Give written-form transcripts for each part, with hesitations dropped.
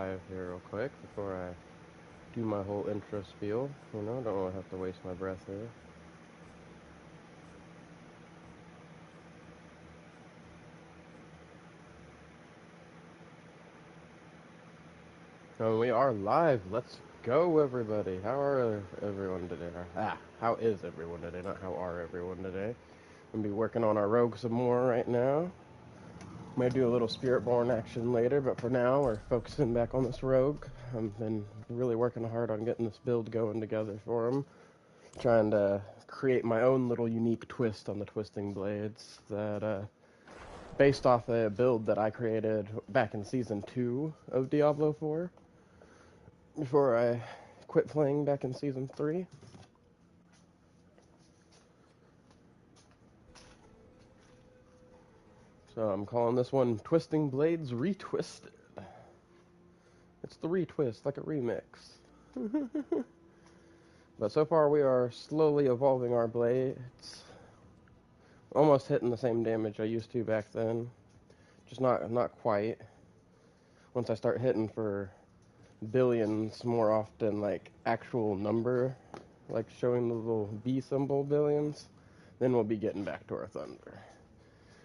live here real quick before I do my whole intro spiel. You know, don't want to have to waste my breath here. We are live. Let's go, everybody. How are everyone today? How is everyone today? Not how are everyone today. I'm gonna be working on our rogue some more right now. Might do a little Spiritborn action later, but for now, we're focusing back on this rogue. I've been really working hard on getting this build going together for him. Trying to create my own little unique twist on the twisting blades that, based off a build that I created back in Season 2 of Diablo 4, before I quit playing back in Season 3. So I'm calling this one Twisting Blades Retwisted. It's the retwist, like a remix. But so far we are slowly evolving our blades. Almost hitting the same damage I used to back then. Just not quite. Once I start hitting for billions more often, like actual number, like showing the little B symbol billions, then we'll be getting back to our thunder.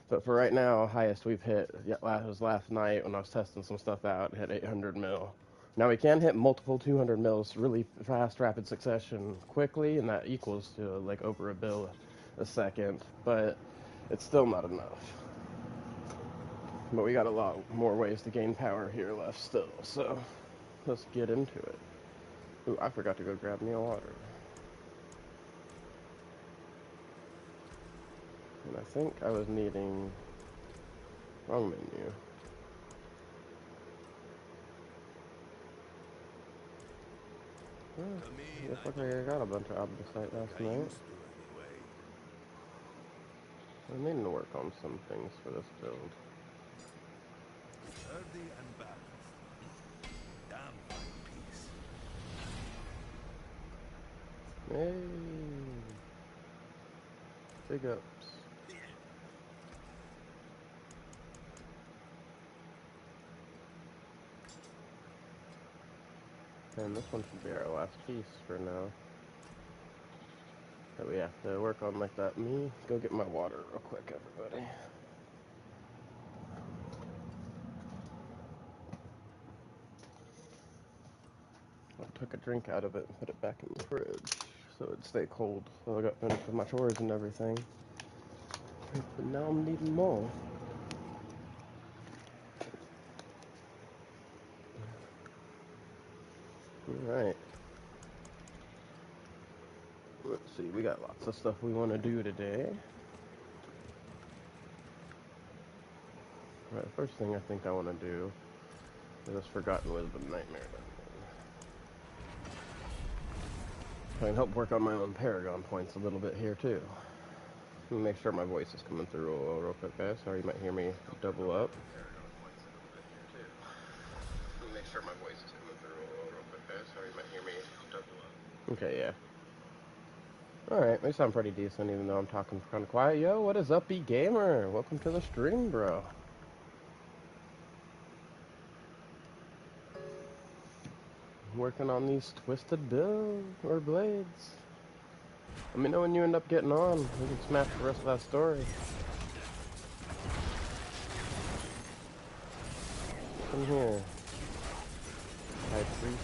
But for right now, highest we've hit was last night when I was testing some stuff out, hit 800 mil. Now we can hit multiple 200 mils really fast, rapid succession quickly, and that equals to like over a bill a second, but it's still not enough. But we got a lot more ways to gain power here left still, so let's get into it. Ooh, I forgot to go grab me a water. And I think I was needing... wrong menu. Well, looks like I got a bunch of Abdicite last night. I'm needing to work on some things for this build. Sturdy and balanced. Damn fine piece. Hey! Big ups. And this one should be our last piece for now. But we have to work on like that. Go get my water real quick, everybody. I took a drink out of it and put it back in the fridge so it'd stay cold. So I got finished with my chores and everything. But now I'm needing more. Alright. Let's see, we got lots of stuff we want to do today. Alright, first thing I think I want to do is this Forgotten Wisdom Nightmare. I can help work on my own Paragon points a little bit here too. Let me make sure my voice is coming through real quick, guys. Sorry, you might hear me double up. Make sure my voice is coming through real quick, guys. Sorry, you might hear me double up. Okay, yeah. Alright, they sound pretty decent even though I'm talking kind of quiet. Yo, what is up, E-Gamer? Welcome to the stream, bro. Working on these twisted blades. Let me know when you end up getting on. We can smash the rest of that story. Come here. High Priest.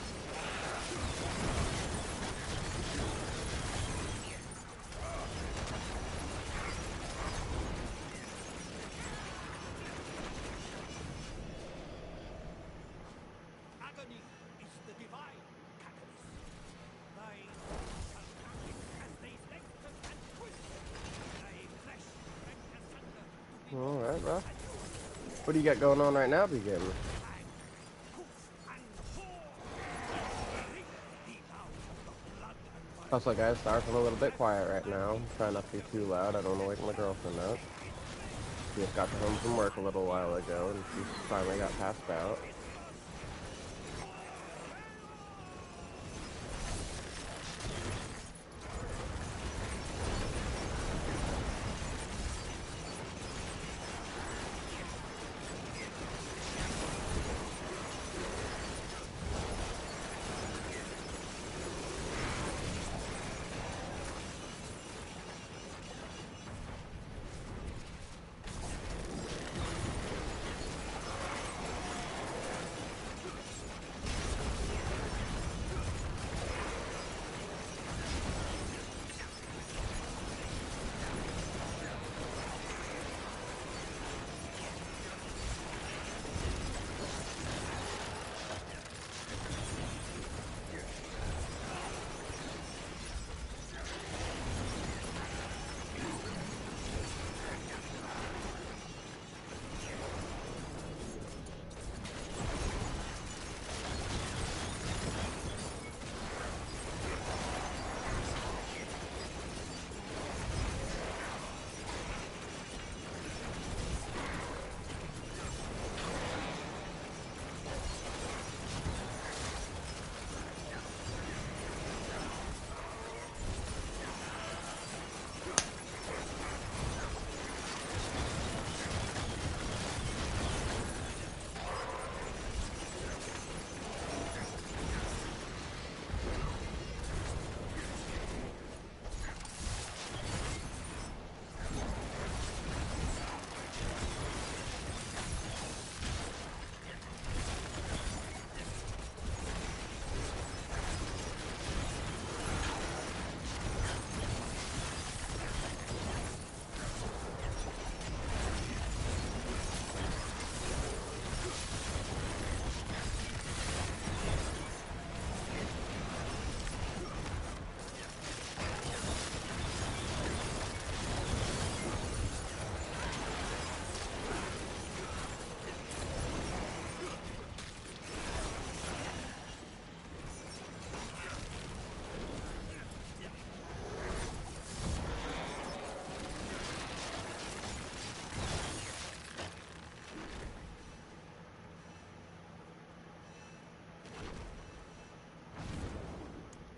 Alright, bro. What do you got going on right now, B-Gamer? Also, guys, sorry if I'm a little bit quiet right now. I'm trying not to be too loud. I don't want to wake my girlfriend up. She just got home from work a little while ago, and she finally got passed out.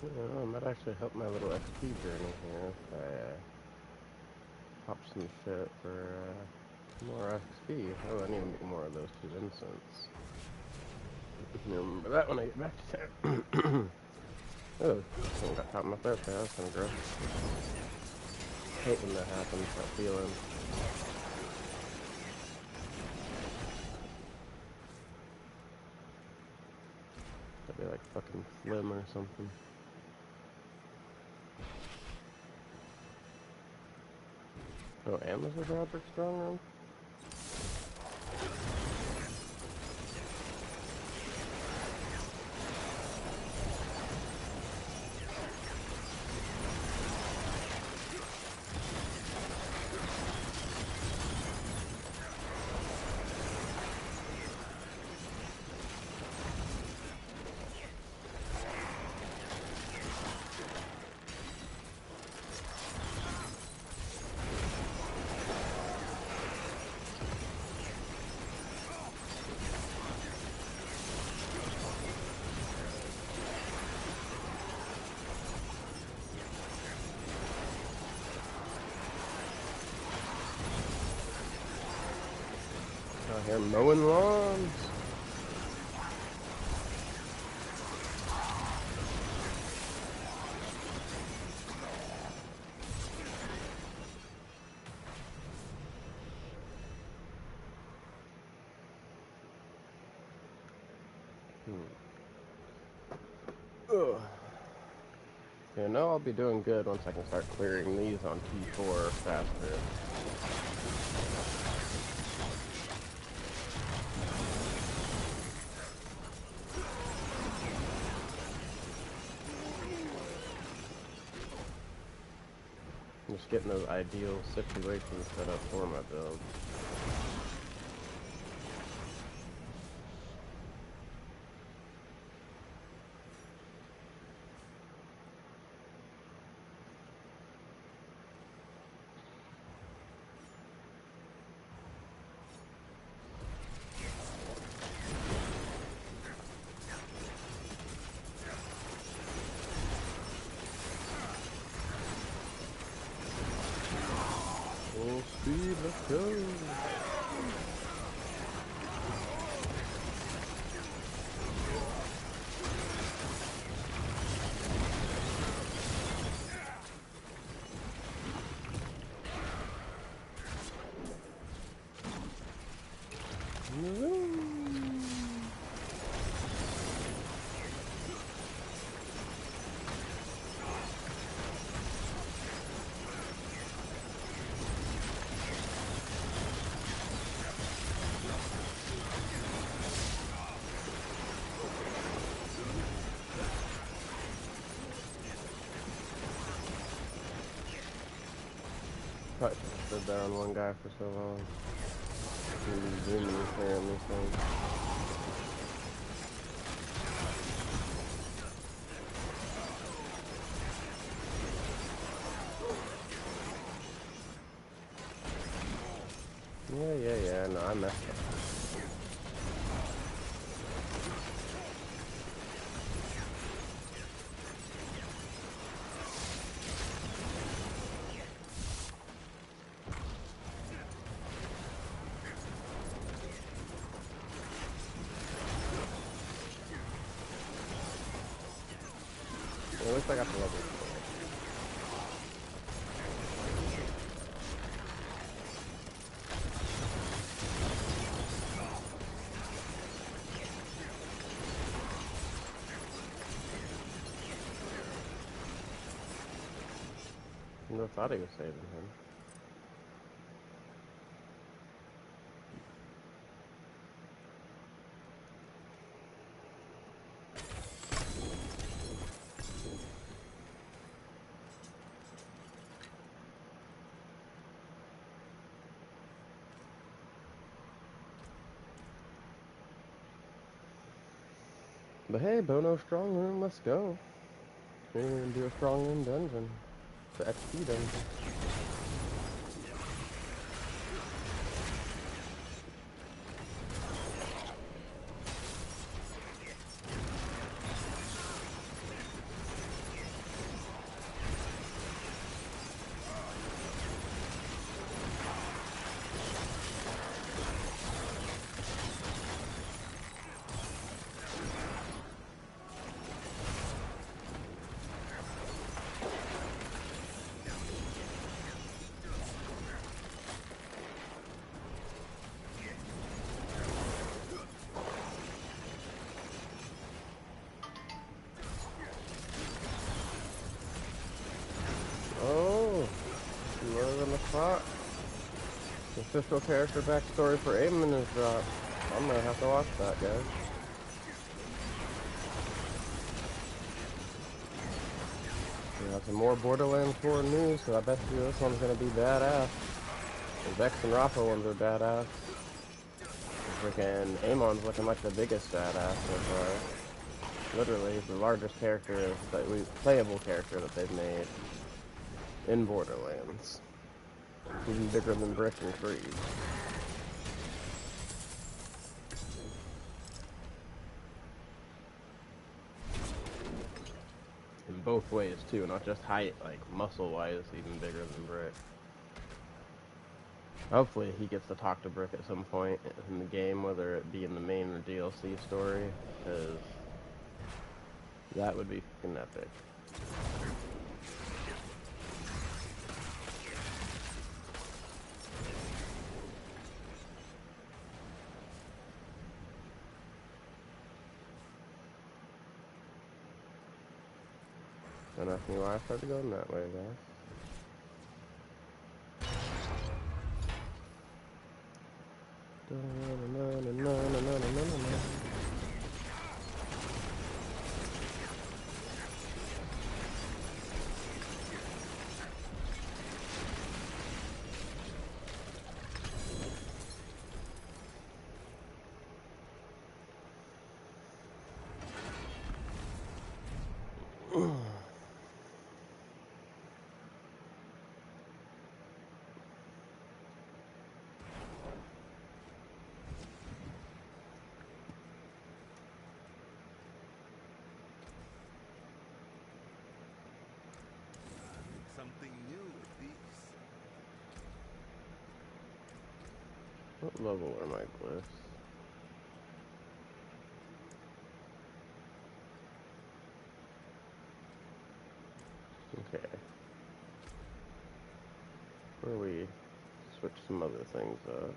I might actually help my little XP journey here if I pop some shit for more XP. Oh, I need to make more of those 2 incense. Remember that when I get back to town. Oh, I got caught in my throat there. That's kind of gross. Hate when that happens, that feeling. That'd be like fucking phlegm or something. Oh, and this is Roderick Strong Room? Out here mowing lawns. Ugh. You know, I'll be doing good once I can start clearing these on T4 faster. I'm just getting those ideal situations set up for my build. Full speed, let's go! Probably stood there on one guy for so long. Zooming here on these things. Yeah, no, I messed up. At least I got the level. I thought he was saving him. But hey, Bono Strong Room, let's go. We didn't even do a Strong Room dungeon. The XP dungeon. official character backstory for Aemon is dropped. I'm gonna have to watch that, guys. We got some more Borderlands 4 news, so I bet you this one's gonna be badass. The Vex and Rafa ones are badass. Freaking Aemon's looking like the biggest badass so far. Literally, the largest character, playable character that they've made in Borderlands. Even bigger than Brick and Creed. In both ways, too, not just height, like muscle-wise, even bigger than Brick. Hopefully he gets to talk to Brick at some point in the game, whether it be in the main or DLC story, because that would be fucking epic. Don't ask me why I started going that way, guys. Something new with these. What level are my glyphs? Okay. Where we switch some other things up.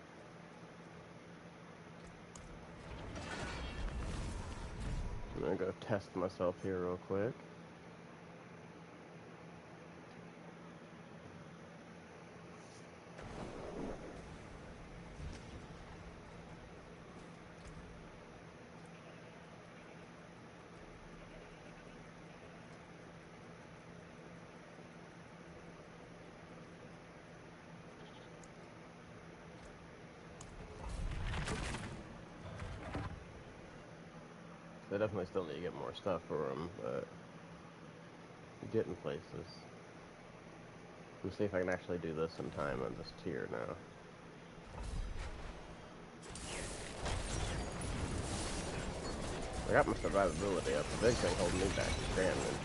I'm gonna go test myself here real quick. I definitely still need to get more stuff for them, but getting places. Let's see if I can actually do this in time on this tier now. I got my survivability up. The big thing holding me back is stamina.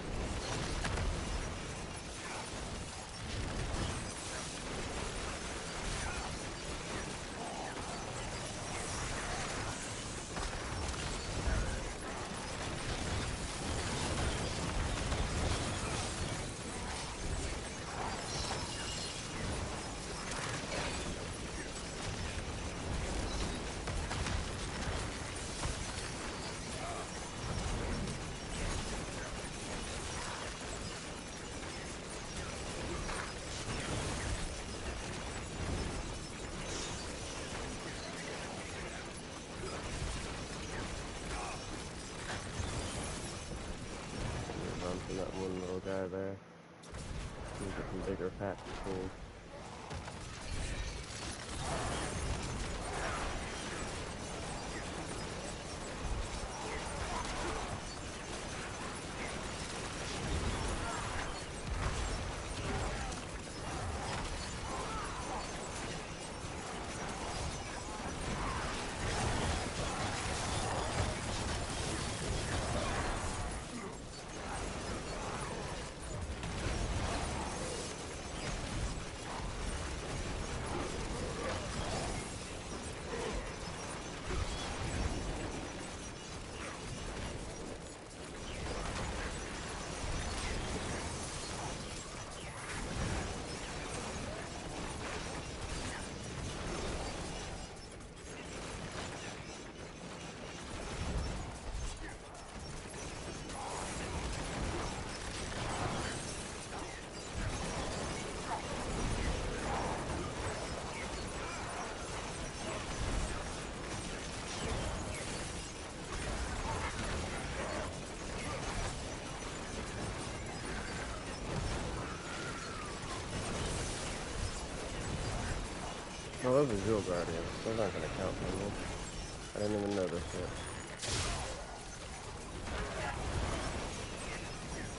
That one little guy there. Get some bigger packs pulled. Oh, those are Jewel Guardians. Those aren't gonna count for me. I didn't even notice it.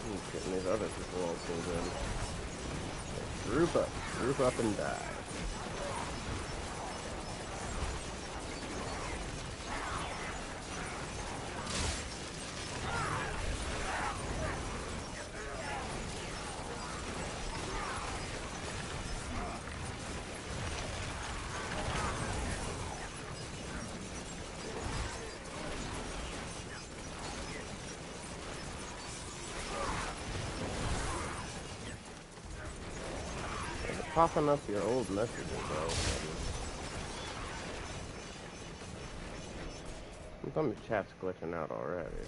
I'm just getting these other people all pulled in. Group up and die. Popping up your old messages all of a sudden. I'm telling you, chat's glitching out already.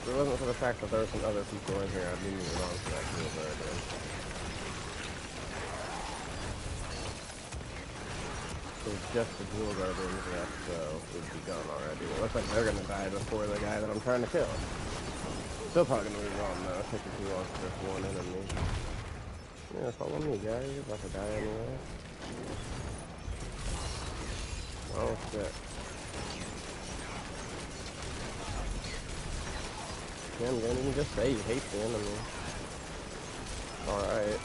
If it wasn't for the fact that there were some other people in here, I'd be moving on to that Jewel Guardian. It was just the Jewel Guardians left, so we'd be gone already. It looks like they're gonna die before the guy that I'm trying to kill. Still probably gonna move on though, taking too long for this one enemy. Yeah, follow me, guys. You're about to die anyway. Oh shit. Yeah, I'm gonna just say you hate the enemy. Alright.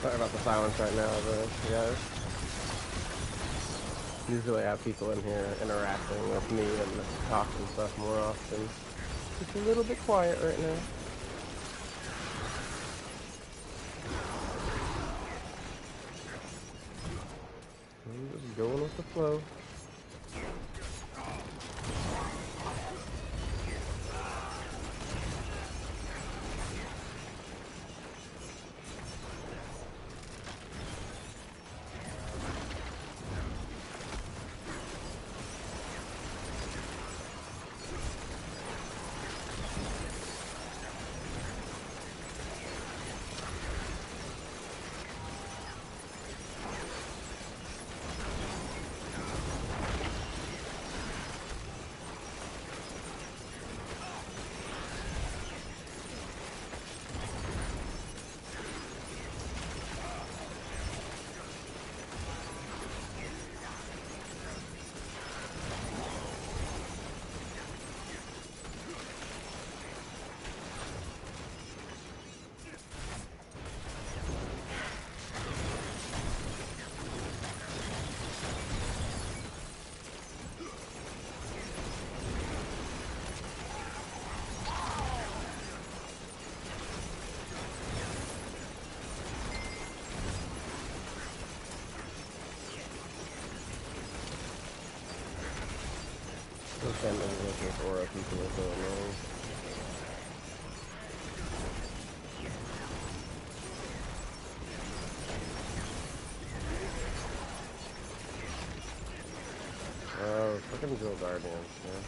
Sorry about the silence right now, but yeah. Usually I have people in here interacting with me and talking stuff more often. Just a little bit quiet right now. I'm just going with the flow. Those cameras with aura people are so annoying. Oh, fucking Drill Guardians, man.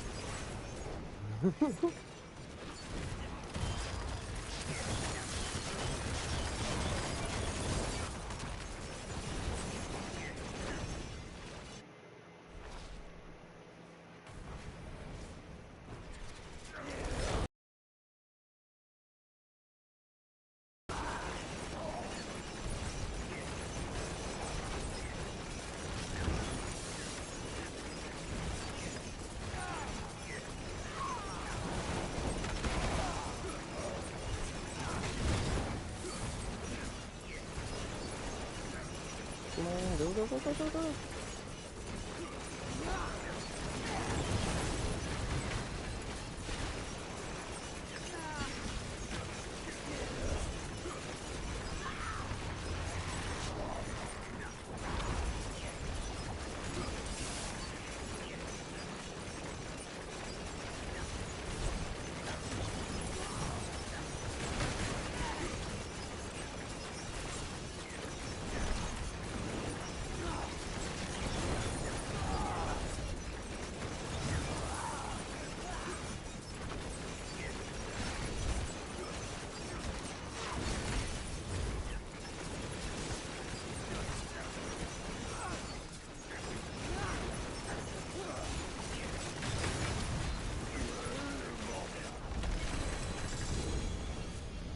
Come on, go, go, go, go, go, go.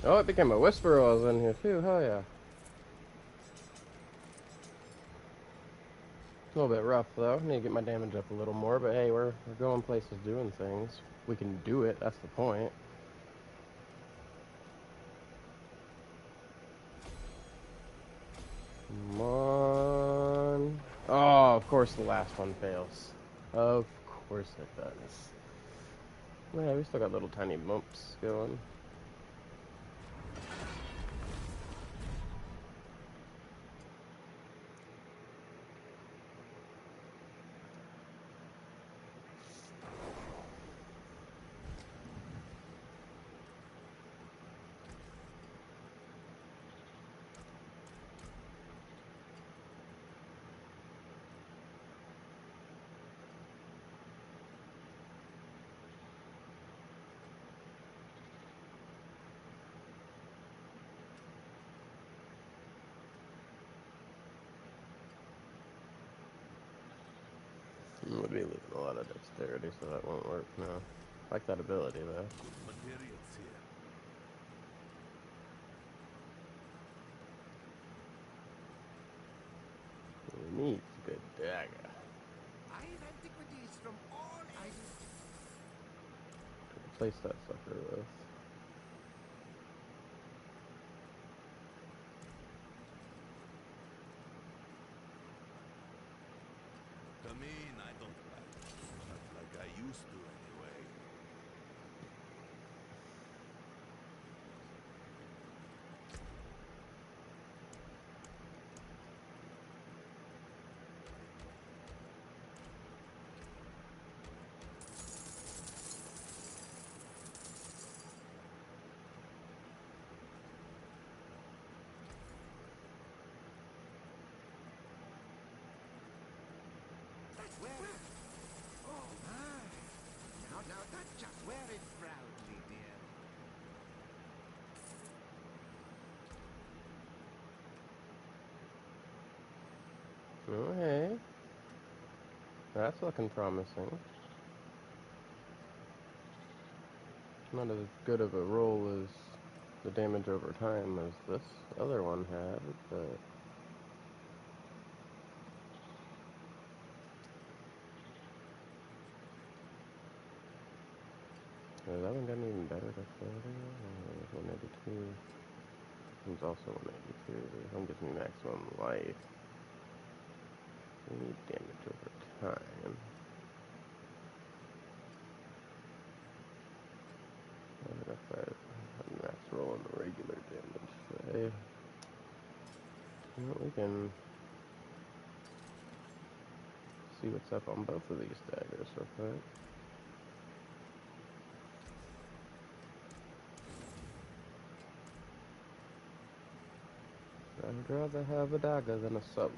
Oh, it became a whisper while I was in here too, hell yeah. A little bit rough though. Need to get my damage up a little more, but hey, we're going places doing things. We can do it, that's the point. Come on. Oh, of course the last one fails. Of course it does. Yeah, we still got little tiny bumps going. Would be losing a lot of dexterity, so that won't work. No. I like that ability though. Good materials here. We need a good dagger. I have antiquities from all islands. Replace that sucker with. mean, I don't like it. Not like I used to, anyway. That's where it. Oh my! Now that's just wear it proudly, dear. Oh, hey. That's looking promising. Not as good of a roll as the damage over time as this other one had, but has that one gotten even better dexterity? Oh, it's 182. It's also 182. This one gives me maximum life. We need damage over time. I don't know if I have max roll on the regular damage. But hey, well, we can see what's up on both of these daggers real quick. I'd rather have a dagger than a sword.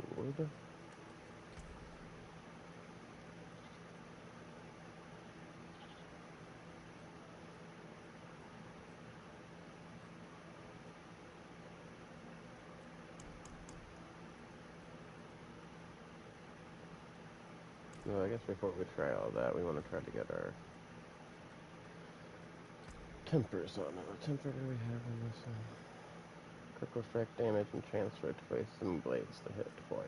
No, I guess before we try all that, we want to try to get our tempers on it. What temper do we have on this one? Critical strike damage and transfer twice and blades to hit twice.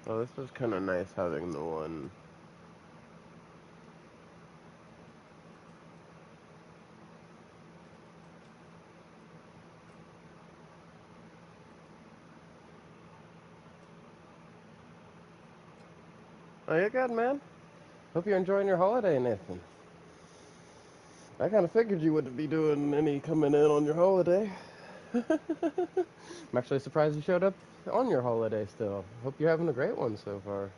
Well, this was kind of nice having the one. Oh, you're good, man. Hope you're enjoying your holiday, Nathan. I kind of figured you wouldn't be doing any coming in on your holiday. I'm actually surprised you showed up on your holiday still. Hope you're having a great one so far.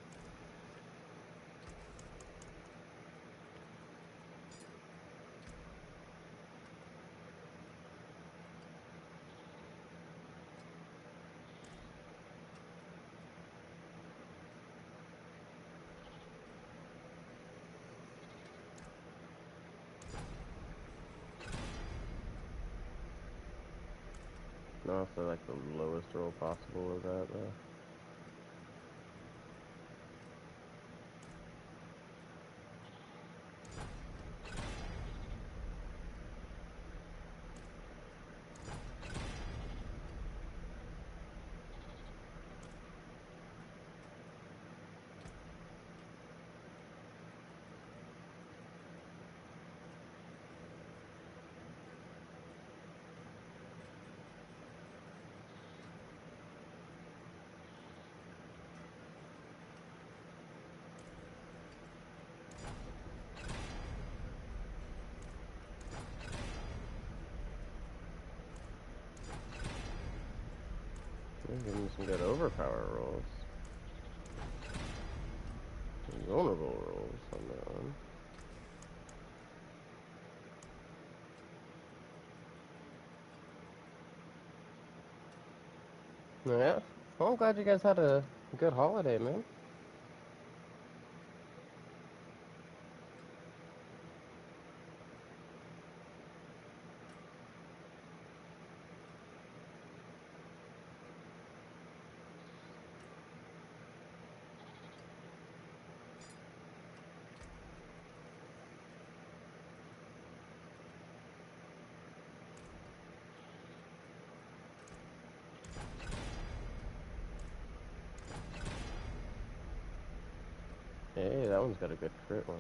No, for like the lowest roll possible of that, though. You're giving me some good overpower rolls. Some vulnerable rolls on that one. Yeah. Well, I'm glad you guys had a good holiday, man. Hey, that one's got a good crit one.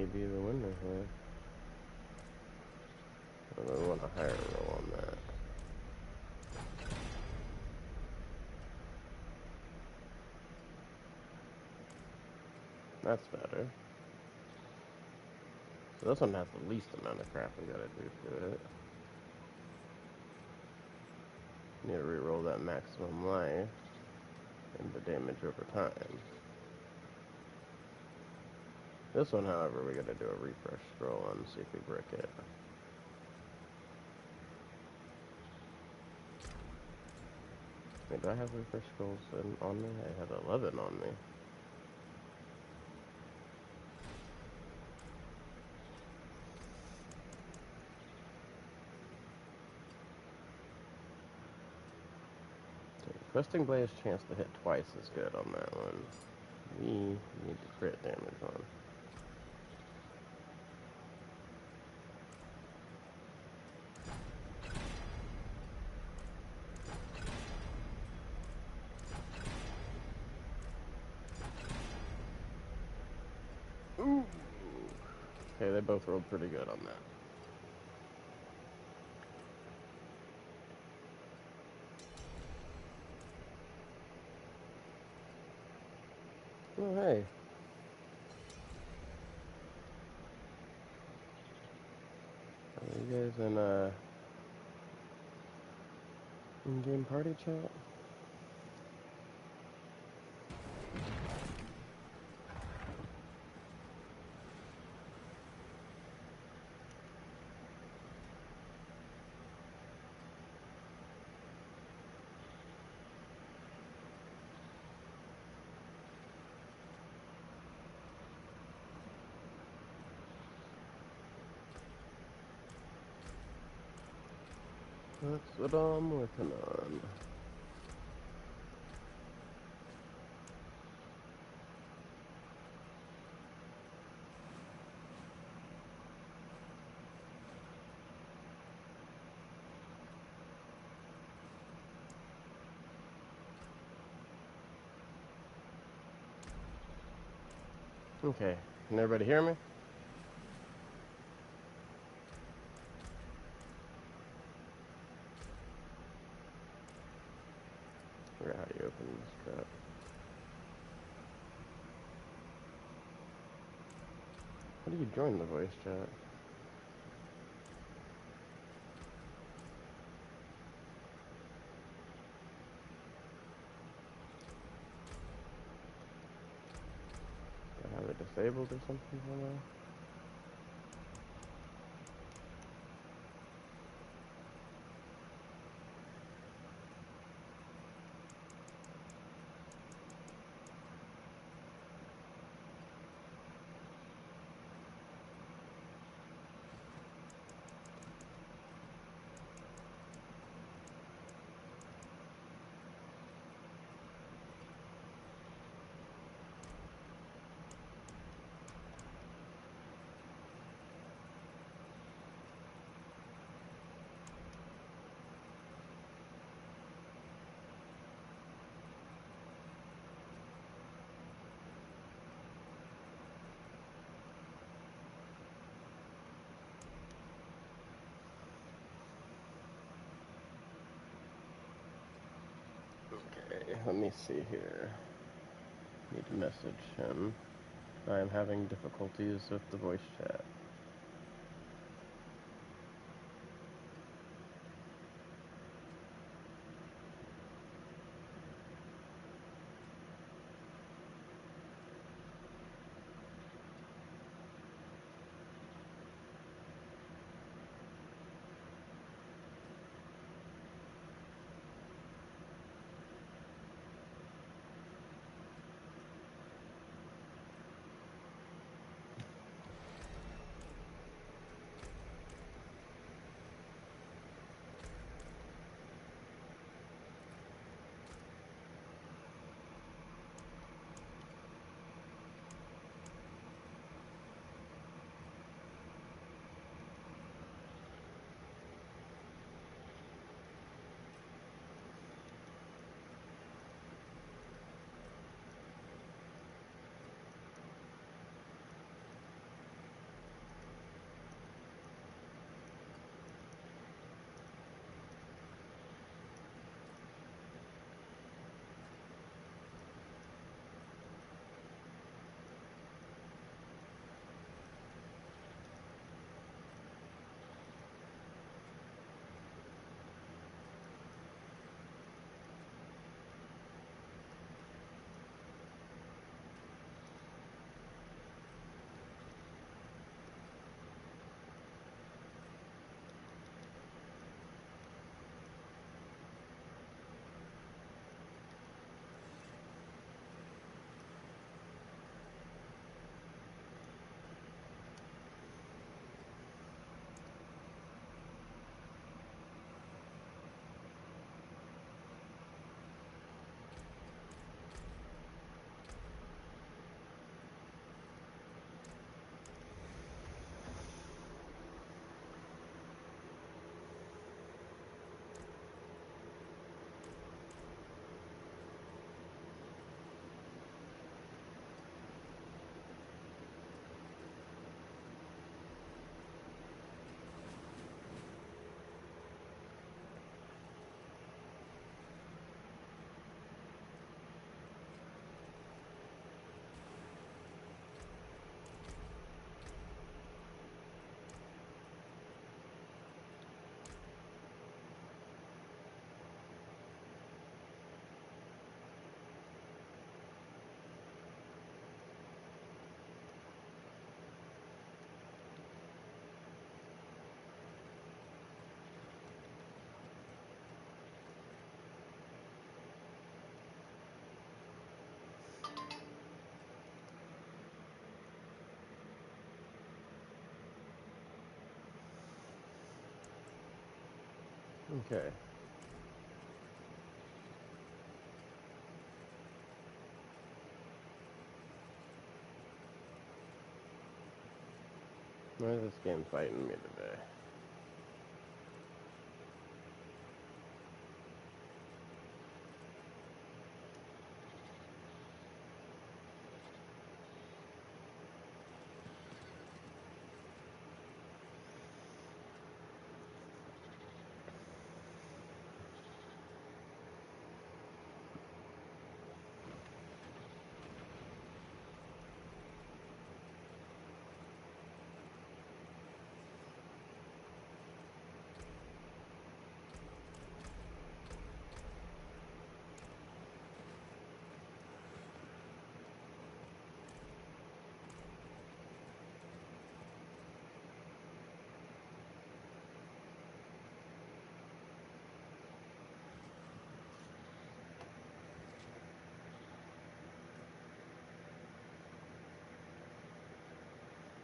be the winner here. I want a higher roll on that. That's better. So this one has the least amount of crap we gotta do to it. Need to reroll that maximum life and the damage over time. This one, however, we gotta do a refresh scroll on, see if we brick it. Wait, do I have refresh scrolls on me? I had 11 on me. Questing Blade's chance to hit twice is good on that one. We need to crit damage on. Ooh. Okay, they both rolled pretty good on that. Oh, hey. Are you guys in-game party chat? That's what I'm working on. Okay, can everybody hear me? I forgot how you open this crap. How do you join the voice chat? Do I have it disabled or something somehow? Okay, let me see here. Need to message him. I am having difficulties with the voice chat. Okay. Why is this game fighting me today?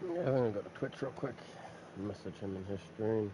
Yeah, I'm gonna go to Twitch real quick. Message him in his stream.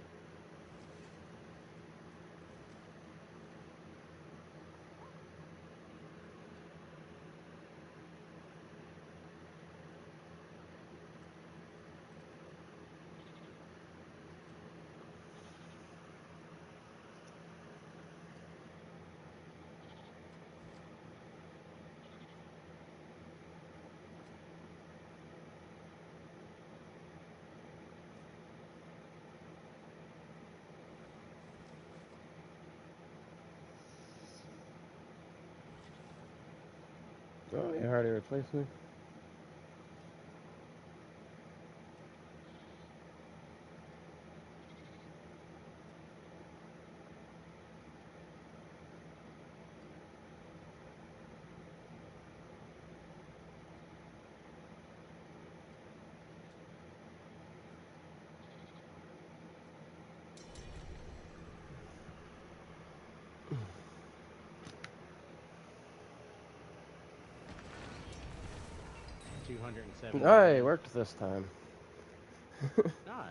Oh, you already replaced me? $270. It worked this time. Nice.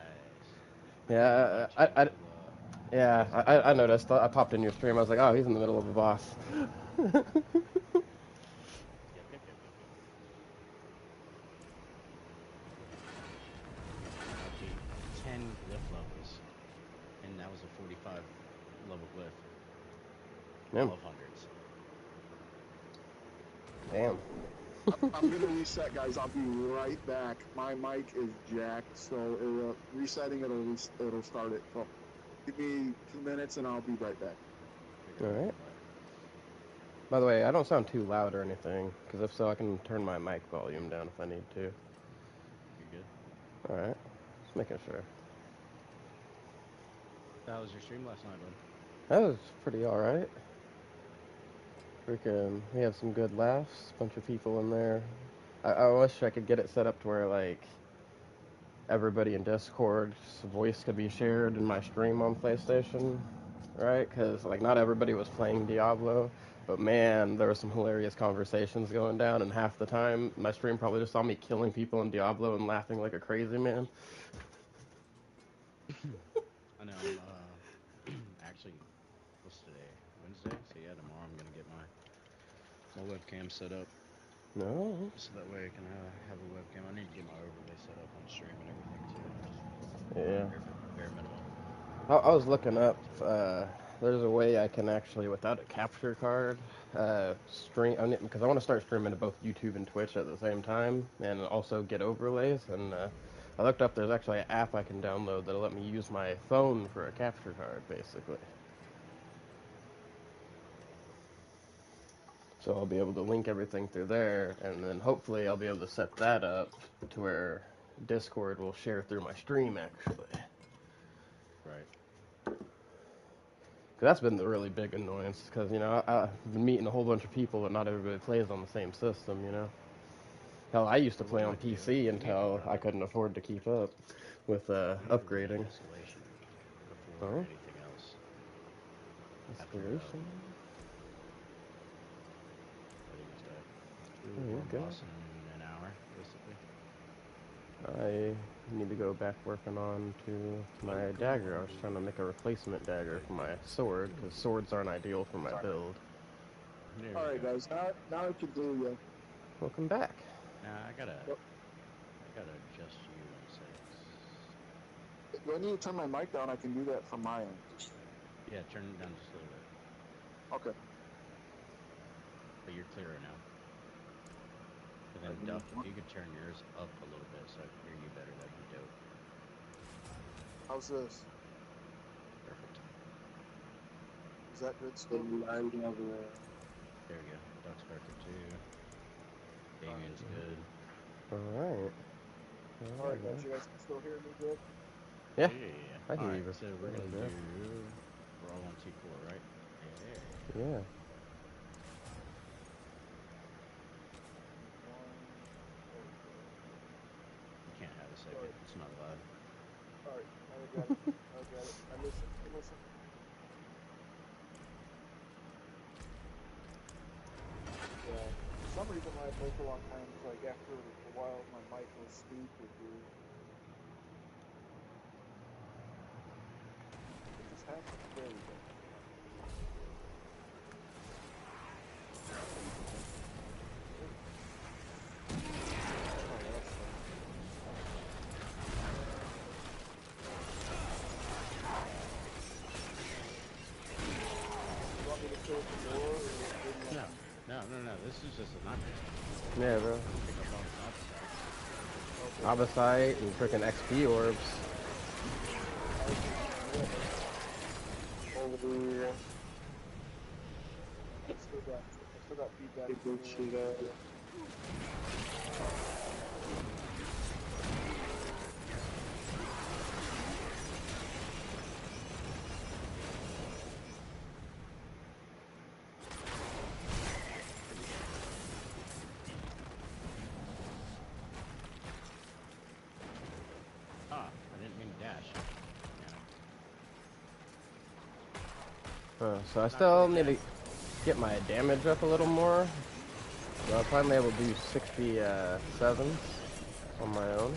Yeah, Invite you to I noticed. I popped in your stream. I was like, oh, he's in the middle of a boss. Yep. Up to 10 glyph levels, and that was a 45 level glyph. I Damn. love hundreds. Damn. I'm gonna reset, guys. I'll be right back. My mic is jacked, so resetting it'll start it. So give me 2 minutes, and I'll be right back. All right. By the way, I don't sound too loud or anything, because if so, I can turn my mic volume down if I need to. You're good. All right. Just making sure. How was your stream last night, bud? That was pretty all right. We had some good laughs. Bunch of people in there. I wish I could get it set up to where like everybody in Discord's voice could be shared in my stream on PlayStation, right? Because like not everybody was playing Diablo, but man, there were some hilarious conversations going down, and half the time my stream probably just saw me killing people in Diablo and laughing like a crazy man. I know. I'm actually, what's today? Wednesday. So yeah, tomorrow I'm gonna get my webcam set up, No, so that way I can have a webcam. I need to get my overlay set up on stream and everything too. Just yeah. bare minimum. I was looking up. There's a way I can actually, without a capture card, stream. Because I want to start streaming to both YouTube and Twitch at the same time, and also get overlays. And I looked up. There's actually an app I can download that'll let me use my phone for a capture card, basically. So I'll be able to link everything through there, and then hopefully I'll be able to set that up to where Discord will share through my stream, actually. Right. That's been the really big annoyance, because, I've been meeting a whole bunch of people, but not everybody plays on the same system, Hell, I used to So what play you on need to do PC is you need to until run I couldn't afford to keep up with an upgrading. escalation before Oh, anything else. After escalation? I think it's dead. Oh, We're you're a good. boss in an hour, basically. need to go back working on to my dagger. I was trying to make a replacement dagger for my sword, because swords aren't ideal for my build. There we Alright, go. guys, now I can hear you. Welcome back. Nah, I gotta adjust you in settings. Do I need to turn my mic down? I can do that from my end. Yeah, turn it down just a little bit. Okay. But you're clearer now. And then Duff, if you could turn yours up a little bit so I can hear you better, that'd be dope. How's this? Perfect. Is that good still? There we go. Duck's perfect too. Damien's good. Alright. Alright, guys, you guys can still hear me good? Yeah, Yeah. I can Alright, hear you. so we're gonna do. We're all on T4, right? Yeah. Yeah. You can't have a second. It's not allowed. Alright, I got it. I got it. I listen. Yeah. For some reason, when I play for a long time, it's like after a while, my mic will speak or do. It just happens. There we go. No. This is just a knockback. Yeah, bro. Pick up on the Abasite and freaking XP orbs. Over there. I still got feedback. Good shit out. I didn't mean to dash. So I still need to get my damage up a little more. So I'm finally able to do 67s on my own.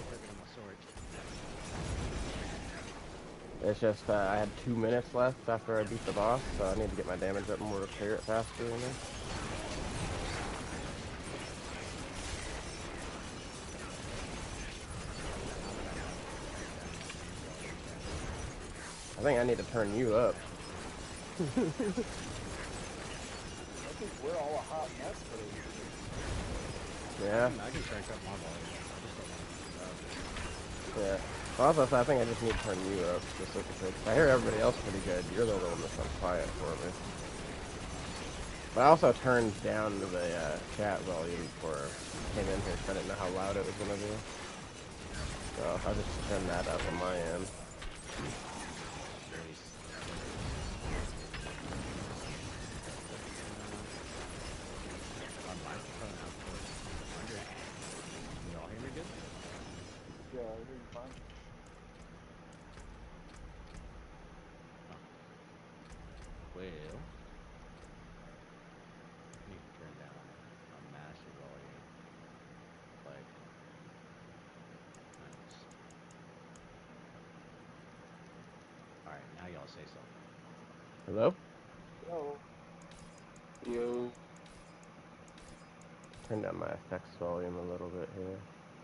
It's just I had 2 minutes left after I beat the boss, so I need to get my damage up more to clear it faster. You know? I think I need to turn you up. I think we're all a hot mess today. Yeah. I can crank up my volume. I just don't want to Yeah. Also, I think I just need to turn you up specifically. I hear everybody else pretty good. You're the only one that's on quiet for me. But I also turned down the chat volume before I came in here because I didn't know how loud it was going to be. So I'll just turn that up on my end. Yeah, I hear you fine. Well, I need to turn down a massive volume. Like, nice. Alright, now y'all say something. Hello? Yo. Turn down my effects volume a little bit here.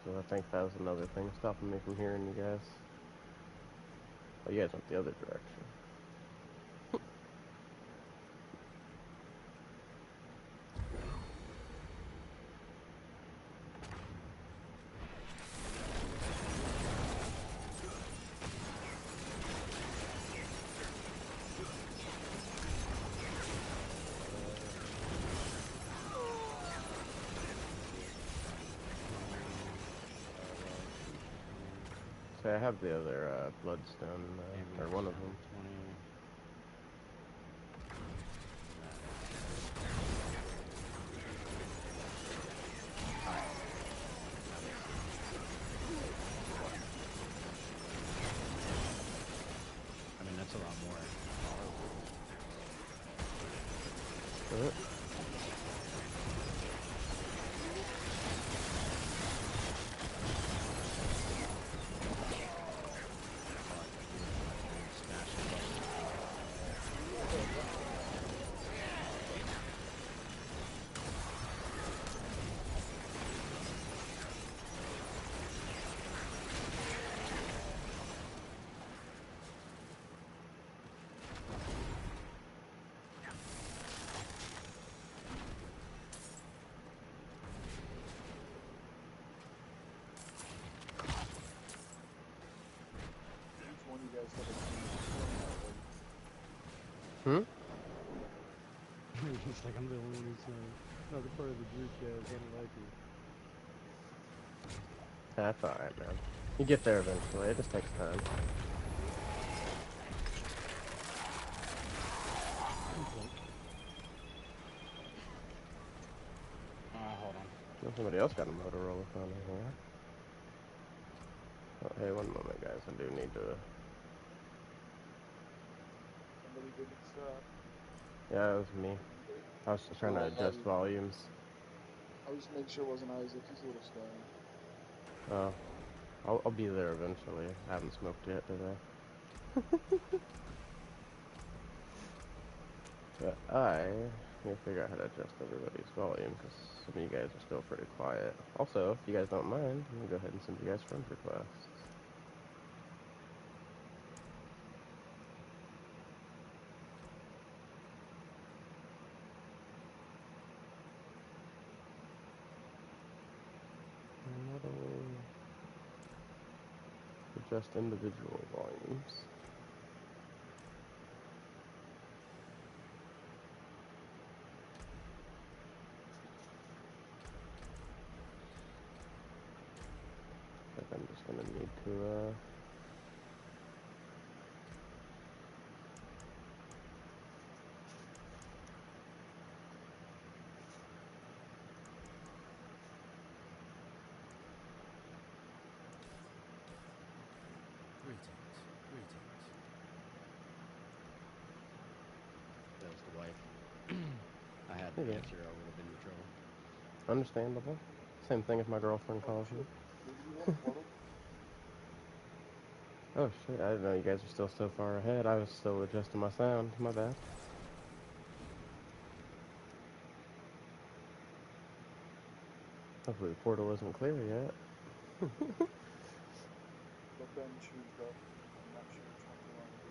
So I think that was another thing stopping me from hearing you guys. Oh, you guys went the other direction. So I have the other bloodstone, or one of them. 20. I mean, that's a lot more. Hmm? It's like I'm the only one who's not a part of the group yet. I don't like it. That's alright, man. You get there eventually. It just takes time. Hold on. Well, somebody else got a Motorola phone in here. Oh, hey, one moment, guys. I do need to. Somebody didn't stop. Yeah, it was me. I was just trying to adjust volumes. I was just making sure it wasn't Isaac. He's a little slow. I'll be there eventually. I haven't smoked yet today. But I need to figure out how to adjust everybody's volume because some of you guys are still pretty quiet. Also, if you guys don't mind, I'm gonna go ahead and send you guys friend requests. Adjust individual volumes. I think I'm just gonna need to Greetings, greetings. That was the wife. I had to Yeah. answer. I would have been in trouble. Understandable. Same thing if my girlfriend calls me. Oh shit, I didn't know you guys are still so far ahead. I was still adjusting my sound. My bad. Hopefully the portal isn't clear yet. Let them choose though. I'm not sure which one they want to do.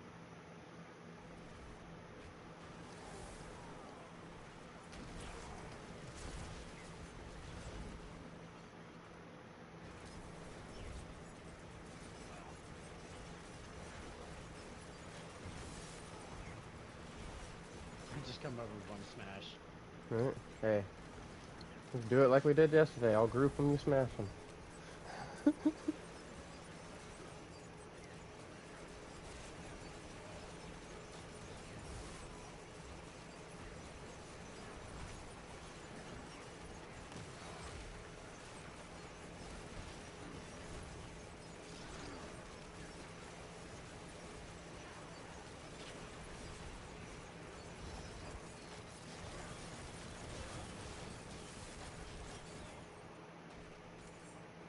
Just come over with one smash. Right? Hey, let's do it like we did yesterday. I'll group them, you smash them.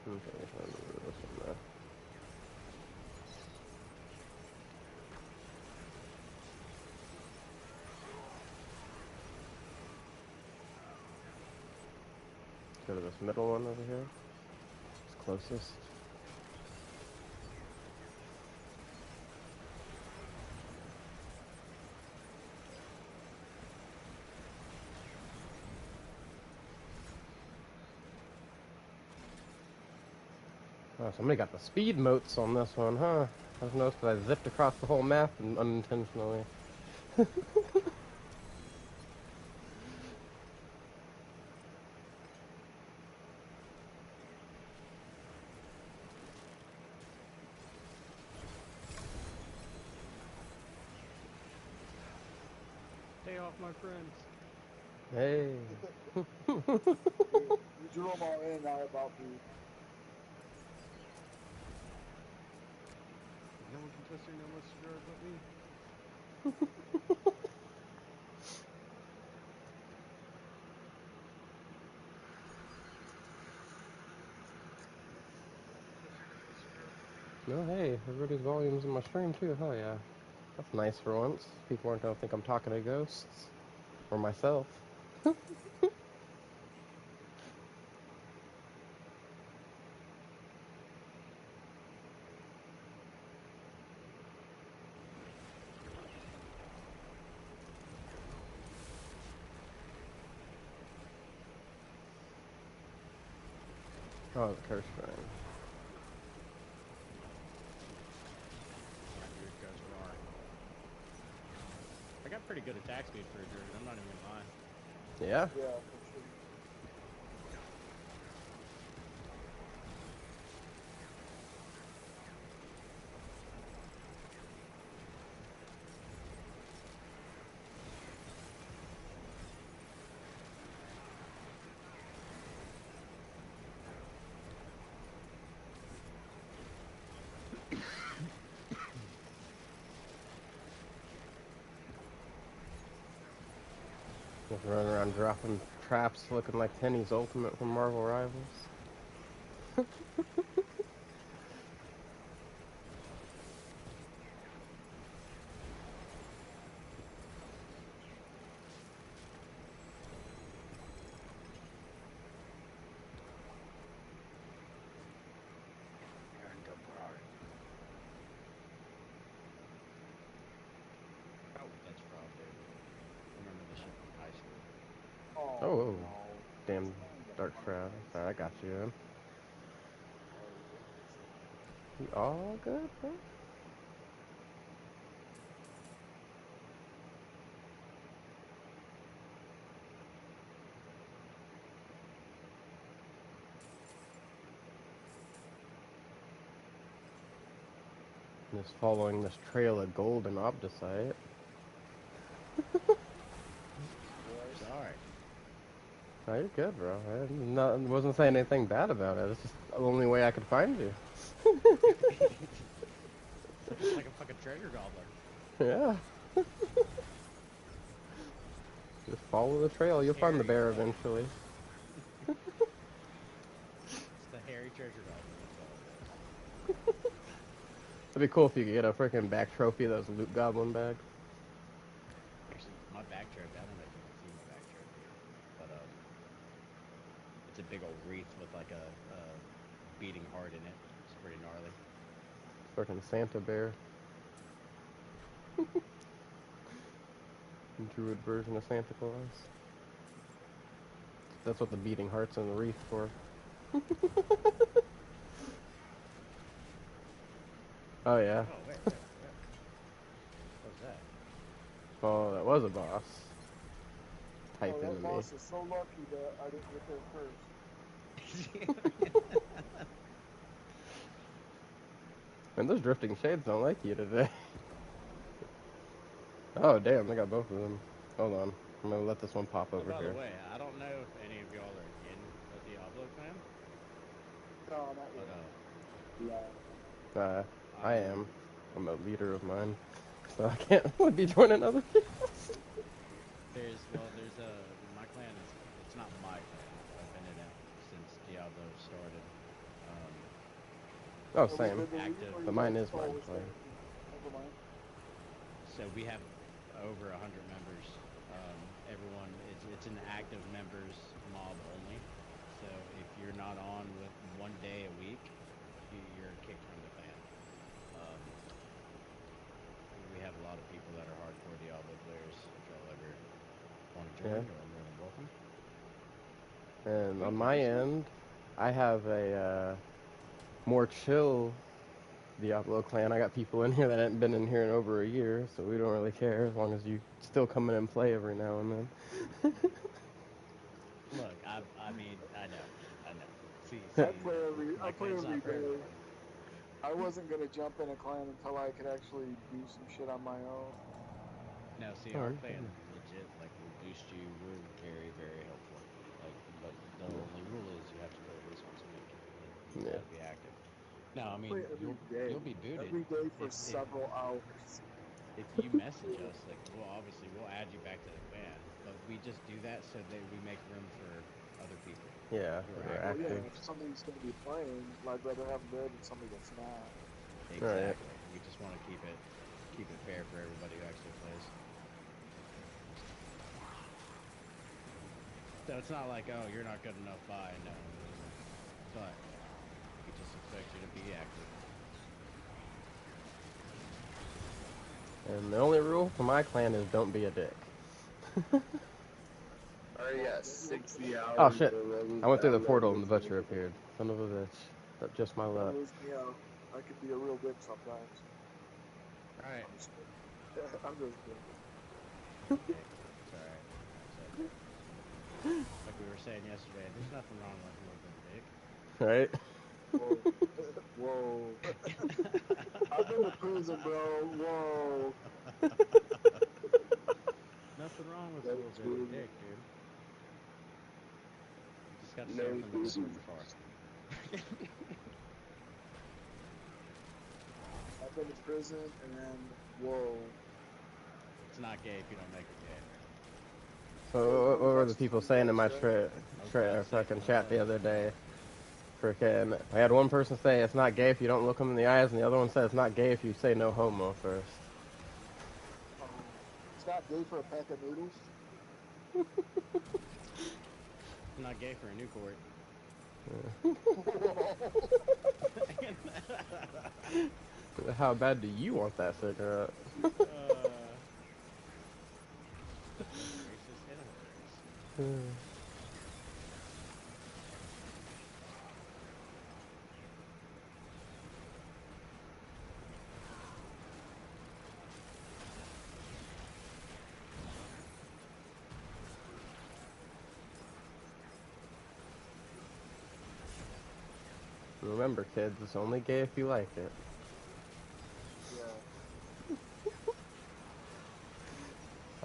Okay, let's do this one now. Go to this middle one over here. It's closest. Oh, somebody got the speed motes on this one, huh? I just noticed that I zipped across the whole map and unintentionally. Stay off my friends. Hey. You drew them all in, now about me. No one can touch her no less cigar but me. No, hey, everybody's volume's in my stream too. Hell yeah. That's nice for once. People aren't gonna think I'm talking to ghosts. Or myself. Oh, the curse string. Here goes Rar. I got pretty good attack speed for a druid. I'm not even gonna lie. Yeah. Yeah, for sure. Just running around dropping traps looking like Tenny's Ultimate from Marvel Rivals. Oh, that's fraud, dude. I remember this shit from high school. Oh, Oh, no. damn dark shroud. Sorry, I got you. Man. You all good, bro? Just following this trail of gold and obdicite. Sorry. Oh, you're good, bro. I wasn't saying anything bad about it. It's just the only way I could find you. It's like a fucking treasure gobbler. Yeah. Just follow the trail. You'll find the Hairy bear gobbler. eventually. It's the hairy treasure gobbler. That's all it is. It'd be cool if you could get a freaking back trophy of those loot goblin bags. Actually, my back trophy. I don't know if you can see my back trophy, but it's a big old wreath with like a beating heart in it. It's pretty gnarly. Freaking Santa bear. Druid version of Santa Claus. That's what the beating heart's in the wreath for. Oh yeah. Oh wait. What's that? Oh, that was a boss. Type Oh, into that me. boss is so lucky that I didn't get there first. And those drifting shades don't like you today. Oh damn, I got both of them. Hold on. I'm gonna let this one pop Oh, over by the here. way, I don't know if any of y'all are in a Diablo clan, No, not but yet. I I'm am. I'm a leader of mine. So I can't really be joining other people. there's my clan is it's not my clan. I've been in it since Diablo started. Um, Oh, Have we same. been the lead, active. or But you mine guys- is oh, mine we're playing. Never mind. So we have over 100 members. Everyone it's an active members mob only. So if you're not on with 1 day a week, you're kicked from the clan. Um, we have a lot of people that are hardcore Diablo players. If y'all ever want to join, Yeah. you're more than welcome. And on my end, I have a more chill Diablo clan. I got people in here that haven't been in here in over a year, so we don't really care as long as you still come in and play every now and then. Look, I mean, I know. See, I play my clan's every not for day. everyone. I wasn't gonna jump in a clan until I could actually do some shit on my own. No, see, Oh, our okay. clan legit, like, will boost you. We're very, very helpful. Like, but the only rule is you have to play at least once a week, and you Yeah. got to be active. No, I I mean, play every day. you'll be booted Every day for if several hours. if you message us. Like, we'll add you back to the clan, but we just do that so that we make room for other people Yeah, who are we're Well, active. yeah, active. if somebody's gonna be playing, I'd rather have them there than somebody that's not. Right. Exactly. We just want to keep it fair for everybody who actually plays. So it's not like, oh, you're not good enough by no, but we just expect you to be active. And the only rule for my clan is don't be a dick. Yes, 60 hours. Oh shit! I went through the portal and the butcher appeared. Son of a bitch. That's just my luck. That was me out. I could be a real bitch sometimes. All right. I'm just kidding. I'm just kidding. dick. It's alright. It's okay. Like we were saying yesterday, there's nothing wrong with a little bit of dick. Right? Whoa. Whoa. I've been to prison, bro. Whoa. Nothing wrong with a That's little bit of weird. dick, dude. You just gotta No, stay from the dude. super far. I've been to prison, and then, whoa. It's not gay if you don't make it gay. So what were the people saying in my I was about to say, fucking from chat the the- other day? Freaking, I had one person say it's not gay if you don't look them in the eyes, and the other one said it's not gay if you say no homo first. It's not gay for a pack of noodles. I'm not gay for a new court. How bad do you want that cigarette? Racist hit Remember, kids, it's only gay if you like it. Yeah.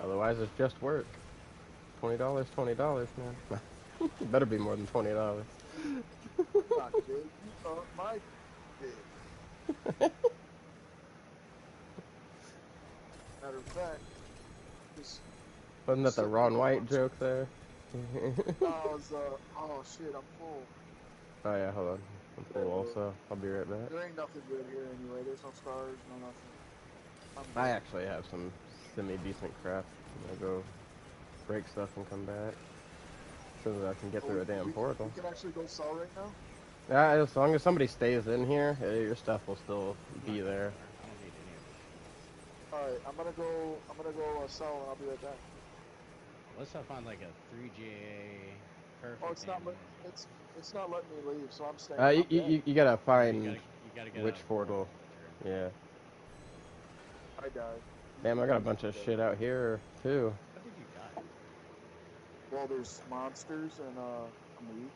Otherwise, it's just work. $20, $20, man. It better be more than $20. Not gay. You are my dick. Matter of fact, just Wasn't that the Ron White joke there? oh shit, I'm full. Oh yeah, hold on. I'm full also. I'll be right back. There ain't nothing good here anyway. There's no stars, no nothing. I actually have some semi-decent crap. I'm gonna go break stuff and come back. So that I can get through a damn portal. We can actually go sell right now? Yeah, as long as somebody stays in here, your stuff will still be there. I don't need any of this. Alright, I'm gonna go sell and I'll be right back. Unless I find like a 3GA perfect. Oh, it's not letting me leave, so I'm staying. You gotta find you gotta get which out of the portal. Yeah. I died. Damn, I got a bunch of shit out here too. How did you die? Well, there's monsters and I'm weak.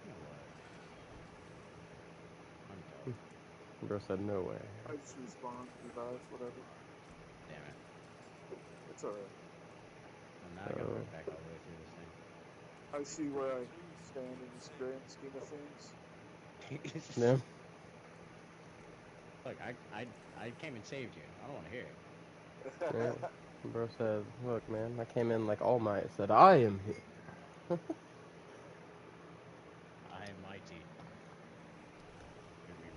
You know what? I'm done. Bro said no way. I just respawn, revive, whatever. Damn it. It's alright. Well, now I gotta work back all the way through this thing. I see where I stand in this grand scheme of things. Yeah. Look, I came and saved you. I don't want to hear it. Yeah. Bro said, look, man, I came in like All Might. Said, I am here. I am mighty. Here we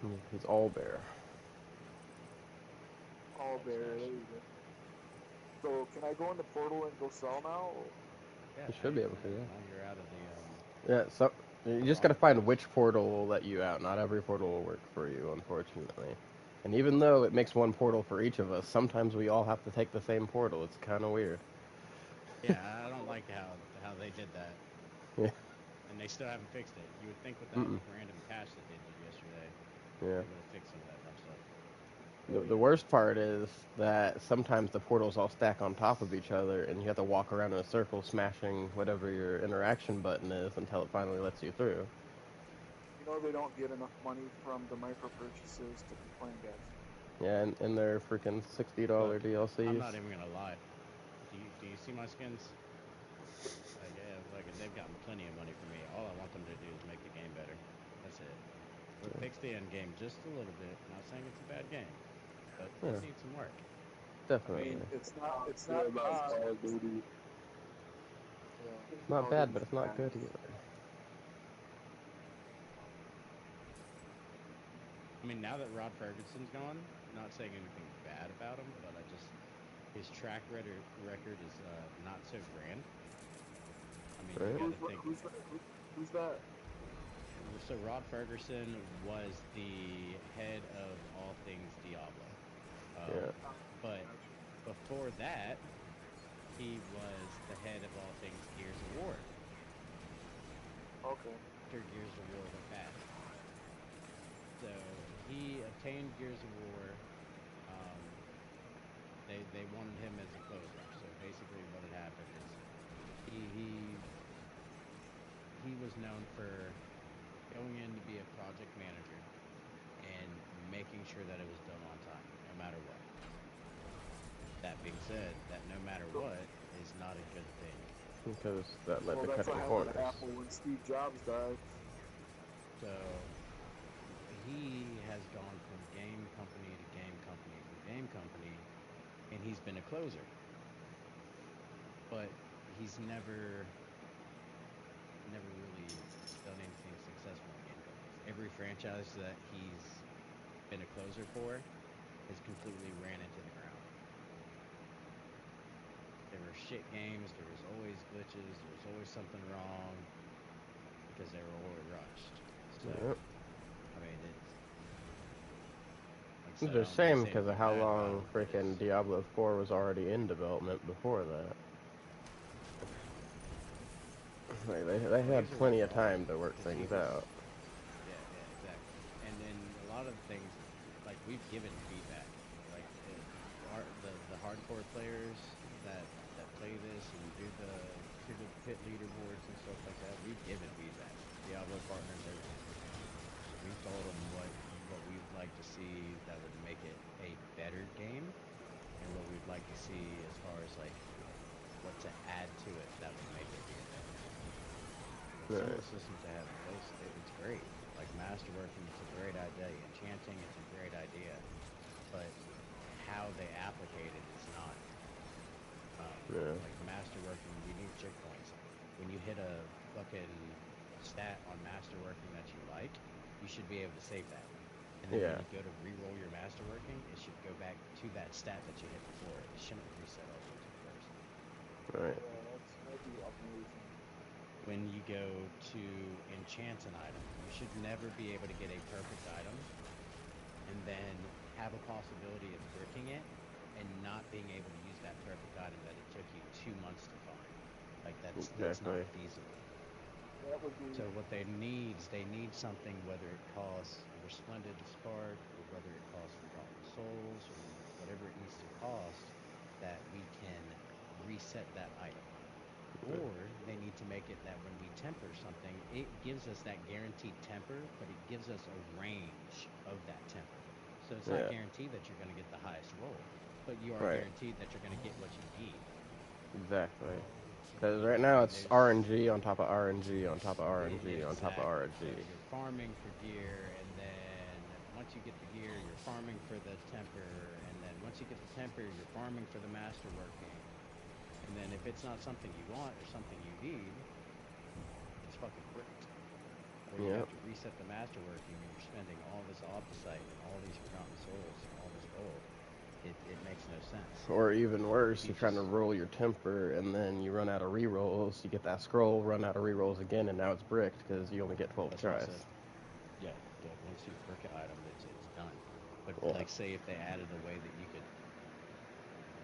roar. He's all bear. All bear, there you go. So, can I go in the portal and go sell now? Yeah, You should be able to, yeah. Now you're out of the Yeah, so you just gotta find which portal will let you out. Not every portal will work for you, unfortunately. And even though it makes one portal for each of us, sometimes we all have to take the same portal. It's kind of weird. Yeah, I don't like how they did that. Yeah. And they still haven't fixed it. You would think with that random patch that they did yesterday, Yeah. they would have fixed some of that dumb stuff. The worst part is that sometimes the portals all stack on top of each other, and you have to walk around in a circle smashing whatever your interaction button is until it finally lets you through. You know they don't get enough money from the micro purchases to complain, guys. Yeah, and their freaking $60 Look, DLCs. I'm not even gonna lie. Do you see my skins? Like, yeah, like they've gotten plenty of money from me. All I want them to do is make the game better. That's it. Fix the end game just a little bit. Not saying it's a bad game, but it needs some work. Definitely. I mean, it's not bad. Call of Duty. Yeah. It's not bad, but it's not good either. I mean, now that Rod Ferguson's gone, not saying anything bad about him, but his track record is not so grand. I mean, you gotta think. Who's that? So Rod Ferguson was the head of all things Diablo. But before that, he was the head of all things Gears of War. Okay. After Gears of War went bad. So he obtained Gears of War was known for going in to be a project manager and making sure that it was done on time, no matter what. That being said, that no matter what is not a good thing. Because that led Well, to that's what cutting happened corners. to Apple when Steve Jobs died. So he has gone from game company to game company to game company, and he's been a closer. But he's never really done anything successful in game companies. Every franchise that he's been a closer for has completely ran into the ground. There were shit games, there was always glitches, there was always something wrong because they were always rushed. So, Yep. I mean, it's like I It's said, I a don't shame say because of anything how bad about long him, but freaking it's, Diablo 4 was already in development before that. They had here's a plenty of problem, time to work because things you could, out. yeah, exactly. And then a lot of the things, like we've given feedback, like the hardcore players that play this and do the pit leaderboards and stuff like that, we've given feedback. Diablo partners, everything. We've told them what we'd like to see that would make it a better game, and what we'd like to see as far as like what to add to it that would make it be a better game. Some of Right. the systems they have in place, it's great. Like masterworking, it's a great idea. Enchanting, it's a great idea. But how they applicate it is not. Yeah. Like masterworking, you need checkpoints. When you hit a fucking stat on masterworking that you like, you should be able to save that. And then when Yeah. you go to re-roll your masterworking, it should go back to that stat that you hit before. It shouldn't reset all the way first. Right. That'd be amazing. When you go to enchant an item, you should never be able to get a perfect item and then have a possibility of bricking it and not being able to use that perfect item that it took you 2 months to find. Like that's not Exactly. feasible. That would be. So what they need is they need something, whether it costs Resplendent Spark or whether it costs Forgotten Souls or whatever it needs to cost, that we can reset that item. Or they need to make it that when we temper something, it gives us that guaranteed temper, but it gives us a range of that temper. So it's not Yeah. guaranteed that you're going to get the highest roll, but you are Right. guaranteed that you're going to get what you need. Exactly. Because right now And it's there's RNG on top of RNG on top of RNG on top of exactly. So RNG. you're farming for gear, and then once you get the gear, you're farming for the temper, and then once you get the temper, you're farming for the masterworking. And then if it's not something you want or something you need, it's fucking bricked. Or you Yep. have to reset the masterworking, and you're spending all this opposite and all these forgotten souls and all this gold. It makes no sense. Or even worse, If you you're trying to just roll your temper and then you run out of rerolls. You get that scroll, run out of rerolls again, and now it's bricked because you only get 12 that's what I tries. said. Yeah, once you brick an item, it's done. But Yeah. like, say if they added a way that you could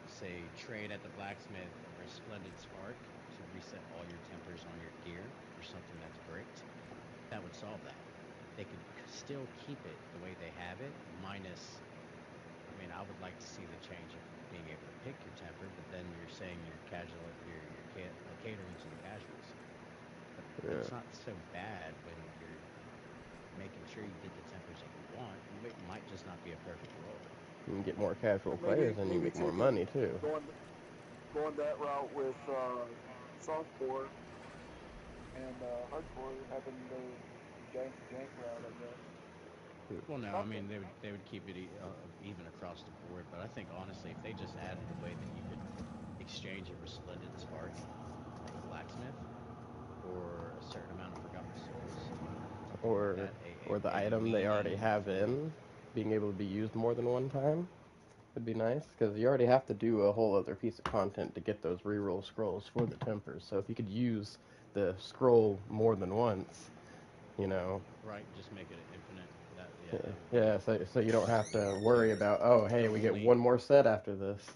say trade at the blacksmith or a splendid spark to reset all your tempers on your gear for something that's bricked, that would solve that. They could still keep it the way they have it, minus. I mean, I would like to see the change of being able to pick your temper, but then you're saying you're catering to the casuals. But Yeah. it's not so bad when you're making sure you get the tempers that you want. It might just not be a perfect roll. You can get more casual Maybe players and you maybe make more taking money too. going that route with softcore and hardcore, having the jank route, I guess. Well, no, I Something. mean they would keep it even across the board. But I think honestly, if they just added a way that you could exchange a resplendent spark from a blacksmith for a certain amount of forgotten souls, Or that or the a item they already have meaningful. in being able to be used more than one time would be nice because you already have to do a whole other piece of content to get those reroll scrolls for the tempers. So if you could use the scroll more than once, you know, Right, just make it infinite. yeah, That would be yeah, so you don't have to worry about, oh, hey, the we get only one more set after this.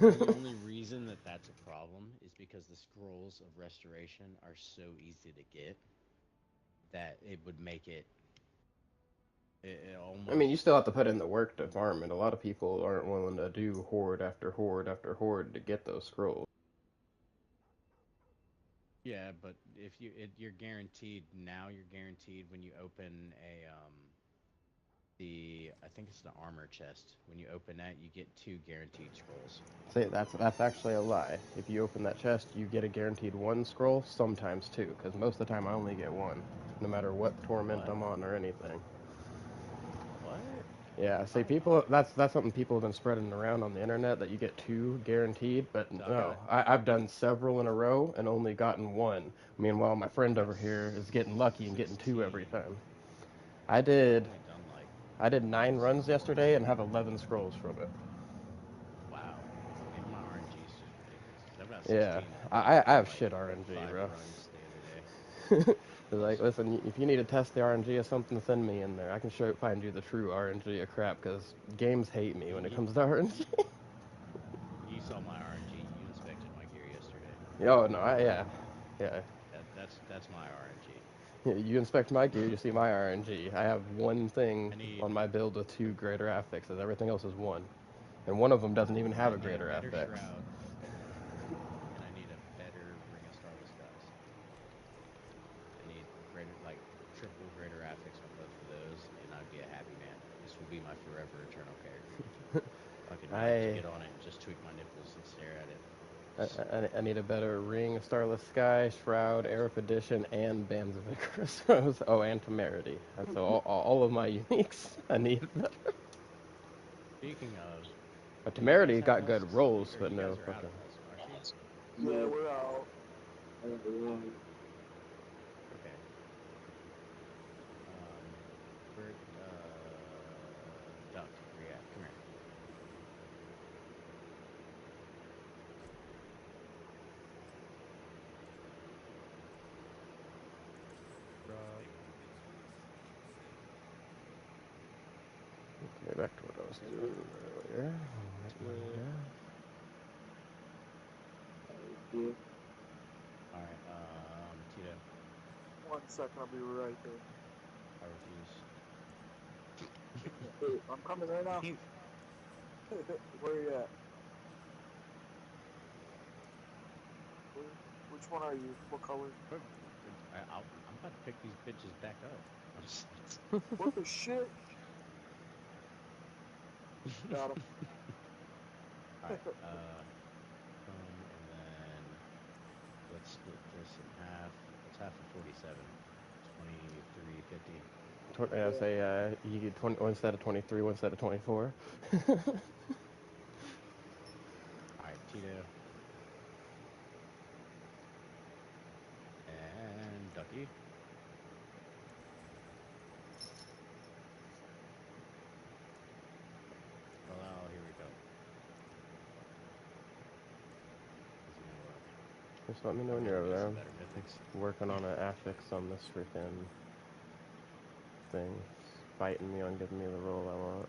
the only reason that that's a problem is because the scrolls of restoration are so easy to get that it would make it I mean, you almost. still have to put in the work to farm it. A lot of people aren't willing to do horde after horde after horde to get those scrolls. Yeah, but if you're guaranteed now. You're guaranteed when you open a I think it's the armor chest. When you open that, you get 2 guaranteed scrolls. See, that's actually a lie. If you open that chest, you get a guaranteed 1 scroll, sometimes 2, because most of the time I only get 1, no matter what torment What? I'm on or anything. What? Yeah, see, Oh people, my. that's something people have been spreading around on the internet that you get 2 guaranteed, but So no, I've done several in a row and only gotten 1. Meanwhile, my friend I got over here is getting lucky and getting 2 every 16. time. I I've did only done like I did 9 runs yesterday and have 11 scrolls from it. wow. Maybe my RNG is just ridiculous because I've got Yeah, 16 and I done have like shit RNG, 5 bro. runs the other day. It's like, listen, if you need to test the RNG or something, send me in there. I can find you the true RNG of crap, because games hate me when it You, comes to RNG. you, you saw my RNG. You inspected my gear yesterday. Oh, no, yeah. That's my RNG. Yeah, you inspect my gear, you see my RNG. I have one thing I need on my build with 2 greater affixes. Everything else is 1. And one of them doesn't even have I a need a greater better affix. shroud and I need a better Ring of Starless skies. I need greater like triple greater affix on both of those, and I'd be a happy man. This will be my forever eternal character. I could I get on it and just tweak my nipples and stare at it. I need a better Ring, Starless Sky, Shroud, Aerith Edition, and Bands of Icarus. Oh, and Temerity. So all of my uniques I need. Speaking of, But do you guys Temerity have got Husk? good rolls, Or but you no guys are out fucking. of Husk, aren't you? Yeah, We're out. Okay. Where, Duck, where you at? Come here. Rob. Get back to what I was doing earlier. Make money, Yeah. All right. Tito, 1 second, I'll be right there. I refuse. Hey, I'm coming right now. Where you at? Which one are you? What color? I'm about to pick these bitches back up. I'm just, What the shit? Got him. all right. And then let's split this in half. What's half of 47? 23.50. I say you get 20 one set of 23, one set of 24. All right, Tito and Ducky. Well, here we go. 'Cause you know what? Just let me know I'm when gonna you're over go there. some I'm better mythics. working on an affix on this freaking thing. It's fighting me on giving me the roll I want.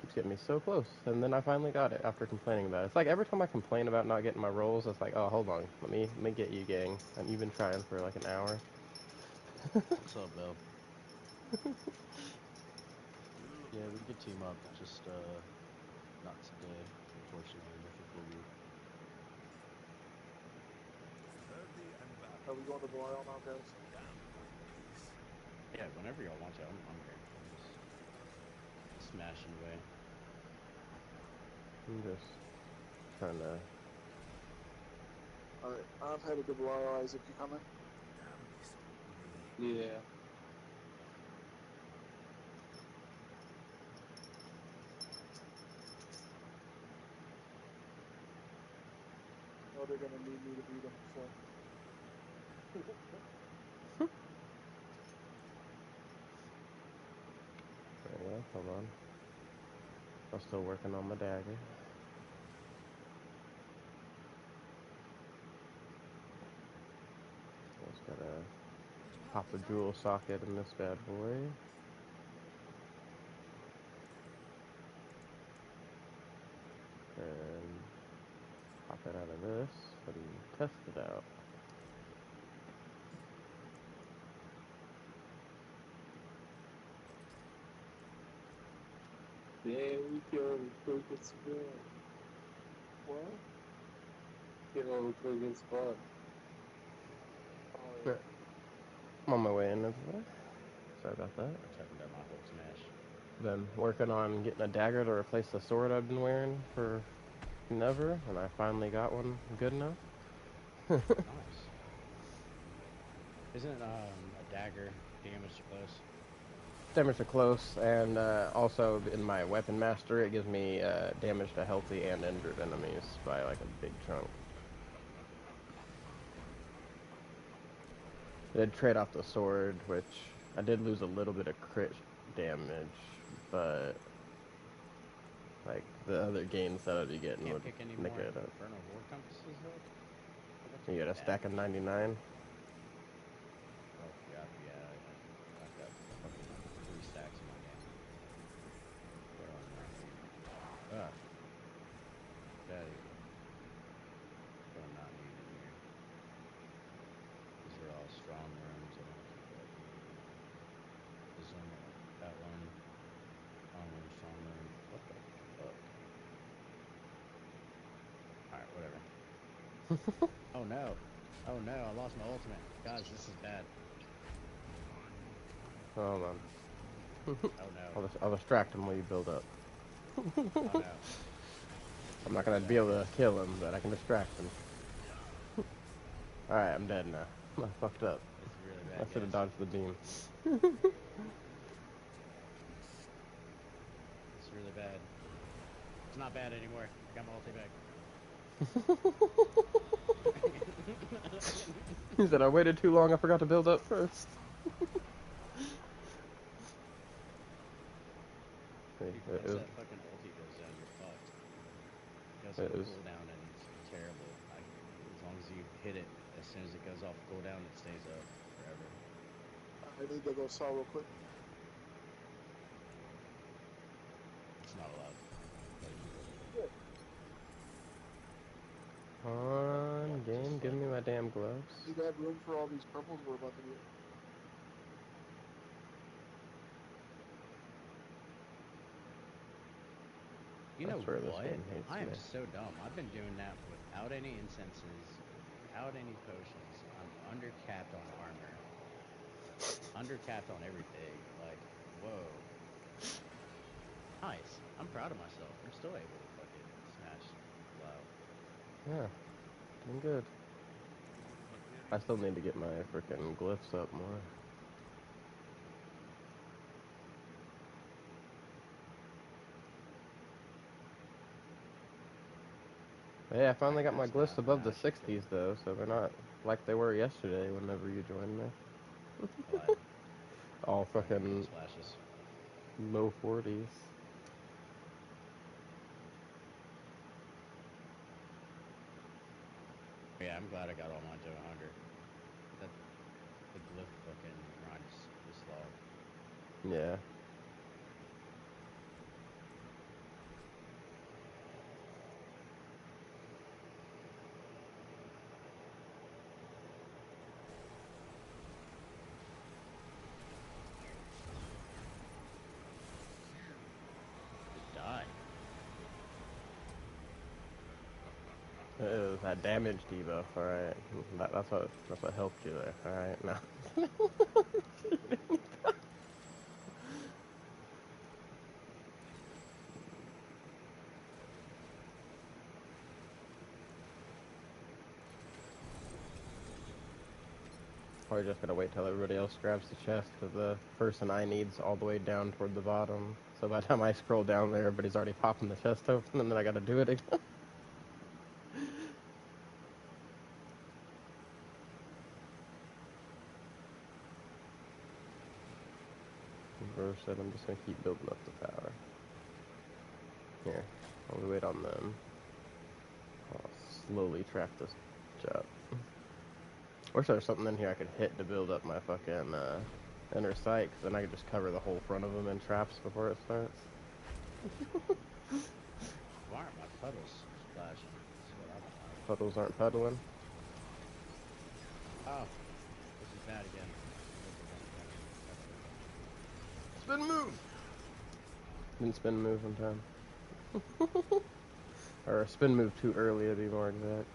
Keeps getting me so close, and then I finally got it after complaining about it. It's like every time I complain about not getting my rolls, it's like, oh, hold on, let me get you, gang. And you've been trying for like an hour. What's up, Bill? Yeah, we could team up. Just not today, unfortunately. Mythical week. Sturdy and Are we valiant. going to the Royal now, guys? Damn good piece. Yeah, whenever y'all want to, I'm here. I'm just smashing away. I'm just trying to. Alright, I'm headed to the Royal. Isaac, you coming? Damn this blade. Yeah. Oh, they're gonna need me to beat them, so. There you go. Hold on. I'm still working on my dagger. Just gotta pop a jewel socket in this bad boy. And pop it out of this and test it out. There we go. Perfect spell. What? Get on the play against Bud. Yeah. I'm on my way in. Sorry about that. I toughened up my Hulk smash. Been working on getting a dagger to replace the sword I've been wearing for never, and I finally got one good enough. Nice. Isn't a dagger damage to close? Damage to close, and also in my weapon master, it gives me damage to healthy and injured enemies by like a big chunk. I did trade off the sword, which I did lose a little bit of crit damage, but like the other gains that I'd be getting Can't would pick any make more it up. Inferno War compasses though? You got a stack of 99. Oh yeah, I've got fucking 3 stacks in my game. What do I not need? Ah, that is what I'm not needing here. These are all strong rooms. I don't think that is on that one. Strong room. What the fuck? Alright, whatever. Oh no. Oh no, I lost my ultimate. Guys, this is bad. Hold on. Oh no. I'll distract him while you build up. Oh no. I'm not gonna be able to kill him, but I can distract him. Alright, I'm dead now. I fucked up. This is really I bad, should have guys. dodged the beam. It's really bad. It's not bad anymore. I got my ulti back. He said I waited too long, I forgot to build up first. Dude, once that fucking ulti goes down, you're fucked. It goes on cooldown and it's terrible. Like, as long as you hit it, as soon as it goes off cooldown, it stays up forever. I need to go saw real quick. It's not allowed. On game, give me my damn gloves. You got room for all these purples we're about to get? You know That's where this what? game hates I am me. so dumb. I've been doing that without any incenses, without any potions. I'm undercapped on armor. Undercapped on everything. Like, whoa. Nice. I'm proud of myself. I'm still able to fucking smash low. Yeah, doing good. I still need to get my freaking glyphs up more. Hey, I finally got my glyphs above the 60s though, so they're not like they were yesterday whenever you joined me. What? All fucking splashes. low 40s. Yeah, I'm glad I got all mine to 100. That the glyph fucking grind is slow. Yeah. Die. It was that damage debuff, alright. That's what helped you there, alright? No. Or just gonna wait till everybody else grabs the chest, because the person I need's all the way down toward the bottom. So by the time I scroll down there, everybody's already popping the chest open, and then I gotta do it again. Bro said I'm just gonna keep building up the power. Here, while we wait on them, I'll slowly track this job. Wish there was something in here I could hit to build up my fucking inner sight, because then I could just cover the whole front of them in traps before it starts. Why aren't my puddles splashing? That's what I don't like. Puddles aren't puddling. Oh, this is bad again. Spin move! Didn't spin move in time. Or spin move too early to be more exact.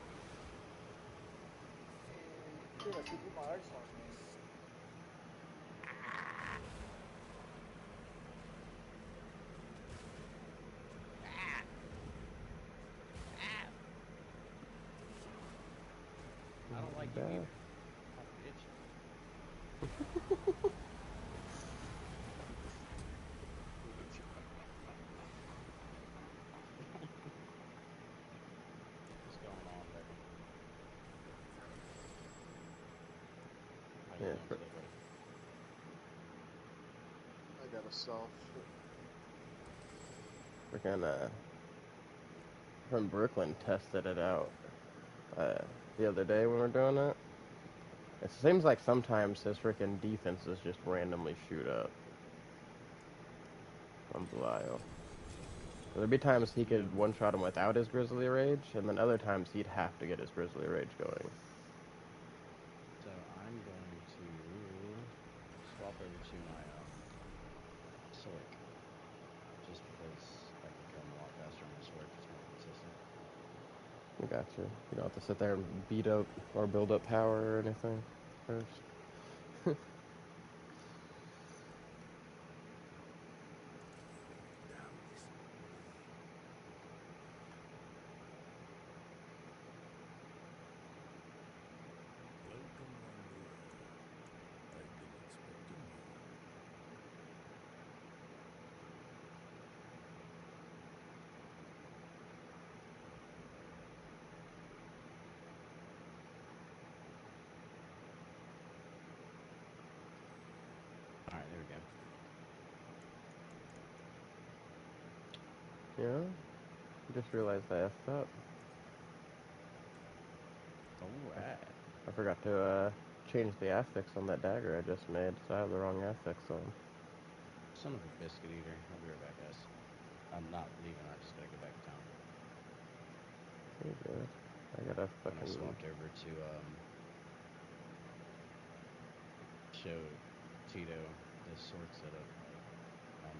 to do my ice arm, man. I don't like you Back. either. Oh, bitch. What's going on, baby? How you Yeah, doing today, buddy? I got a self. freaking from Brooklyn tested it out the other day when we were doing it. It seems like sometimes his freaking defenses just randomly shoot up on Belial. There'd be times he could one-shot him without his Grizzly Rage, and then other times he'd have to get his Grizzly Rage going. So I'm going to swap over to my Sork, just because I can kill him a lot faster on my Sork. It's more consistent. I got you. You don't have to sit there and beat up or build up power or anything first. Welcome, wanderer. I've been expecting you. All right, there we go. Yeah? Just realized I effed up. All right. I forgot to change the affix on that dagger I just made, so I have the wrong affix on. Son of a biscuit eater. I'll be right back, guys. I'm not leaving. I just gotta get back to town. You're good. I gotta When I fucking... swapped over to show Tito the sword setup, like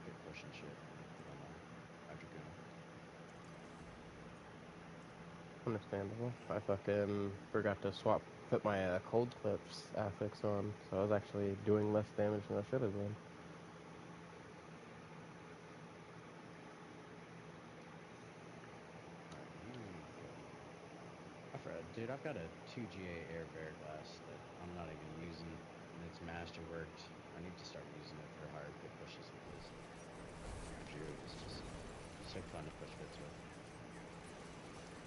get pushing shit on Dragoon. Understandable. I fucking forgot to put my cold clips affix on, so I was actually doing less damage than I should have been. Dude, I've got a 2GA air bear glass that I'm not even using, and it's masterworked. I need to start using it for higher pit pushes because Druid is just so fun to push pits with.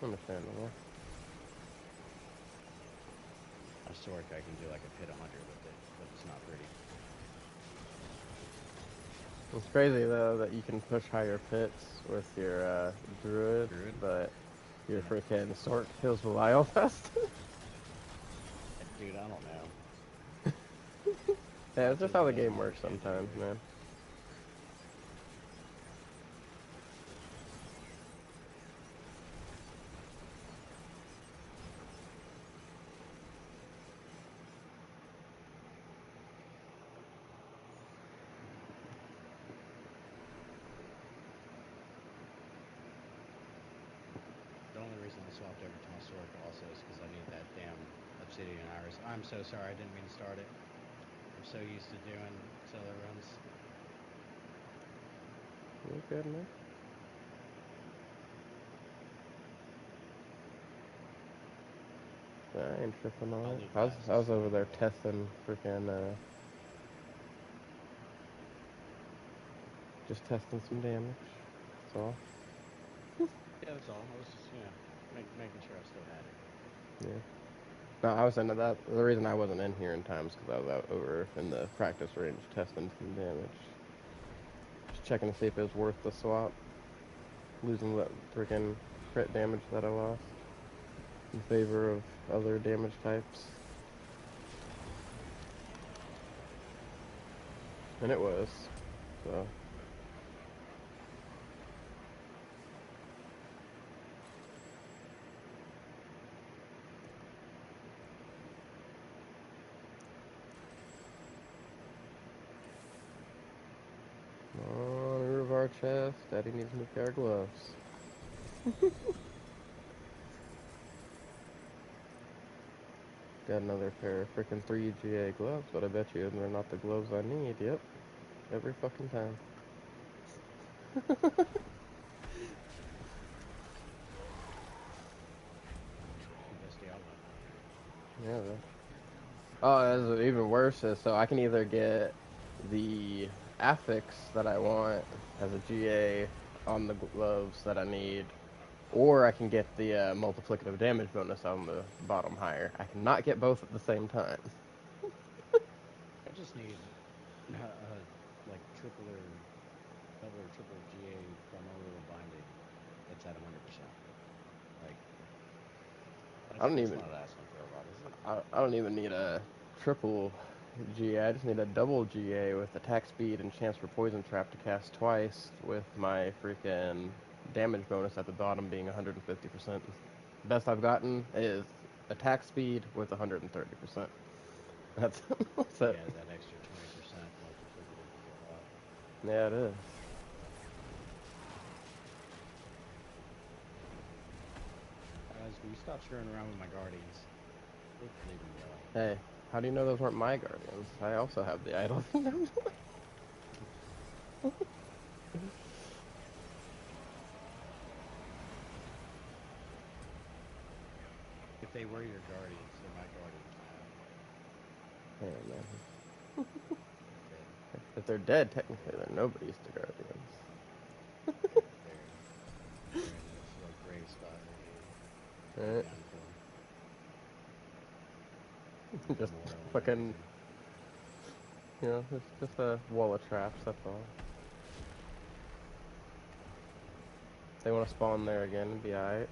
Understandable. A Sork, I can do like a pit 100 with it, but it's not pretty. It's crazy though that you can push higher pits with your druid, but your freaking Sork kills Belial fast. Dude, I don't know. Yeah, it's just how the game Doesn't works understand sometimes, anyway. man. The only reason I swapped over to my Sork also is because I need that damn Obsidian Iris. I'm so sorry, I didn't mean to start it. I'm so used to doing solo runs. You good, man? I ain't tripping on it. I was over there testing freaking just testing some damage. That's all. Yeah, that's all. I was just, making sure I still had it. Yeah. No, I was into that. The reason I wasn't in here in time is because I was out over in the practice range testing some damage. Just checking to see if it was worth the swap. Losing that freaking crit damage that I lost in favor of other damage types. And it was. So. On the roof of our chest, Daddy needs a new pair of gloves. Got another pair of freaking 3 GA gloves, but I bet you they're not the gloves I need. Yep, every fucking time. Best Diablo. Yeah. Oh, that's even worse. So I can either get the affix that I want as a GA on the gloves that I need, or I can get the multiplicative damage bonus on the bottom higher. I cannot get both at the same time. I just need like triple or double or triple GA primordial binding. That's at 100%. Like I don't that's even. not asking for a lot, is it? I don't even need a triple GA. I just need a double GA with attack speed and chance for poison trap to cast twice, with my freaking damage bonus at the bottom being 150%. Best I've gotten is attack speed with 130%. That's it. Yeah, that extra 20% multiplicative is a lot. Yeah, it is. Guys, will you stop screwing around with my guardians? Quit leaving me alone. Hey, how do you know those weren't my guardians? I also have the idol. If they were your guardians, they're my guardians now. Yeah, man. Dead. If they're dead, technically they're nobody's the guardians. Yeah, they're in this like gray spot right here. Alright. Down for Just memorial and fucking, everything. it's just a wall of traps, that's all. They want to spawn there again and be alright.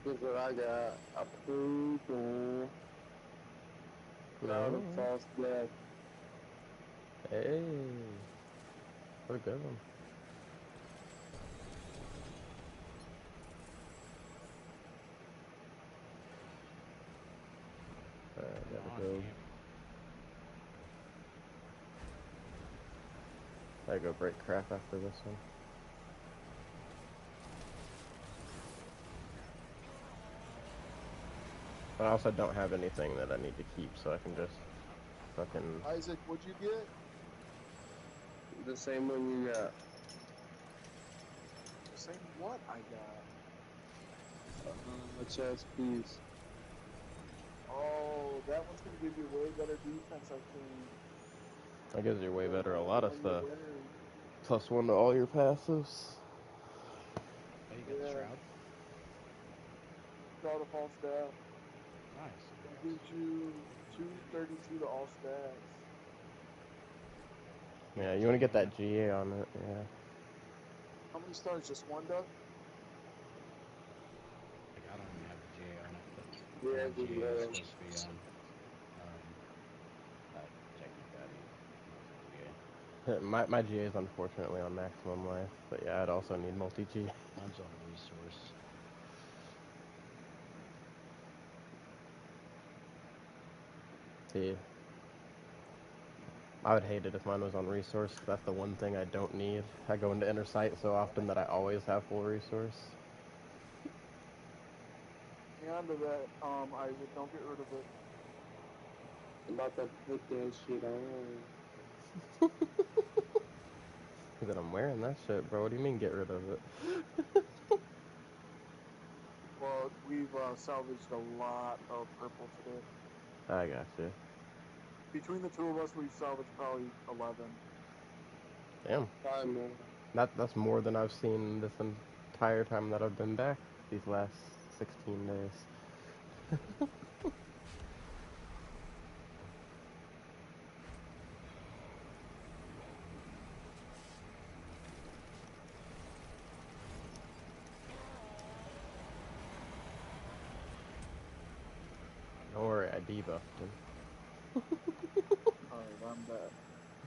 Look what I got. A purple. Cloud of No. false death. Hey. What a good one. Alright, Come gotta on, go. camp. Gotta go break crap after this one. But I also don't have anything that I need to keep, so I can just fucking... Isaac, what'd you get? The same one you got. The same what I got. A chest piece. Oh, that one's gonna give you way better defense, I think. That gives you way better a lot of When you're stuff. wearing. +1 to all your passives. Oh, you got the Yeah. shroud? Cloud of false death. Nice. It gives you 232 to all stats. Yeah, you want to get that GA on it, yeah. How many stars? Just one, Doug? Like, I don't even have the GA on it, but Yeah, one GA is supposed to be on. Technically, I need multi-GA. My GA is unfortunately on maximum life, but yeah, I'd also need multi-G. Mine's on resource. See, I would hate it if mine was on resource. That's the one thing I don't need. I go into inner sight so often that I always have full resource. Hang on to that, Isaac. Don't get rid of it. I'm about to put that shit on. That I'm wearing that shit, bro. What do you mean get rid of it? Well, we've salvaged a lot of purple today. I got you. Between the two of us, we've salvaged probably 11. Damn. Fine, man. That's more than I've seen this entire time that I've been back. These last 16 days. Don't worry, I debuffed him. Alright, I'm back.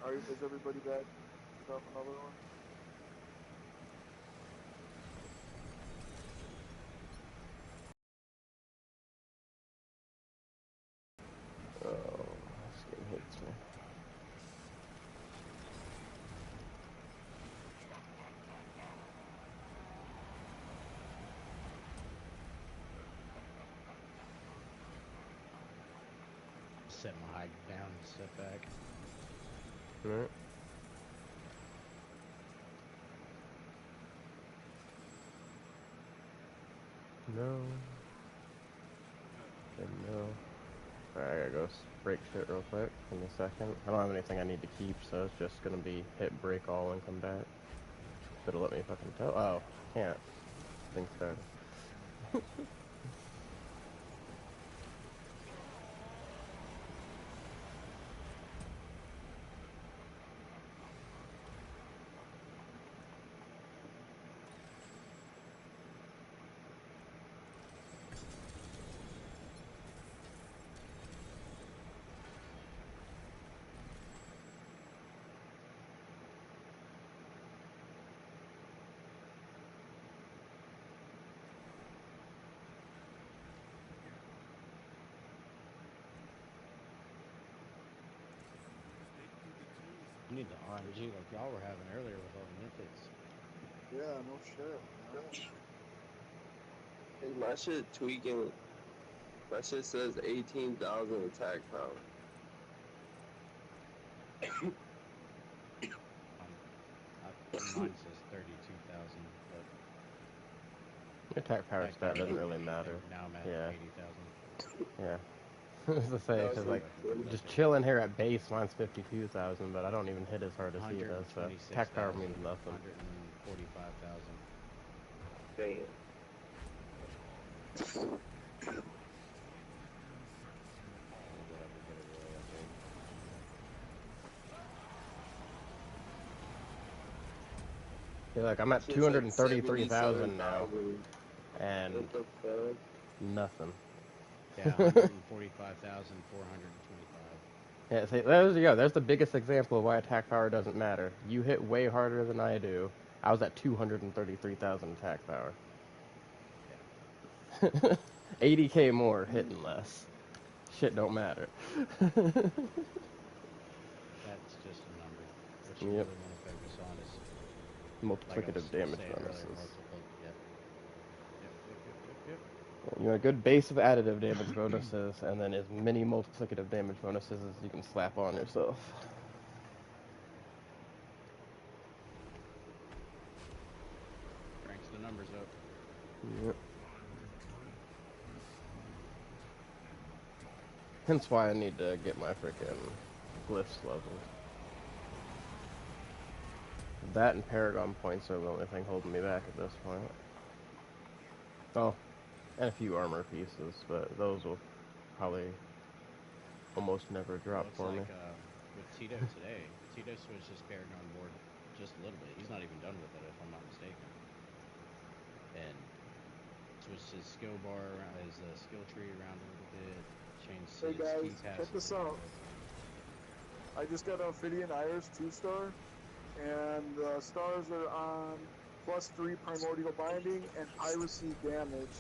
Alright, is everybody back? Pick up another one? set my hike down and step back. Right. No. And no. Alright, I gotta go break shit real quick in a second. I don't have anything I need to keep, so it's just gonna be hit break all and come back. But it'll let me fucking tell. Oh, can't. Thing started. I need the RNG like y'all were having earlier with all the mythics. Yeah, no shit. Hey, my shit tweaking. My shit says 18,000 attack power. Mine says 32,000, but Attack power stat doesn't really matter. now I'm at Yeah. 80,000. Yeah. I was to say, because like, just chilling here at base, mine's 52,000, but I don't even hit as hard as he does, so attack power means nothing. 145,000. Damn. Yeah, like, I'm at 233,000 now, and What the fuck? nothing. Yeah, 145,425. Yeah, see, there you go. There's the biggest example of why attack power doesn't matter. You hit way harder than I do. I was at 233,000 attack power. Yeah. 80k more, hitting less. Shit don't matter. That's just a number. What you Yep. really want to focus on is, like I Multiplicative was damage saying earlier, bonuses. Yep. You want a good base of additive damage bonuses, and then as many multiplicative damage bonuses as you can slap on yourself. Cranks the numbers up. Yep. Hence why I need to get my freaking glyphs leveled. That and Paragon points are the only thing holding me back at this point. Oh, and a few armor pieces, but those will probably almost never drop for me. With Tito today, Tito switched his Paragon board just a little bit. He's not even done with it, if I'm not mistaken. And switched his skill bar, his skill tree around a little bit. Changed Hey his guys, key passes. check this out. I just got Ophidian Iris 2-star, and the stars are on +3 primordial binding and piracy damage.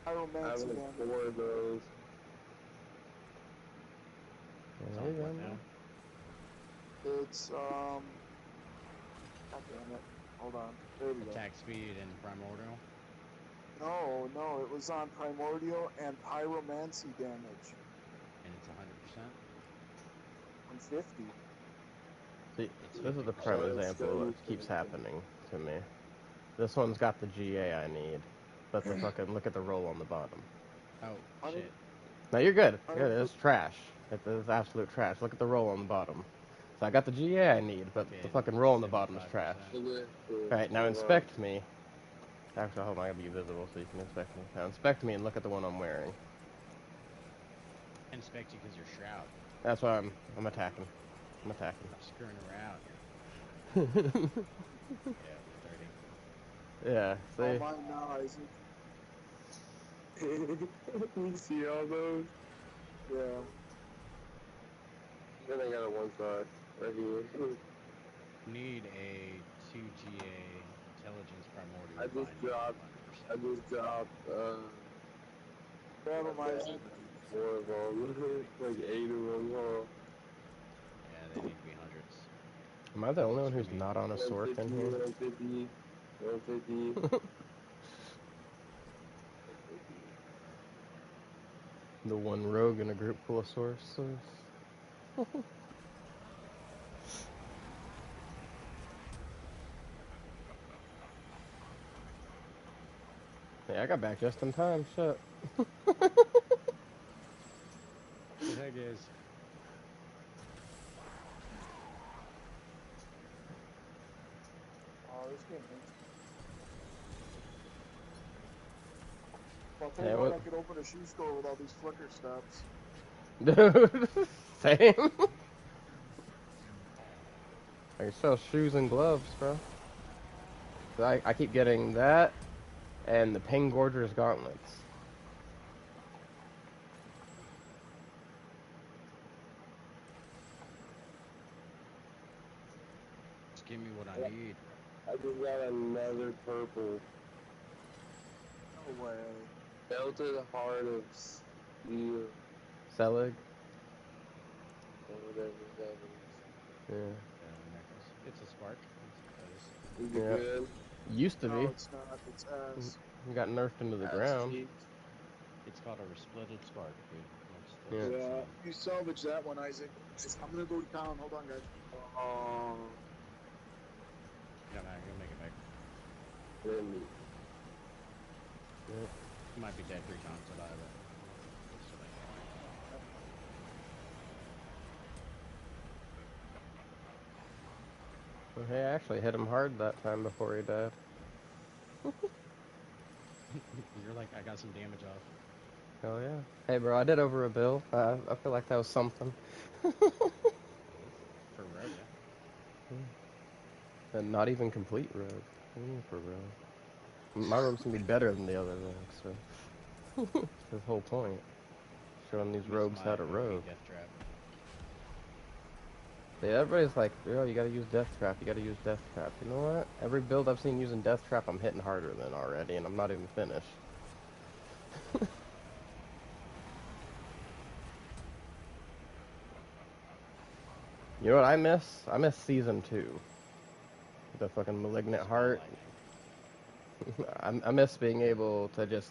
I Pyromancy have damage. 4 of those. It's on what now? It's God damn it. Hold on. There we go. Attack speed and primordial. No, it was on primordial and pyromancy damage. And it's 100%. 150. See, this is the prime example of what keeps happening to me. This one's got the GA I need, but the fucking look at the roll on the bottom. Oh, shit. No, you're good. It's trash. It's absolute trash. Look at the roll on the bottom. So I got the GA I need, but the fucking roll on the bottom is trash. Alright, now inspect me. Actually, hold on, I gotta be visible so you can inspect me. Now inspect me and look at the one I'm wearing. Inspect you because you're shroud. That's why I'm attacking. I'm attacking. Screwing around. Yeah, 30. Yeah, see? Oh, mine now, Isaac. We see all those. Yeah. Then I got a 1-star right here. Need a 2GA intelligence primordial. I just dropped Grab him, Isaac. 4 of them. Like 8 of them, huh? Yeah, they need to be hundreds. Am I the only one who's not on a sword in here? 150. The one rogue in a group full of sorcerers. Yeah, I got back just in time. Shit. The heck is. Oh, this game hurts. I'll tell Yeah, you what, what? I could open a shoe store with all these flicker steps. Dude, same. I can sell shoes and gloves, bro. I keep getting that and the Pain Gorger's gauntlets. Just give me what I need. I just got another purple No way. belted heart of steel Selig. or whatever that Yeah. Necklace. It's a spark. is. Is it Yeah. good? Used to No, be. it's not. It's S. You got nerfed into the That's ground. cheap. It's called a splitted spark, dude. Yeah. Yeah, you salvage that one, Isaac. I'm gonna go to town. Hold on, guys. Yeah, man, you'll make it back. Really? You might be dead 3 times alive. Well, hey, I actually hit him hard that time before he died. You're like, I got some damage off. Hell yeah. Hey, bro, I did over a bill. I feel like that was something. For rogue, yeah. And not even complete rogue. For rogue. My rogue's gonna be better than the other rogues, so. That's the whole point. Showing these rogues how to rogue. Death trap. Yeah, everybody's like, oh, you gotta use Death Trap, you gotta use Death Trap. You know what? Every build I've seen using Death Trap, I'm hitting harder than already, and I'm not even finished. You know what I miss? I miss Season 2. The fucking Malignant Heart. I miss being able to just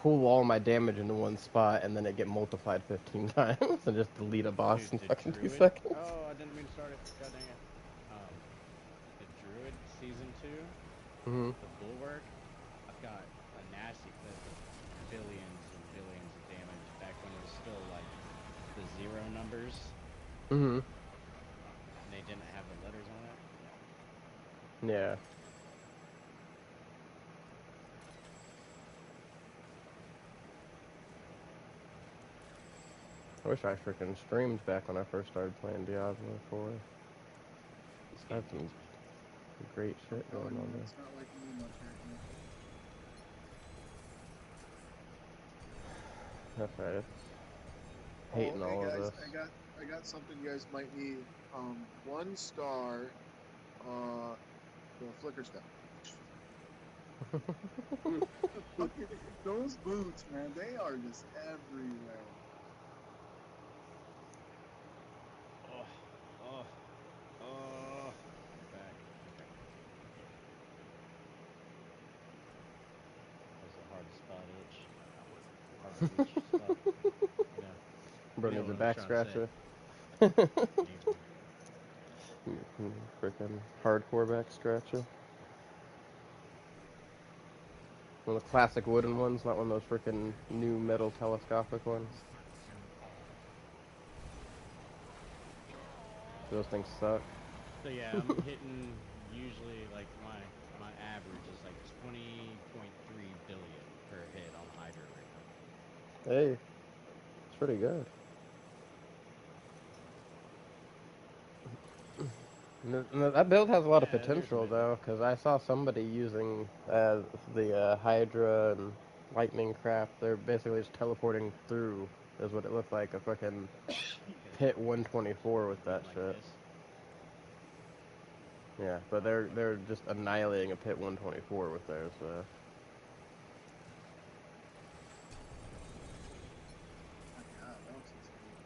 pull all my damage into one spot and then it get multiplied 15 times and just delete a boss Dude, in the fucking 2 Druid? seconds. Oh, I didn't mean to start it. God dang it. The Druid Season 2, Mm-hmm. the Bulwark, I've got a nasty clip of billions and billions of damage back when it was still like the 0 numbers Mm-hmm. and they didn't have the letters on it. Yeah. I wish I freaking streamed back when I first started playing Diablo 4. I had some great shit going on there. It's not like me much right That's right. It's now. hating Hey all guys, of this. I got something you guys might need. 1 star. The flicker step. Those boots, man, they are just everywhere. Back. Okay. That's a hard spot itch. Hard to reach spot. You know. Bro You know needs a what I was back trying to say. scratcher. Needs one. Freaking hardcore back scratcher. One of the classic wooden ones, not one of those freaking new metal telescopic ones. Those things suck. So yeah, I'm hitting usually like my average is like 20.3 billion per hit on Hydra right now. Hey, it's pretty good. That build has a lot of Yeah, there's potential mid. though, because I saw somebody using the Hydra and lightning crap. They're basically just teleporting through, is what it looked like, a fucking pit 124 with that Like shit. this. Yeah, but they're just annihilating a pit 124 with theirs. My God, that was insane.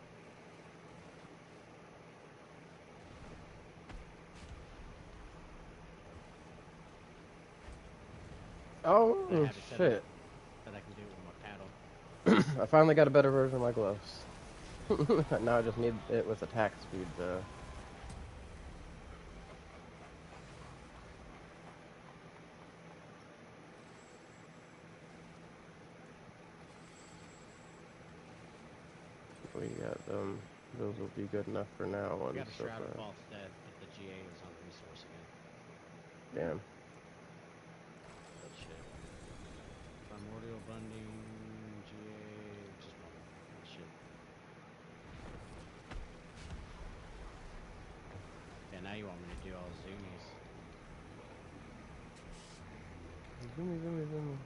Oh I have it set shit! up that I can do it with my paddle. I finally got a better version of my gloves. Now I just need it with attack speed, though. We got them. Those will be good enough for now. We got a So Shroud of far. False Death, but the GA is on resource again. Damn. But shit. Primordial Bunding, GA, just one. Oh, shit. Yeah, now you want me to do all zoomies. Zoomy, zoomy, zoomy.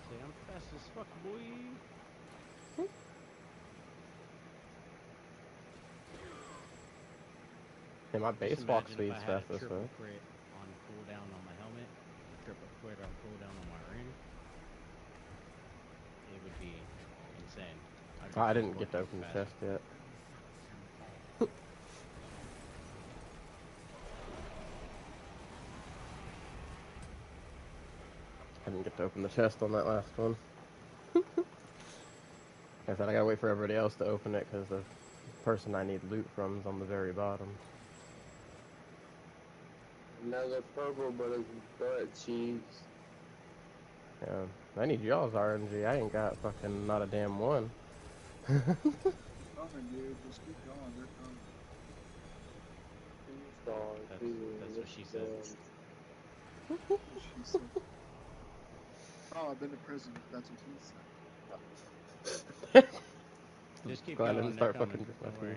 Say, I'm fast as fuck, boy. Yeah, my Just base walk imagine if I speed's had fast a as triple fuck. crit on cooldown on my helmet, triple crit on cooldown on my ring. It would be insane. I'd be Oh, I didn't get to teleporting open the faster. chest yet. I didn't get to open the chest on that last one. I said I gotta wait for everybody else to open it because the person I need loot from is on the very bottom. Another purple, but it's butt cheeks. Yeah, I need y'all's RNG. I ain't got fucking not a damn one. Coming, dude. Just keep going. They're coming. That's what she said. She said, "Oh, I've been to prison." That's what he said. Just keep Glad I going. didn't They're start coming. fucking just Don't messing. worry.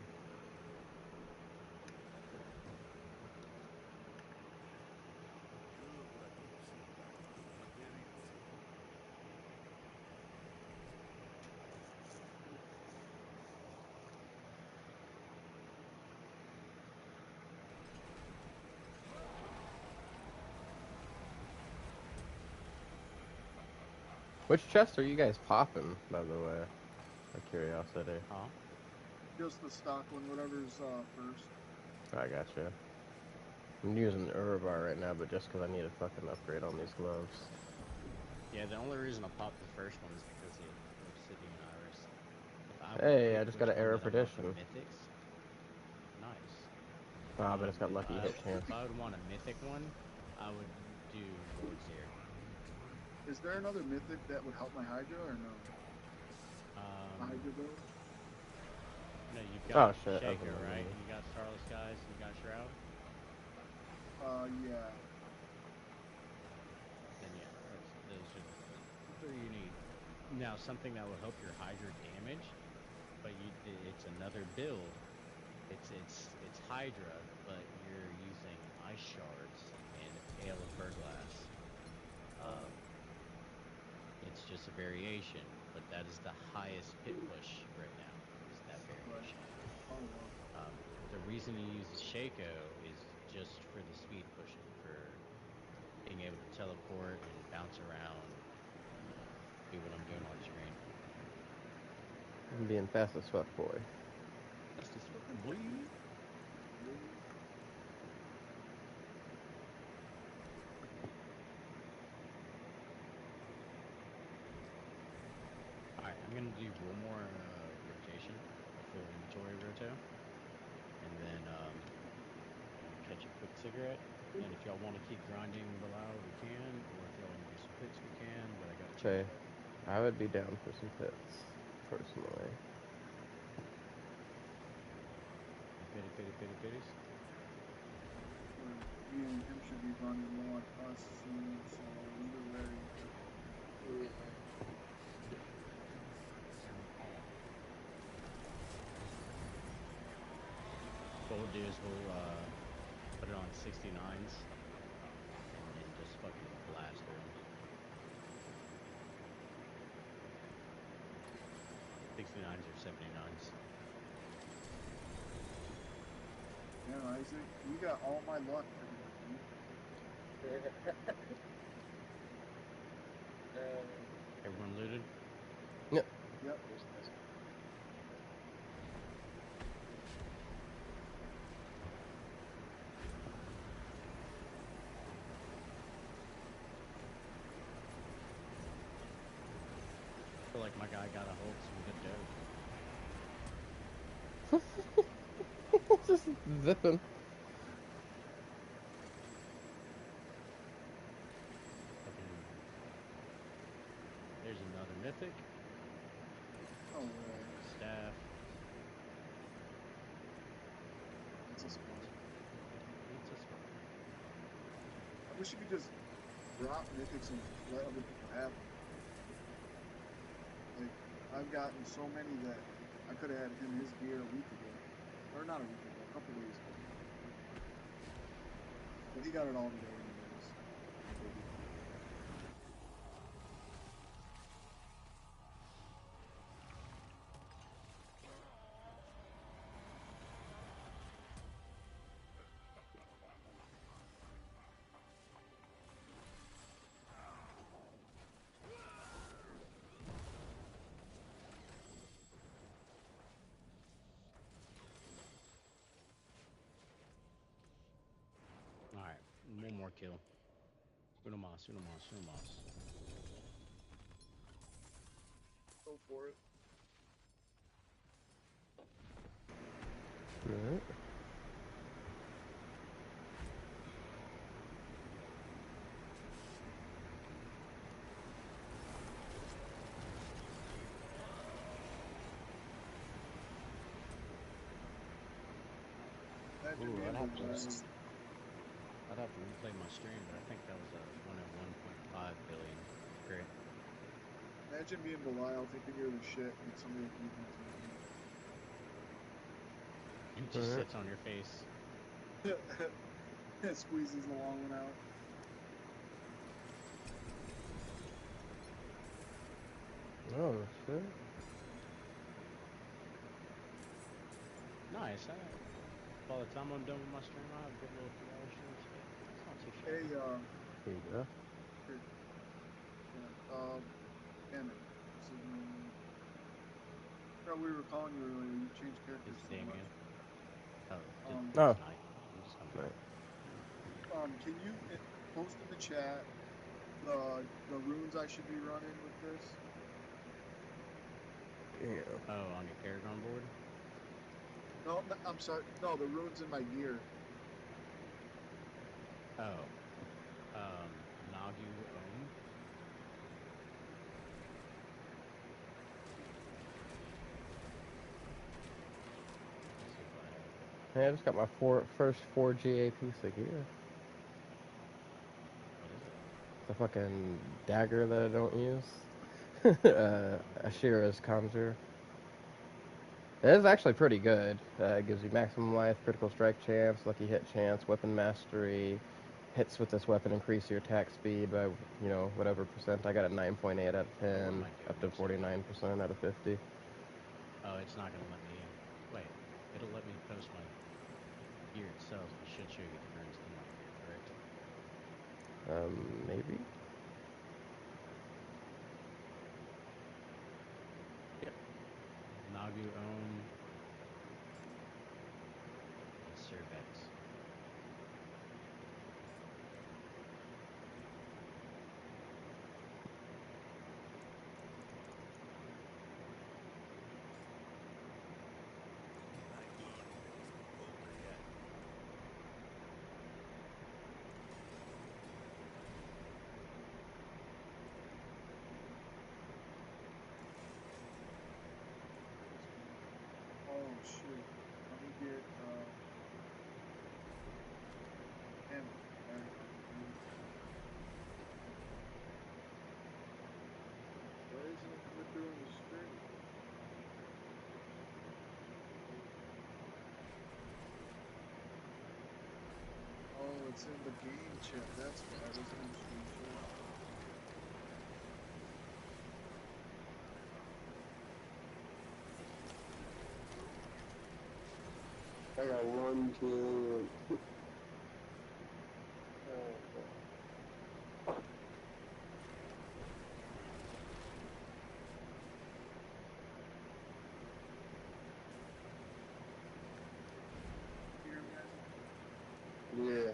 Which chest are you guys popping, by the way? For curiosity. Huh? Just the stock one, whatever's first. I gotcha. I'm using Uribar right now, but just because I need a fucking upgrade on these gloves. Yeah, the only reason I popped the first one is because of Obsidian Iris. If I Hey, I pick just got which an one arrow that I want for perdition. mythics, nice. Ah, but it's got lucky hit chance. If I would want a mythic one, I would do Lord's Ear. Is there another mythic that would help my Hydra or no? My Hydra build? No, you've Oh got shit, I was Shaco, in the right? movie. And you got Starless Skies, and you got Shroud. Yeah. Then yeah, those are the three you need. Now, something that will help your Hydra damage, but it's another build. It's Hydra, but you're using Ice Shards and Ale of Verglass. It's just a variation, but that is the highest hit push right now. Is that variation? Oh, wow. The reason you use the Shaco is just for the speed pushing, for being able to teleport and bounce around, do what I'm doing on screen. I'm being fast as fuck, boy. That's just fucking boy. Alright, I'm gonna do one more rotation, a full inventory roto, and then catch a quick cigarette. And if y'all want to keep grinding below, we can, or if y'all want to do some picks, we can, but I gotta check. Okay, I would be down for some pits, personally. Pitties. Me and him should be running more on us soon, so either way. What we'll do is we'll put it on 69s and just fucking blast through them. 69s or 79s. Yeah, Isaac, you got all my luck. Everyone looted? Yep. Yep. like my guy got a hold of some good dope. Just zipping. Fucking. There's another mythic. Oh, way. Staff. It's a spot. It's a spot. I wish you could just drop mythics and let other people have them. Like, I've gotten so many that I could have had him his gear a week ago. Or not a week ago, a couple days ago. But he got it all today anyways. Alright, one more kill. Uno mas, uno mas, uno mas. Go for it. Alright. Imagine Ooh, being I'd have to the replay my stream, but I think that was a 1 in 1.5 billion crit. Imagine being Belial thinking you're the shit and somebody like you He just Alright. sits on your face. can squeezes the long one out. Oh, shit. Nice. By the time I'm done with my stream, I'll have a good little 3-hour stream. So it's not too Hey, shabby. Here you go. damn it. This is, we were calling you earlier. You changed characters Is so the game much. good? Oh, Oh. it's night. I'm just coming back. Can you post in the chat the runes I should be running with this? Yeah. Oh, on your Paragon board? No, I'm sorry. No, the runes in my gear. Oh. Nagu Ohm. Let's see if I have Hey, I just got my first 4GA piece of gear. what is it? The fucking dagger that I don't use. Ashira's Conjure. It is actually pretty good. It gives you maximum life, critical strike chance, lucky hit chance, weapon mastery. Hits with this weapon increase your attack speed by, whatever percent. I got a 9.8 out of Oh, what 10, am I up doing? to 49% out of 50. Oh, it's not gonna let me. Wait, it'll let me post my gear itself. It should show you the runes in my gear, correct? Maybe? Yep. Nagu Ohm and Cervex. Oh shit. Let me get damn it. Why isn't it coming through on the screen? Oh, it's in the game chat. That's why I wasn't in screen share. I got one kill. You hear me guys? Yeah.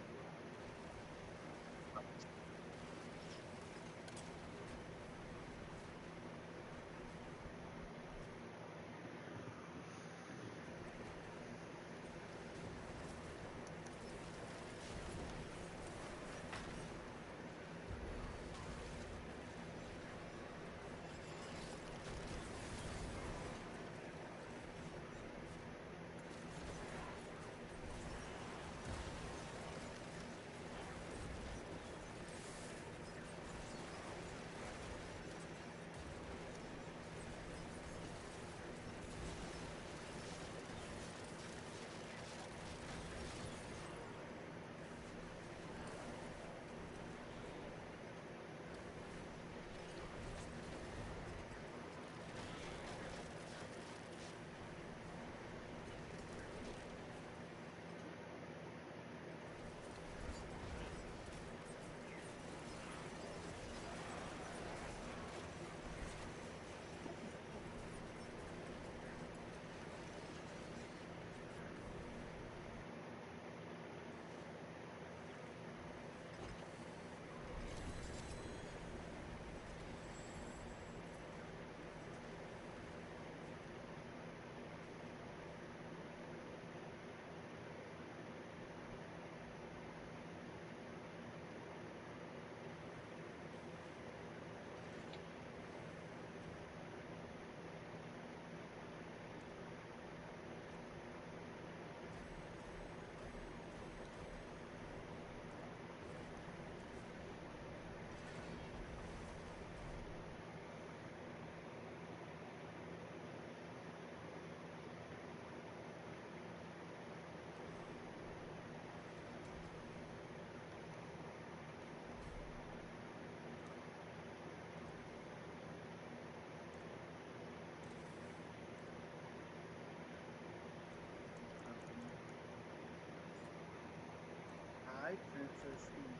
says Stevie.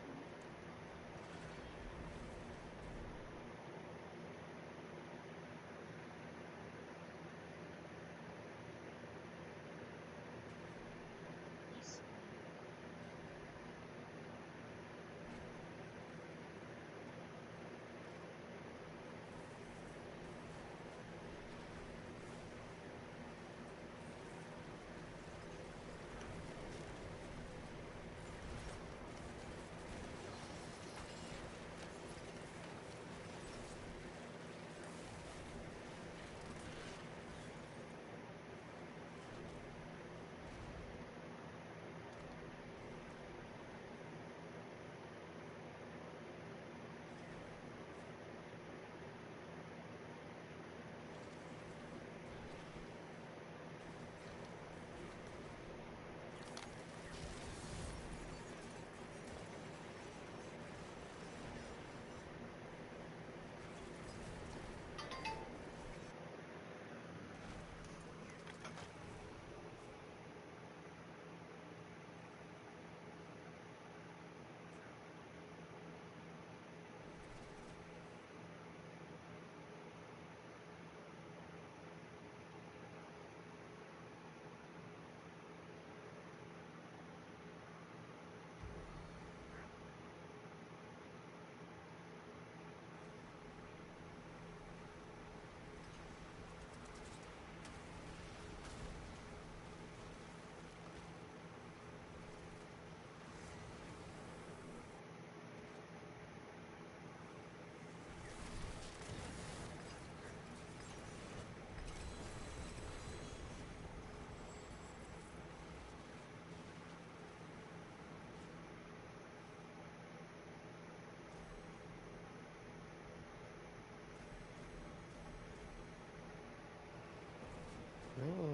Oh,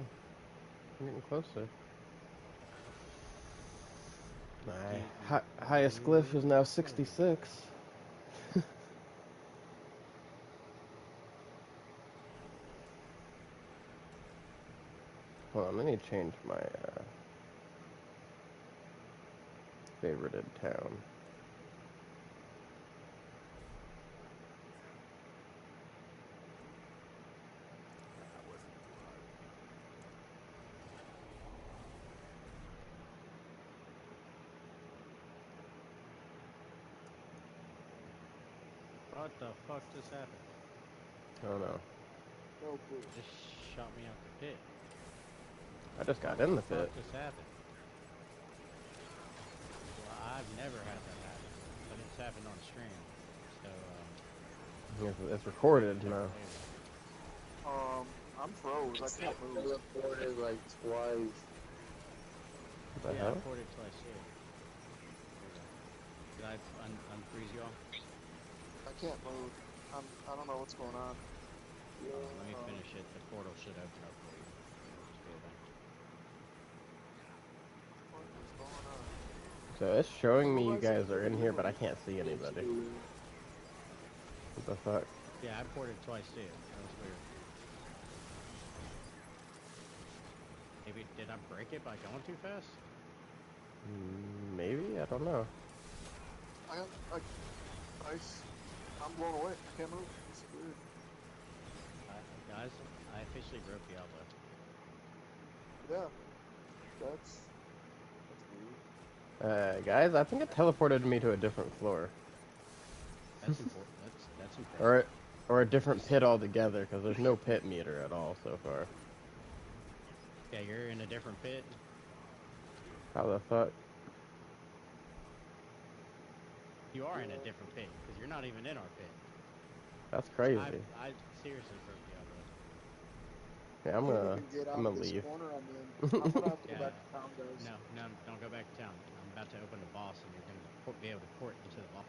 I'm getting closer. My highest glyph is now 66. Hold on, let me change my favorited town. What the fuck just happened? I don't know. No clue. Just shot me out the pit. I just got What in the the fuck pit. just happened? Well, I've never had that happen, but it's happened on stream. So, It's recorded check now. the table. I'm froze. I can't move. Teleported like twice. What the Yeah, I hell? ported twice too. There we go. Did I unfreeze you all? I can't move. I don't know what's going on. Let me finish it. The portal should open up for you. Just go back. What is going on? So it's showing me Who you has it guys are in here, but I available? can't see anybody. What the fuck? Yeah, I ported twice too. That was weird. Maybe did I break it by going too fast? Maybe? I don't know. I'm blown away. I can't move. It's weird. Guys, I officially broke Diablo. Yeah. That's weird. Guys, I think it teleported me to a different floor. That's important. That's impressive. Or a different pit altogether, because there's no pit meter at all so far. Yeah, you're in a different pit. How the fuck? You are in a different pit because you're not even in our pit. That's crazy. I seriously broke Diablo. Yeah, I can't even get I'm out of gonna this leave. corner I'm in. I'm gonna have to go Yeah. back to town, guys. No, don't go back to town. I'm about to open the boss, and you're gonna be able to port into the boss.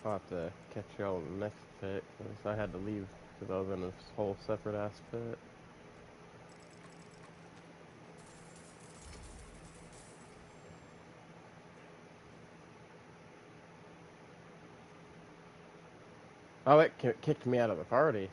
I'll have to catch y'all in the next pit, because I had to leave because I was in this whole separate ass pit. Oh, it kicked me out of the party.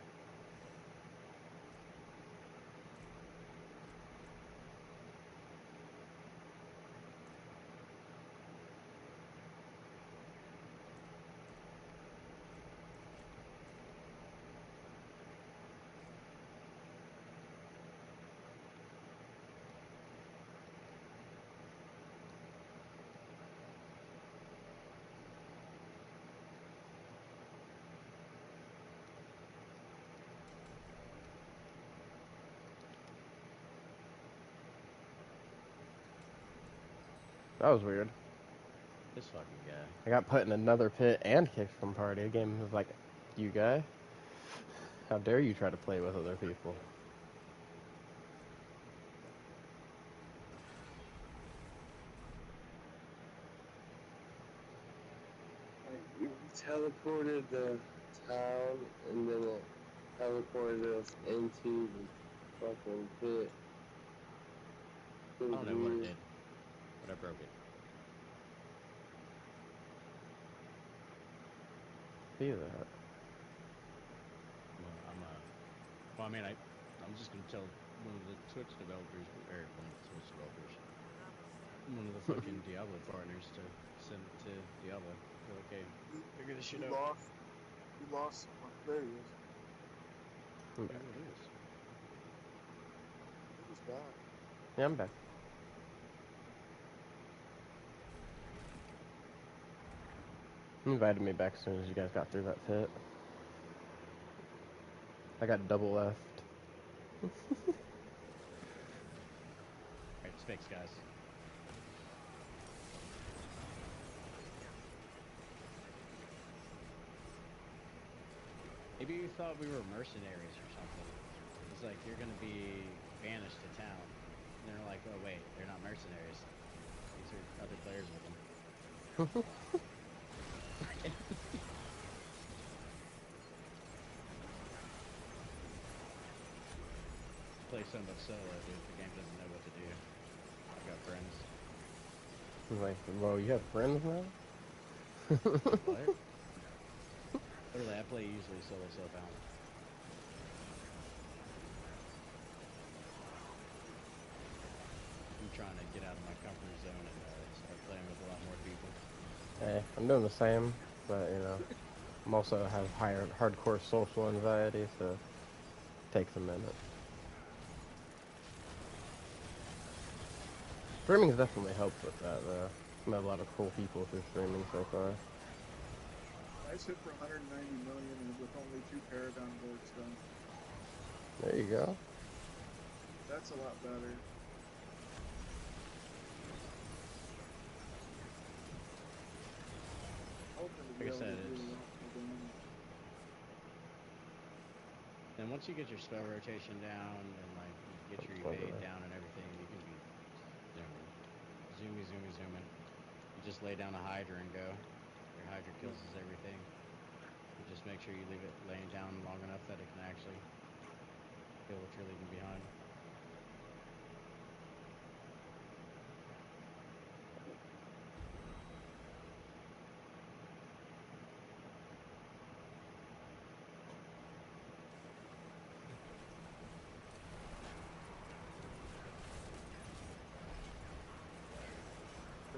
That was weird. This fucking guy. I got put in another pit and kicked from party. A game was like, you guy? How dare you try to play with other people? We teleported the town and then it teleported us into the fucking pit. I don't know what it did, but I broke it. See that? Well, I mean, I'm just gonna tell one of the Twitch developers, or one of the Twitch developers, one of the fucking Diablo partners to send it to Diablo. Be like, hey, figure this shit You out. lost. You lost someone. There he is. I'm Hey, back. what is? He was back. Yeah, I'm back. You invited me back as soon as you guys got through that pit. I got double left. Alright, it's fixed, guys. Maybe you thought we were mercenaries or something. It's like, you're gonna be banished to town. And they're like, oh wait, they're not mercenaries. These are other players with them. Play so much solo, dude. The game doesn't know what to do. I've got friends. I'm like, whoa, you have friends now? What? Literally, I play usually solo self-bound. I'm trying to get out of my comfort zone and start playing with a lot more people. Hey, I'm doing the same, but you know, I'm also have hardcore social anxiety, so it takes a minute. Streaming definitely helps with that, though. I met a lot of cool people through streaming so far. I hit for 190 million and with only 2 Paragon boards done. There you go. That's a lot better. Hoping to be Like I able said, to do a it's... lot more damage. Then once you get your spell rotation down and like you get your evade down and everything, you can be zooming. You just lay down a Hydra and go. Your Hydra kills is everything. You just make sure you leave it laying down long enough that it can actually kill what you're leaving behind.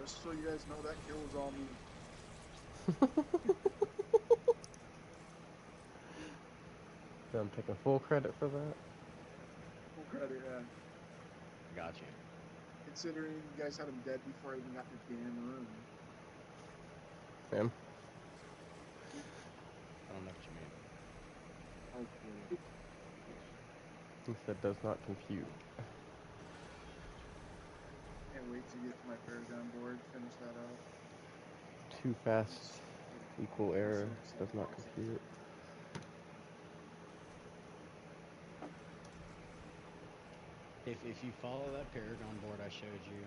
Just so you guys know, that kill was all me. I'm taking full credit for that. Full credit, yeah. Got you. Considering you guys had him dead before I even got the damn room. Sam? I don't know what you mean. Okay. He said does not compute. Can't wait to get to my Paragon board, finish that up. Too fast equal error does not compute. If you follow that Paragon board I showed you,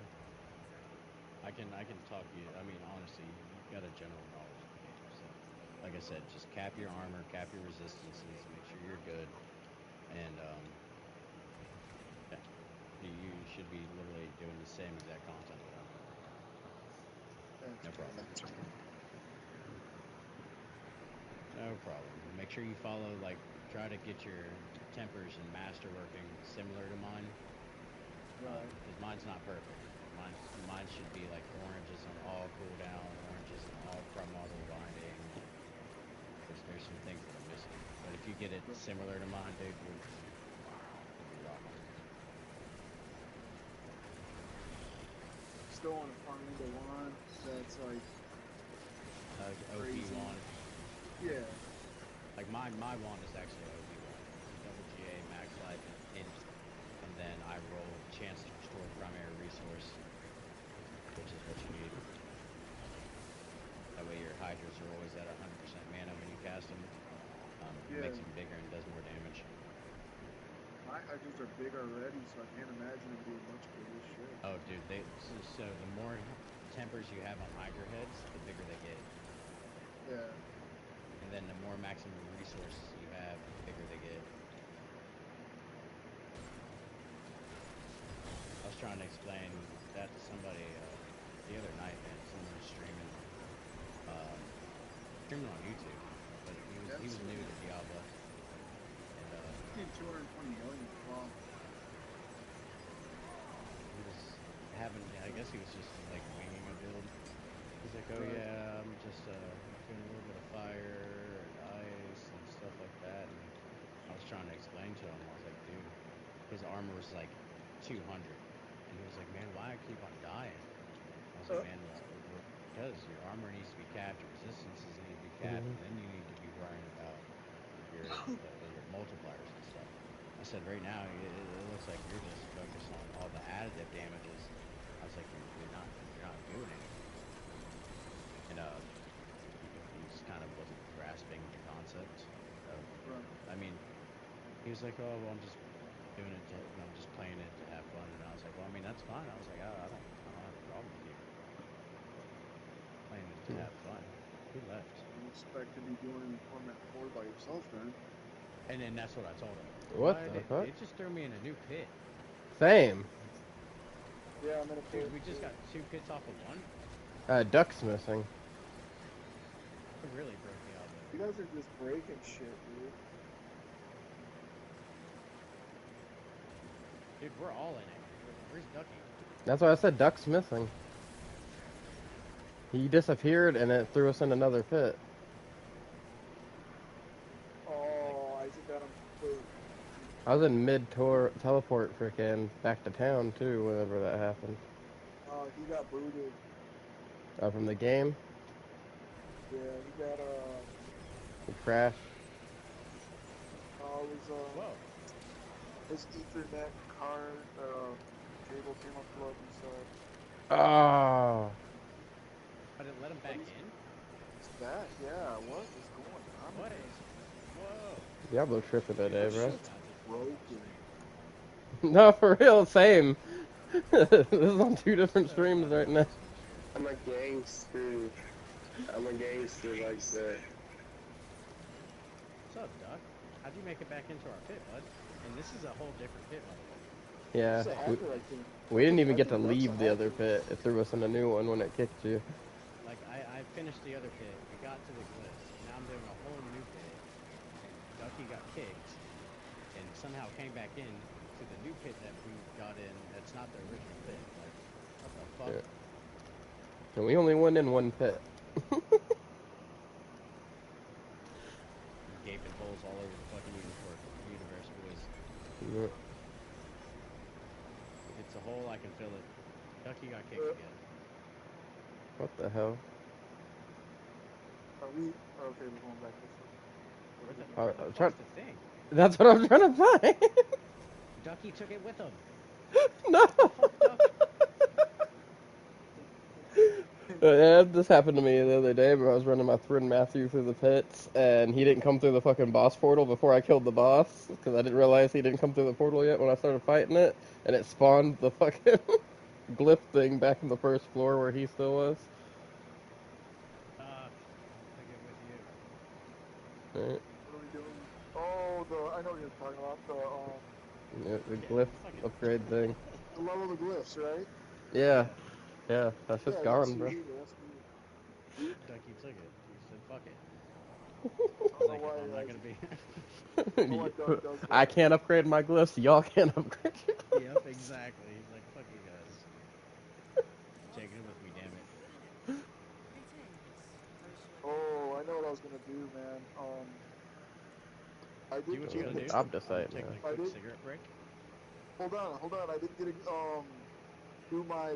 I can talk you. I mean, honestly, you've got a general knowledge of the game. So, like I said, just cap your armor, cap your resistances, make sure you're good, and yeah, you should be literally doing the same exact content with them. No problem. No problem. Make sure you follow, like, try to get your tempers and master working similar to mine. Because mine's not perfect. Mine should be like oranges on all cooldown, oranges on all front model binding. There's some things that are missing. But if you get it similar to mine, dude, you'll be rocking. Still want to farm into one that's like OP crazy. wand. Yeah. Like my wand is actually OP wand. It's double GA, max life, and int, and then I roll chance to restore primary resource. which is what you need. That way your hydras are always at 100% mana when you cast them. It Yeah. makes them bigger and does more damage. My hydras are big already, so I can't imagine them being much bigger shit. Oh, dude, so the more tempers you have on hydra heads, the bigger they get. Yeah. And then the more maximum resources you have, the bigger they get. I was trying to explain that to somebody the other night, man. Someone was streaming on YouTube, but he was new to Diablo, and I need 220 million. Wow. he was having. I guess he was just like winging a build. He's like, oh Right. yeah, I'm just doing a little bit of fire and ice and stuff like that. And I was trying to explain to him. I was like, dude, his armor was like 200, and he was like, man, why I keep on dying? I was like, man, because your armor needs to be capped, your resistances need to be capped, and then you need to be worrying about your multipliers and stuff. I said, right now, it looks like you're just focused on all the additive damages. I was like, you're not doing anything. And he just kind of wasn't grasping the concept of. I mean, he was like, oh, well, I'm just doing it to, I'm just playing it to have fun. And I was like, well, I mean, that's fine. I was like, I don't have a problem with you playing it to have fun. He left. You expect to be doing format 4 by yourself, then? And then that's what I told him. What the fuck? They just threw me in a new pit. Same. Yeah, I'm in a pit. Dude, we just got 2 pits off of 1. Duck's missing. It really broke me out, You though. guys are just breaking shit, dude. Dude, we're all in it. Where's Ducky? That's why I said Duck's missing. He disappeared and it threw us in another pit. Oh, Isaac got him. Wait. I was in mid-tour teleport freaking back to town too whenever that happened. He got booted. From the game. Yeah, he got He crashed. it was Whoa. his Ethernet card cable came up to him, so Oh. But it let him back in? it's that. Yeah, what is going on? What? Whoa. Diablo tripping today, bro. Shit's broken. No, for real, same. This is on 2 different streams right now. I'm a gangster. I'm a gangster like that. What's up, Duck? How'd you make it back into our pit, bud? And this is a whole different pit, by the way. Yeah. It's a hacker, I think. We didn't even I get to think that's leave a the other hacker. pit. It threw us in a new one when it kicked you. Like, I finished the other pit. We got to the glyphs. Now I'm doing a whole new pit. And Ducky got kicked. And somehow came back in to the new pit that we got in. That's not the original pit. Like, what the fuck? Yeah. And we only went in one pit. Gaping holes all over the fucking universe, boys. Yeah. It's a hole, I can feel it. Ducky got kicked again. What the hell? Are we? Okay, we're going back this way. Where the I'm fuck's the thing? That's what I'm trying to find. Ducky took it with him. No. Fuck, Duck. Yeah, this happened to me the other day, where I was running my friend Matthew through the pits, and he didn't come through the fucking boss portal before I killed the boss, because I didn't realize he didn't come through the portal yet when I started fighting it, and it spawned the fucking glyph thing back in the first floor where he still was. I'll take it with you. Right. What are we doing? Oh, I know what you're talking about. Yeah, the Yeah, glyph fucking- upgrade thing. The level of the glyphs, right? Yeah. Yeah, that's just gone, that's bro. me, that's me. Ducky took it. He said, fuck it. I don't Like, know if why. I'm not gonna be... what Doug does I that. can't upgrade my glyphs, y'all can't upgrade your glyphs. Yep, exactly. He's like, fuck you guys. I'm taking it with me, damn it. Oh, I know what I was gonna do, man. I Do did what get you gotta do. I'm just saying, Take man. like a I quick did- cigarette break. Hold on. I didn't get to do my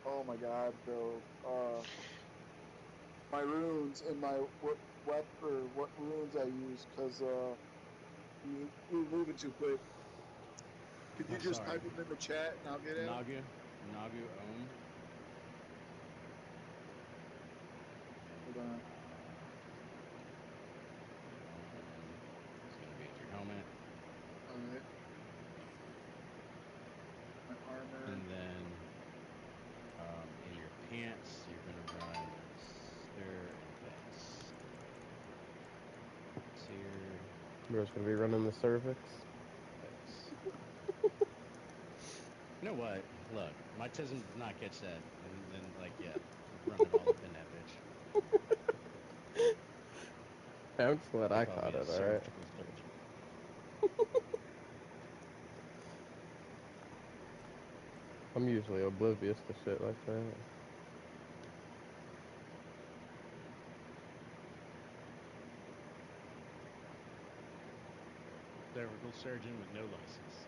oh my god, bro. My runes and my what runes I use, because you're moving too quick. Could you I'm just sorry. type them in the chat and I'll get it? Naga, Nagu Ohm. Hold on. It's gonna be your helmet, Alright. My armor. and then in your pants, you're gonna run Sir and Vex. Seer, Bro's gonna be running the cervix. Vex. You know what? Look, my tism does not catch that, and then like, yeah, run it all up in that bitch. I'm just glad They I call me caught a it, alright? surgical surgeon. I'm usually oblivious to shit like that. Cervical surgeon with no license.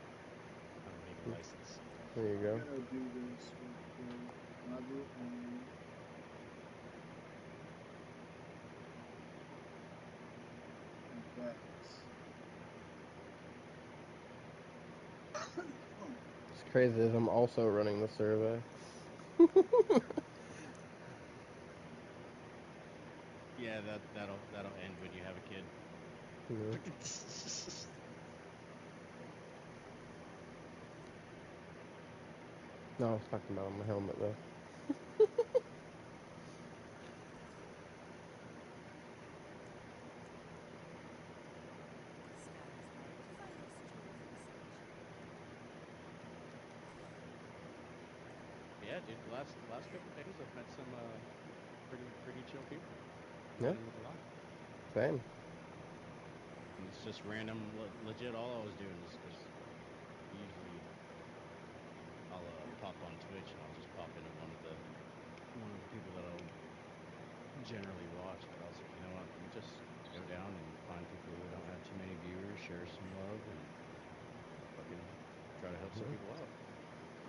I don't need a license. There you I'm go. gonna do this real quick. Nagu Ohm. And Vex. It's crazy as I'm also running the cervix. Yeah, that'll end when you have a kid. Yeah. No, I was talking about on my helmet though. Yeah, dude. The last couple days, I've met some pretty chill people. Yeah, Got into the lot, same. and it's just random. Legit, all I was doing is because usually I'll pop on Twitch and I'll just pop into one of the people that I'll generally watch. But I was like, you know what? Let me just go down and find people who don't have too many viewers, share some love, and fucking try to help some people out.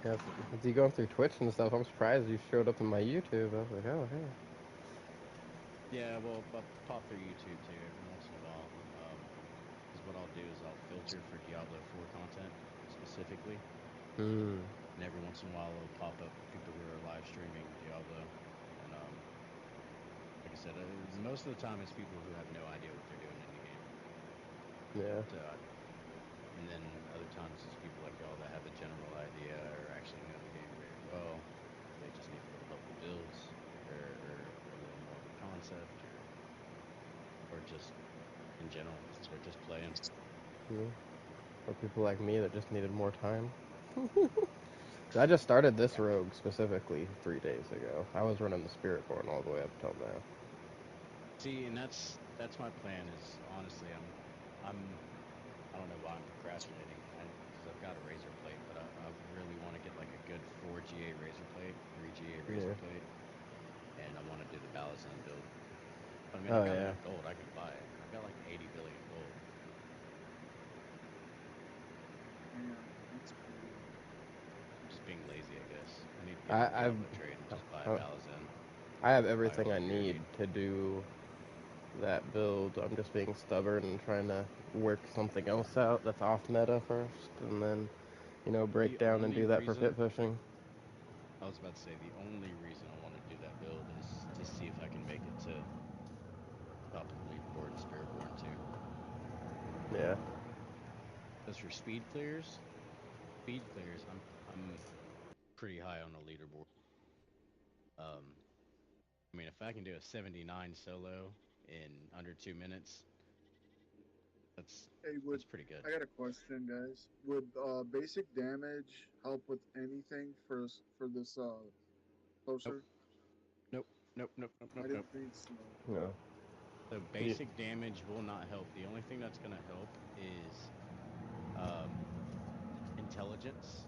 Yeah, with you going through Twitch and stuff, I'm surprised you showed up in my YouTube. I was like, oh, hey. Yeah, well, I'll pop through YouTube too every once in a while. Because what I'll do is I'll filter for Diablo 4 content specifically, Hmm. and every once in a while it'll pop up people who are live streaming Diablo. And like I said, most of the time it's people who have no idea what they're doing in the game. Yeah. So, and then other times it's people like y'all that have a general idea or actually know the game very well. They just need a little help with builds or a little more of a concept or just in general they're just playing. Yeah. Or people like me that just needed more time. I just started this Yeah. rogue specifically 3 days ago. I was running the Spiritborn all the way up till now. See, and that's my plan. Is honestly, I'm I don't know why I'm procrastinating. Because I've got a razor plate, but I really want to get like a good 4 GA razor plate, 3 GA razor Yeah. plate, and I want to do the Balazon build. But I mean, I've Oh got yeah. enough gold. I can buy it. I've got like 80 billion gold. Damn, that's pretty. I'm just being lazy, I guess. I need to get in the I, I've Diablo trade and just buy a uh, Balazon. I have Buy all everything the I gear I need need. to do that build. I'm just being stubborn and trying to work something else out that's off meta first, and then break The down and only do that for reason pit pushing. I was about to say the only reason I want to do that build is to see if I can make it to top of the leaderboard in Spiritborn too. Yeah. As for speed clears, I'm pretty high on the leaderboard. Um, I mean, if I can do a 79 solo in under 2 minutes, that's Hey, that's pretty good. I got a question, guys. Would basic damage help with anything for this Nope, poster? nope, nope, nope, nope, I nope, didn't nope. think so. No. So Yeah. basic damage will not help. The only thing that's gonna help is um, intelligence,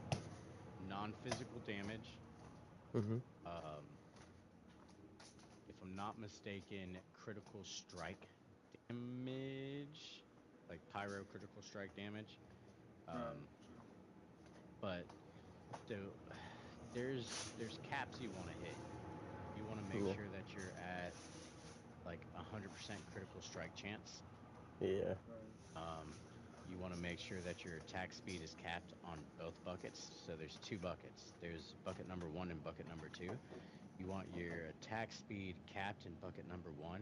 non-physical damage. Mhm. Um, if I'm not mistaken, critical strike damage, like pyro critical strike damage. Right. Um, but so there's caps you want to hit. You want to make Yeah. sure that you're at like 100% critical strike chance. Yeah. Right. Um, you want to make sure that your attack speed is capped on both buckets. So there's two buckets. There's bucket number 1 and bucket number 2. You want your attack speed capped in bucket number 1,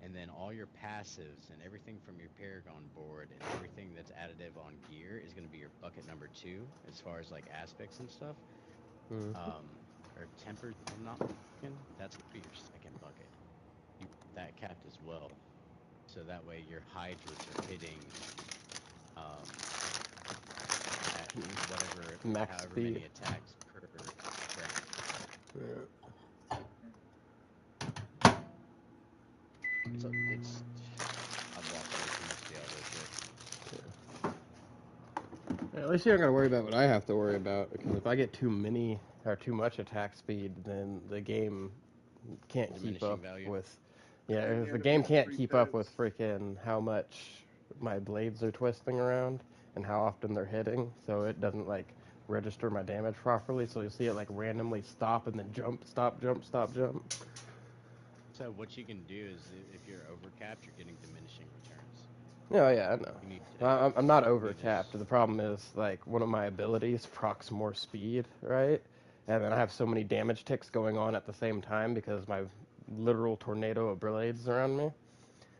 and then all your passives and everything from your Paragon board and everything that's additive on gear is going to be your bucket number 2, as far as like aspects and stuff. Mm. Or tempers, if I'm not mistaken. That's going to be your second bucket. You want that capped as well, so that way your hydras are hitting at whatever, Max however speed. many attacks per round. Yeah. It's I've walked away from much Diablo shit. Yeah, at least you don't gotta worry about what I have to worry about, because if I get too many or too much attack speed, then the game can't keep Diminishing up value. with. Yeah, And if you the end up game getting can't free keep up pets. with freaking how much my blades are twisting around and how often they're hitting, so it doesn't like register my damage properly. So you'll see it like randomly stop and then jump, stop, jump, stop, jump. So what you can do is, if you're overcapped, you're getting diminishing returns. Yeah, yeah, I know. You need to I'm not do over this. capped. The problem is, like, one of my abilities procs more speed, right? And then I have so many damage ticks going on at the same time because my literal tornado of blades around me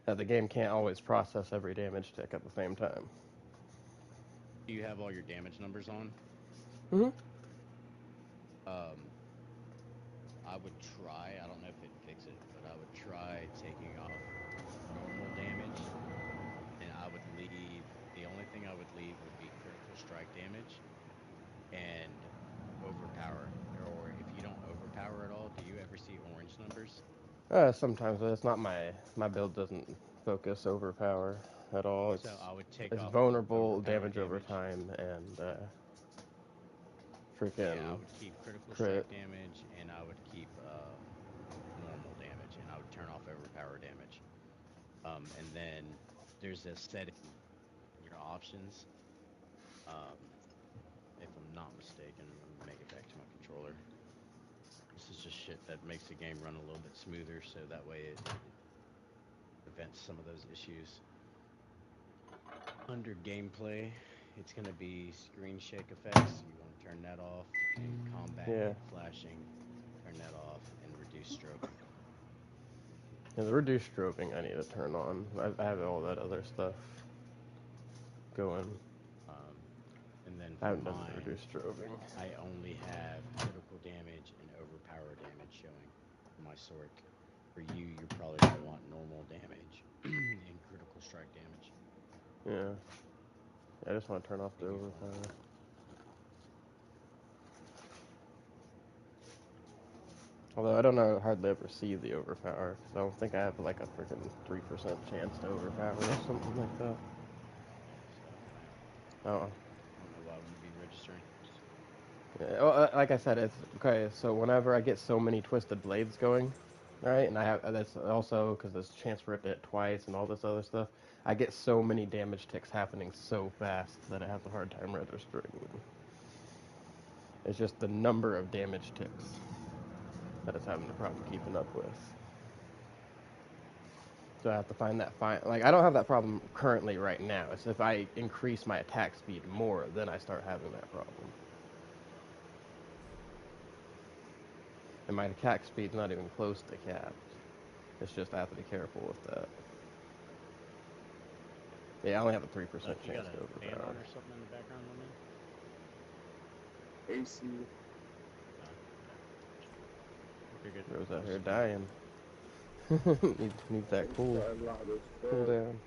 that the game can't always process every damage tick at the same time. Do you have all your damage numbers on? Hmm. Um, I would try. I don't know if it'd fix it, but I would try taking off normal damage, and I would leave. The only thing I would leave would be critical strike damage and overpower. Or if you don't overpower at all, do you ever see orange numbers? Sometimes, but it's not my build doesn't focus overpower at all. So I would take It's off vulnerable, overpower damage over damage. time, and Yeah, I freaking would keep critical strike crit. damage, and I would keep normal damage, and I would turn off overpower damage. And then there's a setting in your options. Um, if I'm not mistaken, let me make it back to my controller. This is just shit that makes the game run a little bit smoother, so that way it prevents some of those issues. Under gameplay, it's going to be screen shake effects. You want to turn that off, and combat Yeah. hit flashing, turn that off, and reduce strobing. Yeah, the reduced strobing I need to turn on. I have all that other stuff going. Um, and then I for haven't done the mine, reduced strobing. I only have critical damage and overpower damage showing for my Sork. For you, you're probably going to want normal damage and critical strike damage. Yeah. I just want to turn off the Maybe for overpower. Although I don't know, hardly ever see the overpower, because I don't think I have like a freaking 3% chance to overpower or something like that. so Oh. I don't know why it wouldn't be registering. Yeah, well, like I said, it's okay. So whenever I get so many twisted blades going, right, and I have that's also because there's a chance for it to hit twice and all this other stuff. I get so many damage ticks happening so fast that I have a hard time registering. It's just the number of damage ticks that it's having a problem keeping up with. So I have to find that fine. Like I don't have that problem currently right now. It's if I increase my attack speed more, then I start having that problem. And my attack speed's not even close to capped. It's just I have to be careful with that. Yeah, I only have a 3% Look, you got chance a to fan overpower. on or something in the background, my man? AC. Oh, okay. You're good. Rose I out was here just wondering. dying. Needs that cool Cool. down.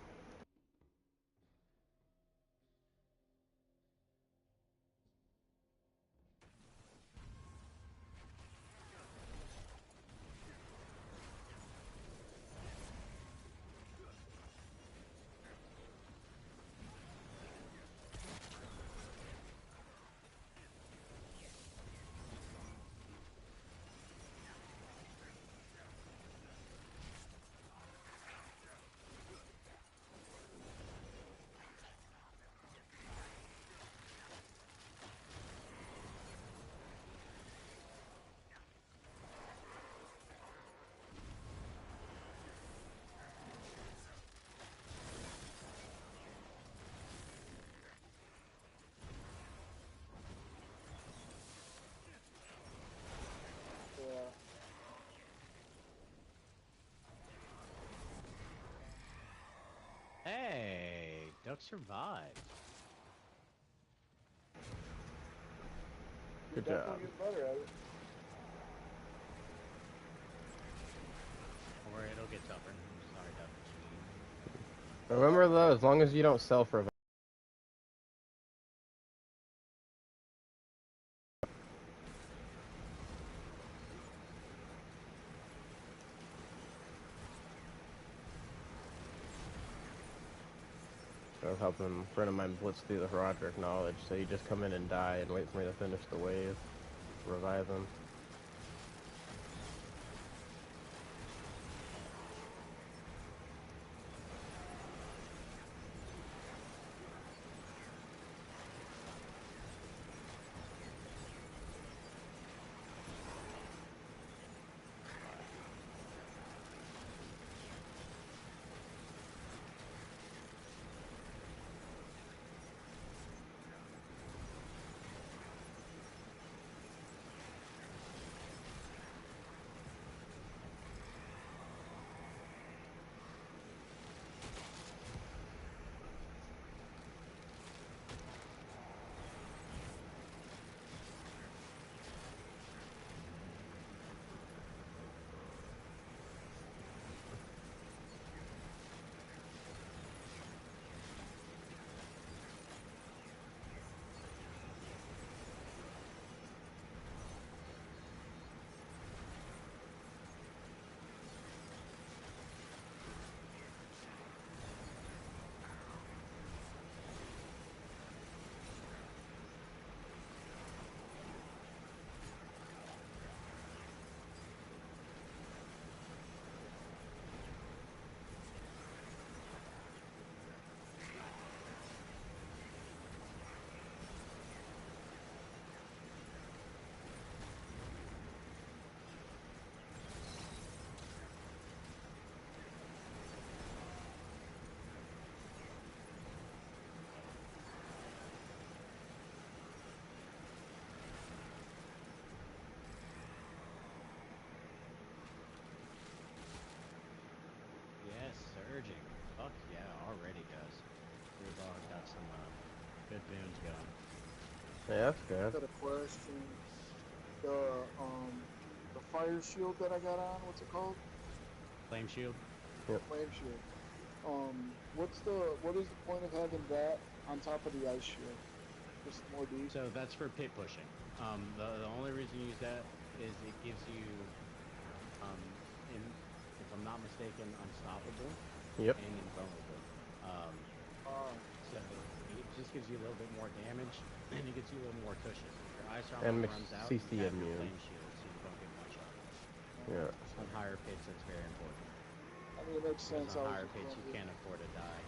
Duck survived. You're Good job. definitely getting better at it. Or it'll get tougher. Sorry, Duck. Remember though, as long as you don't self-revive. I was helping a friend of mine blitz through the Roderick knowledge, so you just come in and die and wait for me to finish the wave, revive him. Yes, surging. Fuck yeah, already does. We've all got some good boons going. Yeah, that's good. Got a question. The fire shield that I got on, what's it called? Flame shield. Flame shield. What is the point of having that on top of the ice shield? Just more deep. So that's for pit pushing. The only reason you use that is it gives you, if I'm not mistaken, unstoppable Yep. and invulnerable. So it just gives you a little bit more damage and it gives you a little more cushion. If your ice armor And makes runs out, CC you have your immune. flame shield, so you don't get one shot. Yeah. On higher pits, that's very important. I mean, it makes sense. Because on I was higher just pits, you wondering. can't afford to die.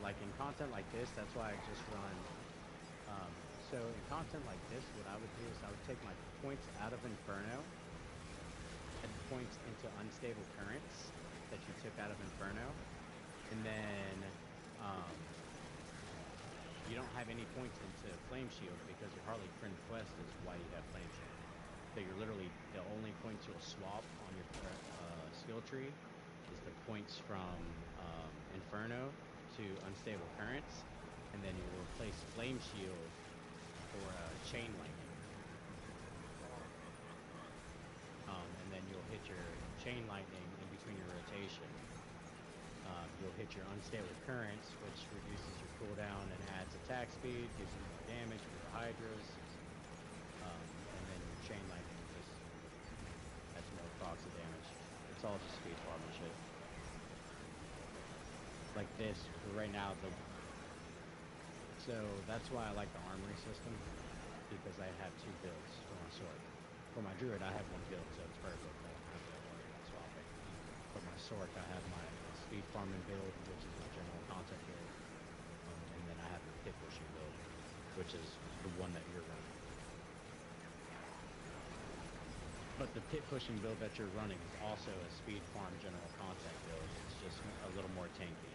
Like in content like this, that's why I just run. So in content like this, what I would do is I would take my points out of Inferno and points into unstable currents that you took out of Inferno, and then you don't have any points into Flame Shield because your Harley Quinn quest is why you have Flame Shield. So you're literally the only points you'll swap on your skill tree is the points from Inferno to Unstable Currents, and then you will replace Flame Shield for Chain Lightning. And then you'll hit your Chain Lightning in between your rotation. You'll hit your Unstable Currents, which reduces your cooldown and adds attack speed, gives you more damage for your Hydras. And then your Chain Lightning just adds more proxy damage. It's all just speed farming shit. Like this, right now, so that's why I like the armory system, because I have two builds for my sword. For my druid, I have one build, so it's perfect. I don't have to worry about swapping. For my sword, I have my speed farming build, which is my general concept build, and then I have the pit pushing build, which is the one that you're running. But the pit pushing build that you're running is also a speed farm general concept build. It's just a little more tanky.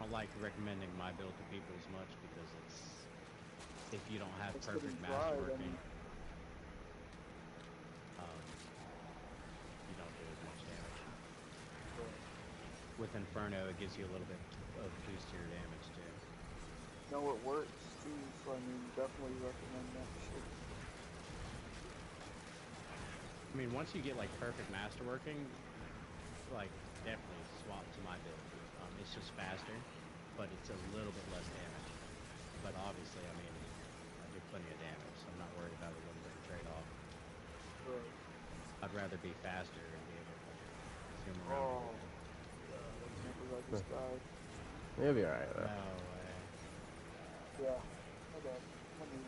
I don't like recommending my build to people as much because it's, if you don't have perfect masterworking, you don't do as much damage. with Inferno, it gives you a little bit of boost to your damage too. No, it works too, so I mean, definitely recommend that shit. I mean, once you get like perfect master working, like definitely swap to my build. It's just faster, but it's a little bit less damage. But obviously, I mean, I do plenty of damage, so I'm not worried about a little bit of trade-off. Right. I'd rather be faster and be able to like, zoom around. Oh, yeah, that's never I just died. You'll be alright though. No way. Yeah, my bad. I mean,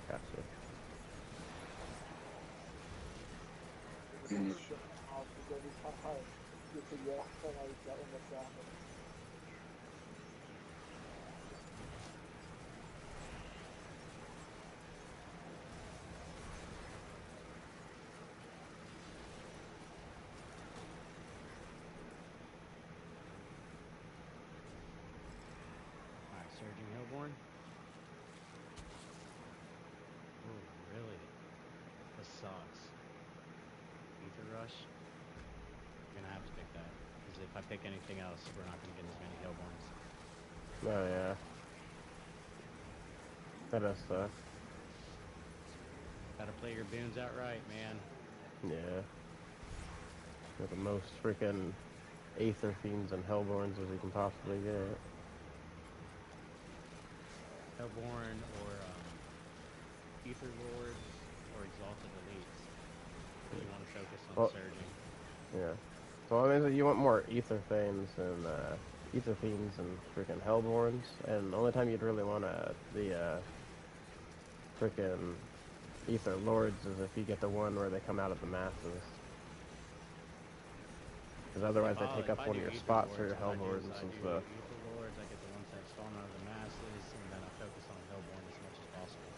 Gotcha. it's shut off because every time I get to yell, I that one that's happening. Alright, Surging Hillborn. Oh, really? This sucks. Ether Rush? I'm gonna have to pick that. Because if I pick anything else, we're not gonna get as many Hillborns. Oh yeah. That does suck. Gotta play your boons outright, man. Yeah. With the most freaking Aether Fiends and Hellborns as you can possibly get. Hellborn or Ether Lords or Exalted Elites. You want to focus on Well, surging. yeah. So I mean, you want more Aether Fiends and Aether Fiends and freaking Hellborns, and the only time you'd really want the freaking Ether Lords is if you get the one where they come out of the masses. Because otherwise they take up one of your spots for your Hellborns and stuff. Ether Lords, I get the ones that spawn out of the masses, and then I focus on Hellborn as much as possible.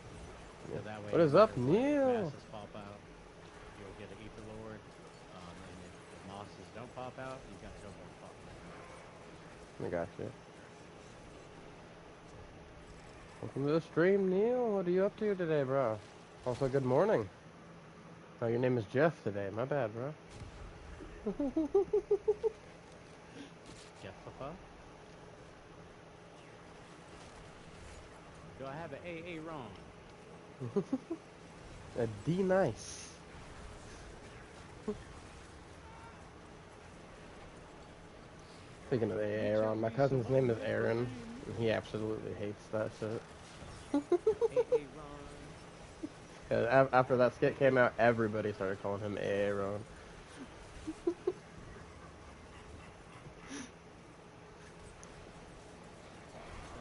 So Yeah. that way, What is no up, matter what Neil? masses pop out, you'll get an Ether Lord. And if the masses don't pop out, you've got a Hellborn popping out. I got you. Welcome to the stream, Neil. What are you up to today, bro? Also, good morning. Oh, your name is Jeff today. My bad, bro. Jeff Papa? Do I have an AA Ron? A D nice. Speaking of Aaron, my cousin's name is Aaron, and he absolutely hates that shit. AA Ron. After that skit came out, everybody started calling him Aaron.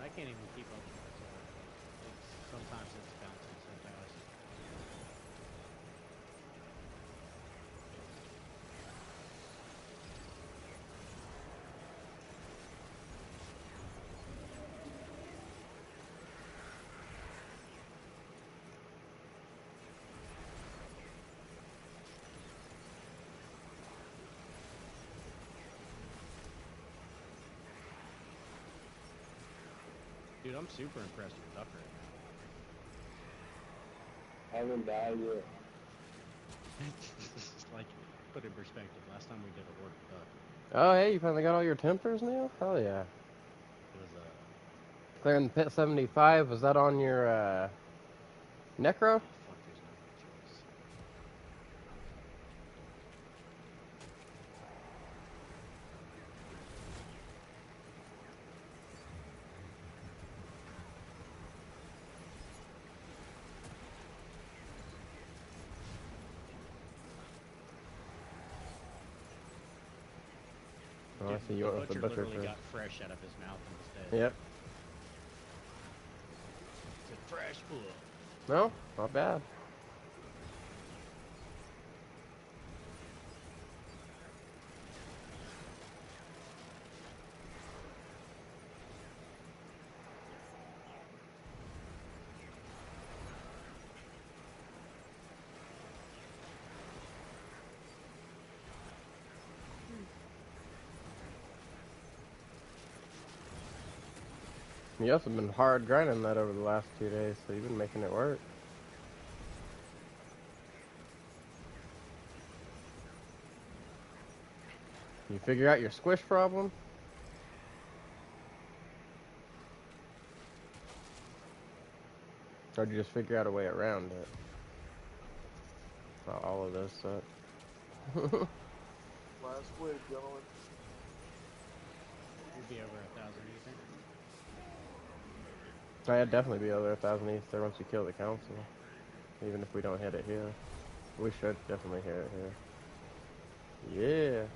I can't even keep up with myself. Sometimes it's bouncing so fast. Dude, I'm super impressed with Duck right I haven't died yet. now. Like, put in perspective, last time we did a work Duck, Oh, hey, you finally got all your tempers, Neil? Hell yeah. it was Clearing Pit 75, was that on your, Necro? oh fuck, there's no good choice. Oh, I see you went with the butcher literally first. got fresh out of his mouth instead. Yep. It's a fresh full. No, not bad. You also been hard grinding that over the last 2 days, so you've been making it work. You figure out your squish problem? Or did you just figure out a way around it? Oh, all of those suck. Last wave, gentlemen. We'll be over 1,000, you think? I'd definitely be over 1,000 east there once you kill the council. Even if we don't hit it here. We should definitely hit it here. Yeah.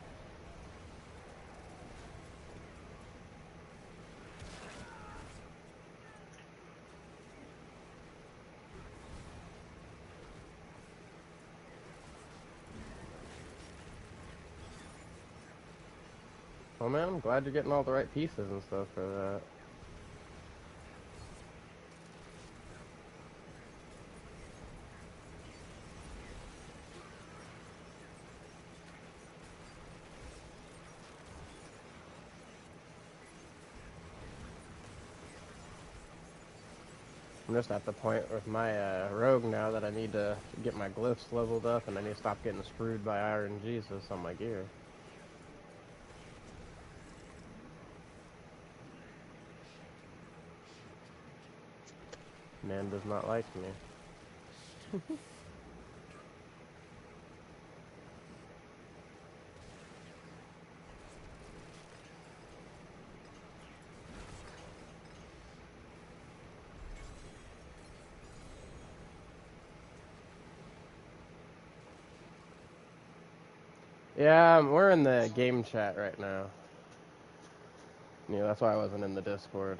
Well, man, I'm glad you're getting all the right pieces and stuff for that. I'm just at the point with my rogue now that I need to get my glyphs leveled up and I need to stop getting screwed by Iron Jesus on my gear. Man does not like me. Yeah, we're in the game chat right now. Yeah, that's why I wasn't in the Discord.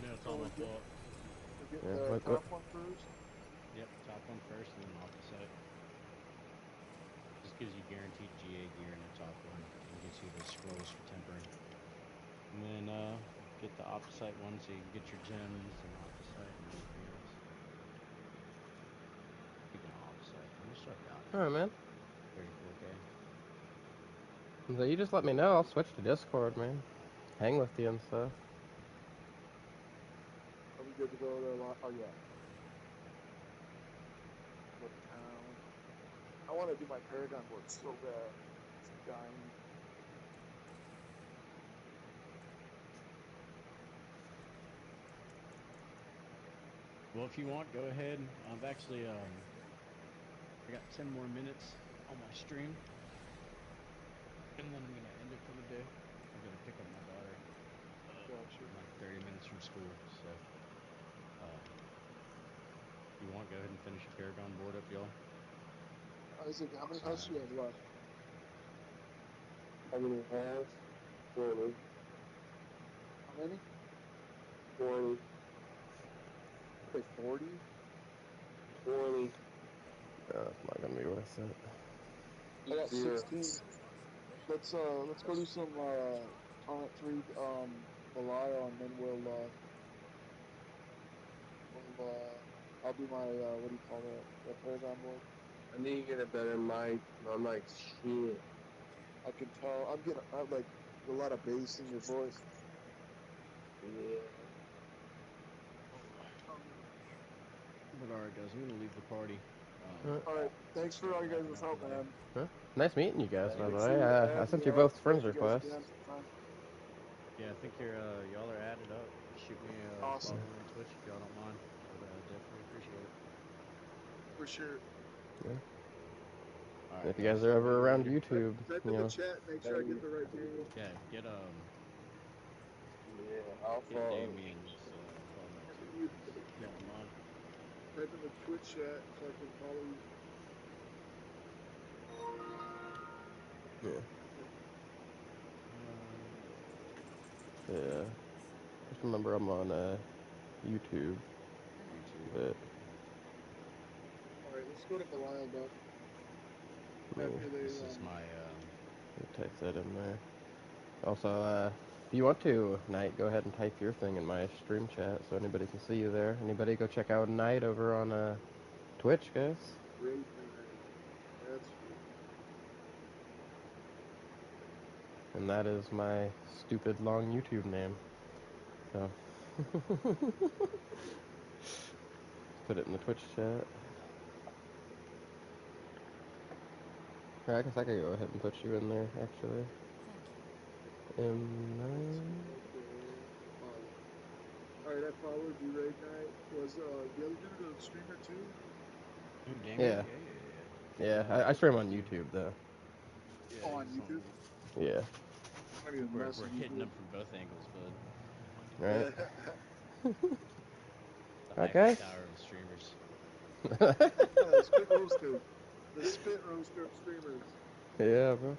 No, it's all my fault. Get Yeah, the what- top one first. Yep, top one first and then off the site. Just gives you guaranteed GA gear in the top one and gives you the scrolls for tempering. And then get the opposite one so you can get your gems and opposite and everything else. Speaking of opposite, how much do I got? Alright, man. 34k. So you just let me know. I'll switch to Discord, man. Hang with you and stuff. Are we good to go there? Oh, yeah. What town? I want to do my Paragon board so bad. It's dying. Well, if you want, go ahead. I've actually I got 10 more minutes on my stream, and then I'm gonna end it for the day. I'm gonna pick up my daughter in like 30 minutes from school. So, if you want, go ahead and finish your Paragon board up, y'all. Isaac, how many houses do you have left? How many has? 20. How many? 20. Like 40? 20. It's not gonna be worth it. I got Yeah. 16. Let's go do some Torrent 3 Belial, and then I'll do my what do you call that Paragon board. I need to get a better mic. I'm like shit. I can tell I have like a lot of bass in your voice. Yeah. But alright, guys, I'm gonna leave the party. Alright, thanks for all you guys' help, man. Huh? Nice meeting you guys, by the Thanks way. for I sent adding you me both up. friends Thank you guys requests. again. Yeah, I think y'all are added up. Shoot me a Awesome. follow on Twitch if y'all don't mind. Would definitely appreciate it. For sure. All right, If you guys are ever around later. YouTube, Type you in the know, chat, make sure I get the right name. Yeah, get Yeah, I'll get follow. Damien's follow too, if y'all don't mind. Type in the Twitch chat so I can follow you. yeah. Just remember I'm on YouTube. But Alright, let's go to Belial, Doc. After they, This is my type that in there. Also, if you want to, Knight, go ahead and type your thing in my stream chat so anybody can see you there. Anybody go check out Knight over on Twitch, guys. great night. That's And that is my stupid long YouTube name. So put it in the Twitch chat. I guess I could go ahead and put you in there, actually. Thank you. M9. Alright, I followed you right night. Was the other dude a streamer too? Who, Damien? Yeah. Yeah, I stream on YouTube, though. Yeah, Oh, on he's YouTube? Yeah. I mean, we're hitting him from both angles, bud. Right? The Okay. Eiffel Tower of streamers. The spit roaster. The spit roaster of streamers. Yeah, bro.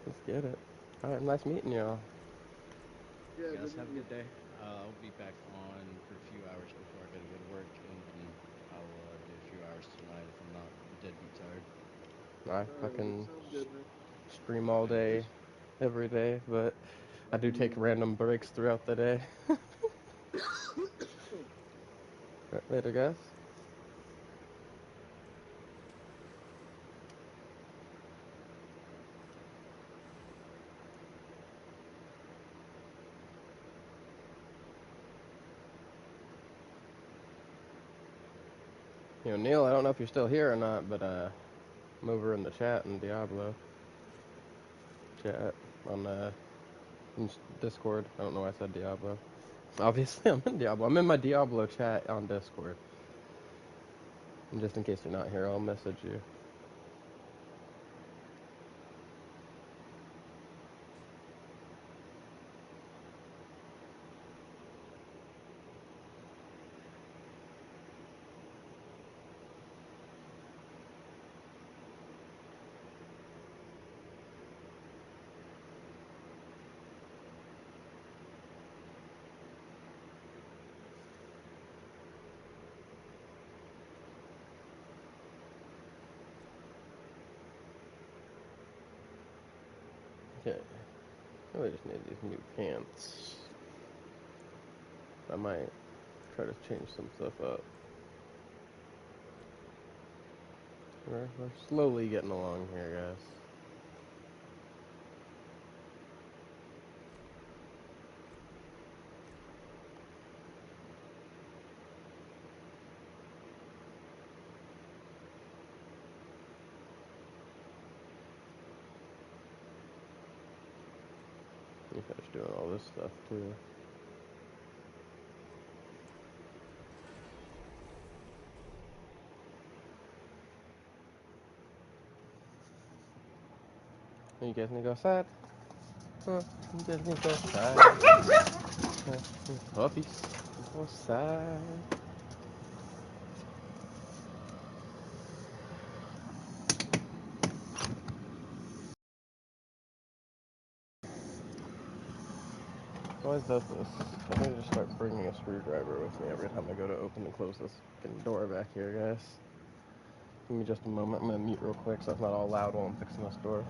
Let's get it. Alright, nice meeting y'all. Yeah, You guys good have a meeting good day. I'll be back on for a few hours before I gotta go to work, and then I'll do a few hours tonight if I'm not deadbeat tired. I you. Alright, that fucking sounds good, man. stream all day, every day, but I do take random breaks throughout the day. Right, later, guys. You know, Neil, I don't know if you're still here or not, but I'm over in the chat in Diablo chat on in Discord. I don't know why I said Diablo. Obviously, I'm in Diablo. I'm in my Diablo chat on Discord. And just in case you're not here, I'll message you. Okay. I really just need these new pants. I might try to change some stuff up. We're slowly getting along here, guys. Let me finish doing all this stuff too. You guys need to go outside? Huh? You guys need to go outside? Puppies. Go outside. It always does this. I need to just start bringing a screwdriver with me every time I go to open and close this fucking door back here, guys. Give me just a moment. I'm gonna mute real quick so it's not all loud while I'm fixing this door.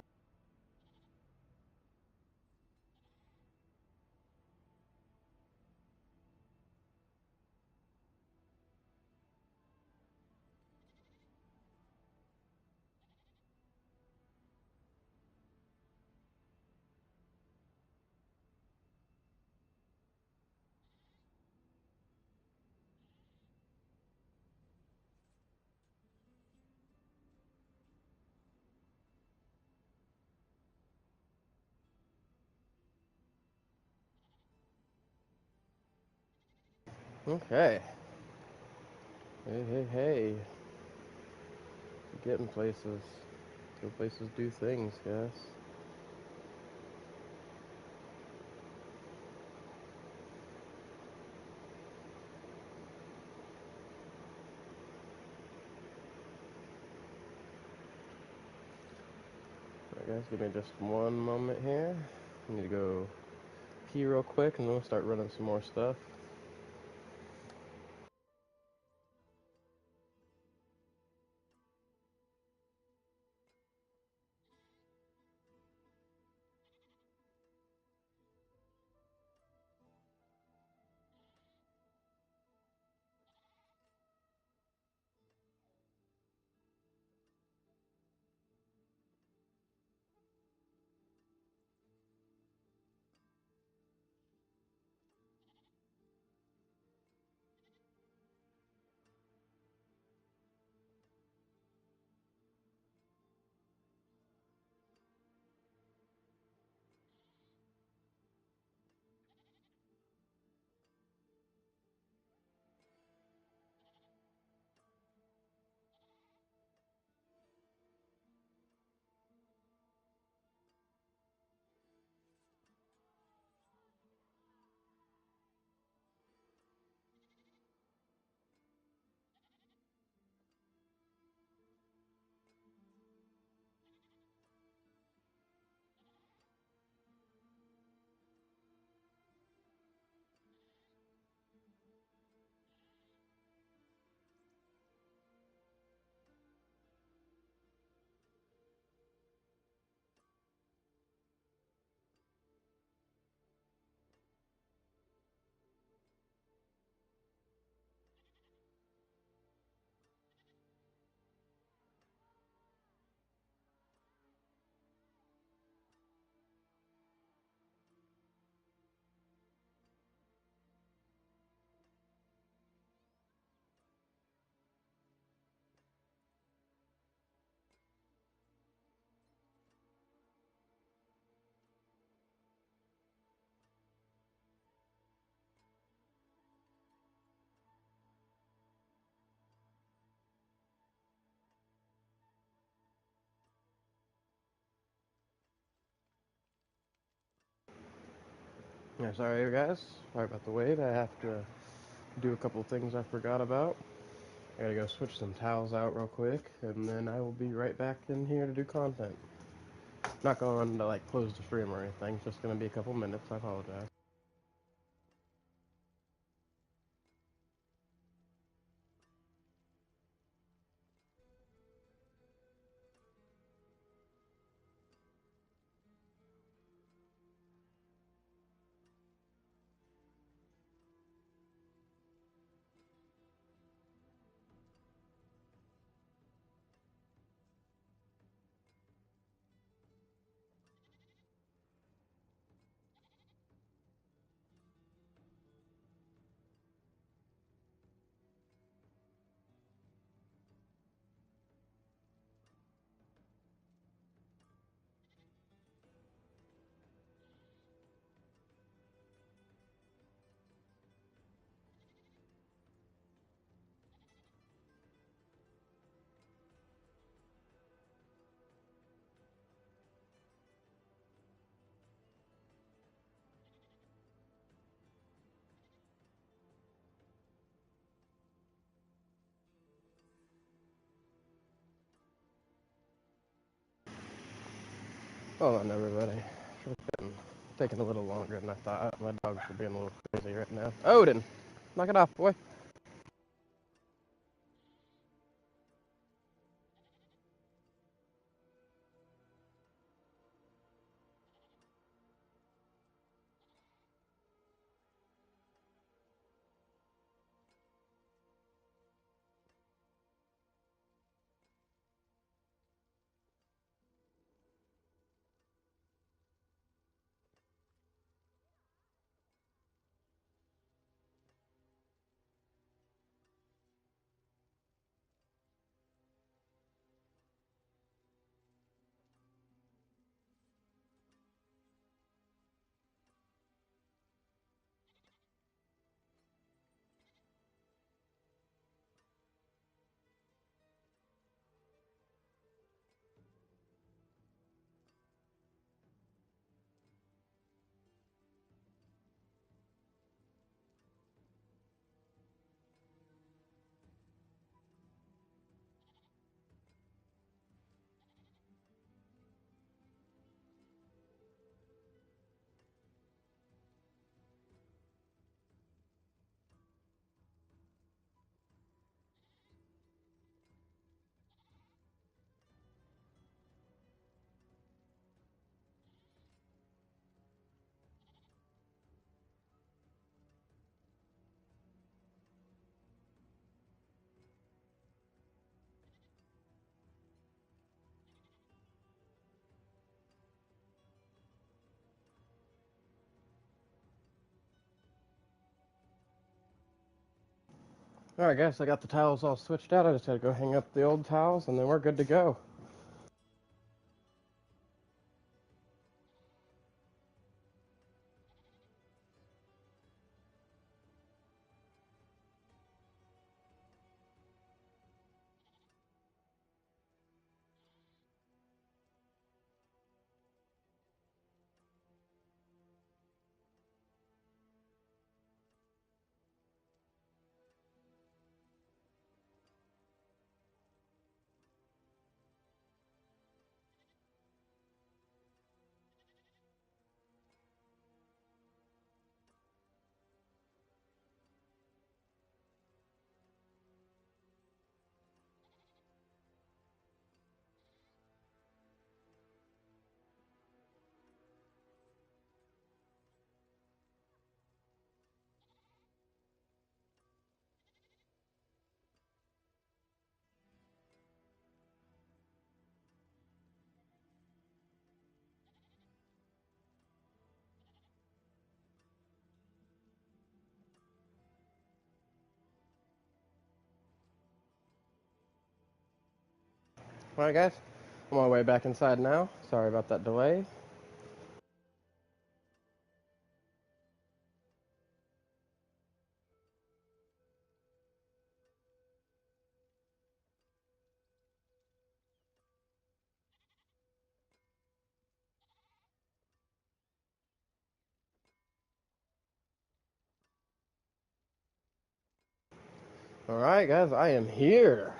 Okay. Hey. Getting places. Go places, do things, guys. Alright, guys, give me just one moment here. I need to go pee real quick and then we'll start running some more stuff. Yeah, sorry guys. Sorry about the wait. I have to do a couple things I forgot about. I gotta go switch some towels out real quick, and then I will be right back in here to do content. Not going to like close the stream or anything. It's just gonna be a couple minutes. I apologize. Hold on, everybody. Taking a little longer than I thought. My dogs are being a little crazy right now. Odin, knock it off, boy. Alright, guys, I got the towels all switched out. I just gotta go hang up the old towels, and then we're good to go. Alright, guys, I'm on my way back inside now. Sorry about that delay. Alright, guys, I am here.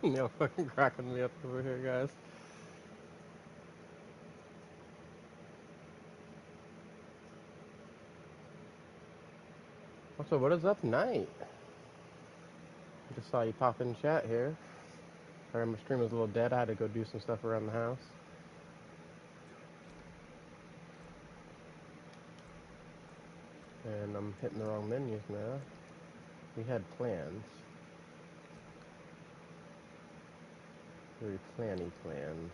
Neil fucking cracking me up over here, guys. Also, what is up night? Just saw you pop in chat here. Sorry, my stream was a little dead. I had to go do some stuff around the house. And I'm hitting the wrong menus now. We had plans. Very planny plans.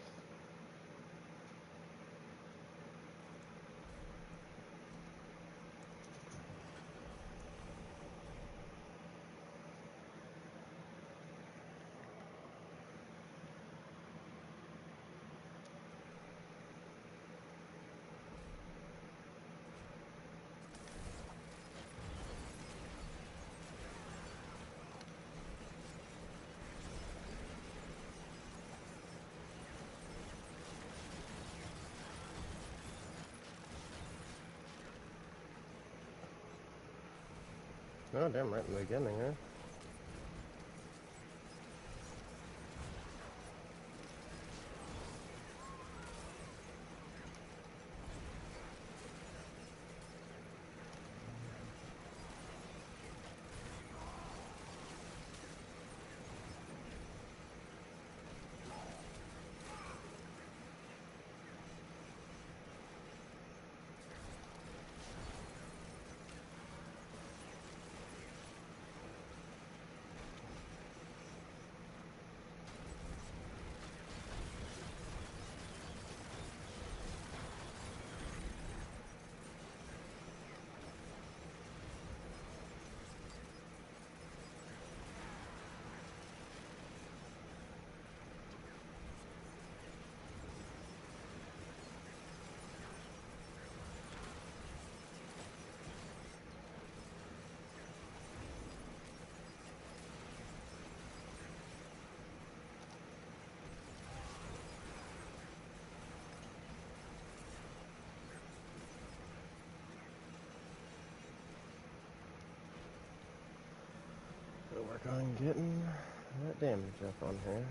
Oh, damn, right in the beginning, huh? We'll work on getting that damage up on here.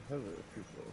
Hello, people.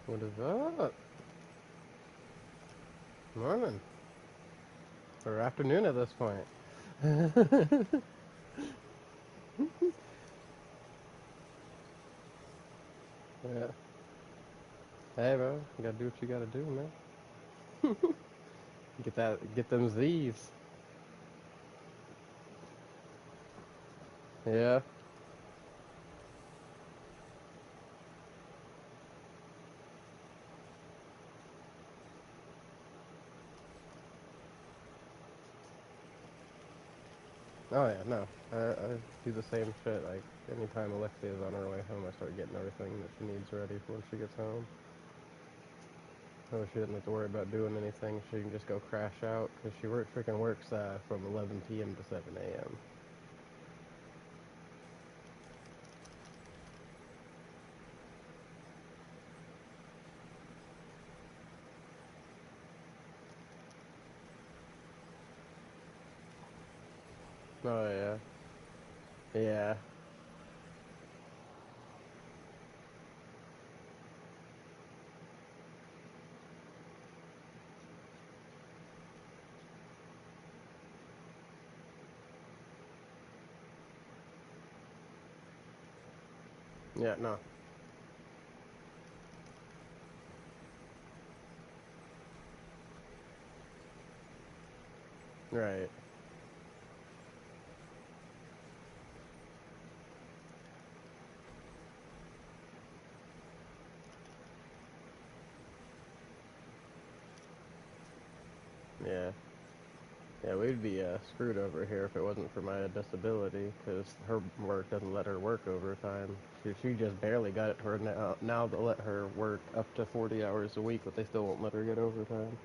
What is up? Morning. Or afternoon at this point. Yeah. Hey, bro. You gotta do what you gotta do, man. Get them Z's. Yeah. Oh, yeah, no. I do the same shit. Like, anytime Alexia's on her way home, I start getting everything that she needs ready for when she gets home. So she doesn't have to worry about doing anything. She can just go crash out because she freaking works from 11 p.m. to 7 a.m. Oh, yeah. Yeah. Yeah, no. Right. Yeah. Yeah, we'd be screwed over here if it wasn't for my disability, because her work doesn't let her work overtime. She just barely got it to her now to let her work up to 40 hours a week, but they still won't let her get overtime.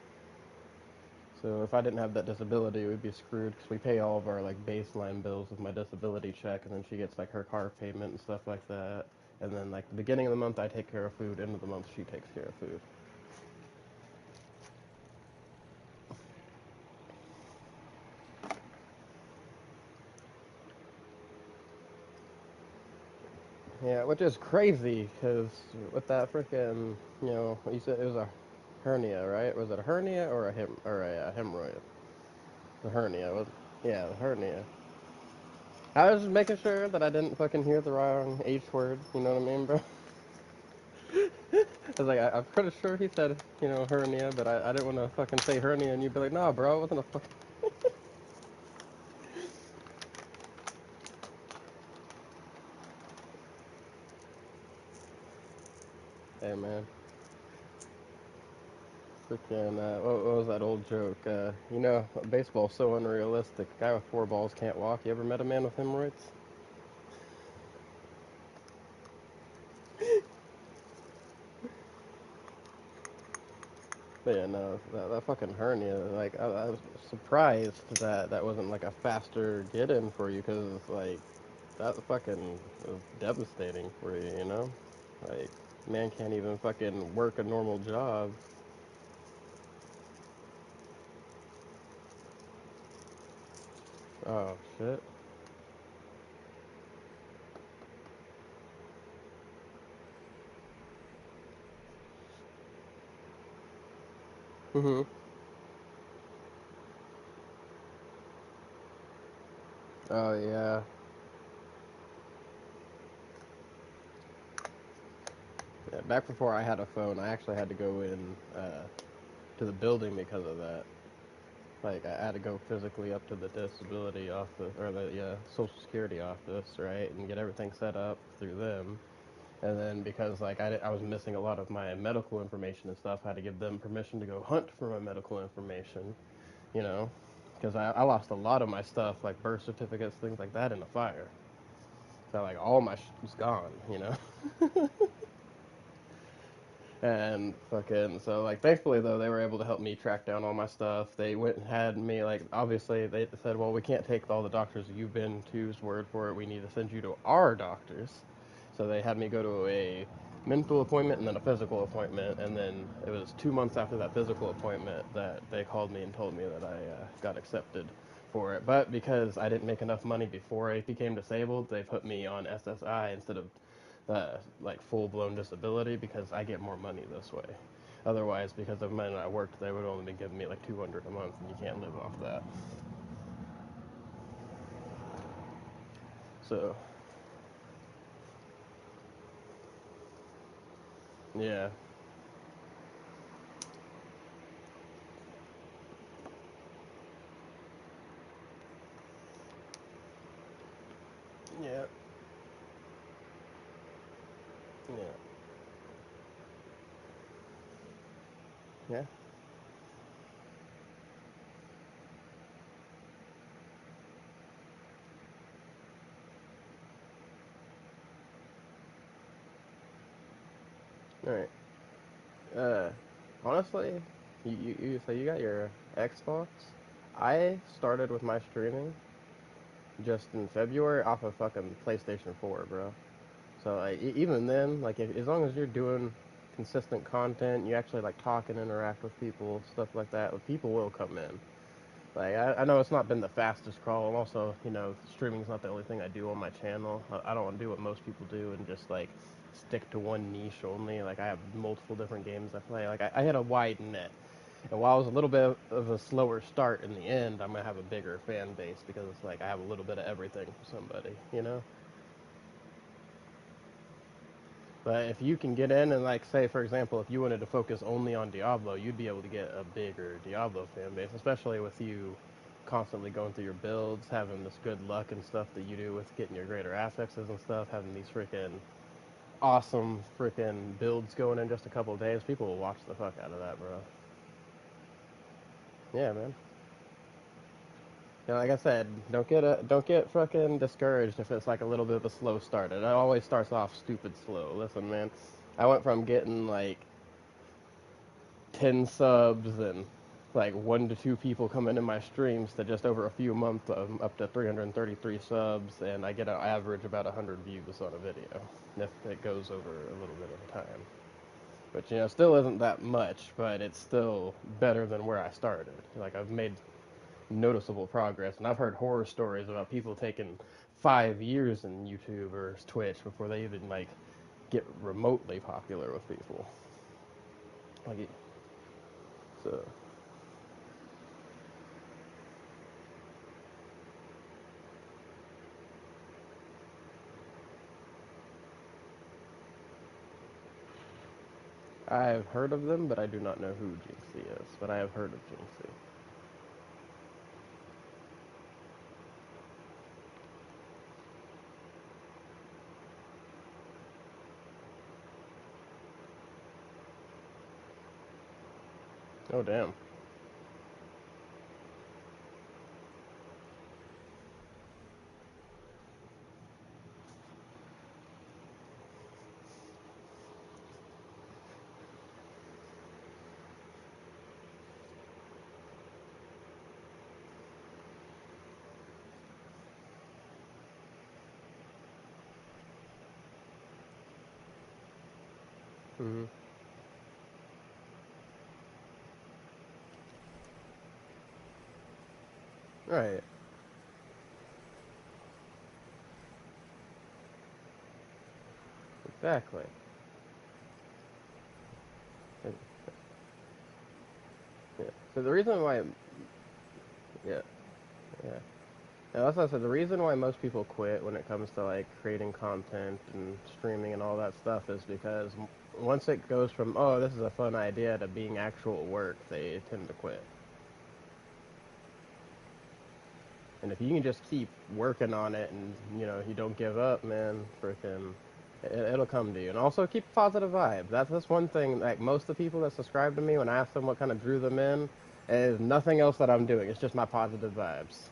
So if I didn't have that disability, we'd be screwed, because we pay all of our like baseline bills with my disability check, and then she gets like her car payment and stuff like that. And then like the beginning of the month, I take care of food. End of the month, she takes care of food. Yeah, which is crazy because with that freaking, you said it was a hernia, right? Was it a hernia or a hemorrhoid? The hernia was, yeah, the hernia. I was just making sure that I didn't fucking hear the wrong H word. You know what I mean, bro? I was like, I'm pretty sure he said, hernia, but I didn't want to fucking say hernia, and you'd be like, nah, bro, it wasn't a fucking. Hey, man. Freaking, what was that old joke? Baseball's so unrealistic. A guy with four balls can't walk. You ever met a man with hemorrhoids? But yeah, no, that fucking hernia, like, I was surprised that that wasn't, like, a faster get-in for you, because, like, that fucking was devastating for you, you know? Like, man can't even fucking work a normal job. Oh, shit. Mm-hmm. Oh, yeah. Yeah, back before I had a phone, I actually had to go in to the building because of that. Like, I had to go physically up to the disability office, or the Social Security office, right, and get everything set up through them. And then because like I was missing a lot of my medical information and stuff, I had to give them permission to go hunt for my medical information, you know, because I lost a lot of my stuff, like birth certificates, things like that, in a fire. So like all my shit was gone, you know. And fucking, so like thankfully though they were able to help me track down all my stuff. They went and had me, like, obviously they said, well, we can't take all the doctors you've been to's word for it. We need to send you to our doctors. So they had me go to a mental appointment and then a physical appointment, and then it was 2 months after that physical appointment that they called me and told me that I got accepted for it. But because I didn't make enough money before I became disabled, they put me on SSI instead of like full-blown disability because I get more money this way. Otherwise, because the men I worked, they would only be giving me like 200 a month, and you can't live off that. So, yeah, yeah, yeah, yeah. All right. Uh, honestly, so you got your Xbox. I started with my streaming just in February off of fucking PlayStation 4, bro. So like, even then, like as long as you're doing consistent content, you actually like talk and interact with people, stuff like that. People will come in. Like I know it's not been the fastest crawl, and also streaming's not the only thing I do on my channel. I don't want to do what most people do and just like stick to one niche only. Like I have multiple different games I play. Like I hit a wide net, and while it was a little bit of a slower start in the end, I'm gonna have a bigger fan base because it's like I have a little bit of everything for somebody, you know. But if you can get in and like say for example, if you wanted to focus only on Diablo, you'd be able to get a bigger Diablo fan base, especially with you constantly going through your builds, having this good luck and stuff that you do with getting your greater affixes and stuff, having these freaking awesome freaking builds going in just a couple of days. People will watch the fuck out of that, bro. Yeah, man. Like I said, don't get fucking discouraged if it's like a little bit of a slow start. It always starts off stupid slow. Listen, man, I went from getting like 10 subs and like 1 to 2 people come into my streams to just over a few months up to 333 subs, and I get an average about 100 views on a video if it goes over a little bit of time. But still isn't that much, but it's still better than where I started. Like I've made noticeable progress, and I've heard horror stories about people taking 5 years in YouTube or Twitch before they even like get remotely popular with people. Like, so I've heard of them, but I do not know who Jinxie is. But I have heard of Jinxie. Oh damn. Mhm. Right. Exactly. Yeah. So the reason why, yeah, yeah. Now, that's what I said. The reason why most people quit when it comes to like creating content and streaming and all that stuff is because once it goes from oh this is a fun idea to being actual work, they tend to quit. And if you can just keep working on it and you don't give up, man, freaking, it'll come to you. And also keep a positive vibe. That's one thing. Like most of the people that subscribe to me, when I ask them what kind of drew them in, is nothing else that I'm doing. It's just my positive vibes.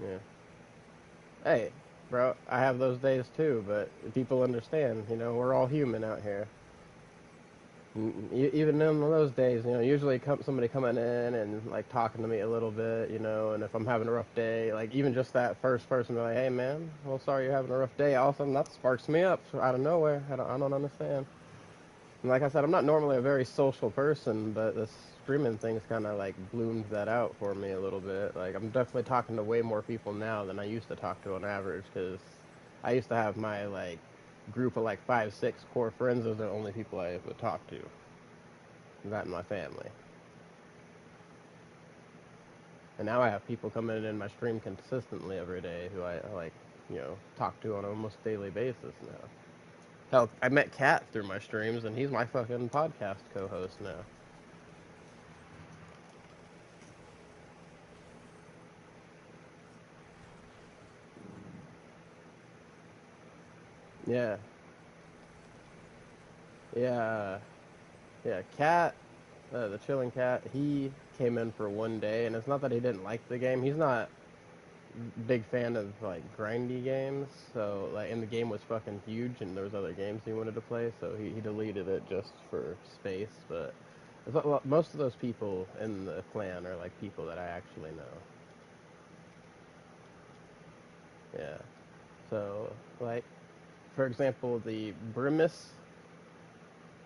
Yeah. Hey, bro, I have those days too, but people understand. We're all human out here. Even in those days, usually somebody coming in and like talking to me a little bit, and if I'm having a rough day, like even just that first person be like, "Hey, man, well, sorry you're having a rough day." Awesome, that sparks me up out of nowhere. I don't understand. And like I said, I'm not normally a very social person, but this streaming thing's kind of like bloomed that out for me a little bit. Like I'm definitely talking to way more people now than I used to talk to on average, because I used to have my like group of like 5, 6 core friends. Those are the only people I would talk to. That and my family. And now I have people coming in my stream consistently every day who I like, talk to on an almost daily basis now. Hell, I met Kat through my streams, and he's my fucking podcast co-host now. Yeah, yeah, yeah. Kat, the chilling cat, he came in for one day, and it's not that he didn't like the game. He's not big fan of like grindy games, so like, and the game was fucking huge, and there was other games he wanted to play, so he deleted it just for space. But most of those people in the clan are like people that I actually know. Yeah. So like, for example, the Brimus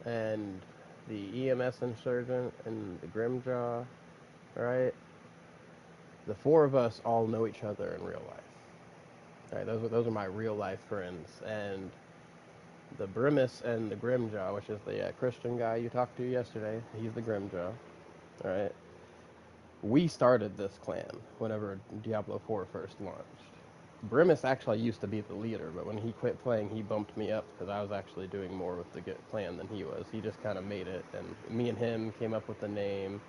and the EMS Insurgent and the Grimjaw, right? The four of us all know each other in real life. Right, those are my real life friends, and the Brimus and the Grimjaw, which is the Christian guy you talked to yesterday, he's the Grimjaw. All right, we started this clan whenever Diablo 4 first launched. Brimus actually used to be the leader, but when he quit playing, he bumped me up because I was actually doing more with the clan than he was. He just kind of made it, and me and him came up with the name.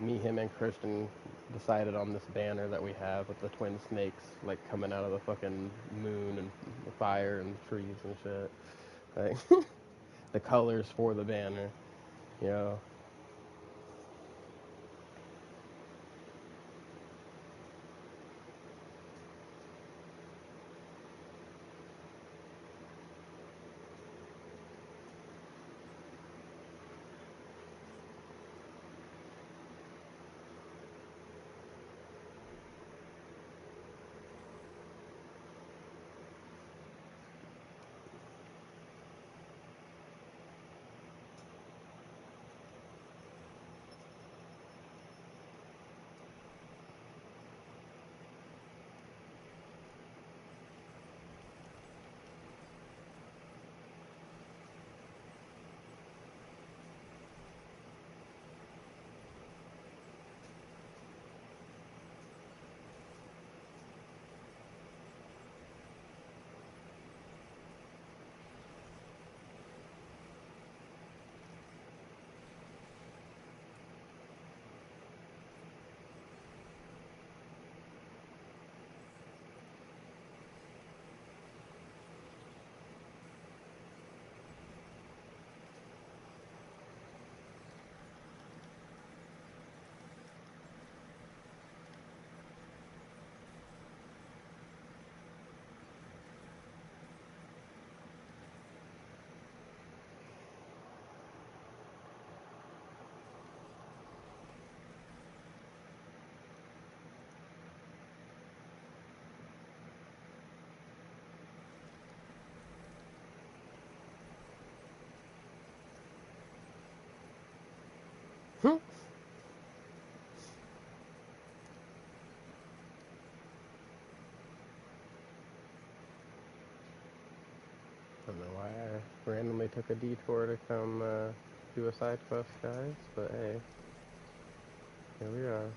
Me, him, and Christian decided on this banner that we have with the twin snakes like coming out of the fucking moon and the fire and trees and shit. Like the colors for the banner, you know. Hmm. I don't know why I randomly took a detour to come do a side quest, guys, but hey, here we are.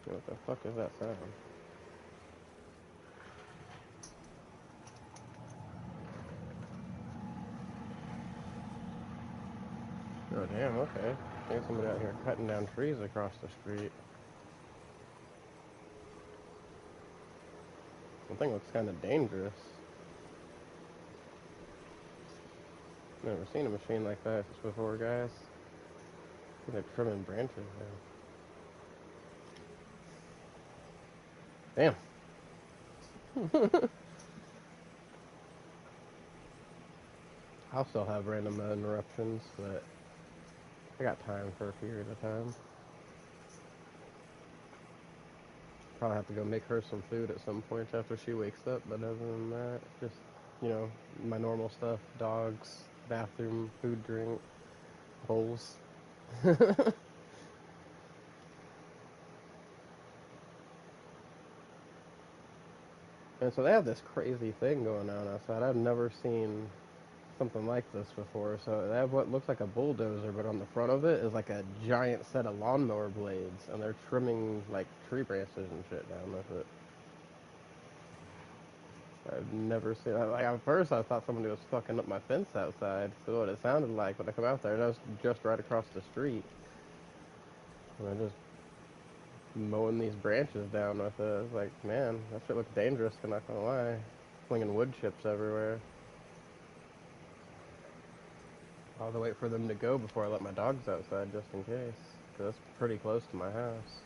What the fuck is that sound? Oh damn, okay. There's somebody out here cutting down trees across the street. The thing looks kind of dangerous. Never seen a machine like that before, guys. They're trimming branches now. Damn. I'll still have random interruptions, but I got time for a period of time. Probably have to go make her some food at some point after she wakes up, but other than that, just, you know, my normal stuff, dogs, bathroom, food, drink, bowls. And so they have this crazy thing going on outside. I've never seen something like this before. So they have what looks like a bulldozer, but on the front of it is like a giant set of lawnmower blades, and they're trimming like tree branches and shit down with it. I've never seen. Like at first, I thought somebody was fucking up my fence outside. So what it sounded like when I come out there, and I was just right across the street, and they're just mowing these branches down with it. It's like, man, that shit looks dangerous. I'm not gonna lie, flinging wood chips everywhere. I'll have to wait for them to go before I let my dogs outside, just in case. 'Cause that's pretty close to my house.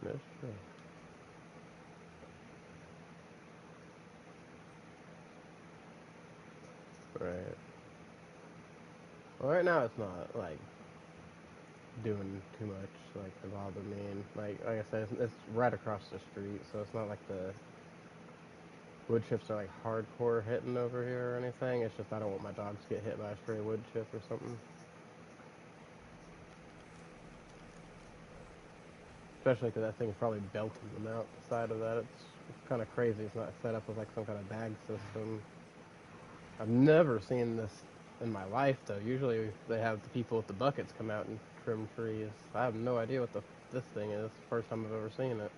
That's true. Right. Well, right now it's not like doing too much like to bother me, and like I said, it's right across the street, so it's not like the wood chips are like hardcore hitting over here or anything. It's just I don't want my dogs to get hit by a stray wood chip or something. Especially because that thing's probably belting them out the side of that. It's kind of crazy. It's not set up with like some kind of bag system. I've never seen this in my life though. Usually they have the people with the buckets come out and trim trees. I have no idea what this thing is. First time I've ever seen it.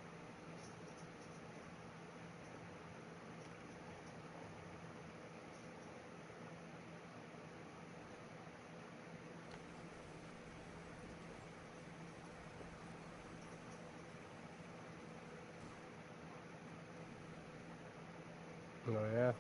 Oh yeah.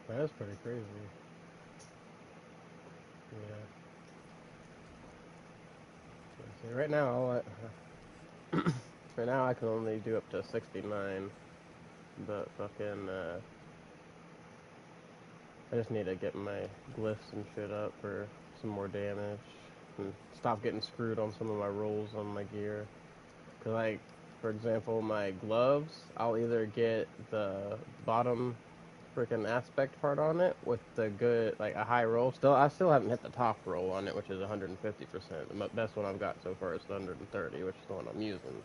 That's pretty crazy. Yeah. See, right now, right now I can only do up to 69, but fucking, I just need to get my glyphs and shit up for some more damage and stop getting screwed on some of my rolls on my gear. Cause like, for example, my gloves, I'll either get the bottom freaking aspect part on it with the good, like a high roll. I still haven't hit the top roll on it, which is 150%. The best one I've got so far is the 130, which is the one I'm using.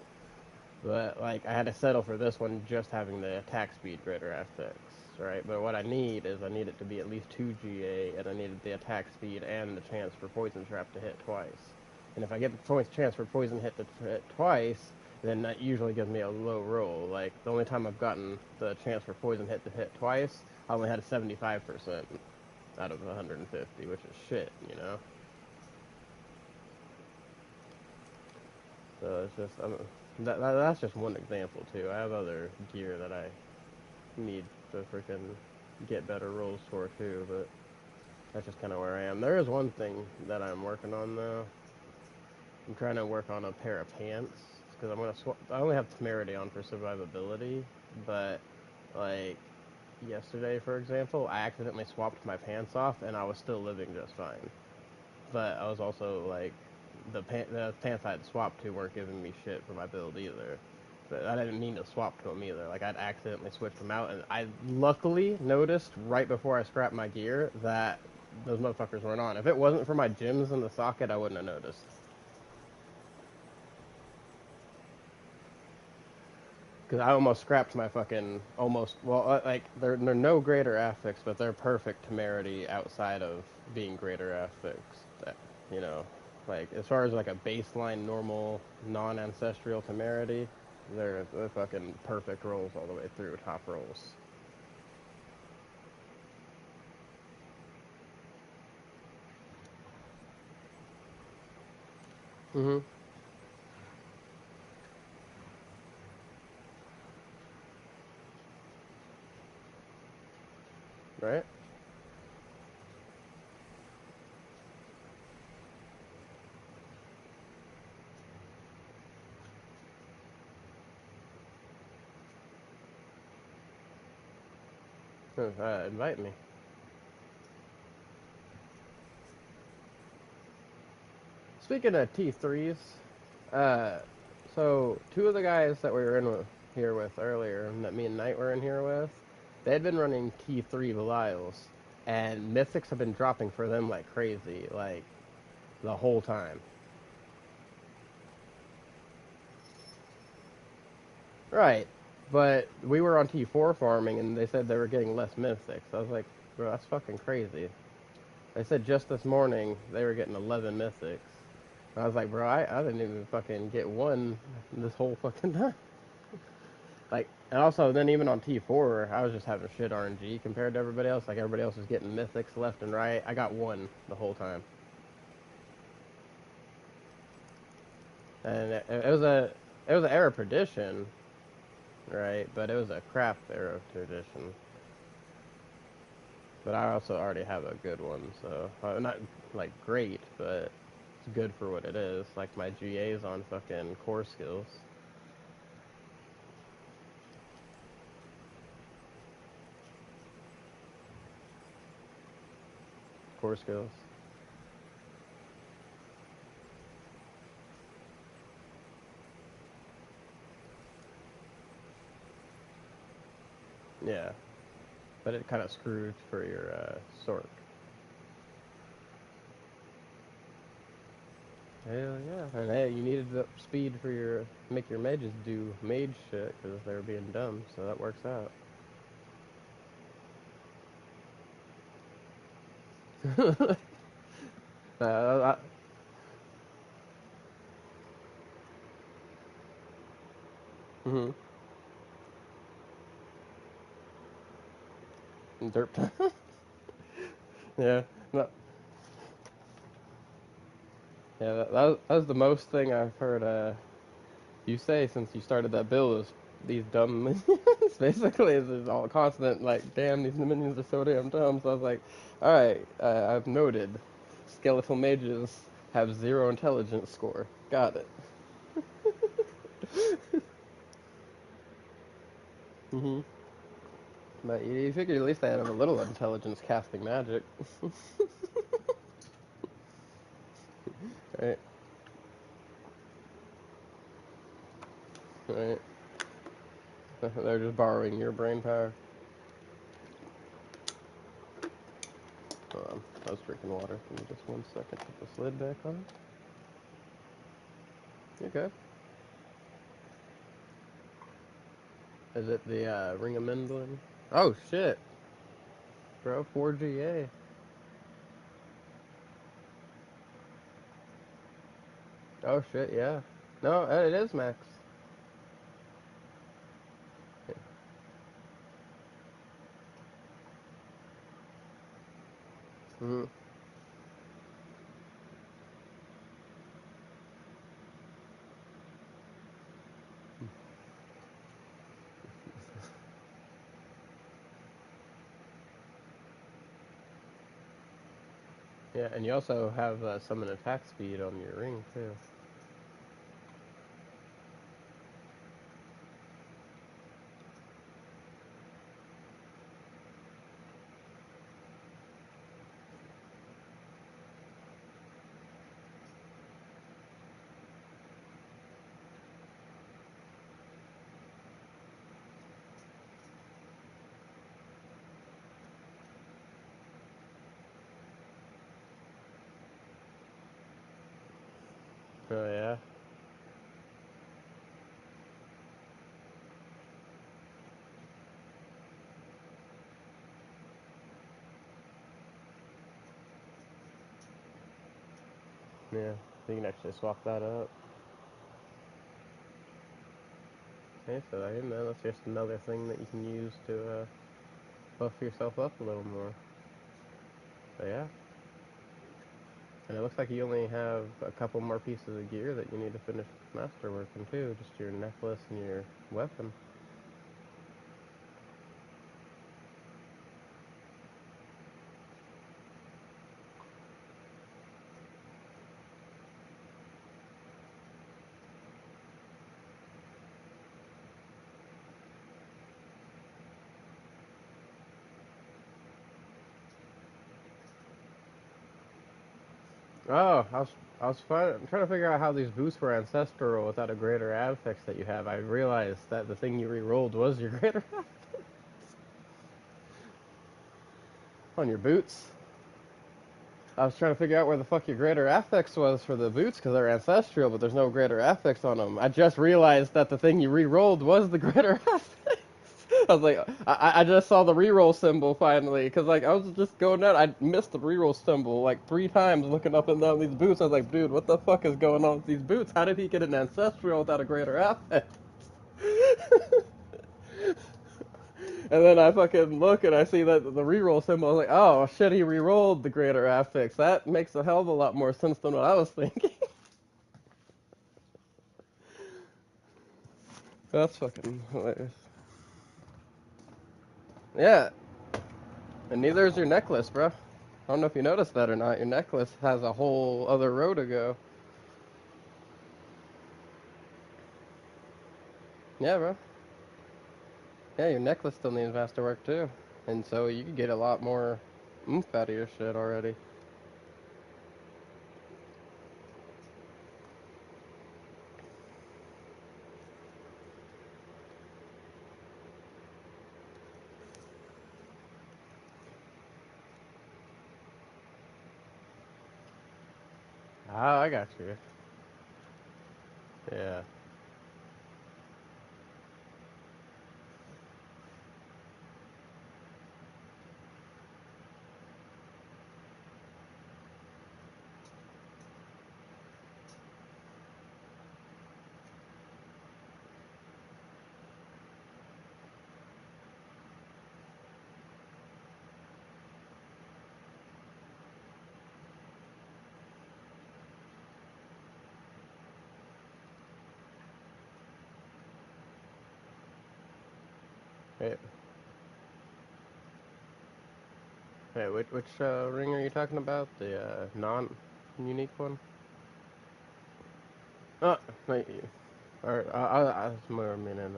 But like, I had to settle for this one just having the attack speed greater aspects, right? But what I need is I need it to be at least 2 GA, and I needed the attack speed and the chance for poison trap to hit twice. And if I get the chance for poison hit to hit twice, then that usually gives me a low roll. Like the only time I've gotten the chance for poison hit to hit twice, I only had a 75% out of 150, which is shit, you know. So it's just that's just one example too. I have other gear that I need to freaking get better rolls for too, but That's just kind of where I am. There is one thing that I'm working on though. I'm trying to work on a pair of pants because I'm gonna swap. I only have temerity on for survivability, but like yesterday, for example, I accidentally swapped my pants off and I was still living just fine. But I was also like, the pants I had swapped to weren't giving me shit for my build either. But I didn't mean to swap to them either. Like I'd accidentally switched them out, and I luckily noticed right before I scrapped my gear that those motherfuckers weren't on. If it wasn't for my gems in the socket, I wouldn't have noticed. Because I almost scrapped my fucking like they're no greater affix, but they're perfect temerity outside of being greater affix. That you know, like as far as like a baseline normal non-ancestral temerity, they're fucking perfect rolls all the way through top rolls. Mhm. Right. Invite me. Speaking of T3s, uh, so two of the guys that we were here with earlier, that me and Knight were in here with, they had been running T3 Belials, and mythics have been dropping for them like crazy, like the whole time. Right, but we were on T4 farming, and they said they were getting less mythics. I was like, bro, that's fucking crazy. They said just this morning they were getting 11 mythics. I was like, bro, I didn't even fucking get one this whole fucking time. Like, and also then even on T4, I was just having shit RNG compared to everybody else. Like everybody else was getting mythics left and right. I got one the whole time, and it was an era perdition, right? But it was a crap era perdition. But I also already have a good one, so not like great, but it's good for what it is. Like my GA's on fucking core skills. Core skills. Yeah, but it kind of screwed for your Sork. Hell yeah. And hey, you needed the speed for your make your mages do mage shit because they were being dumb, so that works out. I, mm-hmm. Derp. Yeah. No, yeah. That was the most thing I've heard you say since you started that build is these dumb minions. Basically, it's just all constant like, damn, these minions are so damn dumb. So I was like, all right, I've noted, skeletal mages have 0 intelligence score. Got it. Mm-hmm. But you figure at least they had a little intelligence casting magic. Right, right. They're just borrowing your brain power. I was drinking water. Give me just 1 second. Put this lid back on. You okay? Is it the Ring of Mendlin? Oh shit, bro. 4GA. Oh shit, yeah. No, it is max. Mm-hmm. Yeah, and you also have summon attack speed on your ring too. Oh yeah. Yeah, you can actually swap that up. Okay, so that's just another thing that you can use to buff yourself up a little more. So yeah. And it looks like you only have a couple more pieces of gear that you need to finish masterworking too, just your necklace and your weapon. Oh, I'm trying to figure out how these boots were ancestral without a greater affix that you have. I realized that the thing you re-rolled was your greater on your boots. I was trying to figure out where the fuck your greater affix was for the boots because they're ancestral, but there's no greater affix on them. I just realized that the thing you re-rolled was the greater affix. I was like, I just saw the reroll symbol finally, because like I was just going out. I missed the reroll symbol like 3 times looking up and down these boots. I was like, dude, what the fuck is going on with these boots? How did he get an ancestral without a greater affix? And then I fucking look and I see that the reroll symbol. I was like, oh shit, he rerolled the greater affix. That makes a hell of a lot more sense than what I was thinking. That's fucking hilarious. Yeah, and neither is your necklace, bro. I don't know if you noticed that or not. Your necklace has a whole other row to go. Yeah, bro. Yeah, your necklace still needs masterwork too. And so you can get a lot more oomph out of your shit already. Ah, I got you. Yeah. Wait, which ring are you talking about? The non-unique one? Oh, wait. Or I was more meaning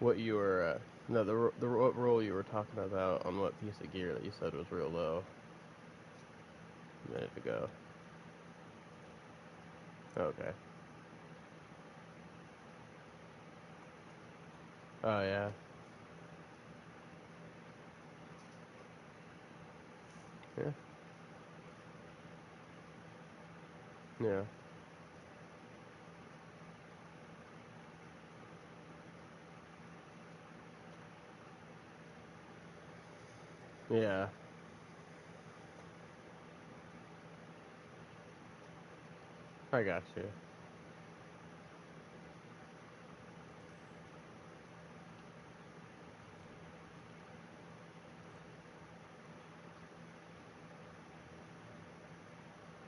what you were no what roll you were talking about on what piece of gear that you said was real low a minute ago. Okay. Oh yeah. Yeah. Yeah. Yeah. I got you.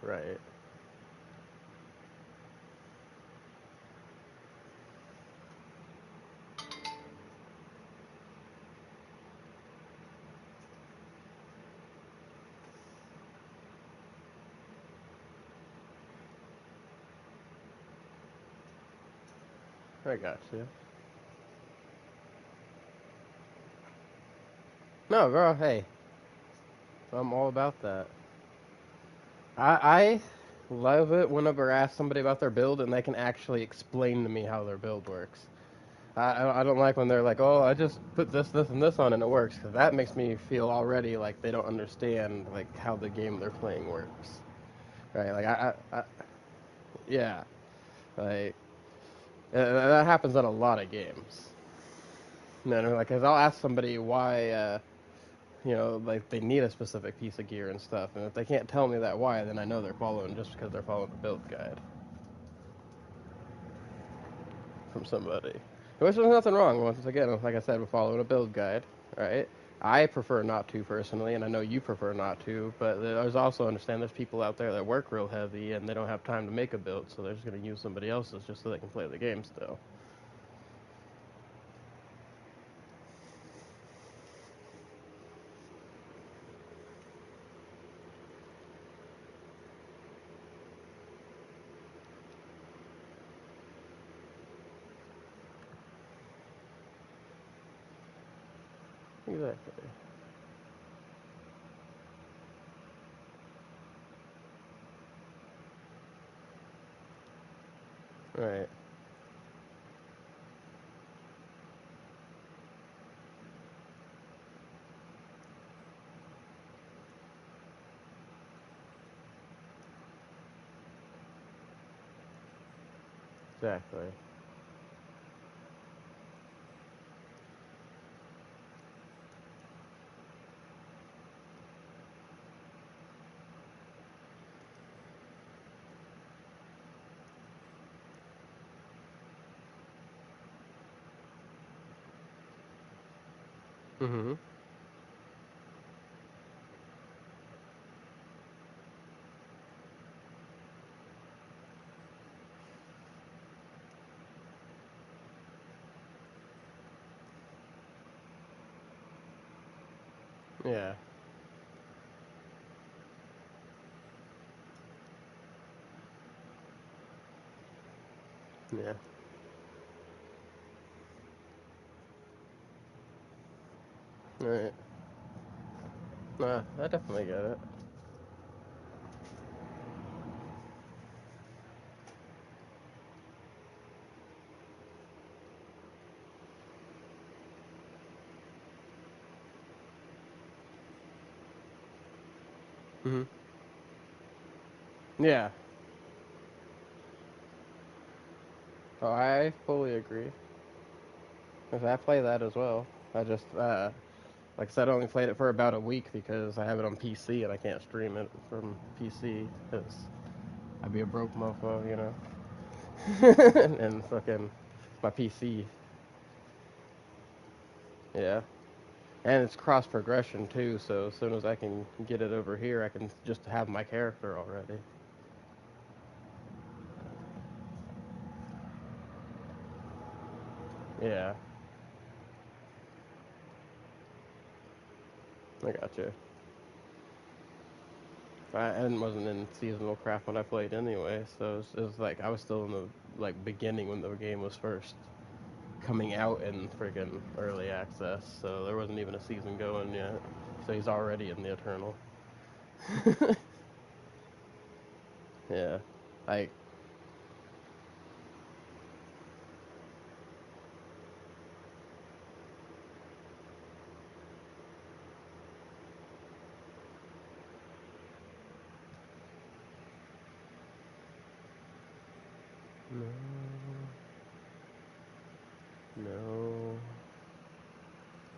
Right. I got you. No, girl, hey, I'm all about that. I love it whenever I ask somebody about their build and they can actually explain to me how their build works. I don't like when they're like, oh, I just put this, this, and this on and it works, because that makes me feel already like they don't understand like how the game they're playing works. Right? Like yeah, like that happens in a lot of games. No, like, cause I'll ask somebody why, like they need a specific piece of gear and stuff, and if they can't tell me that why, then I know they're following just because they're following a build guide from somebody. Which there's nothing wrong. Once again, like I said, with following a build guide, right? I prefer not to personally, and I know you prefer not to. But there's also understand there's people out there that work real heavy and they don't have time to make a build, so they're just going to use somebody else's just so they can play the game still. Exactly. Right. Exactly. Mhm. Yeah. Yeah. Right. Nah, I definitely get it. Mhm. Yeah. Oh, I fully agree. 'Cause I play that as well. I just, like I said, I only played it for about a week because I have it on PC and I can't stream it from PC because I'd be a broke mofo, and fucking my PC, yeah. And it's cross progression too, so as soon as I can get it over here, I can just have my character already. Yeah, I got you. I wasn't in seasonal craft when I played anyway, so it was like I was still in the like beginning when the game was first coming out in friggin' early access, so there wasn't even a season going yet. So he's already in the Eternal. Yeah, like no, no,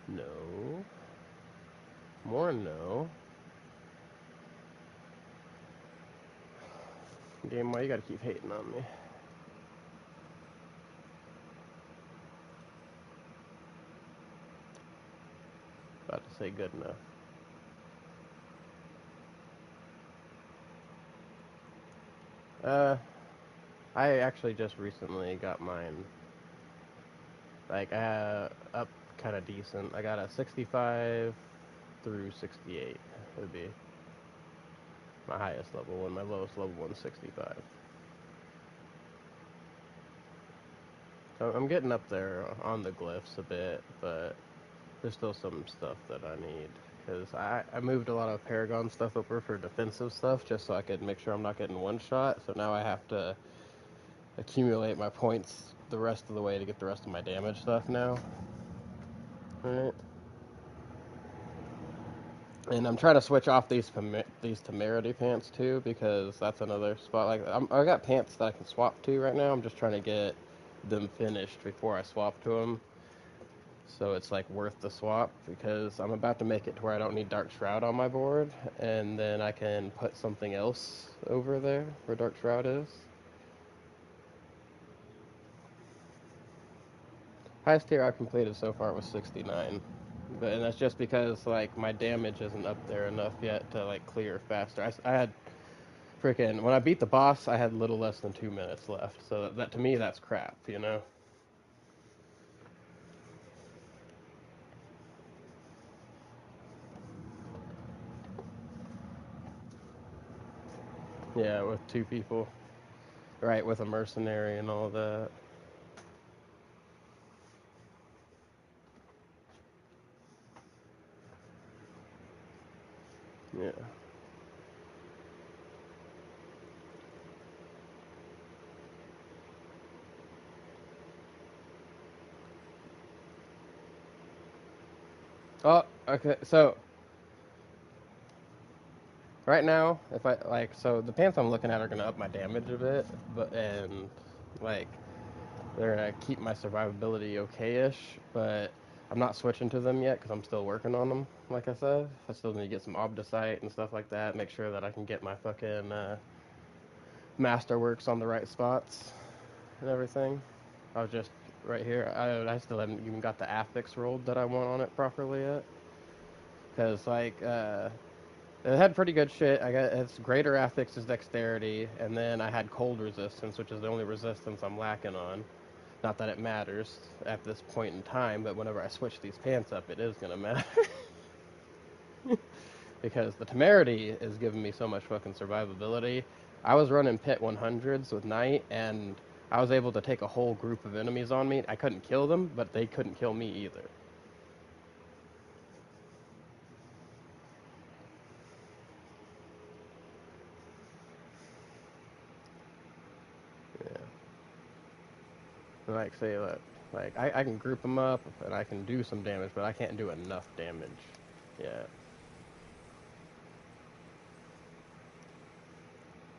no, more no. Game, why you gotta keep hating on me? About to say good enough. Uh, I actually just recently got mine. Like, up kind of decent. I got a 65 through 68 would be my highest level one. My lowest level one's 65. I'm getting up there on the glyphs a bit, but there's still some stuff that I need. Because I moved a lot of Paragon stuff over for defensive stuff just so I could make sure I'm not getting one shot. So now I have to accumulate my points the rest of the way to get the rest of my damage stuff now. Alright. And I'm trying to switch off these temerity pants too, because that's another spot. Like I got pants that I can swap to right now. I'm just trying to get them finished before I swap to them, so it's like worth the swap. Because I'm about to make it to where I don't need Dark Shroud on my board, and then I can put something else over there where Dark Shroud is. Highest tier I've completed so far was 69. And that's just because like my damage isn't up there enough yet to like clear faster. I had freaking when I beat the boss, I had a little less than 2 minutes left. So that to me, that's crap, you know. Yeah, with two people, right? With a mercenary and all that. Yeah. Oh, okay. So right now, if I like, so the pants I'm looking at are gonna up my damage a bit, but and like they're gonna keep my survivability okay-ish, but I'm not switching to them yet because I'm still working on them. Like I said, I still need to get some obdicite and stuff like that. Make sure that I can get my fucking masterworks on the right spots and everything. I was just right here. I still haven't even got the affix rolled that I want on it properly yet. Because like it had pretty good shit. I got it's greater affix is dexterity, and then I had cold resistance, which is the only resistance I'm lacking on. Not that it matters at this point in time, but whenever I switch these pants up, it is gonna matter. Because the temerity is giving me so much fucking survivability. I was running pit 100s with Knight, and I was able to take a whole group of enemies on me. I couldn't kill them, but they couldn't kill me either. Yeah. Like say that, like I can group them up and I can do some damage, but I can't do enough damage. Yeah.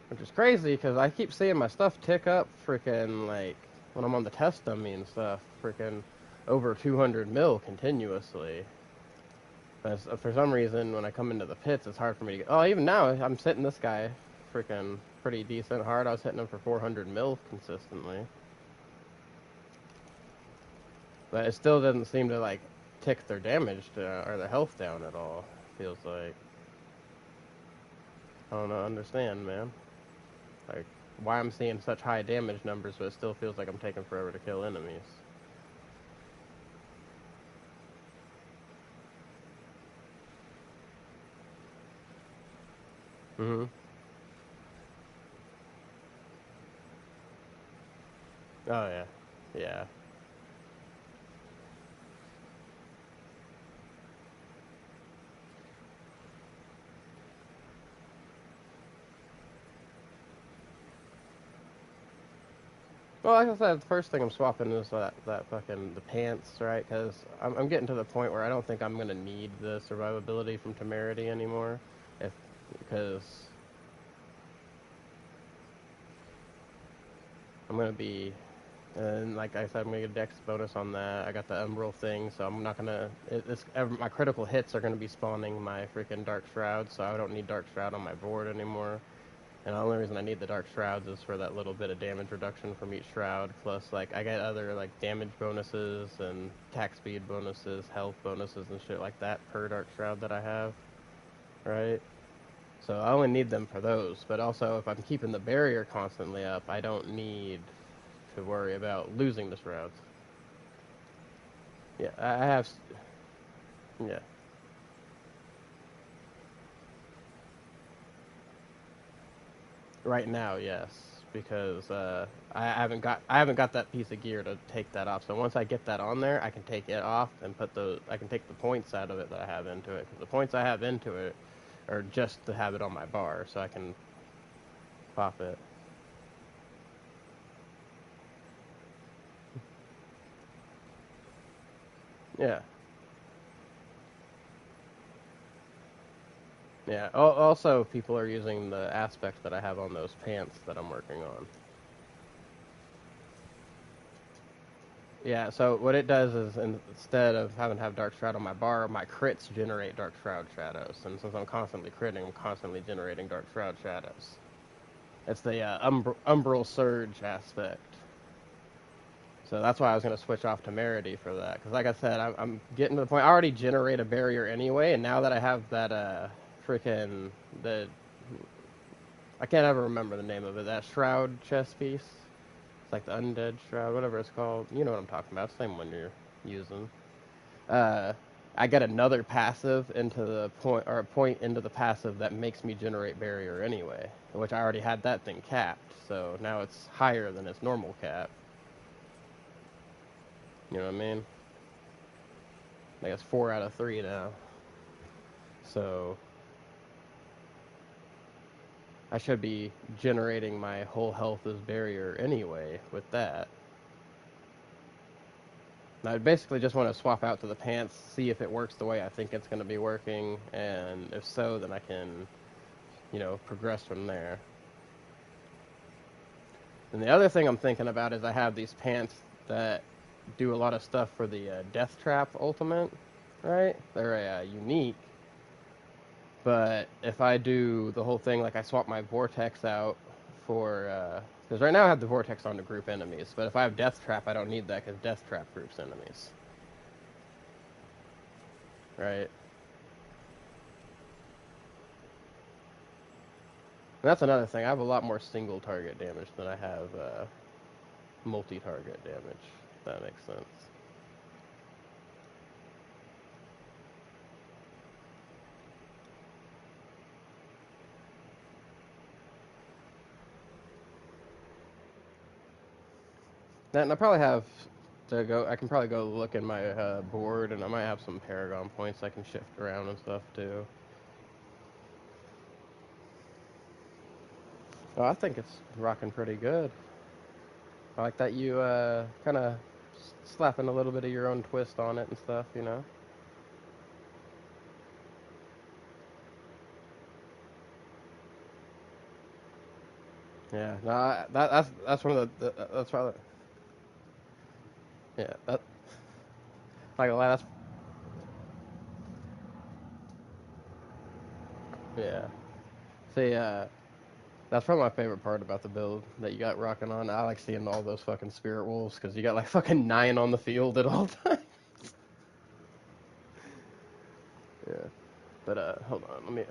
Which is crazy because I keep seeing my stuff tick up freaking like when I'm on the test dummy and stuff, freaking over 200 mil continuously. But for some reason, when I come into the pits, it's hard for me to get. Oh, even now, I'm hitting this guy freaking pretty decent hard. I was hitting him for 400 mil consistently. But it still doesn't seem to like tick their damage or their health down at all. Feels like. I don't know, understand, man. Like, why I'm seeing such high damage numbers, but it still feels like I'm taking forever to kill enemies. Mm-hmm. Oh, yeah. Yeah. Well, like I said, the first thing I'm swapping is that fucking the pants, right? Because I'm getting to the point where I don't think I'm gonna need the survivability from temerity anymore, if because I'm gonna be, and like I said, I'm gonna get a dex bonus on that. I got the umbral thing, so I'm not gonna. My critical hits are gonna be spawning my freaking dark shroud, so I don't need dark shroud on my board anymore. And the only reason I need the Dark Shrouds is for that little bit of damage reduction from each shroud. Plus, like, I get other, like, damage bonuses and attack speed bonuses, health bonuses, and shit like that per Dark Shroud that I have, right? So I only need them for those. But also, if I'm keeping the barrier constantly up, I don't need to worry about losing the shrouds. Yeah, I have... Yeah. Right now, yes. because I haven't got that piece of gear to take that off. So once I get that on there, I can take it off and I can take the points out of it that I have into it. Because the points I have into it are just to have it on my bar, so I can pop it. Yeah. Yeah. Also, people are using the aspects that I have on those pants that I'm working on. Yeah, so what it does is instead of having to have Dark Shroud on my bar, my crits generate Dark Shroud shadows. And since I'm constantly critting, I'm constantly generating Dark Shroud shadows. It's the Umbral Surge aspect. So that's why I was going to switch off Temerity for that. Because like I said, I'm getting to the point, I already generate a barrier anyway, and now that I have that freaking, I can't ever remember the name of it, that Shroud chest piece. It's like the Undead Shroud, whatever it's called. You know what I'm talking about. It's the same one you're using. Uh, I get another passive into the point, or a point into the passive that makes me generate barrier anyway, which I already had that thing capped. So now it's higher than its normal cap. You know what I mean? Like it's 4 out of 3 now. So I should be generating my whole health as barrier anyway with that. And I basically just want to swap out to the pants, see if it works the way I think it's going to be working, and if so, then I can, progress from there. And the other thing I'm thinking about is I have these pants that do a lot of stuff for the Death Trap ultimate, right? They're unique, but if I do the whole thing, like I swap my Vortex out for, because right now I have the Vortex on to group enemies, but if I have Death Trap, I don't need that because Death Trap groups enemies, right? And that's another thing. I have a lot more single target damage than I have multi-target damage. If that makes sense. And I probably have to go. I can probably go look in my board, and I might have some Paragon points I can shift around and stuff too. Oh, I think it's rocking pretty good. I like that you kind of slapping a little bit of your own twist on it and stuff, you know. Yeah, no, that's one of that's probably, yeah, that, like that's, yeah. See, that's probably my favorite part about the build that you got rocking on. I like seeing all those fucking spirit wolves because you got like fucking 9 on the field at all times. Yeah, but hold on, let me.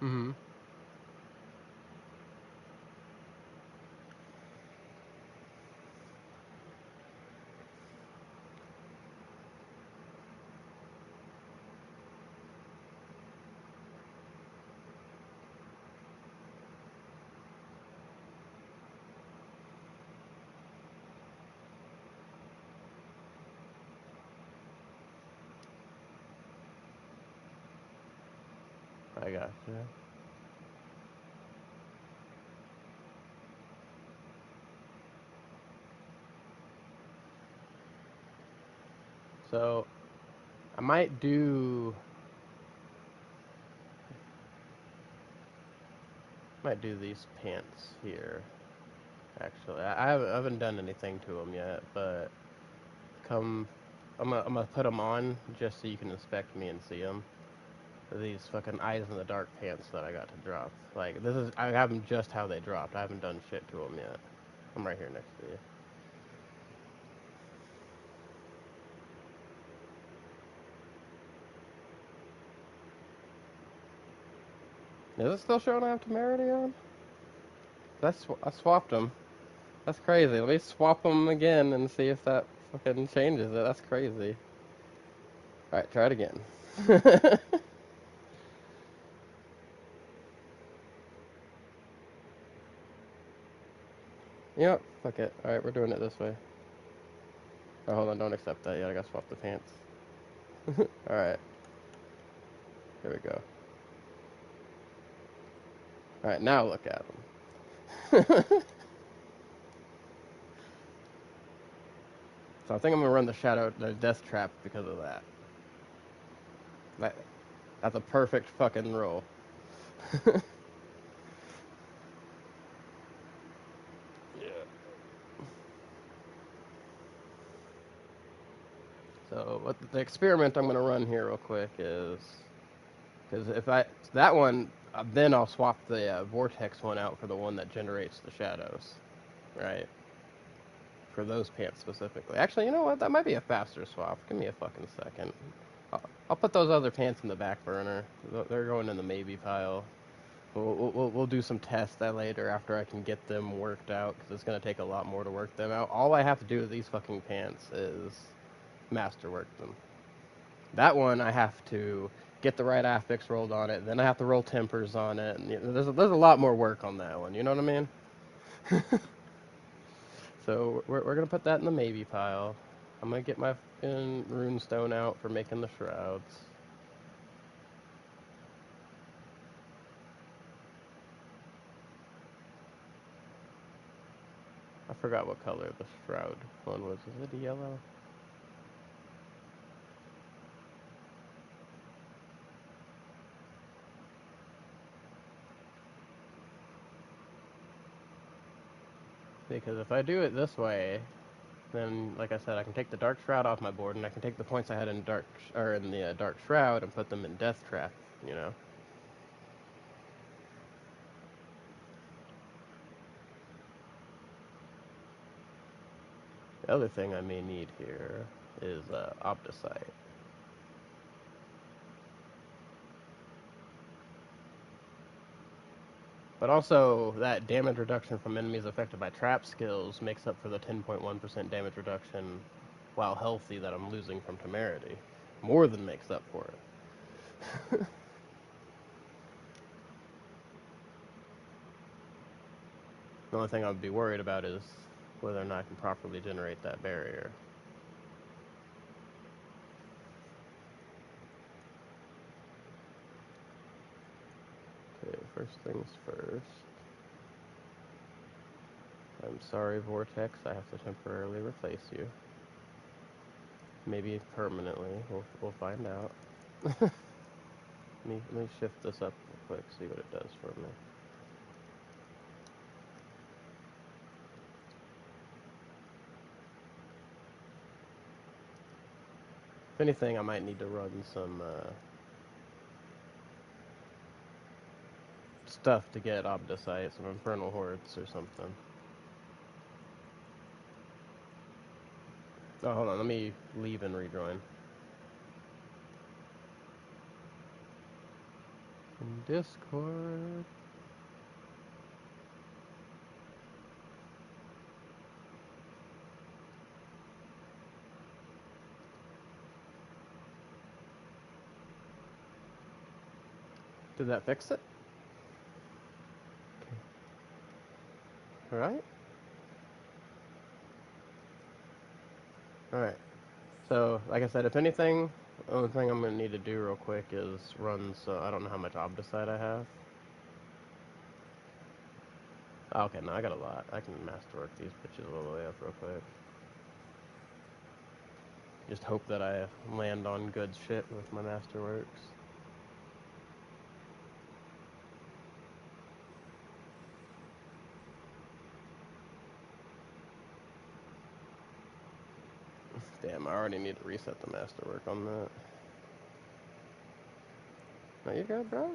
Mhm. I got you. So I might do these pants here. Actually, I haven't done anything to them yet, but come, I'm gonna put them on just so you can inspect me and see them. These fucking eyes in the dark pants that I got to drop. Like I have them just how they dropped. I haven't done shit to them yet. I'm right here next to you. Is it still showing I have temerity on? I swapped them. That's crazy. Let me swap them again and see if that fucking changes it. That's crazy. Alright, try it again. Yep, fuck it. Alright, we're doing it this way. Oh, hold on, don't accept that yet. I gotta swap the pants. Alright, here we go. Alright, now look at them. So I think I'm gonna run the death trap because of that. That that's a perfect fucking roll. Yeah. So what the experiment I'm gonna run here real quick is because if I that one then I'll swap the vortex one out for the one that generates the shadows, right? For those pants specifically. Actually, you know what? That might be a faster swap. Give me a fucking second. I'll put those other pants in the back burner. They're going in the maybe pile. We'll do some tests that later after I can get them worked out because it's gonna take a lot more to work them out. All I have to do with these fucking pants is masterwork them. That one I have to get the right affix rolled on it. Then I have to roll tempers on it. And there's a lot more work on that one. You know what I mean? So we're gonna put that in the maybe pile. I'm gonna get my runestone out for making the shrouds. I forgot what color the shroud one was. Is it yellow? Because if I do it this way, then, like I said, I can take the dark shroud off my board, and I can take the points I had in the dark shroud and put them in death trap. You know. The other thing I may need here is Opticite. But also, that damage reduction from enemies affected by trap skills makes up for the 10.1% damage reduction while healthy that I'm losing from temerity. More than makes up for it. The only thing I would be worried about is whether or not I can properly generate that barrier. Okay, first things first. I'm sorry, Vortex, I have to temporarily replace you. Maybe permanently. We'll find out. let me shift this up real quick, see what it does for me. If anything, I might need to run some stuff to get Obdicite, some Infernal Hordes or something. Oh, hold on, let me leave and rejoin. In Discord. Did that fix it? Alright. Alright. So, like I said, if anything, the only thing I'm going to need to do real quick is run, so I don't know how much Obdicite I have. Oh, okay, no, I got a lot. I can masterwork these bitches all the way up real quick. Just hope that I land on good shit with my masterworks. Damn, I already need to reset the masterwork on that. No, you good, bro?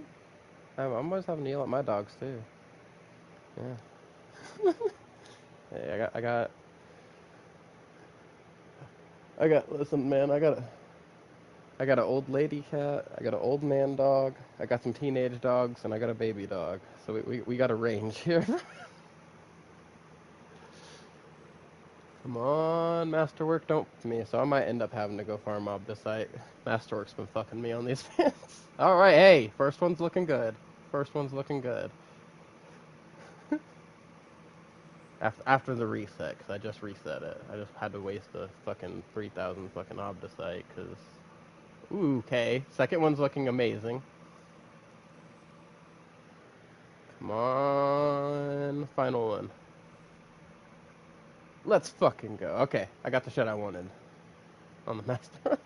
I'm always having to yell at my dogs, too. Yeah. Hey, listen, man, I got an old lady cat, I got an old man dog, I got some teenage dogs, and I got a baby dog. So we got a range here. Come on, Masterwork, don't f me. So I might end up having to go farm mob this site. Masterwork's been fucking me on these fans. Alright, hey, first one's looking good. First one's looking good. After the reset, because I just reset it. I just had to waste a fucking 3,000 fucking obdicite, because... Ooh, okay. Second one's looking amazing. Come on. Final one. Let's fucking go. Okay, I got the shit I wanted on the master.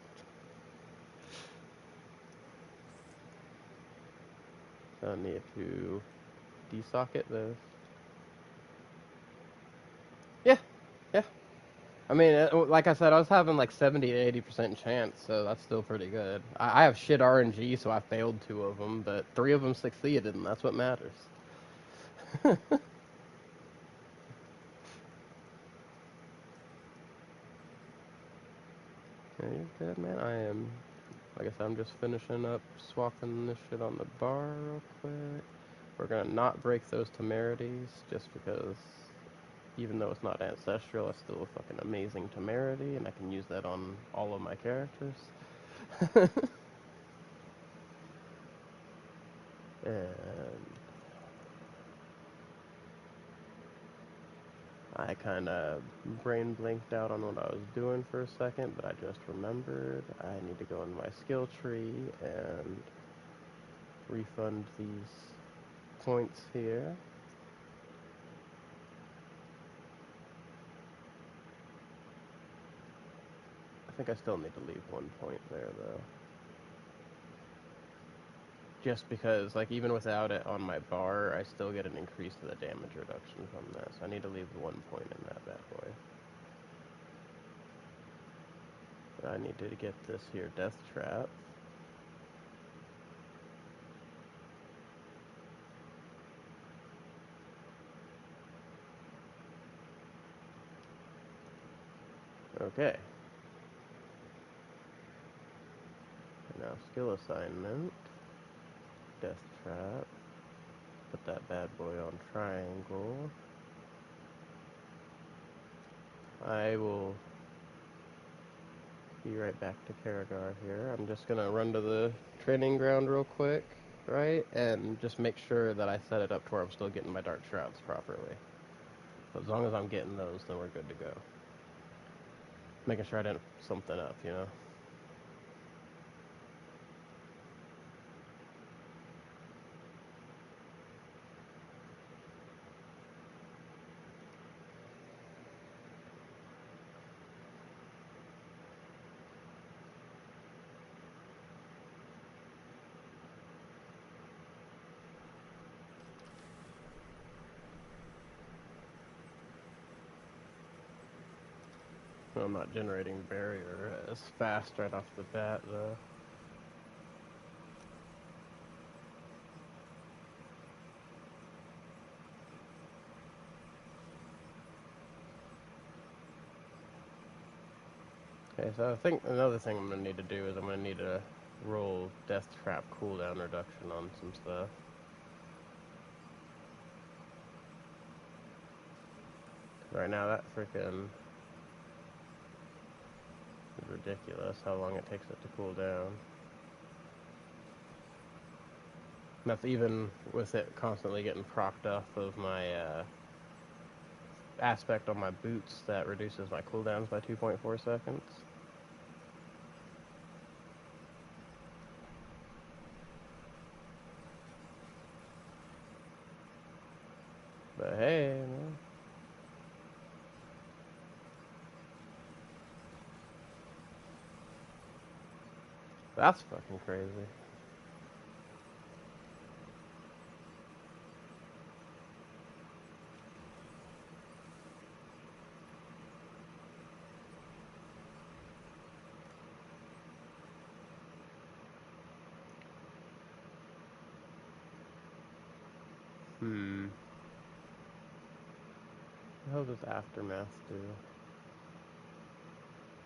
So I need to desocket this. Yeah, yeah. I mean, like I said, I was having like 70 to 80% chance, so that's still pretty good. I have shit RNG, so I failed 2 of them, but 3 of them succeeded, and that's what matters. Yeah, you're good, man. I am, like I said, I'm just finishing up swapping this shit on the bar real quick. We're gonna not break those temerities, just because even though it's not ancestral, it's still a fucking amazing temerity, and I can use that on all of my characters. And I kind of brain blanked out on what I was doing for a second, but I just remembered I need to go in my skill tree and refund these points here. I think I still need to leave 1 point there, though. Just because, like, even without it on my bar, I still get an increase to the damage reduction from this. I need to leave 1 point in that bad boy. But I need to get this here death trap. Okay. Now skill assignment. Death trap. Put that bad boy on triangle. I will be right back to Karagar here. I'm just gonna run to the training ground real quick, right? And just make sure that I set it up to where I'm still getting my dark shrouds properly. So as long as I'm getting those, then we're good to go. Making sure I didn't f something up, you know? I'm not generating barrier as fast right off the bat, though. Okay, so I think another thing I'm gonna need to do is I'm gonna need to roll death trap cooldown reduction on some stuff. Right now, that freaking is ridiculous how long it takes it to cool down. And that's even with it constantly getting procced off of my aspect on my boots that reduces my cooldowns by 2.4 seconds. But hey, man. That's fucking crazy. What the hell does Aftermath do?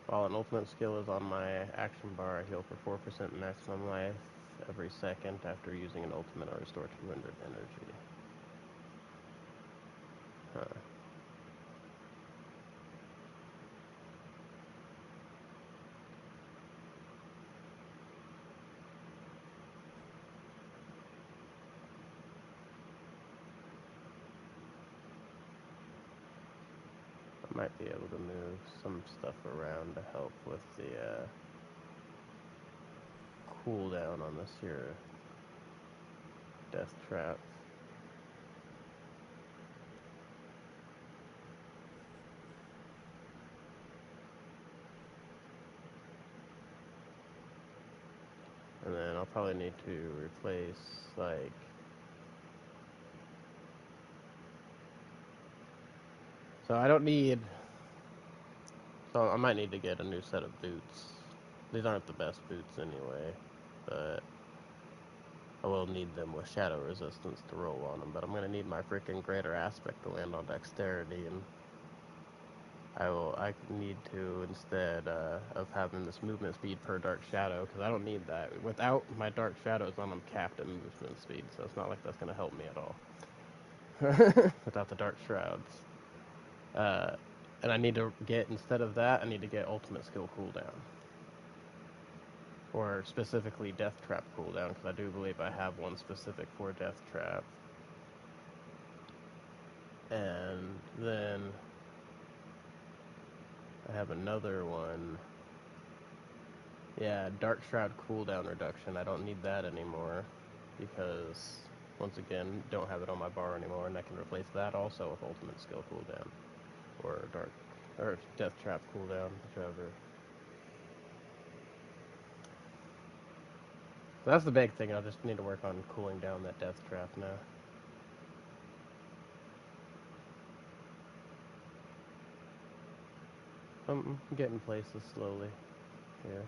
While an ultimate skill is on my action bar, I heal for 4% maximum life every second after using an ultimate or restore 200 energy. Huh. might be able to move some stuff around to help with the cooldown on this here death trap. And then I'll probably need to replace, like, so I don't need, so I might need to get a new set of boots. These aren't the best boots anyway, but I will need them with shadow resistance to roll on them. But I'm going to need my freaking greater aspect to land on dexterity, and I need to, instead of having this movement speed per dark shadow, because I don't need that. Without my dark shadows on, I'm capped at movement speed, so it's not like that's going to help me at all. Without the dark shrouds. And I need to get, instead of that, I need to get ultimate skill cooldown. Or specifically death trap cooldown, because I do believe I have one specific for death trap. And then I have another one. Yeah, Dark Shroud cooldown reduction. I don't need that anymore because, once again, don't have it on my bar anymore, and I can replace that also with ultimate skill cooldown or death trap cooldown, whichever. So that's the big thing. I'll just need to work on cooling down that death trap now. I'm getting places slowly. Yeah.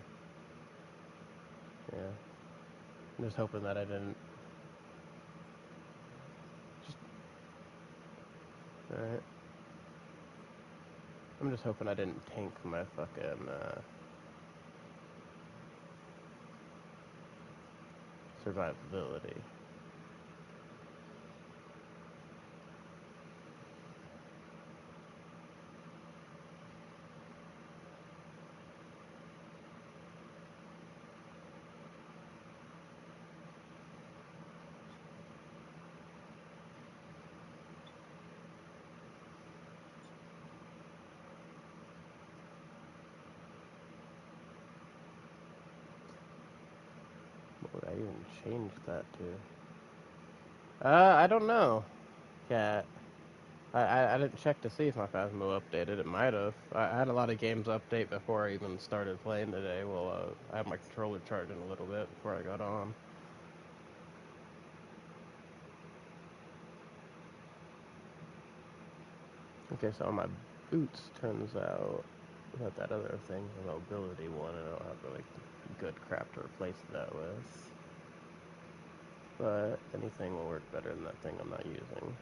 Yeah. I'm just hoping that I didn't. Alright. I'm just hoping I didn't tank my fucking survivability. What would I even change that to? I don't know. Cat. I didn't check to see if my Phasmo updated. It might have. I had a lot of games update before I even started playing today. Well, I had my controller charging a little bit before I got on. Okay, so on my boots, turns out that other thing, the mobility one, I don't have really good crap to replace that with. But anything will work better than that thing I'm not using.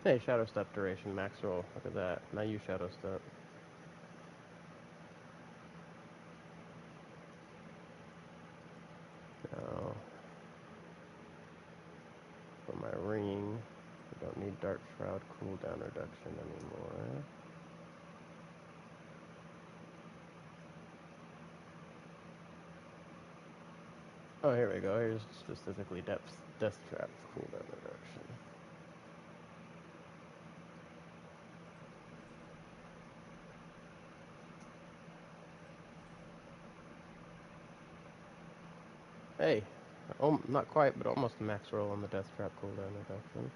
Hey, Shadow Step duration, max roll. Look at that. Now use Shadow Step. Now, for my ring, I don't need Dark Shroud cooldown reduction anymore. Oh, here we go. Here's specifically Death Trap cooldown reduction. Hey, not quite, but almost a max roll on the Death Trap cooldown reduction.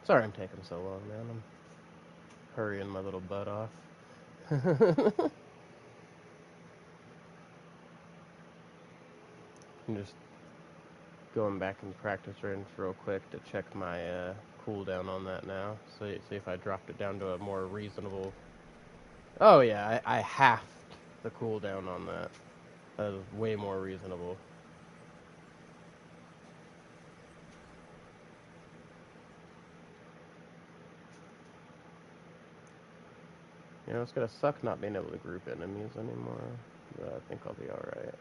Sorry I'm taking so long, man. I'm hurrying my little butt off. I'm just going back in practice range real quick to check my cooldown on that now. So see if I dropped it down to a more reasonable. Oh yeah, I halved the cooldown on that. That is way more reasonable. You know, it's gonna suck not being able to group enemies anymore, but I think I'll be alright.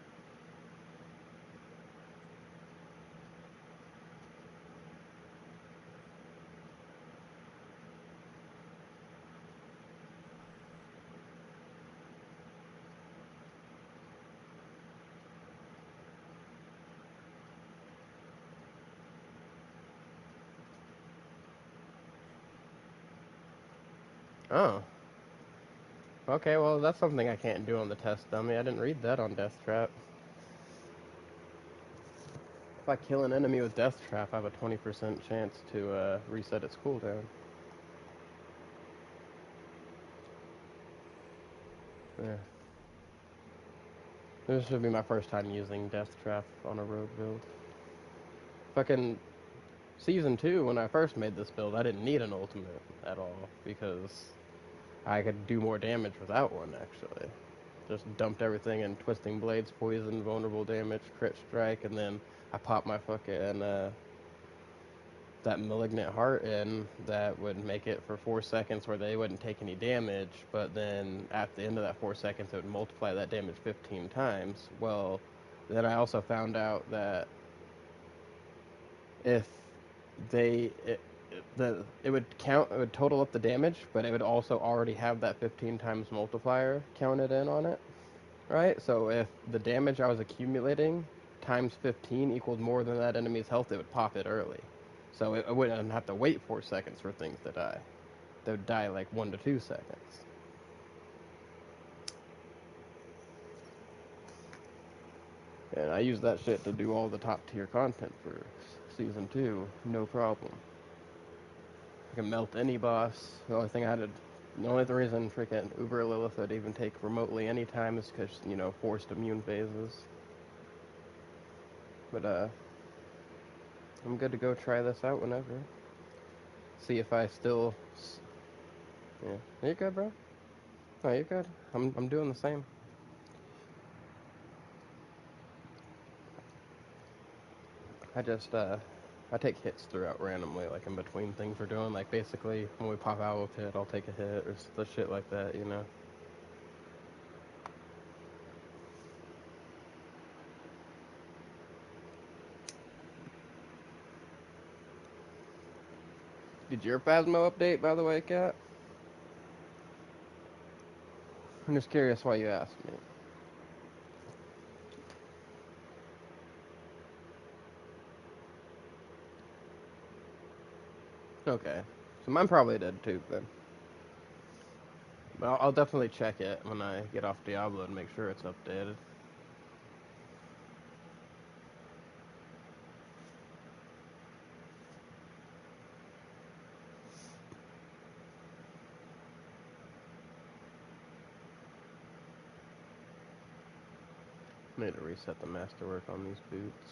Oh. Okay, well, that's something I can't do on the test dummy. I didn't read that on Death Trap. If I kill an enemy with Death Trap, I have a 20% chance to reset its cooldown. Yeah. This should be my first time using Death Trap on a rogue build. Fucking Season 2, when I first made this build, I didn't need an ultimate at all, because I could do more damage without one, actually. Just dumped everything in Twisting Blades, Poison, Vulnerable Damage, Crit Strike, and then I popped my fucking, that Malignant Heart in that would make it for 4 seconds where they wouldn't take any damage, but then at the end of that 4 seconds, it would multiply that damage 15 times. Well, then I also found out that if they it would count, it would total up the damage, but it would also already have that 15 times multiplier counted in on it, right? So if the damage I was accumulating times 15 equaled more than that enemy's health, it would pop it early. So I wouldn't have to wait 4 seconds for things to die. They would die like 1 to 2 seconds. And I use that shit to do all the top tier content for Season 2, no problem. I can melt any boss. The only reason freaking Uber Lilith would even take remotely any time is because, forced immune phases. But, I'm good to go try this out whenever. See if I still... Yeah. You're good, bro. Oh, you're good. I'm doing the same. I just, I take hits throughout randomly, like in between things we're doing. Like, basically, when we pop out with it, I'll take a hit or the shit like that, Did your Phasmo update, by the way, Kat? I'm just curious why you asked me. Okay. So mine probably did too, then. But I'll definitely check it when I get off Diablo and make sure it's updated. I need to reset the masterwork on these boots.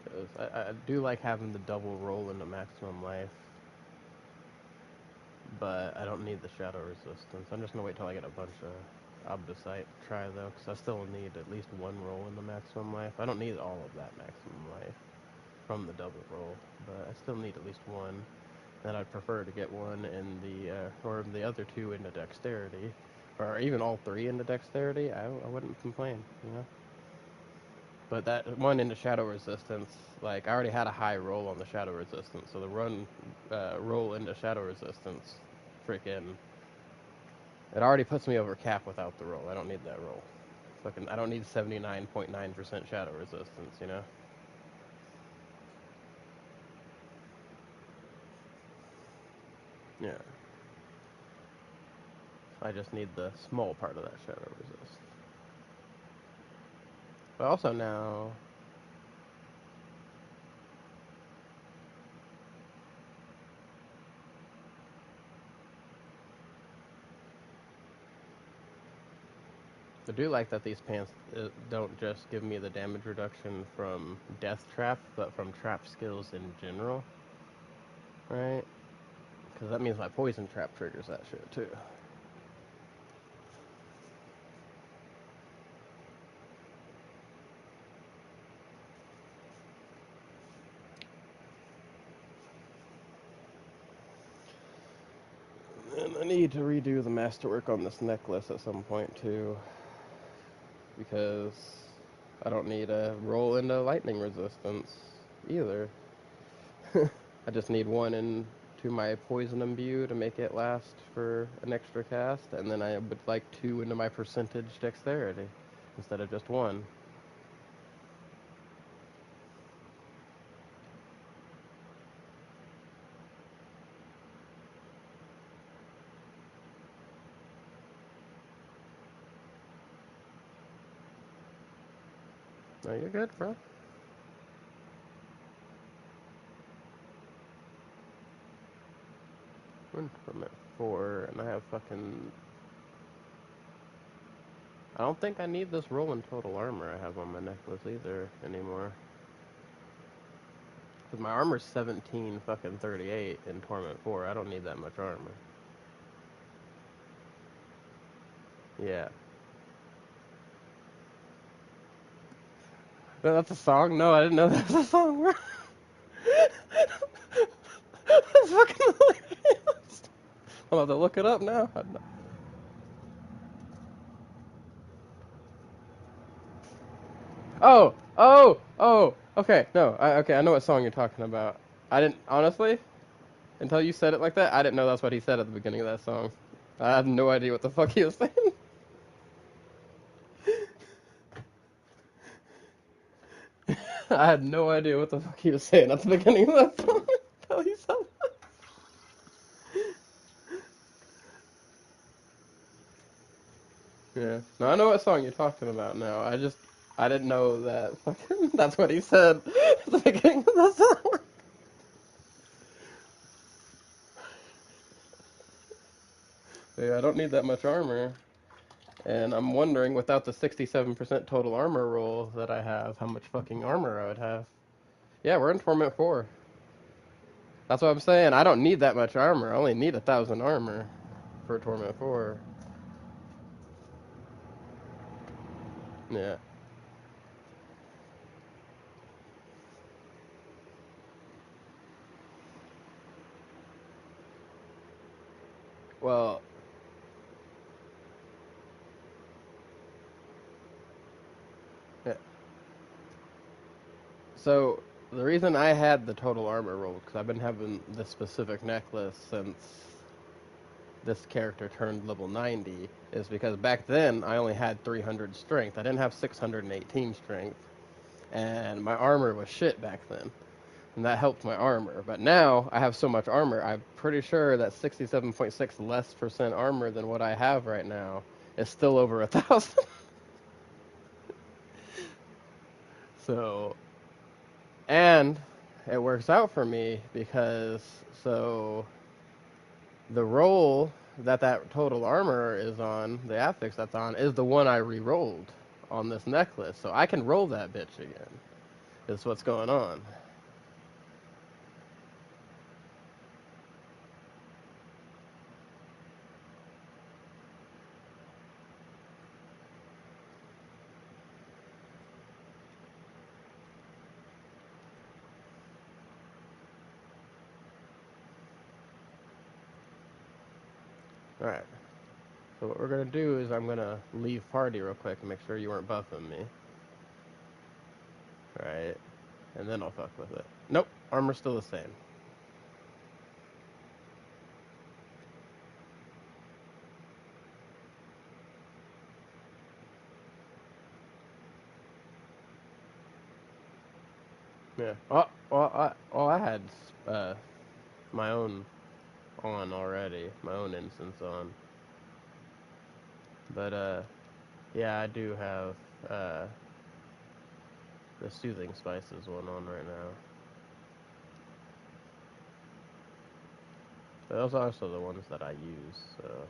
Because I do like having the double roll into maximum life. But I don't need the shadow resistance. I'm just going to wait till I get a bunch of Obdusite to try, though. Because I still need at least one roll in the maximum life. I don't need all of that maximum life from the double roll. But I still need at least one. And I'd prefer to get one in or the other two into dexterity, or even all three into dexterity. I wouldn't complain. But that one into shadow resistance, like I already had a high roll on the shadow resistance, so the roll into shadow resistance, freaking, it already puts me over cap without the roll. I don't need that roll. I don't need 79.9% shadow resistance. Yeah. I just need the small part of that shadow resist. But also now, I do like that these pants don't just give me the damage reduction from Death Trap, but from trap skills in general, right? Because that means my Poison Trap triggers that shit, too. And I need to redo the masterwork on this necklace at some point, too. Because I don't need a roll into lightning resistance, either. I just need one into my poison imbue to make it last for an extra cast, and then I would like 2 into my percentage dexterity instead of just 1. No, you're good, bro. I'm at 4, and I have fucking... I don't think I need this rolling total armor I have on my necklace either anymore. Because my armor's 17 fucking 38 in Torment 4. I don't need that much armor. Yeah. No, that's a song? No, I didn't know that was a song, bro. That's fucking hilarious. I'm about to look it up now. Oh, okay, no, okay, I know what song you're talking about. I didn't, honestly, until you said it like that, I didn't know that's what he said at the beginning of that song. I had no idea what the fuck he was saying. I had no idea what the fuck he was saying at the beginning of that song until he said that. Yeah, no, I know what song you're talking about now. I didn't know that fucking, that's what he said at the beginning of the song. Yeah, I don't need that much armor. And I'm wondering, without the 67% total armor roll that I have, how much fucking armor I would have. Yeah, we're in Torment 4. That's what I'm saying. I don't need that much armor. I only need 1,000 armor for Torment 4. Yeah. Well, yeah. So, the reason I had the total armor roll, because I've been having this specific necklace since this character turned level 90, is because back then I only had 300 strength. I didn't have 618 strength. And my armor was shit back then. And that helped my armor. But now I have so much armor, I'm pretty sure that 67.6 less percent armor than what I have right now is still over 1,000. So, and it works out for me because so the roll that total armor is on, the affix that's on, is the one I re-rolled on this necklace. So I can roll that bitch again. Is what's going on. Alright. So what we're gonna do is I'm gonna leave party real quick and make sure you weren't buffing me. Right. And then I'll fuck with it. Nope, armor's still the same. Yeah. I had uh, my own on already, my own instance on. But yeah, I do have the soothing spices one on right now. But those are also the ones that I use. So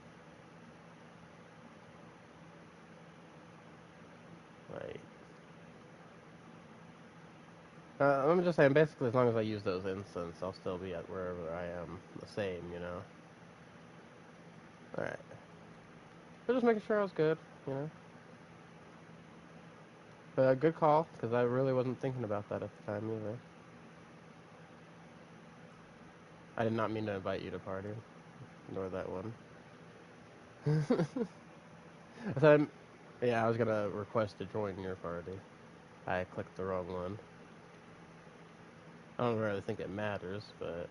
like, I'm just saying, basically, as long as I use those instants, I'll still be at wherever I am, the same, you know. All right. But just making sure I was good, you know. But good call, because I really wasn't thinking about that at the time either. I did not mean to invite you to party, nor that one. I thought, yeah, I was gonna request to join your party. I clicked the wrong one. I don't really think it matters, but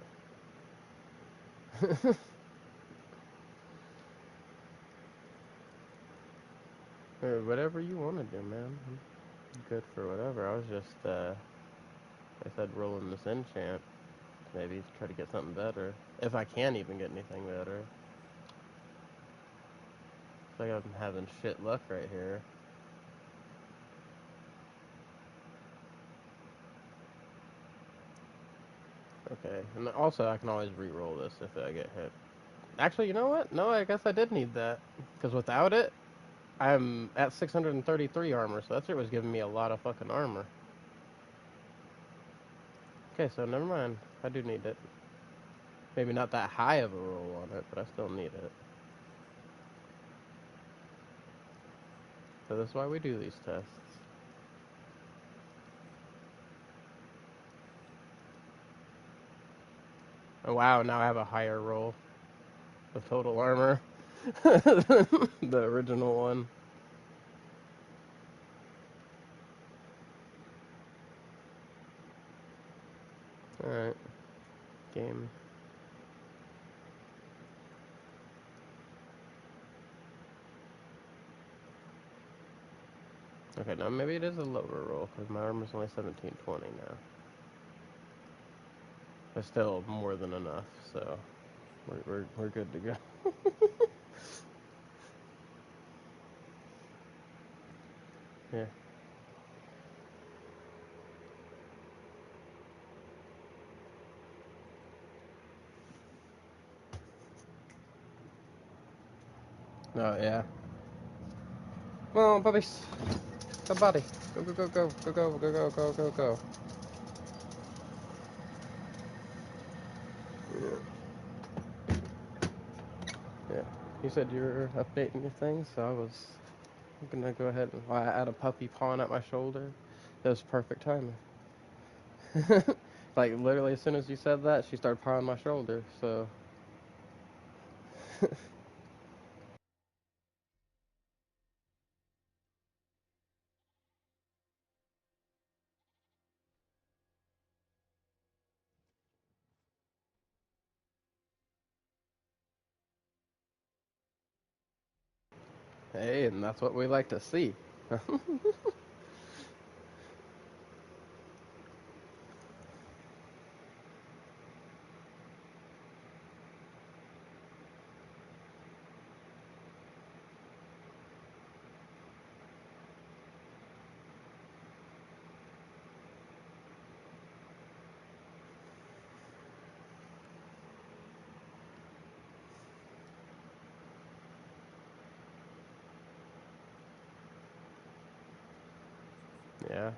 whatever you want to do, man. I'm good for whatever. I was just, I said, rolling this enchant. Maybe try to get something better. If I can even get anything better. It's like I'm having shit luck right here. Okay, and also I can always re-roll this if I get hit. Actually, you know what? No, I guess I did need that. Because without it, I'm at 633 armor, so that shit was giving me a lot of fucking armor. Okay, so never mind. I do need it. Maybe not that high of a roll on it, but I still need it. So that's why we do these tests. Oh wow, now I have a higher roll of total armor than the original one. Alright, game. Okay, now maybe it is a lower roll, because my armor's only 1720 now. But still more than enough, so we're good to go. Yeah. Oh, yeah. Well, puppies. Go, buddy. Go, go, go, go, go, go, go, go, go, go, go. Yeah. You said you were updating your thing, so I'm gonna go ahead and I had a puppy pawing at my shoulder. That was perfect timing. Like literally as soon as you said that, she started pawing my shoulder. So hey, and that's what we like to see. Yeah.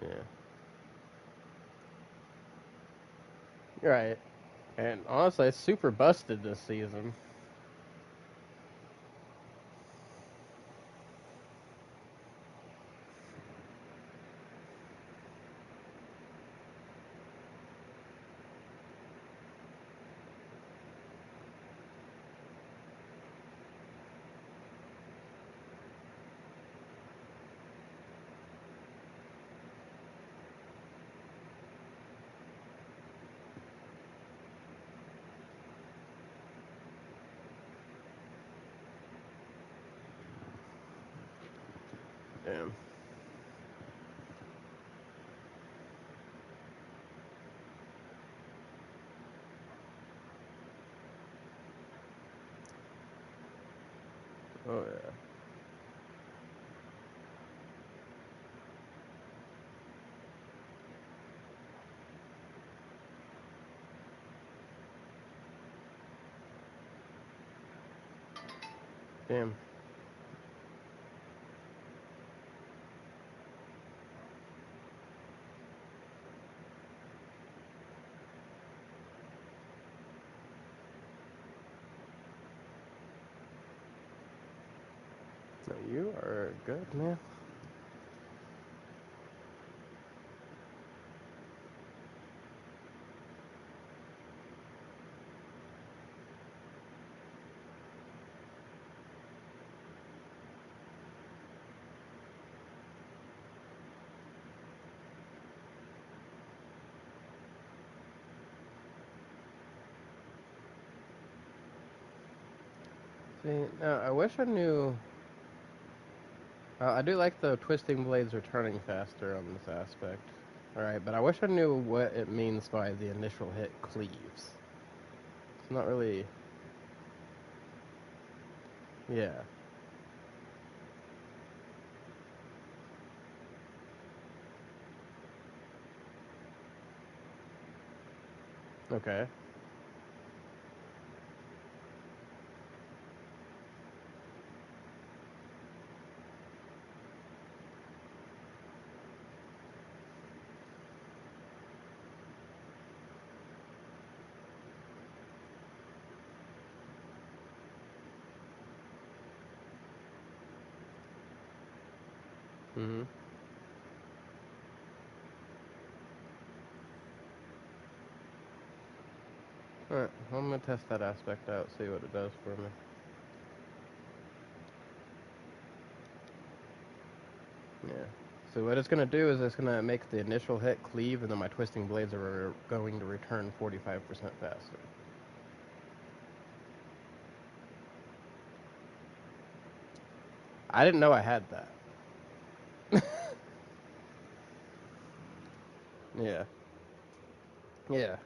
Yeah. You're right. And honestly, it's super busted this season. Damn. Oh yeah. Damn. No, you are good, man. See, now I wish I knew. I do like the twisting blades returning faster on this aspect. Alright, but I wish I knew what it means by the initial hit cleaves. It's not really. Yeah. Okay. Mm-hmm. Alright, I'm gonna test that aspect out, see what it does for me. Yeah. So what it's gonna do is it's gonna make the initial hit cleave, and then my twisting blades are going to return 45% faster. I didn't know I had that. Yeah. Yeah.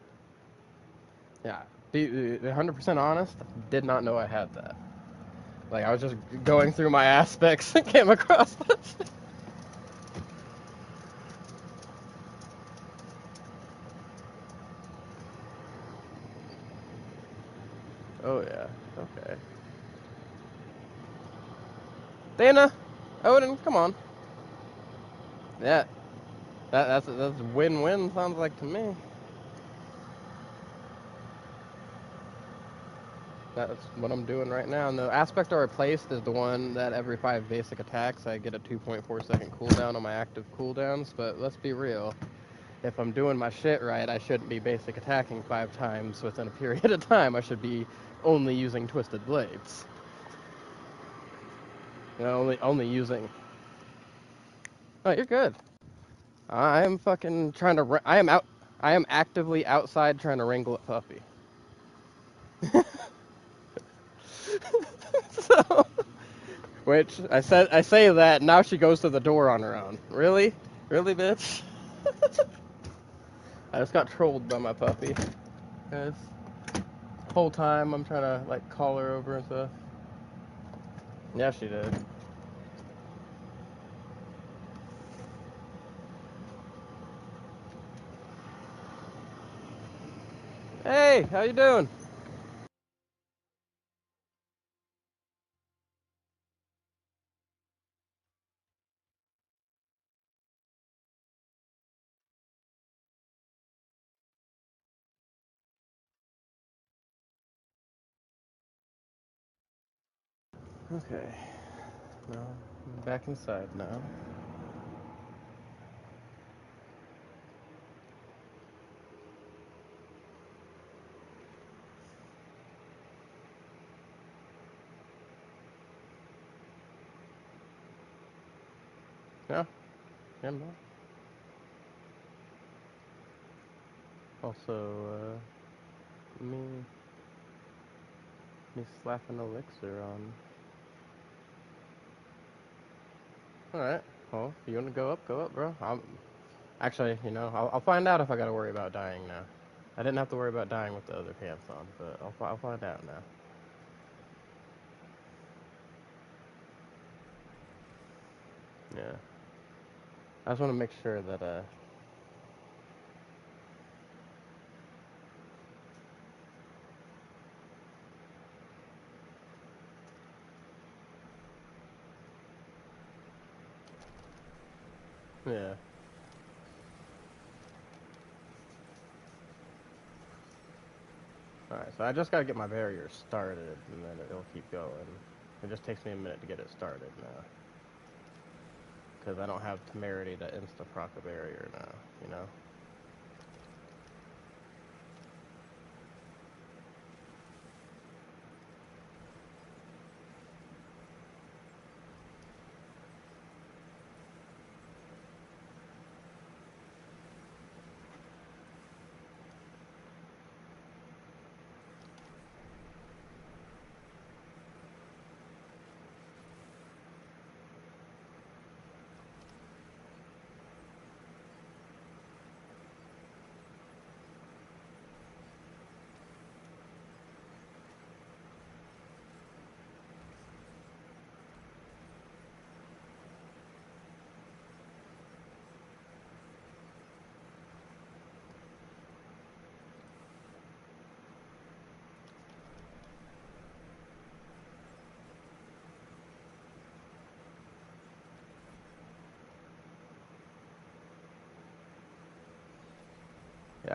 Yeah. Be 100% honest, did not know I had that. Like, I was just going through my aspects and came across this. Oh, yeah. Okay. Dana! Odin, come on. Yeah. That's win-win, sounds like to me. That's what I'm doing right now. And the aspect I replaced is the one that every 5 basic attacks I get a 2.4 second cooldown on my active cooldowns. But let's be real. If I'm doing my shit right, I shouldn't be basic attacking 5 times within a period of time. I should be only using Twisted Blades. You know, only using... Oh, you're good. I am fucking trying to... I am actively outside trying to wrangle a puppy. So... Which, I say that, now she goes to the door on her own. Really? Really, bitch? I just got trolled by my puppy. Guys, the whole time I'm trying to, like, call her over and stuff. Yeah, she did. Hey, how you doing? Okay. No, I'm back inside now. Yeah, yeah, no. Also, me slapping elixir on. Alright, well, you wanna go up, bro? Actually, you know, I'll find out if I gotta worry about dying now. I didn't have to worry about dying with the other pants on, but I'll find out now. Yeah. I just want to make sure that, yeah. Alright, so I just gotta get my barrier started, and then it'll keep going. It just takes me a minute to get it started now. Because I don't have temerity to insta-proc a barrier now, you know?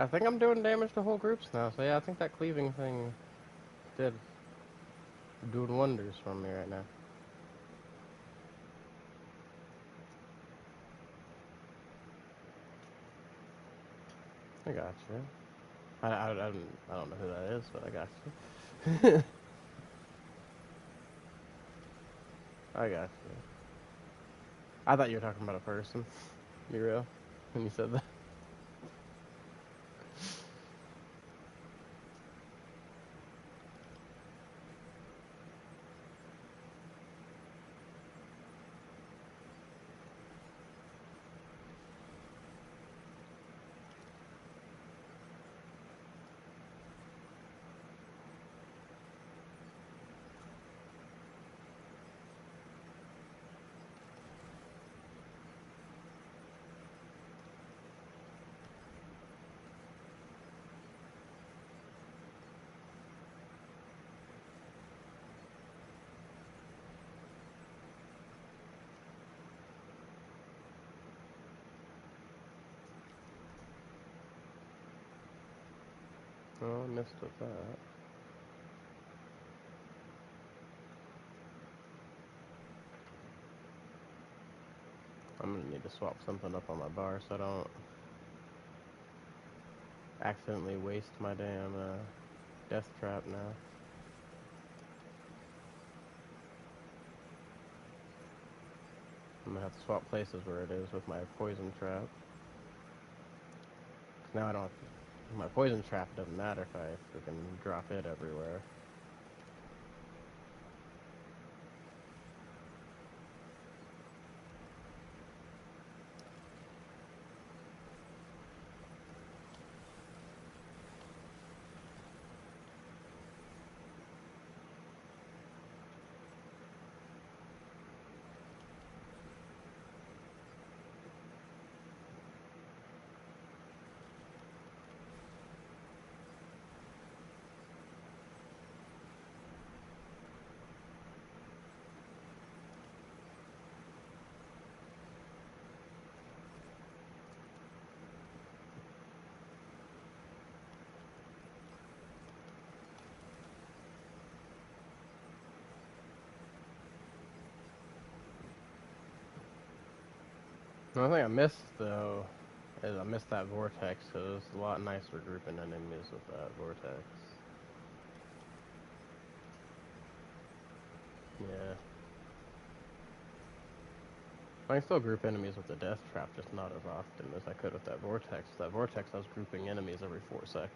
I think I'm doing damage to whole groups now, so yeah, I think that cleaving thing did doing wonders for me right now. I got you. I don't know who that is, but I got you. I got you. I thought you were talking about a person. You real? When you said that. Oh, I missed with that. I'm gonna need to swap something up on my bar so I don't accidentally waste my damn death trap now. I'm gonna have to swap places where it is with my poison trap. Now I don't. My poison trap doesn't matter if I freaking drop it everywhere. The only thing I missed though is I missed that vortex, so it was a lot nicer grouping enemies with that vortex. Yeah. I can still group enemies with the death trap, just not as often as I could with that vortex. That vortex, I was grouping enemies every 4 seconds.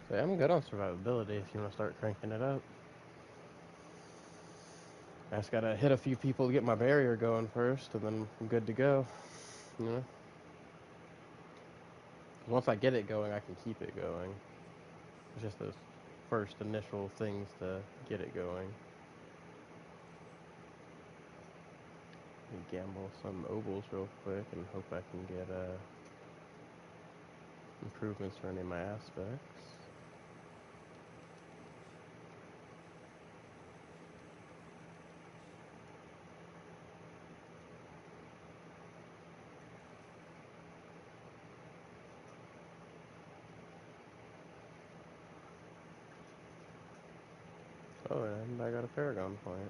So yeah, I'm good on survivability if you want to start cranking it up. I just gotta hit a few people to get my barrier going first, and then I'm good to go. You know? Once I get it going, I can keep it going. It's just those first initial things to get it going. Gamble some ovals real quick and hope I can get improvements for any of my aspects. Oh, and I got a Paragon point.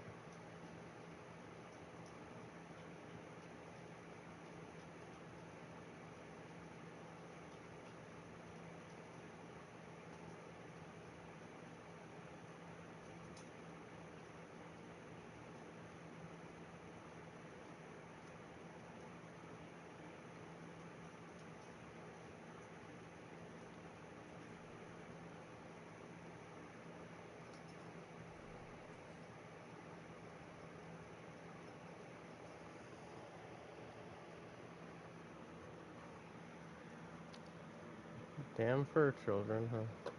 Damn fur children, huh?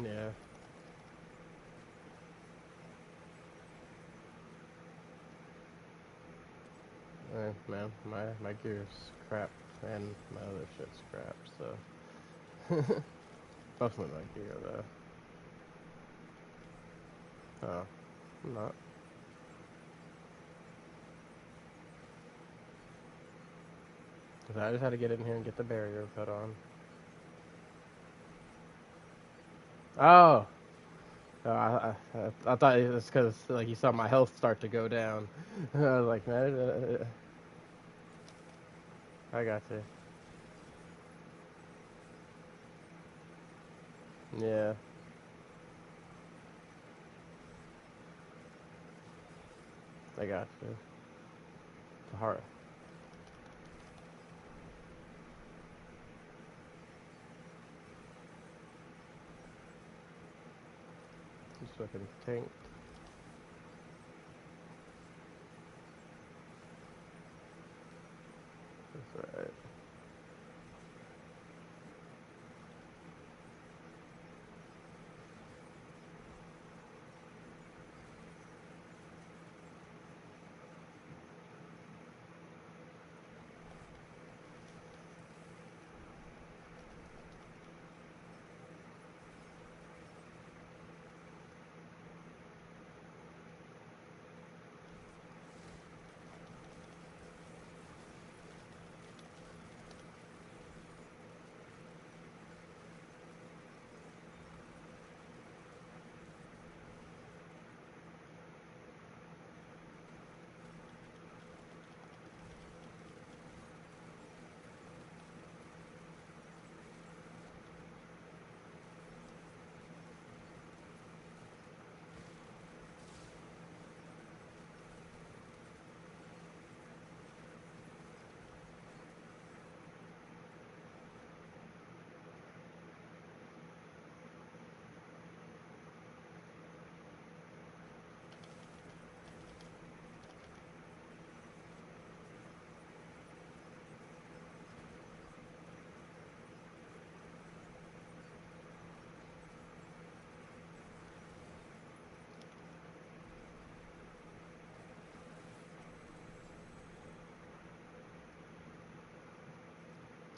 Yeah. Man, my gear's crap, and my other shit's crap, so. Mostly my gear, though. Oh, I'm not. 'Cause I just had to get in here and get the barrier put on. Oh! I thought it was because, like, you saw my health start to go down. I was like, man, I got you. Yeah, I got you. It's hard. Just fucking tank. That's alright.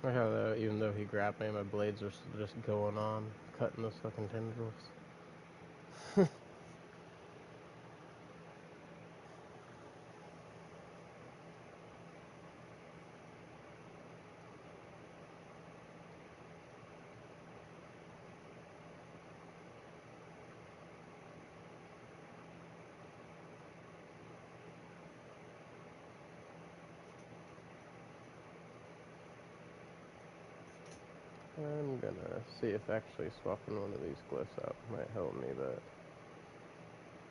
I how that even though he grabbed me, my blades are just going on, cutting those fucking tendrils. I'm gonna see if actually swapping one of these glyphs out might help me, but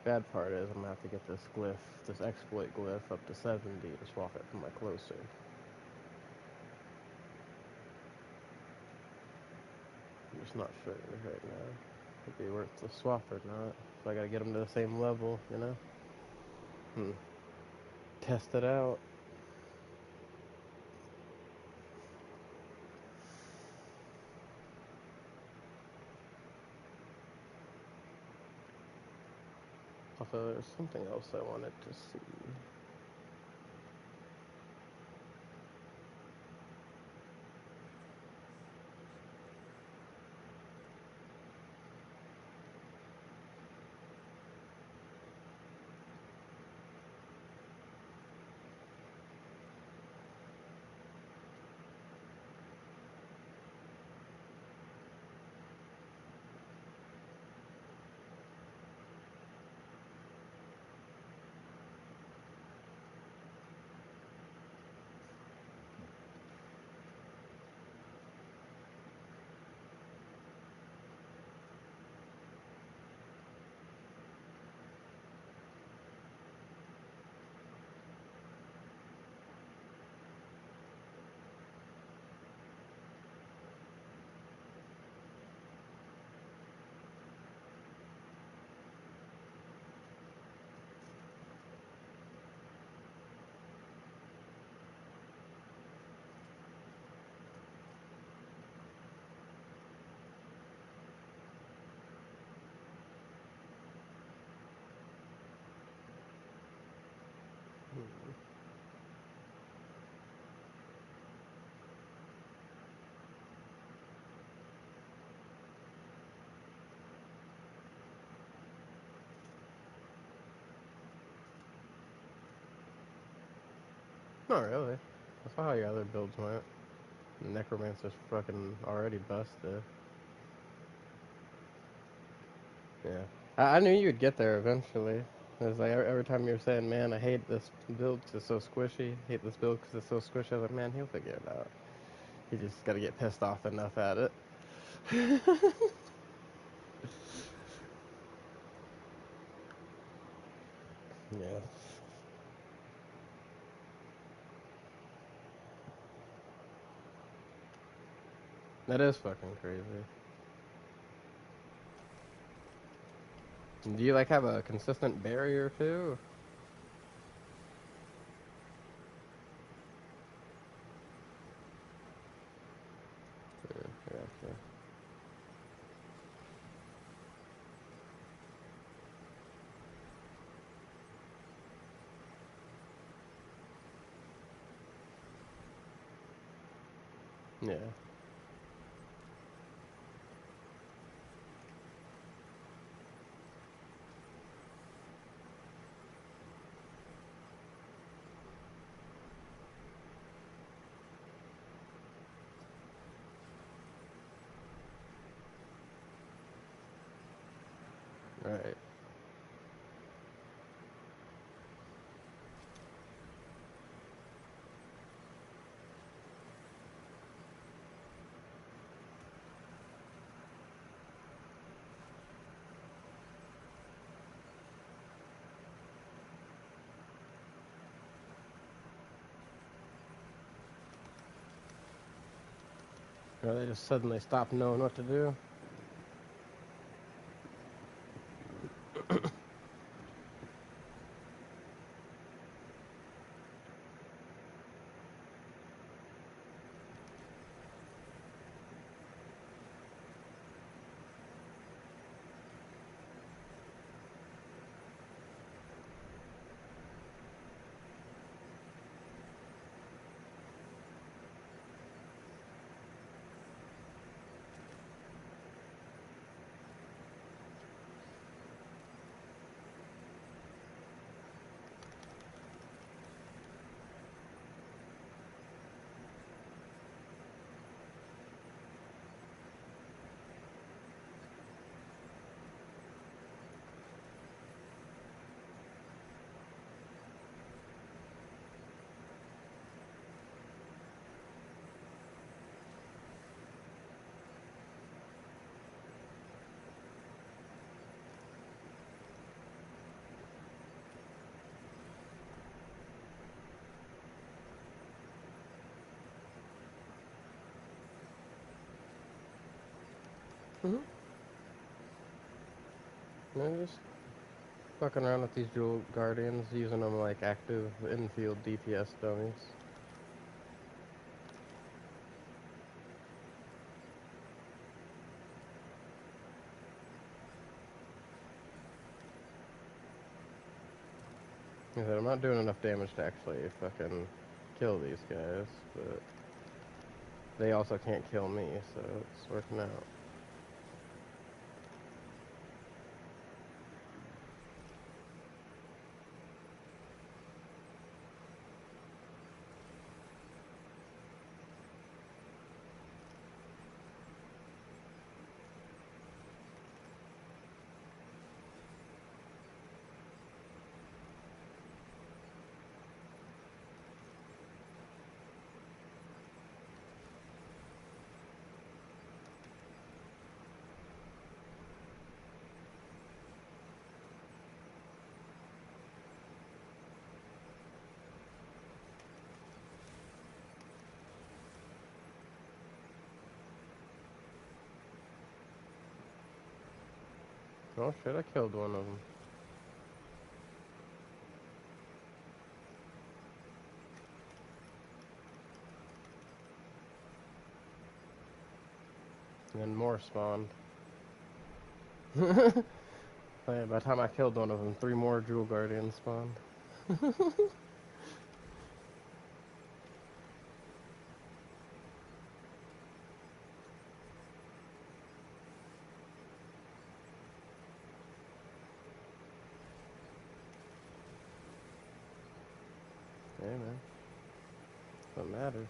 bad part is I'm gonna have to get this glyph, this exploit glyph up to 70 to swap it for my closer. I'm just not sure right now. It'd be worth the swap or not. So I gotta get them to the same level, you know? Test it out. Also, there's something else I wanted to see. Not really. I saw how your other builds went. Necromancer's fucking already busted. Yeah. I knew you'd get there eventually. It was like every time you were saying, man, I hate this build 'cause it's so squishy. Hate this build 'cause it's so squishy. I was like, man, he'll figure it out. He just gotta get pissed off enough at it. Yeah. That is fucking crazy. Do you like have a consistent barrier too? Yeah, gotcha. Yeah. Right. Or they just suddenly stop knowing what to do. Mm-hmm. No, just fucking around with these dual guardians, using them like active infield DPS dummies. Like I said, I'm not doing enough damage to actually fucking kill these guys, but they also can't kill me, so it's working out. Oh shit, I killed one of them. And then more spawned. By the time I killed one of them, 3 more Jewel Guardians spawned. Hey man, what matters.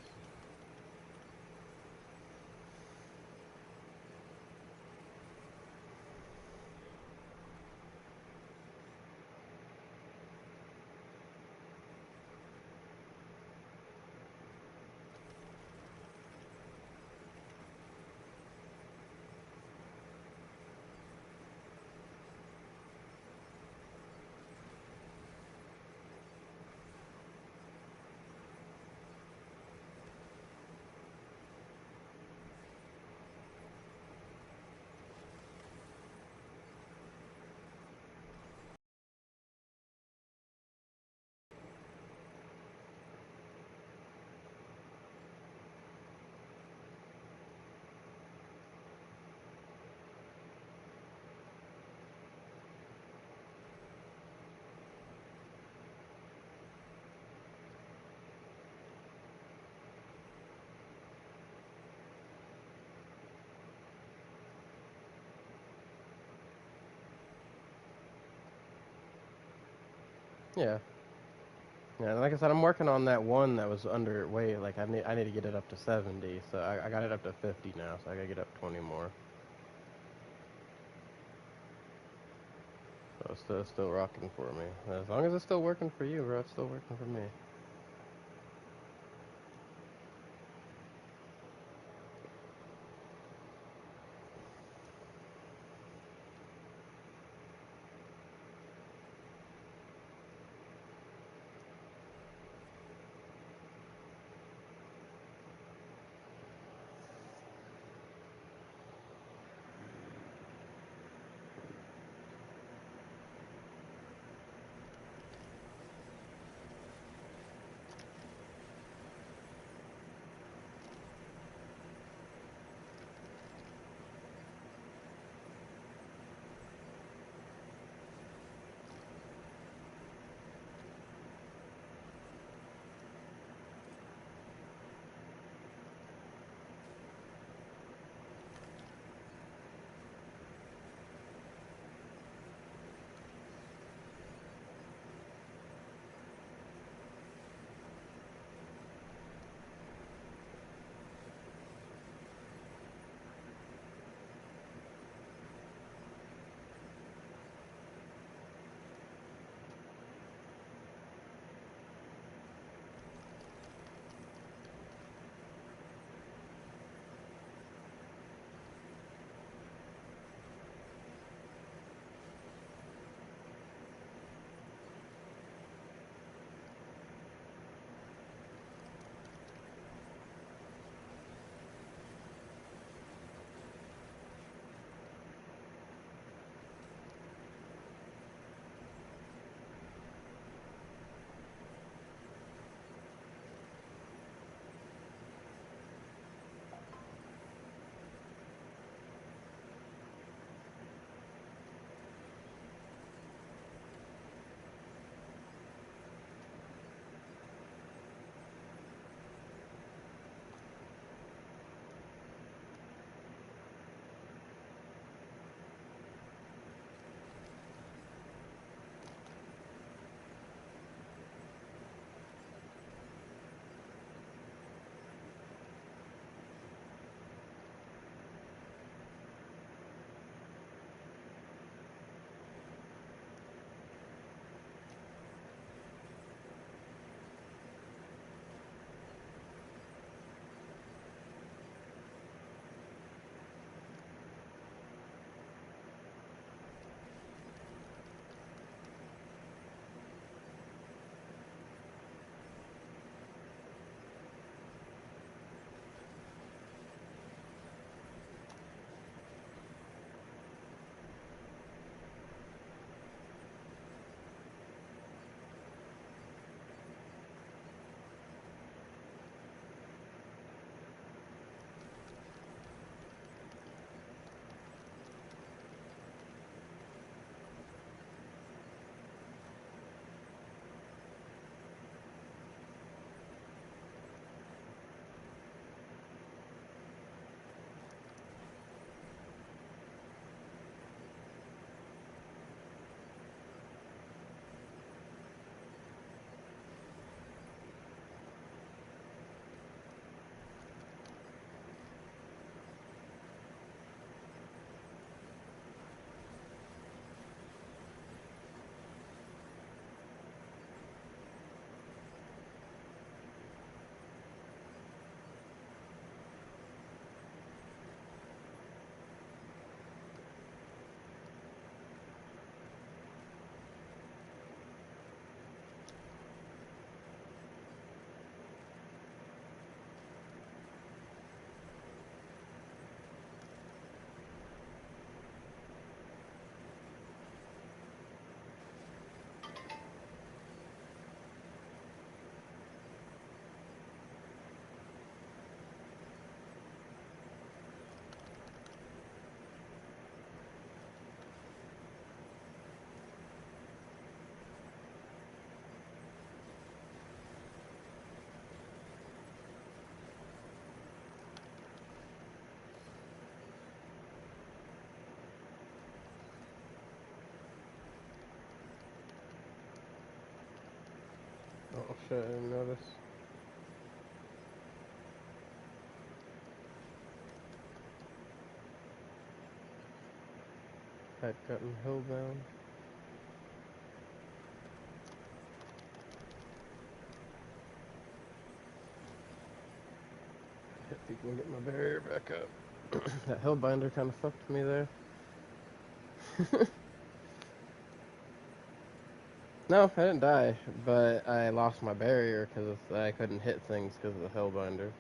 Yeah. Yeah, like I said, I'm working on that one that was underweight. Like I need to get it up to 70. So I got it up to 50 now. So I gotta get up 20 more. So it's still rocking for me. As long as it's still working for you, bro, it's still working for me. Oh shit, I didn't notice. Had gotten hillbound. Hit people and get my barrier back up. That hellbinder kind of fucked me there. No, I didn't die, but I lost my barrier because I couldn't hit things because of the hellbinder.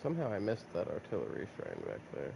Somehow I missed that artillery shrine back there.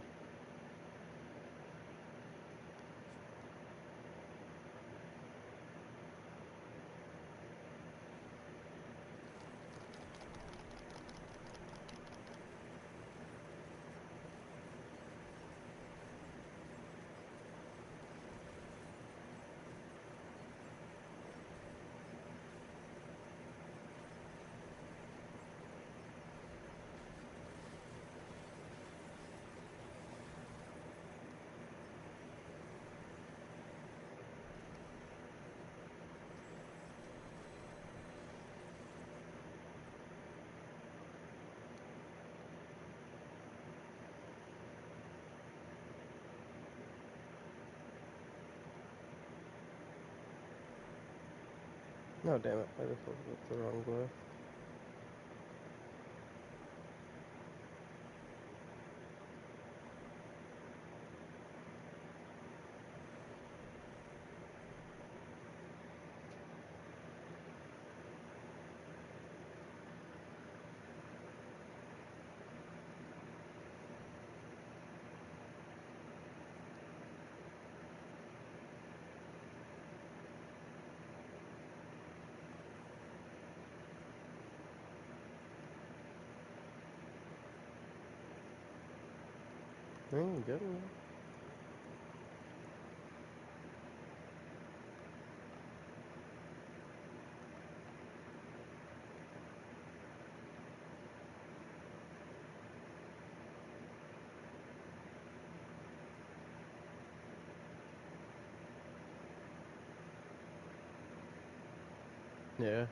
No, damn it, I just looked at the wrong glove. Good one. Yeah.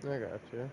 I got you.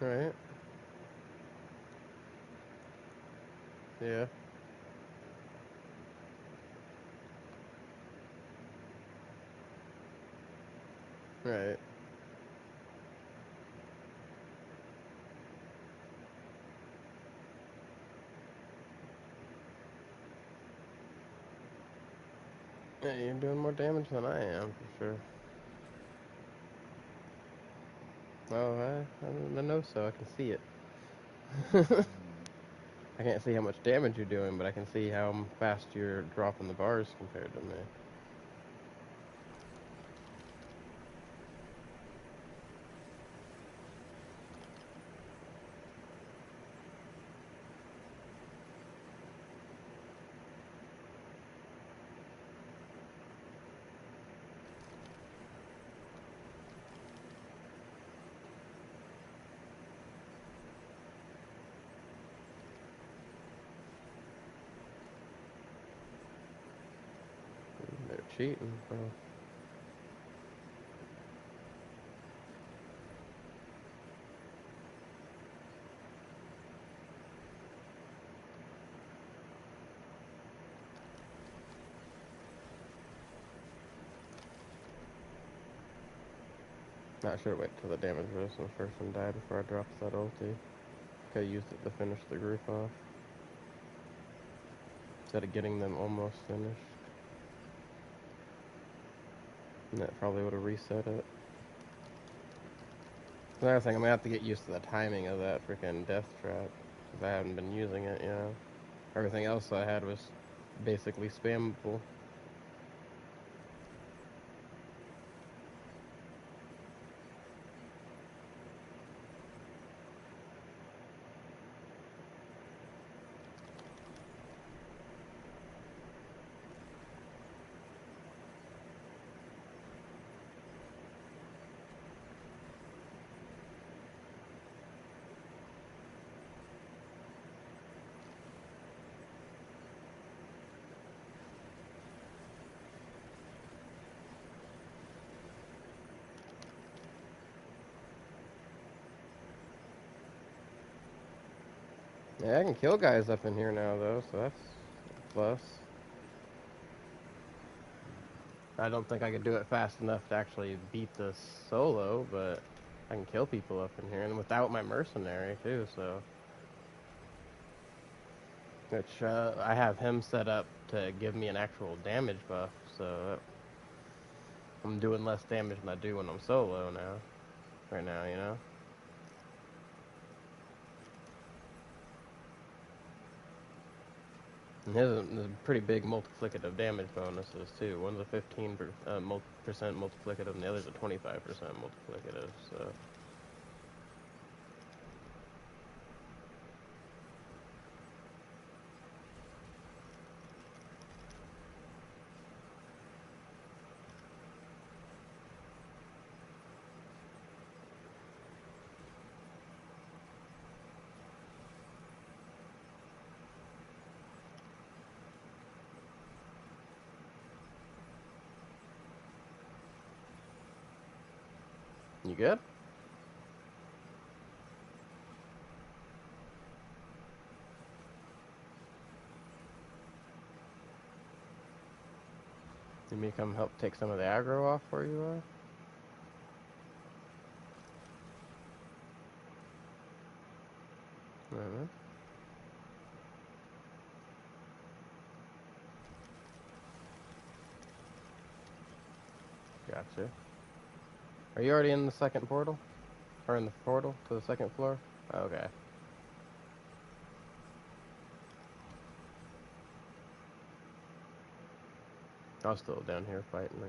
Right. Yeah. Right. Yeah, you're doing more damage than I am, for sure. Oh, I know so. I can see it. I can't see how much damage you're doing, but I can see how fast you're dropping the bars compared to me. They're cheating, bro. I should wait till the damage resistance person died before I dropped that ulti. Could have used it to finish the group off. Instead of getting them almost finished. And that probably would have reset it. Another thing, I'm gonna have to get used to the timing of that freaking death trap. Because I haven't been using it, you know. Everything else I had was basically spammable. Yeah, I can kill guys up in here now, though, so that's a plus. I don't think I could do it fast enough to actually beat this solo, but I can kill people up in here, and without my mercenary, too, so. Which, I have him set up to give me an actual damage buff, so I'm doing less damage than I do when I'm solo now. Right now, you know? And his is pretty big multiplicative damage bonuses, too. One's a 15% multiplicative, and the other's a 25% multiplicative, so. You good? You me come help take some of the aggro off for you, Alright. Gotcha. Are you already in the second portal? Or in the portal to the second floor? Okay. I was still down here fighting the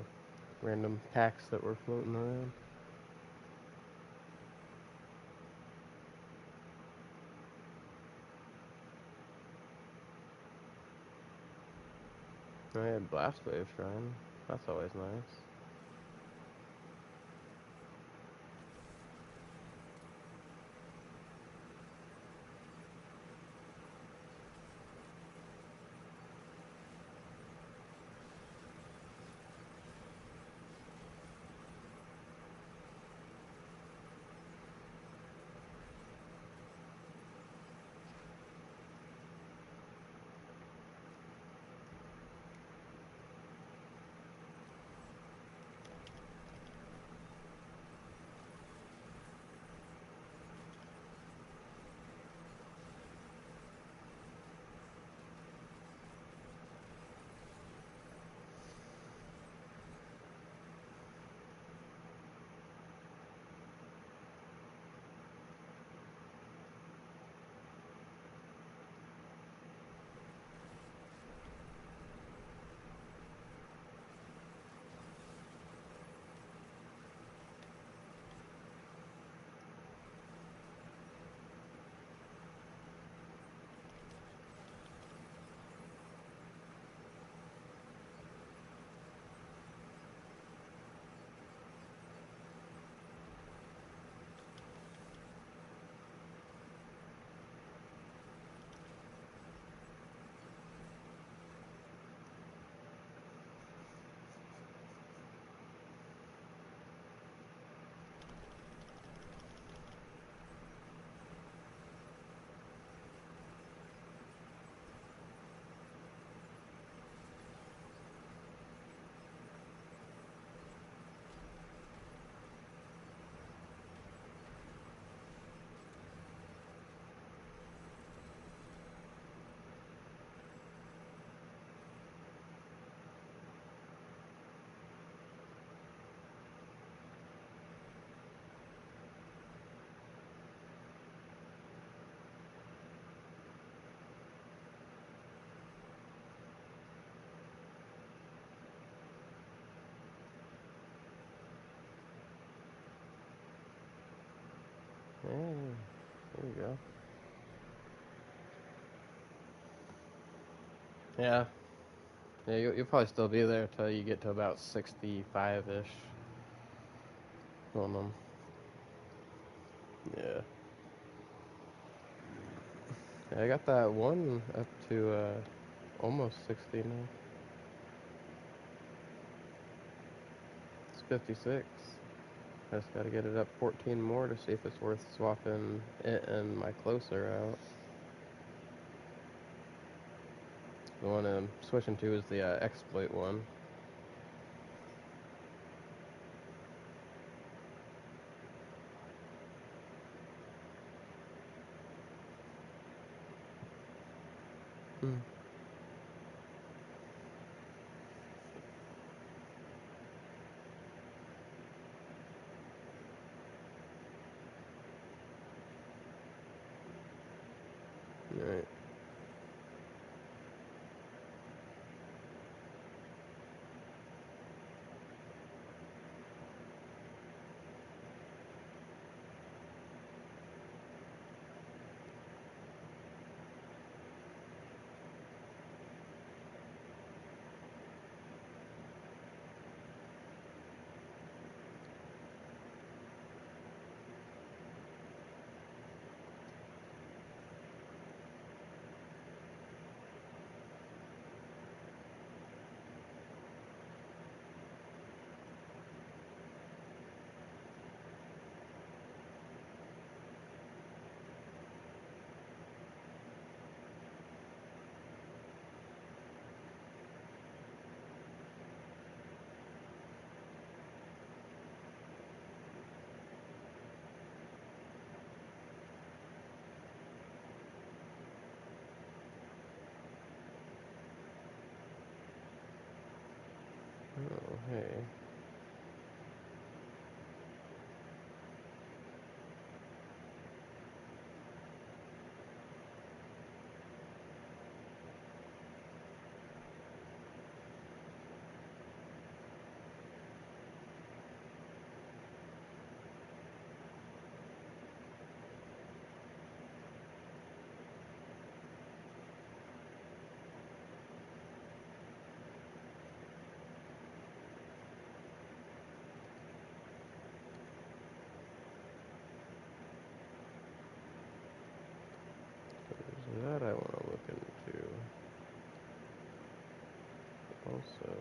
random packs that were floating around. I had Blast Wave Shrine. That's always nice. There you go. Yeah. Yeah, you'll probably still be there till you get to about 65-ish on them. Yeah. Yeah, I got that one up to almost 60 now. It's 56. I just gotta get it up 14 more to see if it's worth swapping it and my closer out. The one I'm switching to is the exploit one. Hmm. Alright. Oh, hey. There's that I want to look into. Also,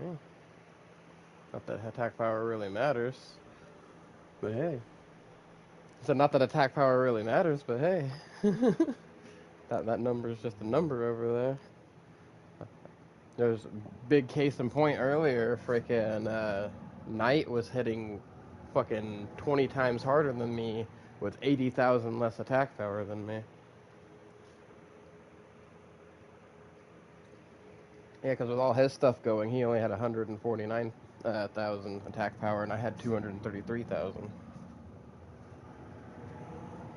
yeah. Not that attack power really matters, but hey. So not that attack power really matters, but hey. That number is just a number over there. There's a big case in point earlier. Freaking Knight was hitting fucking 20 times harder than me with 80,000 less attack power than me. Yeah, because with all his stuff going, he only had 149,000 attack power, and I had 233,000.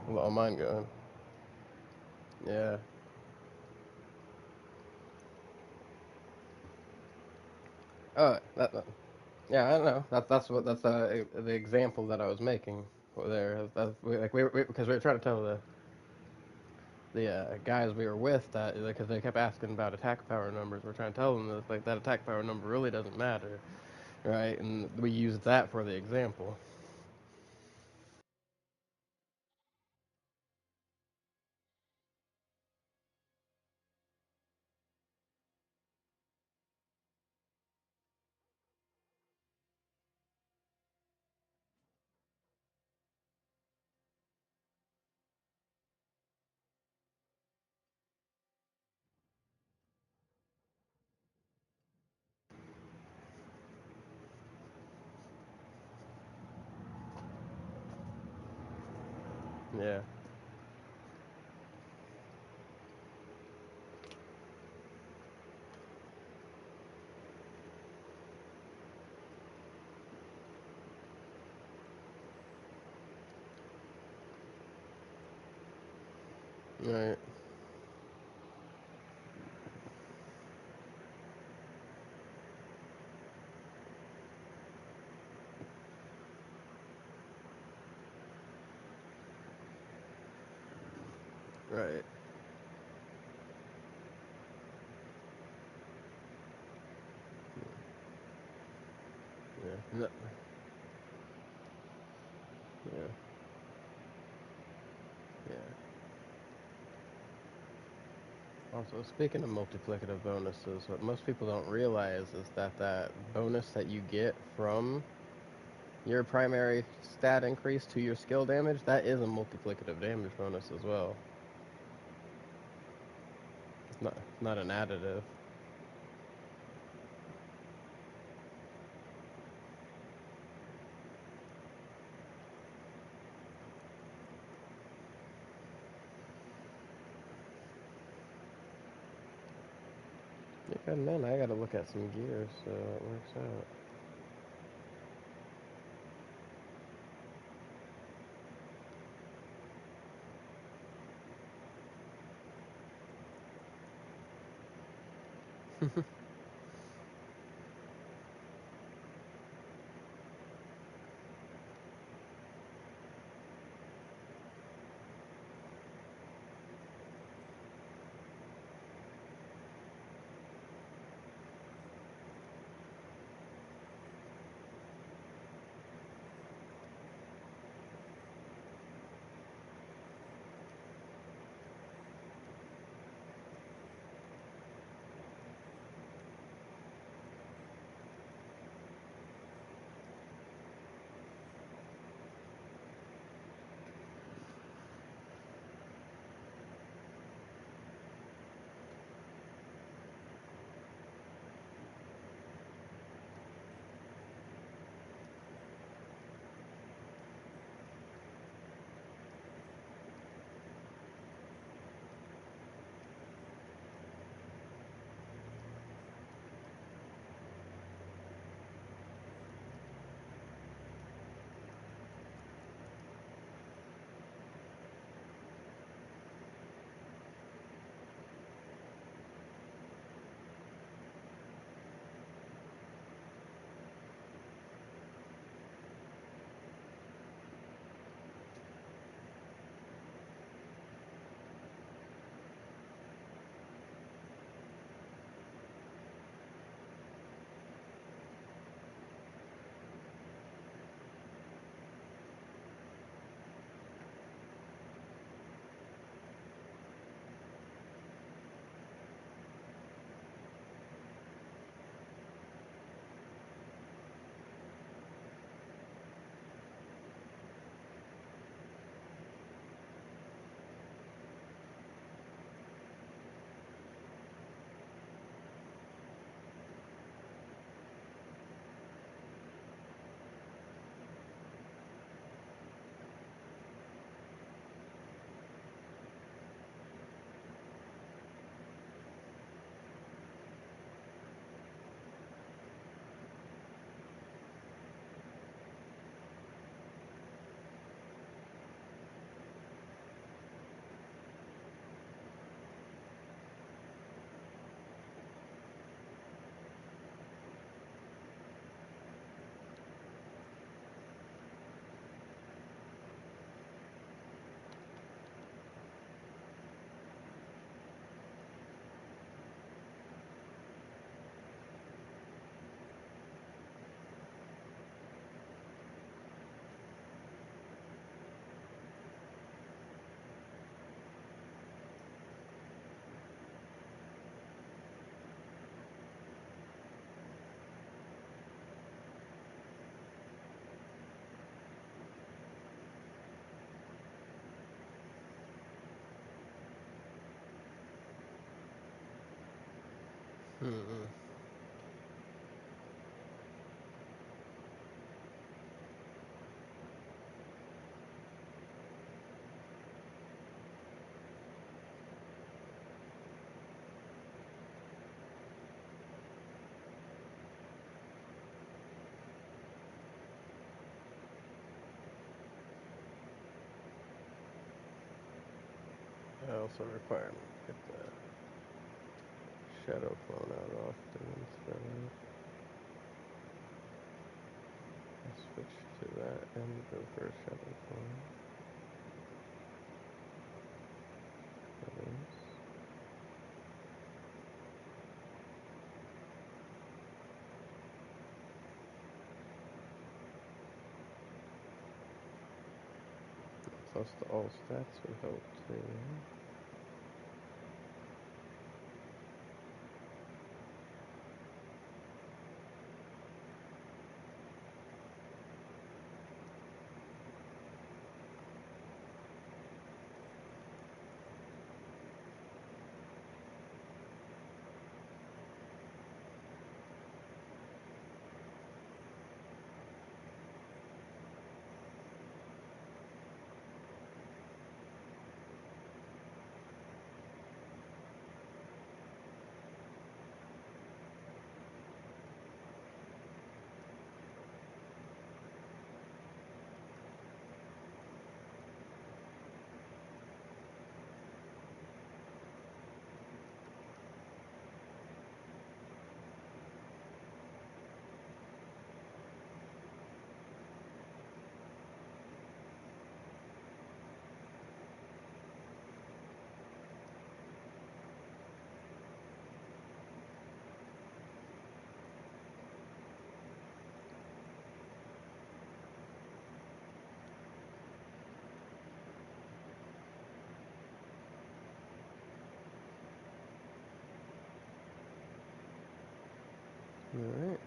With all mine going. Yeah. Yeah, I don't know. That's the example that I was making there. Because we were trying to tell the guys we were with that because they kept asking about attack power numbers. We're trying to tell them that like that attack power number really doesn't matter, right? And we used that for the example. Yeah. Right. Right. Yeah. Yeah. Yeah. Also, speaking of multiplicative bonuses, what most people don't realize is that that bonus that you get from your primary stat increase to your skill damage, that is a multiplicative damage bonus as well. It's not an additive. Yeah, man, I gotta look at some gears so it works out. Hmm. also require me to get the shadow clone out often instead of. I'll switch to that and go for a shadow clone. Settings. Plus the all stats would help too. Alright,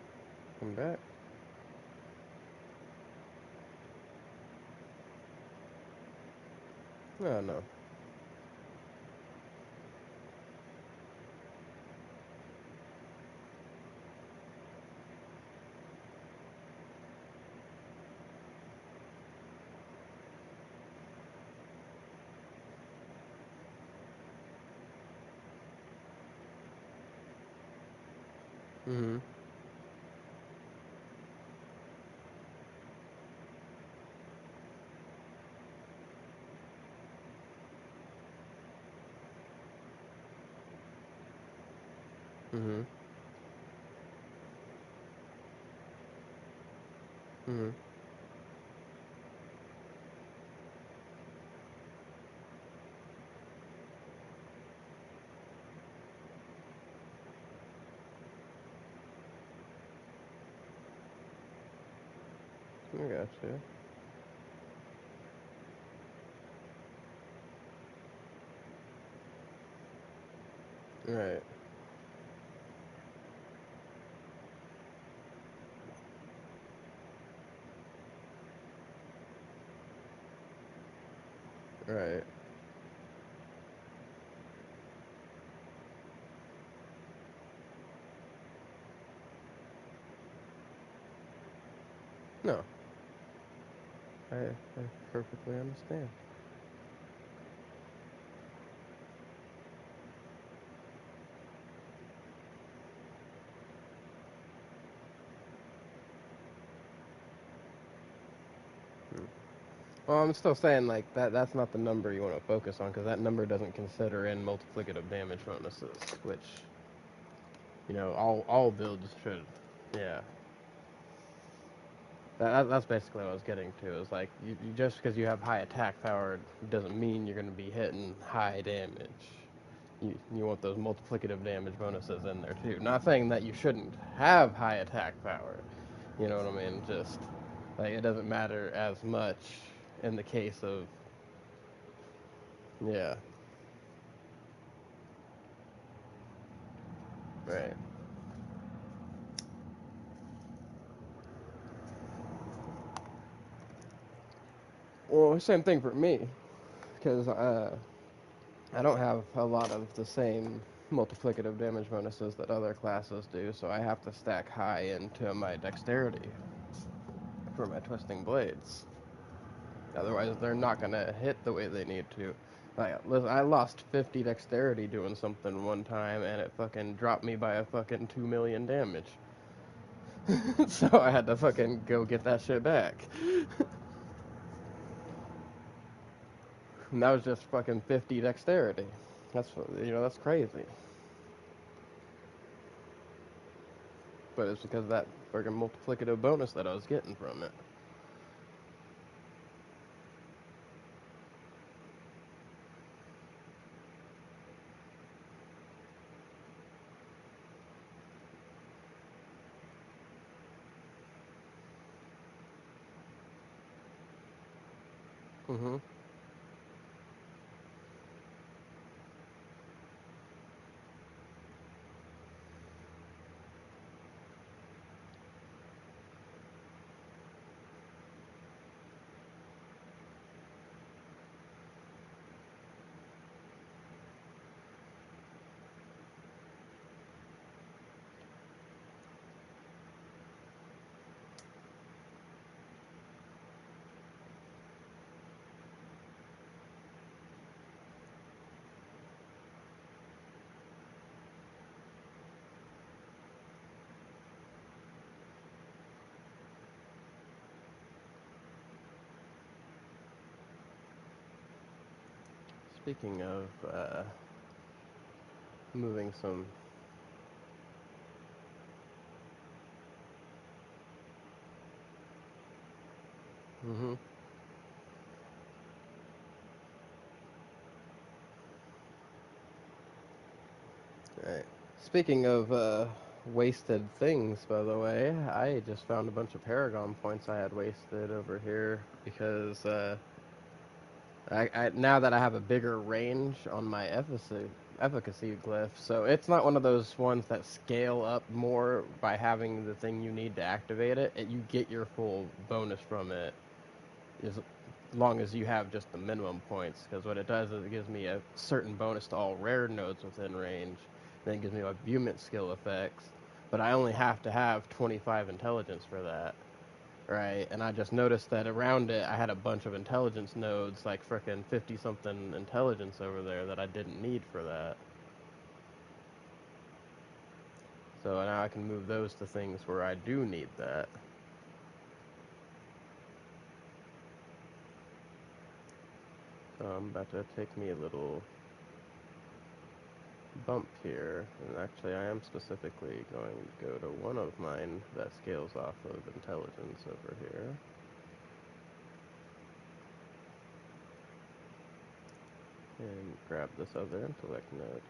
I'm back. Oh no. Mm-hmm. Mm-hmm. Mm-hmm. I gotcha. Right. Right. No. I perfectly understand. Hmm. Well, I'm still saying like that's not the number you want to focus on because that number doesn't consider in multiplicative damage bonuses, which all builds should. Yeah. That's basically what I was getting to. Is like you just because you have high attack power doesn't mean you're going to be hitting high damage. You want those multiplicative damage bonuses in there too. Not saying that you shouldn't have high attack power. You know what I mean? Just like it doesn't matter as much in the case of yeah, right. Well, same thing for me because I don't have a lot of the same multiplicative damage bonuses that other classes do, so I have to stack high into my dexterity for my twisting blades. Otherwise, they're not gonna hit the way they need to. Like, listen, I lost 50 dexterity doing something one time, and it fucking dropped me by a fucking 2 million damage. So I had to fucking go get that shit back. And that was just fucking 50 dexterity. That's that's crazy. But it's because of that fucking multiplicative bonus that I was getting from it. Mm-hmm. Speaking of moving some. Mm-hmm. Right. Speaking of wasted things, by the way, I just found a bunch of Paragon points I had wasted over here because now that I have a bigger range on my efficacy glyph, so it's not one of those ones that scale up more by having the thing you need to activate it. You get your full bonus from it as long as you have just the minimum points, because what it does is it gives me a certain bonus to all rare nodes within range, then it gives me augment skill effects, but I only have to have 25 intelligence for that. Right, and I just noticed that around it, I had a bunch of intelligence nodes, like frickin' 50-something intelligence over there that I didn't need for that. So now I can move those to things where I do need that. So I'm about to take me a little bump here, and actually I am specifically going to go to one of mine that scales off of intelligence over here. And grab this other intellect node.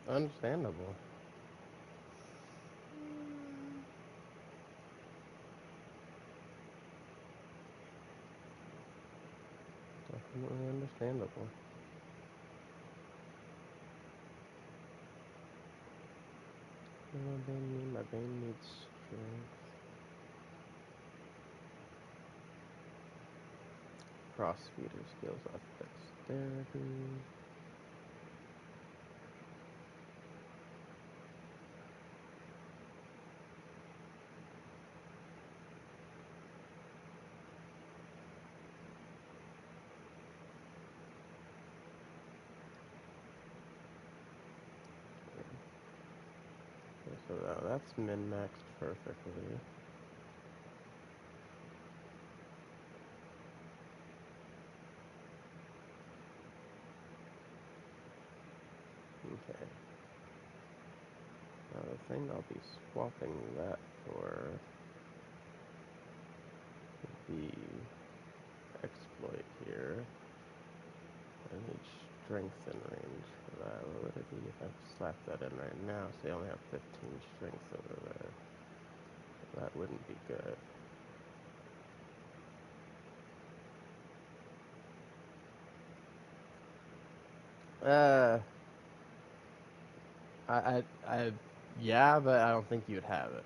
Understandable. Definitely understandable. My bane needs strength. Crossfeeder skills off dexterity. Okay, so that's min-maxed perfectly. Okay. Now the thing I'll be swapping that for would be exploit here. I need strength in range for that. What would it be if I slap that in right now? So I only have 15 strength over there. That wouldn't be good. Uh, yeah, but I don't think you'd have it.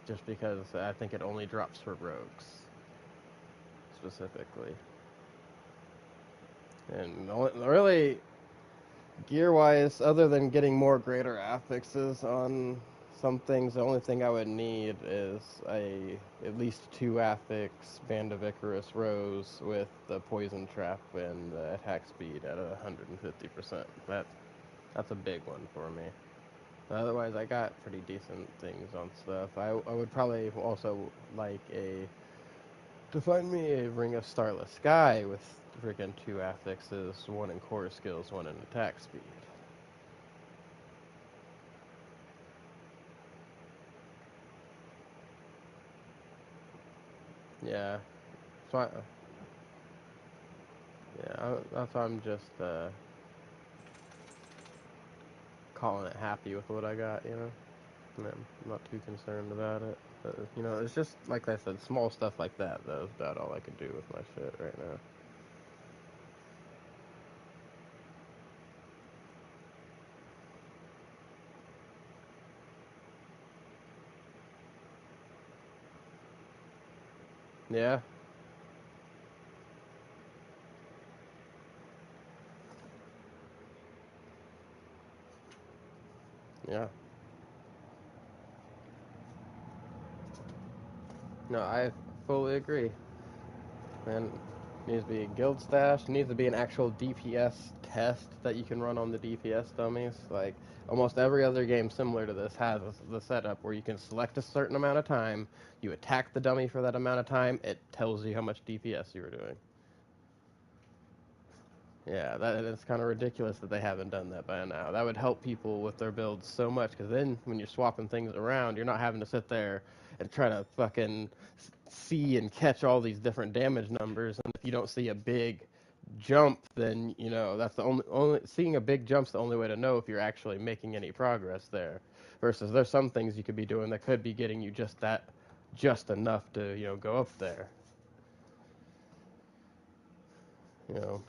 Just because I think it only drops for rogues, specifically. And really, gear-wise, other than getting more greater affixes on some things, the only thing I would need is at least 2 affix Band of Icarus Rose with the poison trap and the attack speed at 150%. That's a big one for me. Otherwise, I got pretty decent things on stuff. I would probably also like to find me a Ring of Starless Sky with freaking 2 affixes, 1 in core skills, 1 in attack speed. Yeah. So that's why I'm just calling it happy with what I got, you know? And I'm not too concerned about it. You know, it's just, like I said, small stuff like that, though, is about all I can do with my shit right now. Yeah. Yeah. No, I fully agree. And needs to be a guild stash. Needs to be an actual DPS test that you can run on the DPS dummies. Like almost every other game similar to this has the setup where you can select a certain amount of time, you attack the dummy for that amount of time, it tells you how much DPS you were doing. Yeah, that it's kind of ridiculous that they haven't done that by now. That would help people with their builds so much because then when you're swapping things around, you're not having to sit there and try to fucking see and catch all these different damage numbers. And if you don't see a big jump, then you know that's the only seeing a big jump's the only way to know if you're actually making any progress there. Versus there's some things you could be doing that could be getting you just enough to go up there. You know.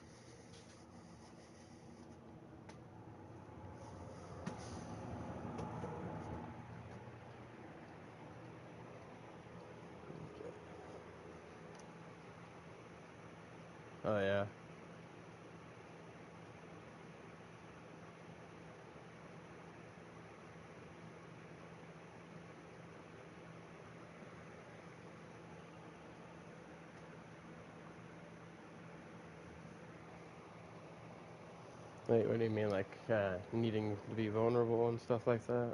Oh yeah. Wait, what do you mean, like needing to be vulnerable and stuff like that?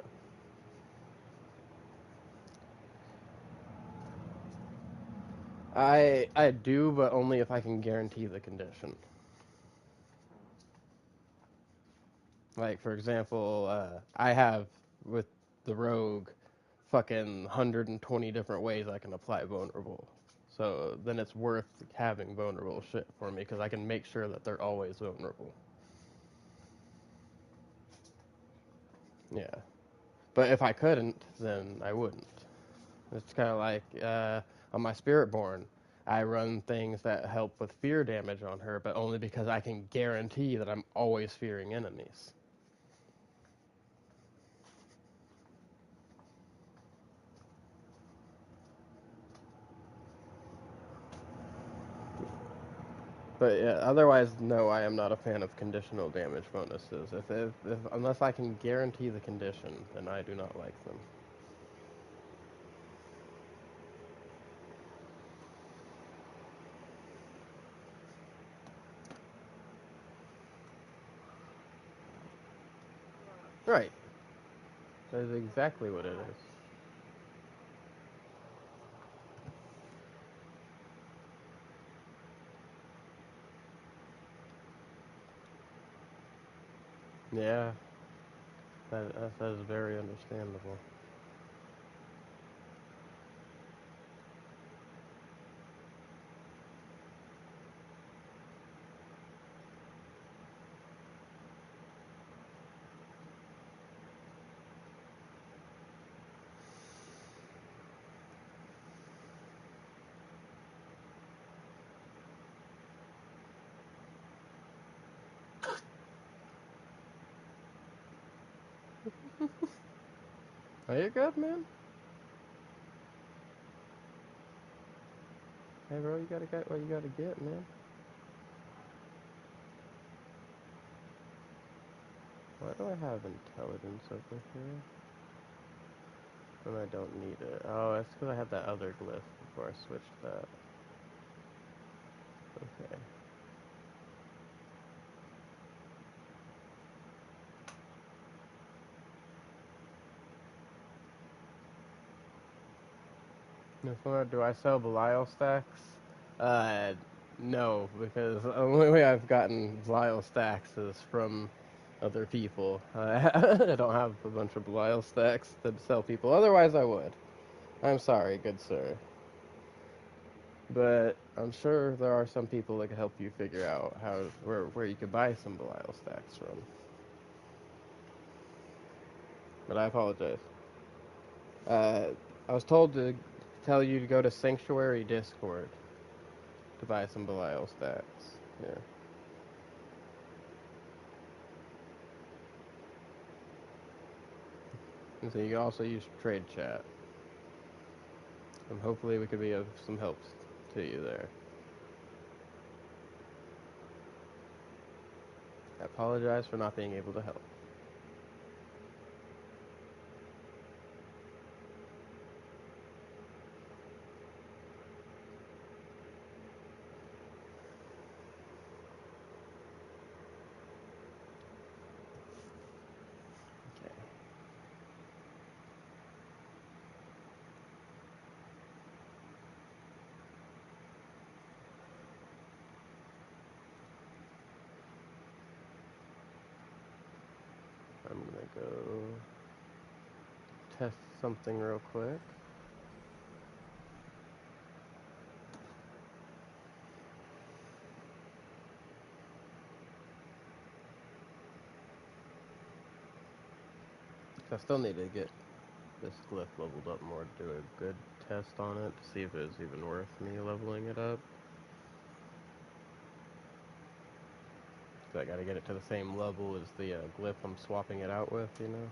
I do, but only if I can guarantee the condition. Like for example, I have with the rogue, fucking 120 different ways I can apply vulnerable. So then it's worth having vulnerable shit for me because I can make sure that they're always vulnerable. Yeah, but if I couldn't, then I wouldn't. It's kind of like on my Spiritborn, I run things that help with fear damage on her, but only because I can guarantee that I'm always fearing enemies. But yeah, otherwise, no, I am not a fan of conditional damage bonuses. If unless I can guarantee the condition, then I do not like them. Right. That is exactly what it is. Yeah, that is very understandable. Are you good, man? Hey, bro, you gotta get what you gotta get, man. Why do I have intelligence over here? And I don't need it. Oh, that's because I had that other glyph before I switched that. Okay. Do I sell Belial stacks? Uh, no, because the only way I've gotten Belial stacks is from other people. I don't have a bunch of Belial stacks to sell people. Otherwise, I would. I'm sorry, good sir. But I'm sure there are some people that can help you figure out where you could buy some Belial stacks from. But I apologize. Uh, I was told to tell you to go to Sanctuary Discord to buy some Belial stacks. Yeah. And so you can also use trade chat. And hopefully we could be of some help to you there. I apologize for not being able to help. Okay. I'm gonna go test something real quick. I still need to get this glyph leveled up more to do a good test on it to see if it's even worth me leveling it up. So I gotta get it to the same level as the glyph I'm swapping it out with, you know?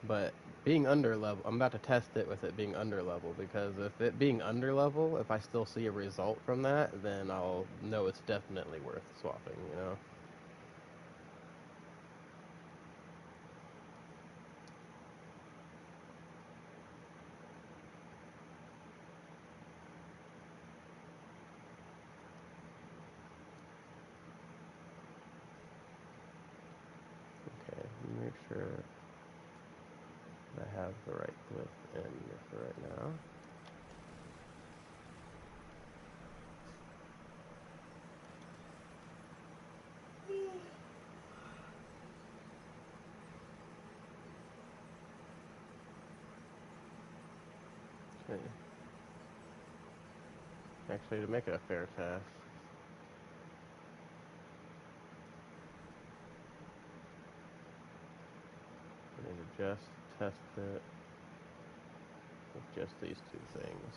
But being under level, I'm about to test it with it being under level, because if it being under level, if I still see a result from that, then I'll know it's definitely worth swapping, you know? Okay, make sure I have the right glyph in for right now. Okay. Actually, to make it a fair test, I need to just test it with just these two things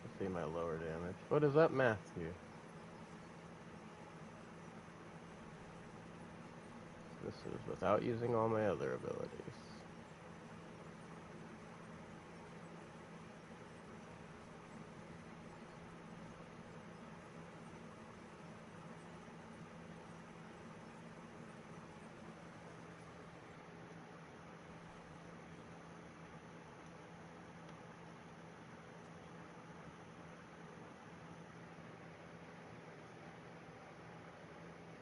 to see my lower damage. What is up, Matthew? This is without using all my other abilities.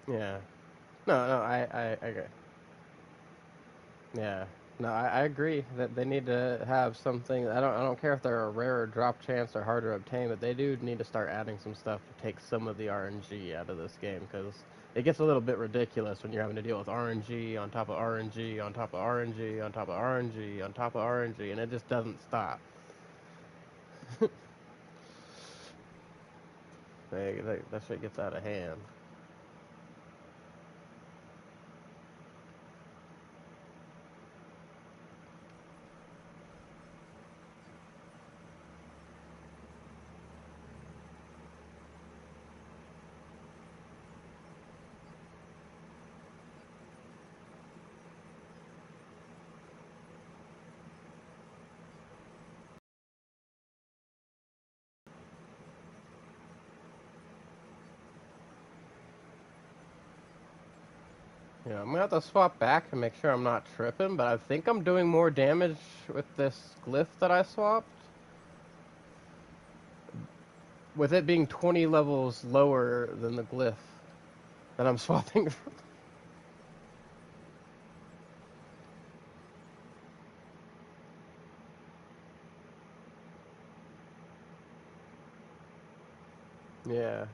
Yeah. No, I agree. Yeah. No, I agree that they need to have something. I don't care if they're a rarer drop chance or harder to obtain, but they do need to start adding some stuff to take some of the RNG out of this game, because it gets a little bit ridiculous when you're having to deal with RNG on top of RNG on top of RNG on top of RNG on top of RNG, and it just doesn't stop. That shit gets out of hand. Yeah, I'm gonna have to swap back and make sure I'm not tripping, but I think I'm doing more damage with this glyph that I swapped. With it being 20 levels lower than the glyph that I'm swapping from. Yeah.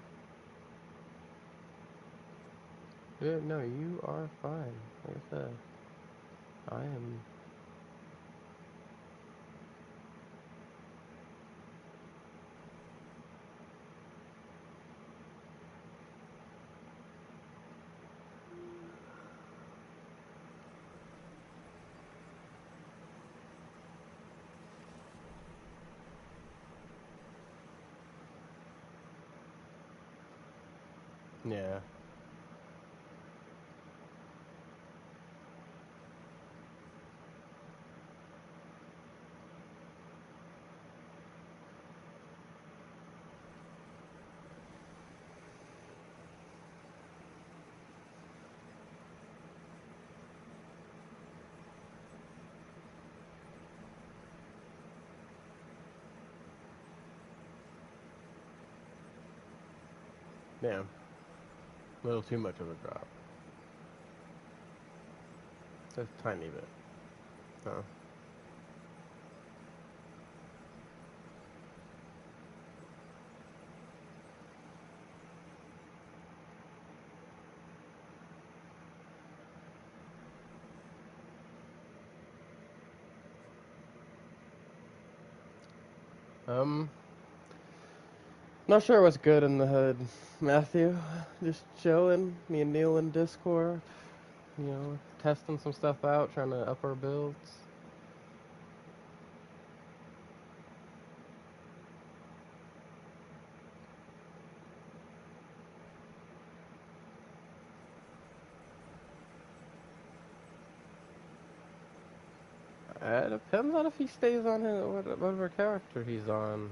Yeah, no, you are fine. Like I said, I am. Yeah. Damn. A little too much of a drop. Just a tiny bit. Huh. Um, Not sure what's good in the hood, Matthew. Just chilling. Me and Neil in Discord. You know, testing some stuff out, trying to up our builds. It depends on if he stays on his whatever character he's on.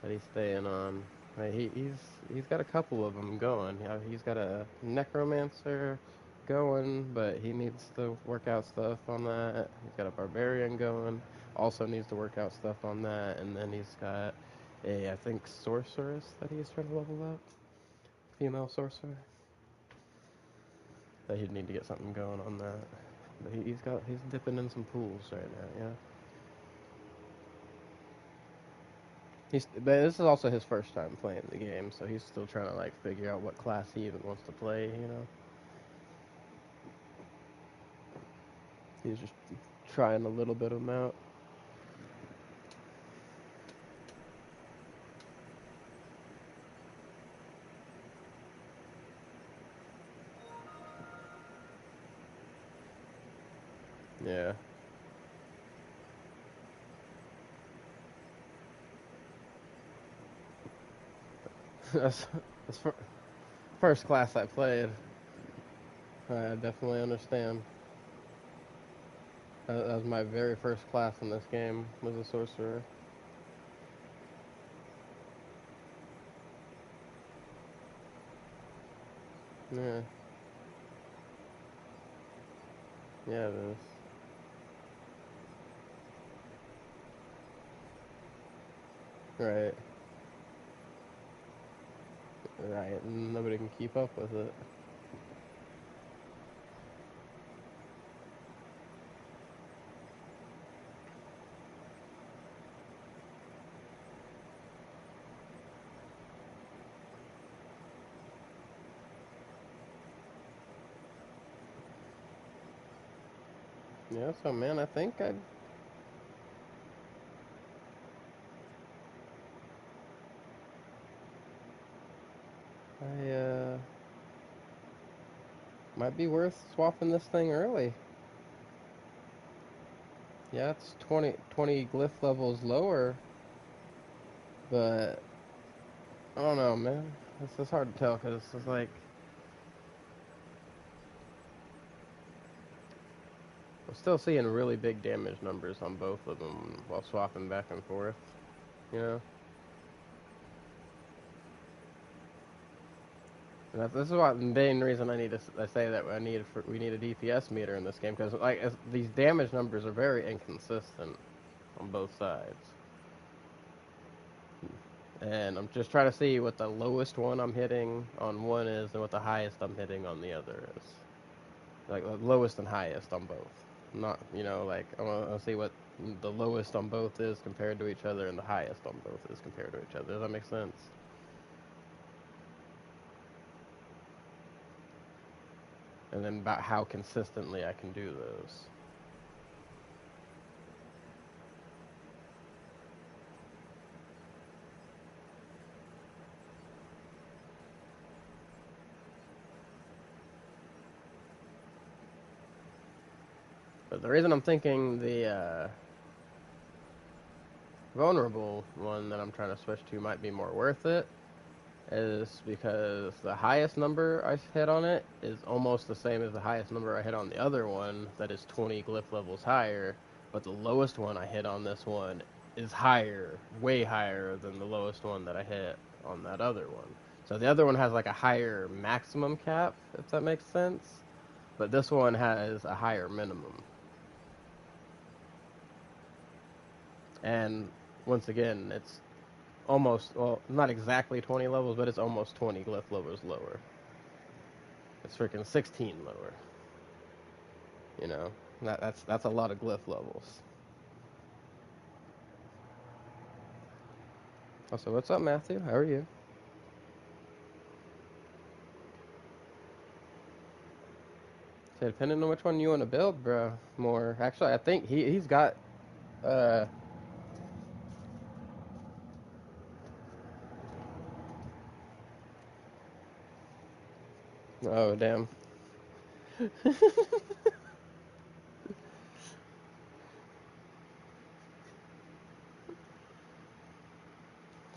That he's staying on. He's got a couple of them going. Yeah, he's got a necromancer going, but he needs to work out stuff on that. He's got a barbarian going, also needs to work out stuff on that, and then he's got a I think sorceress that he's trying to level up, female sorcerer. That he'd need to get something going on that. But he's dipping in some pools right now. Yeah. But this is also his first time playing the game, so he's still trying to like figure out what class he even wants to play. You know, he's just trying a little bit of them out. Yeah. That's first class I played. I definitely understand. That was my very first class in this game. Was a sorcerer. Yeah. Yeah, it is. Right. Right. And nobody can keep up with it. Yeah. So man, I think I might be worth swapping this thing early. Yeah, it's 20 glyph levels lower, but I don't know, man. It's hard to tell because it's like I'm still seeing really big damage numbers on both of them while swapping back and forth. You know, and this is why the main reason I say that we need a DPS meter in this game because these damage numbers are very inconsistent on both sides, and I'm just trying to see what the lowest one I'm hitting on one is and what the highest I'm hitting on the other is. Like the lowest and highest on both. Not, like I want to see what the lowest on both is compared to each other and the highest on both is compared to each other. Does that make sense? and then about how consistently I can do those. But the reason I'm thinking the vulnerable one that I'm trying to switch to might be more worth it is because the highest number I hit on it is almost the same as the highest number I hit on the other one that is 20 glyph levels higher, but the lowest one I hit on this one is higher, way higher than the lowest one that I hit on that other one. So the other one has like a higher maximum cap, if that makes sense, but this one has a higher minimum. And once again, it's almost, well, not exactly 20 levels, but it's almost 20 glyph levels lower. It's freaking 16 lower. You know, that's a lot of glyph levels. Also, what's up, Matthew? How are you? So depending on which one you want to build, bro. More, actually, I think he's got. Uh, oh damn.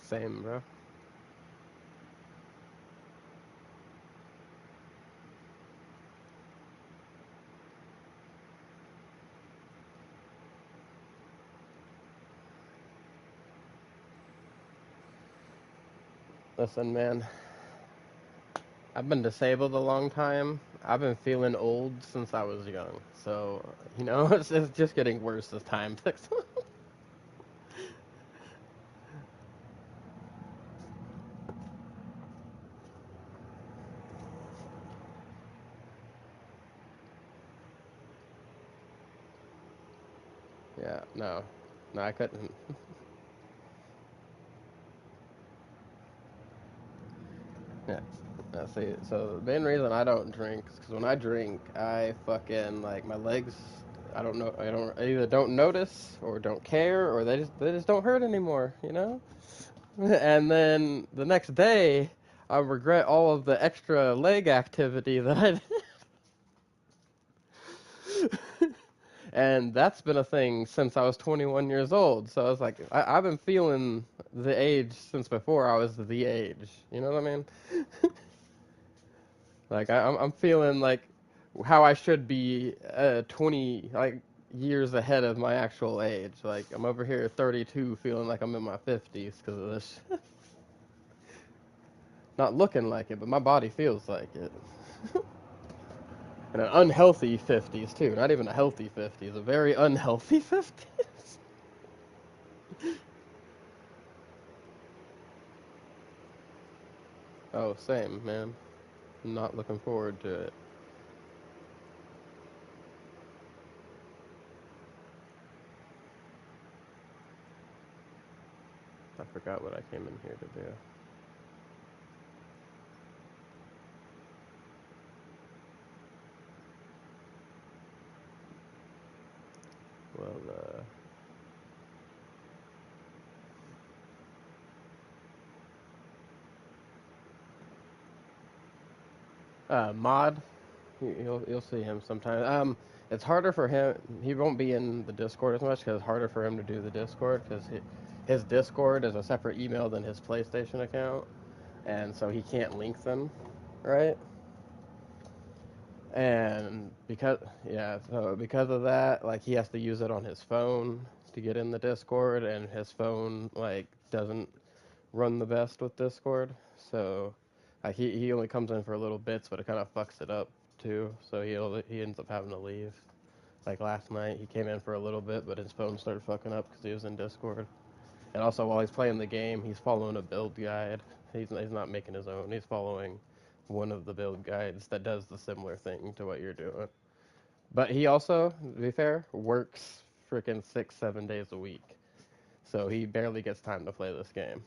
Same, bro. Listen, man. I've been disabled a long time. I've been feeling old since I was young. So, you know, it's just getting worse as time ticks on. Yeah, no. No, I couldn't. Yeah. See, so the main reason I don't drink is because when I drink, I fucking like my legs. I don't know. I either don't notice or don't care or they just don't hurt anymore. You know. And then the next day, I regret all of the extra leg activity that I did. And that's been a thing since I was 21 years old. So I was like, I've been feeling the age since before I was the age. You know what I mean? Like I'm feeling like how I should be 20 like years ahead of my actual age. Like I'm over here at 32 feeling like I'm in my 50s because of this. Not looking like it, but my body feels like it. And an unhealthy 50s too. Not even a healthy 50s, a very unhealthy 50s. Oh, same, man. Not looking forward to it. I forgot what I came in here to do. Well, Mod, you'll see him sometime. It's harder for him. He won't be in the Discord as much because it's harder for him to do the Discord because his Discord is a separate email than his PlayStation account, and so he can't link them, right? And because of that, like he has to use it on his phone to get in the Discord, and his phone like doesn't run the best with Discord. So he only comes in for little bits, but it kind of fucks it up too. So he ends up having to leave. Like last night, he came in for a little bit, but his phone started fucking up because he was in Discord. And also, while he's playing the game, he's following a build guide. He's not making his own. He's following one of the build guides that does the similar thing to what you're doing. But he also, to be fair, works freaking 6, 7 days a week. So he barely gets time to play this game.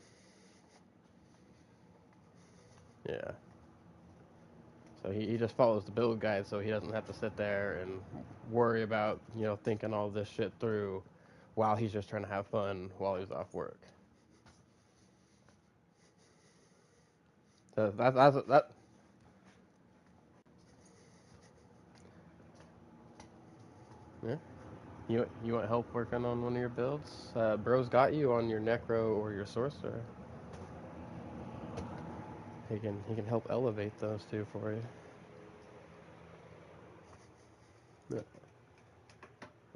Yeah. So he just follows the build guide, so he doesn't have to sit there and worry about, you know, thinking all this shit through while he's just trying to have fun while he's off work. So that. Yeah. You want help working on one of your builds? Bro's got you on your Necro or your Sorcerer. He can help elevate those two for you. Yeah.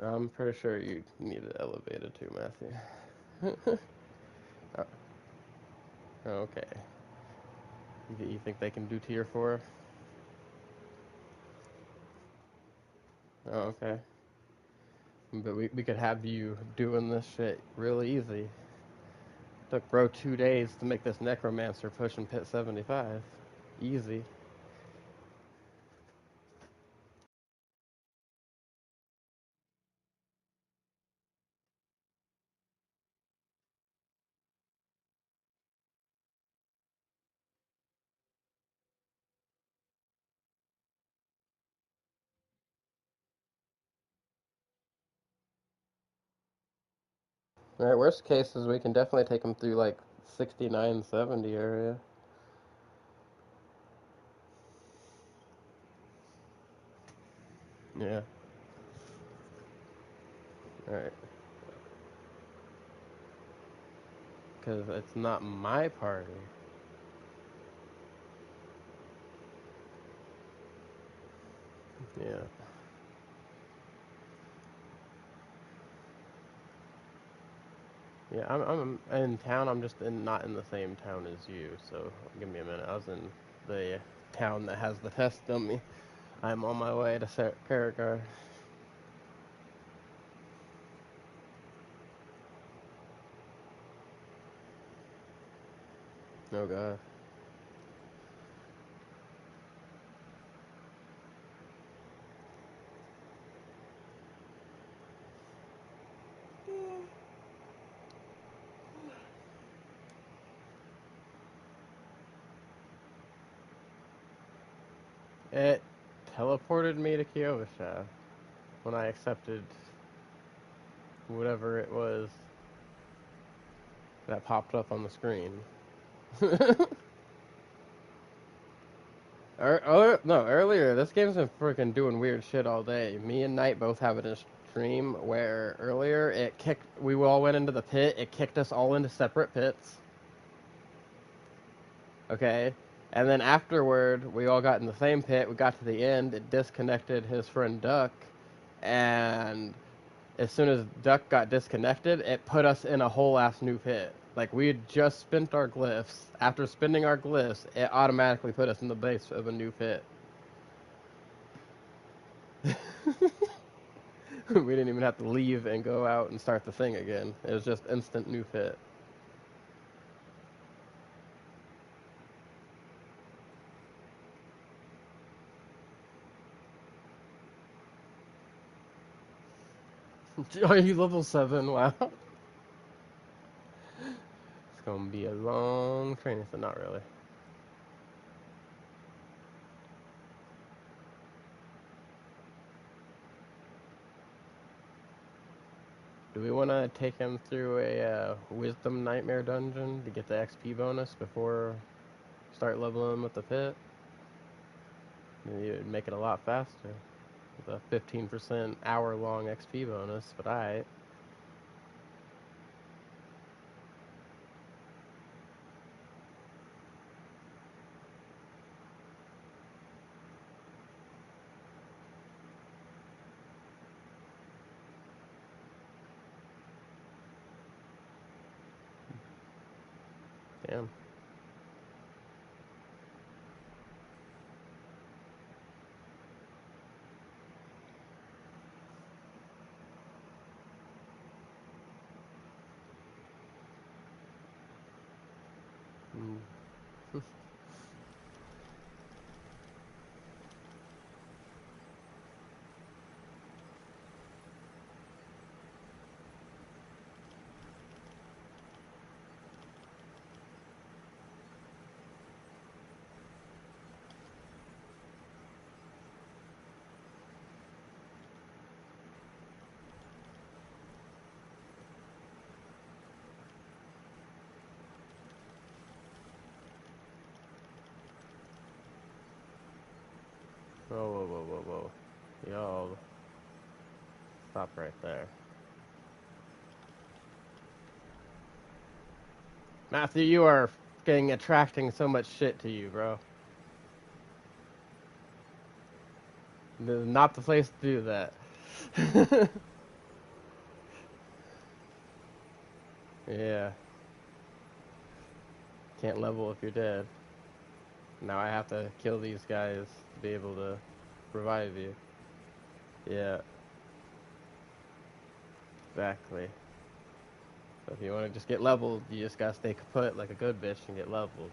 I'm pretty sure you need it elevated too, Matthew. Oh, okay. You think they can do tier 4? Oh, okay. But we could have you doing this shit real easy. Took bro 2 days to make this Necromancer pushing pit 75. Easy. Alright, worst case is we can definitely take him through like 69, 70 area. Yeah. Alright. Because it's not my party. Yeah. Yeah, I'm in town. I'm just not in the same town as you. So give me a minute. I was in the town that has the test dummy. I'm on my way to Paragar. Oh god. It teleported me to Kyovasha when I accepted whatever it was that popped up on the screen. No, earlier, this game's been freaking doing weird shit all day. Me and Knight both have it in a stream where earlier we all went into the pit, it kicked us all into separate pits. Okay? And then afterward, we all got in the same pit, we got to the end, it disconnected his friend Duck, and as soon as Duck got disconnected, it put us in a whole ass new pit. Like, we had just spent our glyphs. After spending our glyphs, it automatically put us in the base of a new pit. We didn't even have to leave and go out and start the thing again. It was just instant new pit. Are you level 7? Wow. It's gonna be a long training, so not really. Do we want to take him through a Wisdom Nightmare dungeon to get the XP bonus before start leveling him with the pit? Maybe it would make it a lot faster. With a 15% hour-long XP bonus, but alright. Damn. Mm. Whoa, whoa, whoa, whoa, whoa. Yo, stop right there. Matthew, you are getting attracting so much shit to you, bro. This is not the place to do that. Yeah. Can't level if you're dead. Now I have to kill these guys to be able to revive you. Yeah, exactly. So if you want to just get leveled, you just gotta stay kaput like a good bitch and get leveled.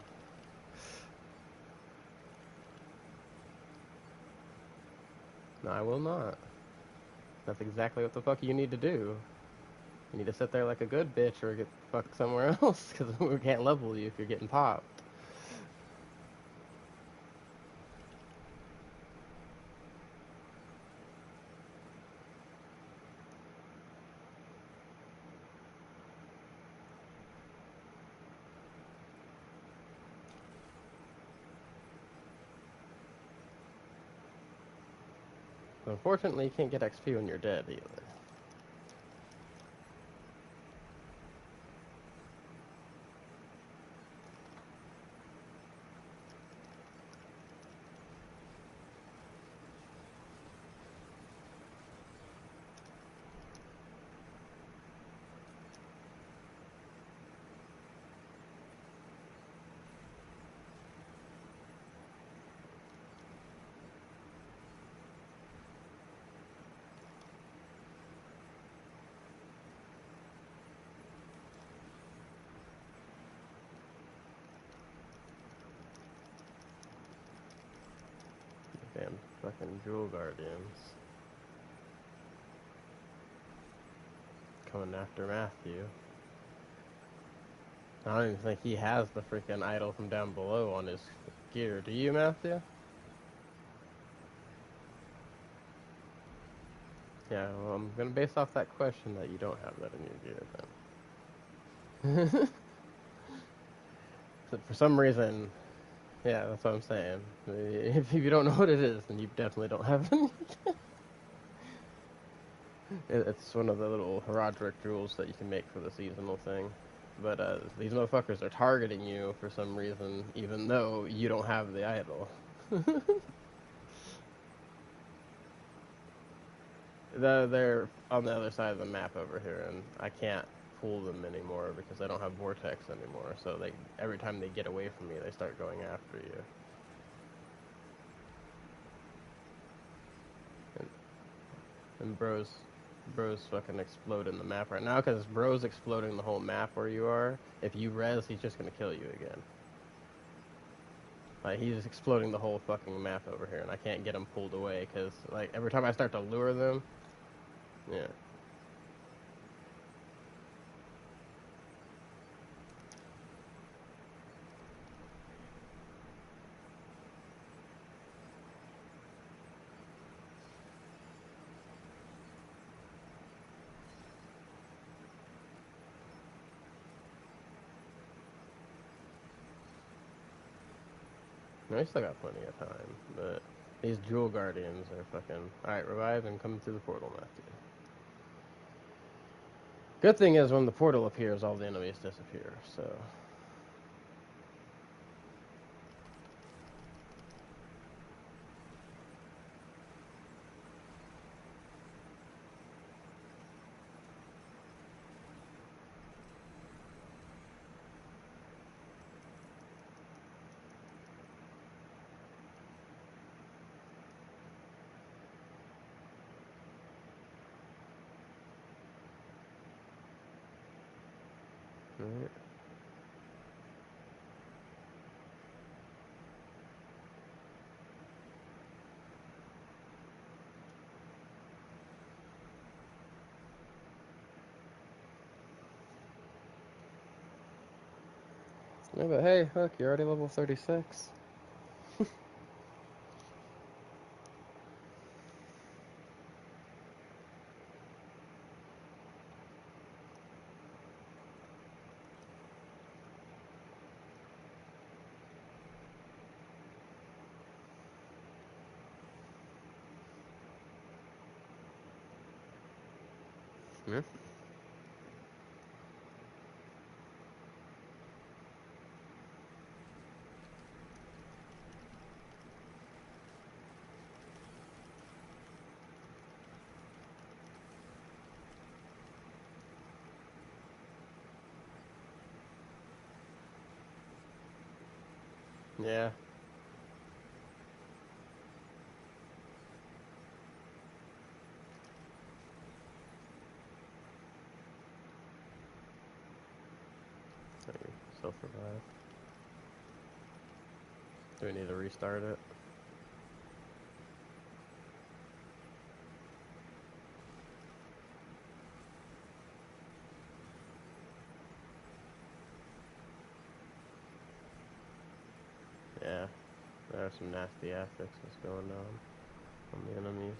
No, I will not. That's exactly what the fuck you need to do. You need to sit there like a good bitch or get fucked somewhere else, because we can't level you if you're getting popped. Unfortunately, you can't get XP when you're dead either. Damn fucking Jewel Guardians. Coming after Matthew. I don't even think he has the freaking idol from down below on his gear. Do you, Matthew? Yeah, well, I'm gonna base off that question that you don't have that in your gear then. So for some reason, yeah, that's what I'm saying. If you don't know what it is, then you definitely don't have it. It's one of the little Herodric jewels that you can make for the seasonal thing. But these motherfuckers are targeting you for some reason, even though you don't have the idol. They're on the other side of the map over here, and I can't pull them anymore because I don't have vortex anymore. So they every time they get away from me, they start going after you. And bro's fucking exploding the map right now because bro's exploding the whole map where you are. If you res, he's just gonna kill you again. Like he's exploding the whole fucking map over here, and I can't get him pulled away because like every time I start to lure them, yeah. No, we still got plenty of time, but these Jewel Guardians are fucking... Alright, revive and come through the portal, Matthew. Good thing is when the portal appears, all the enemies disappear, so... Alright. Yeah, but hey, look, you're already level 36. Yeah. Yeah. There you still survive. Do we need to restart it? Yeah. There are some nasty affixes going on the enemies.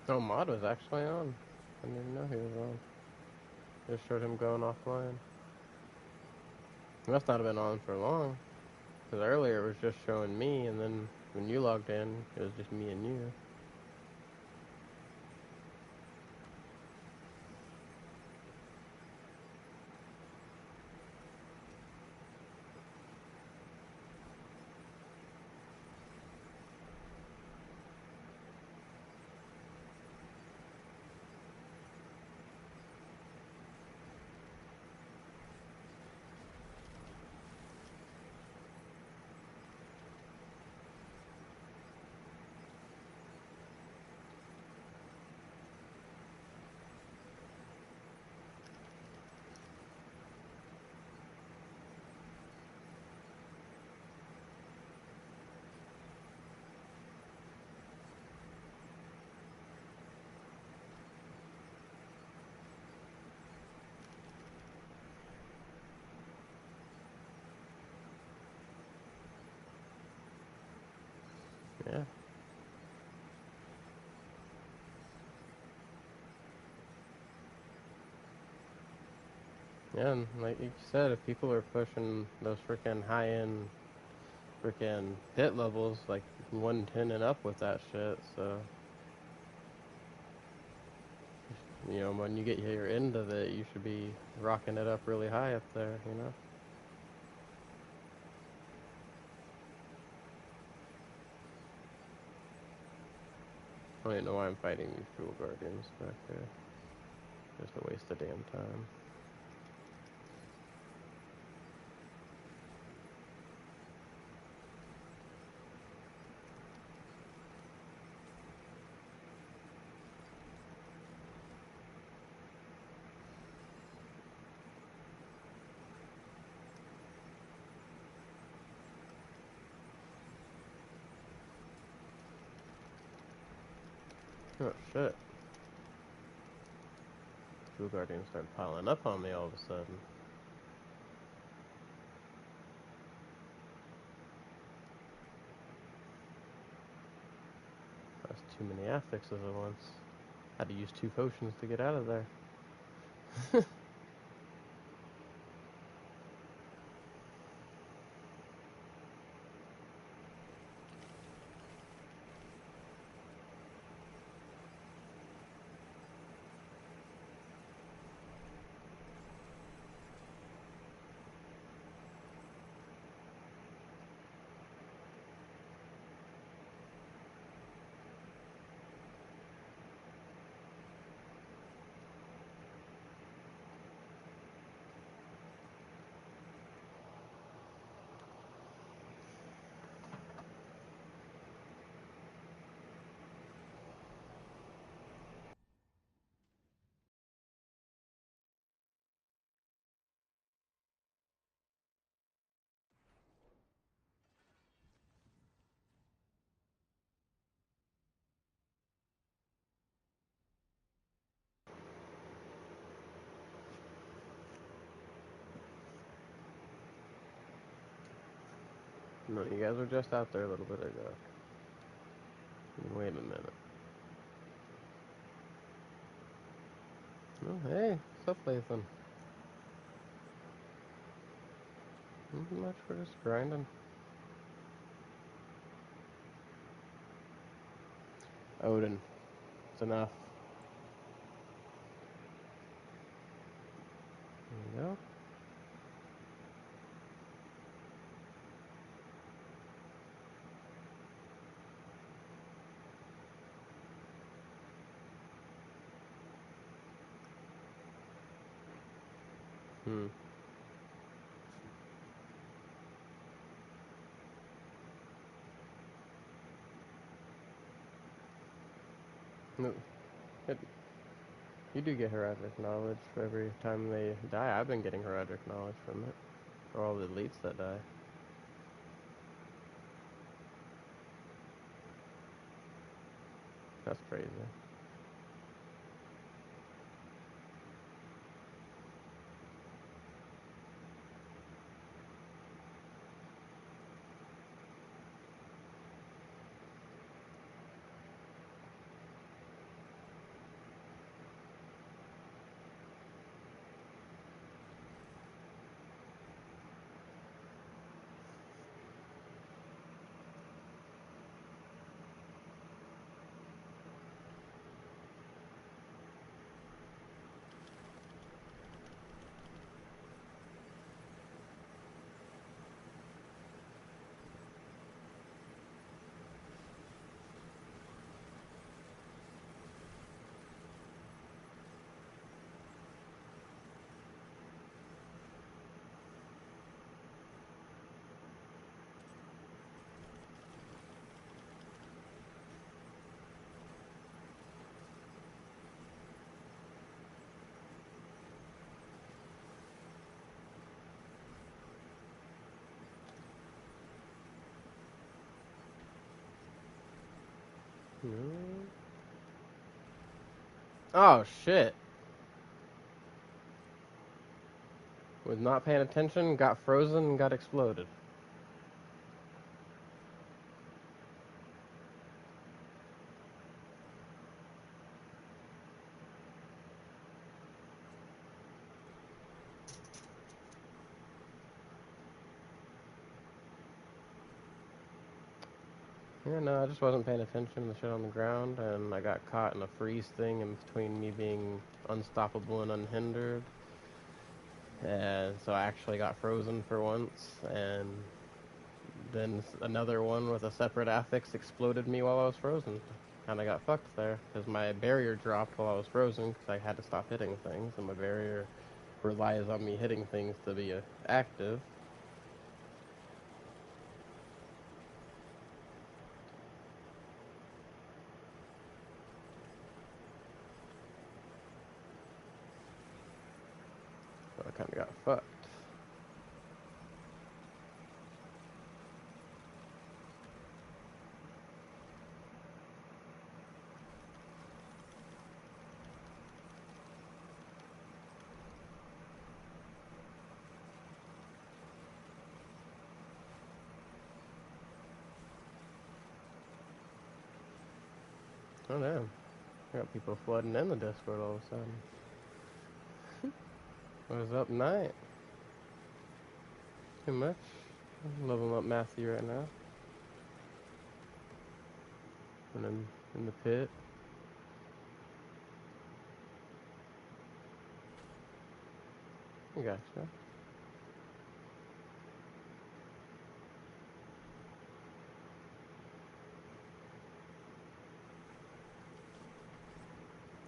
Oh, Mod was actually on. I didn't even know he was on. Just showed him going offline. He must not have been on for long. Because earlier it was just showing me, and then when you logged in, it was just me and you. Yeah. Yeah, and like you said, if people are pushing those freaking high-end freaking hit levels, like 110 and up with that shit, so, you know, when you get your end of it, you should be rocking it up really high up there, you know? I don't even know why I'm fighting these Jewel Guardians back there. Just a waste of damn time. Oh shit. Jewel Guardians started piling up on me all of a sudden. That's too many affixes at once. Had to use 2 potions to get out of there. No, you guys were just out there a little bit ago. Wait a minute. Oh, hey, what's up, Lathan? Not much, we're just grinding. Odin. It's enough. There you go. Hmm. No, it, you do get heraldic knowledge for every time they die. I've been getting heraldic knowledge from it. For all the elites that die. That's crazy. Hmm. Oh, shit. Was not paying attention, got frozen, and got exploded. Yeah, no, I just wasn't paying attention to the shit on the ground, and I got caught in a freeze thing in between me being unstoppable and unhindered. And so I actually got frozen for once, and then another one with a separate affix exploded me while I was frozen. And I got fucked there, because my barrier dropped while I was frozen, because I had to stop hitting things, and my barrier relies on me hitting things to be active. So I kind of got fucked. Oh damn. I got people flooding in the Discord all of a sudden. What is up, Night? Too much? I'm leveling up Matthew right now. And then in the pit. I gotcha.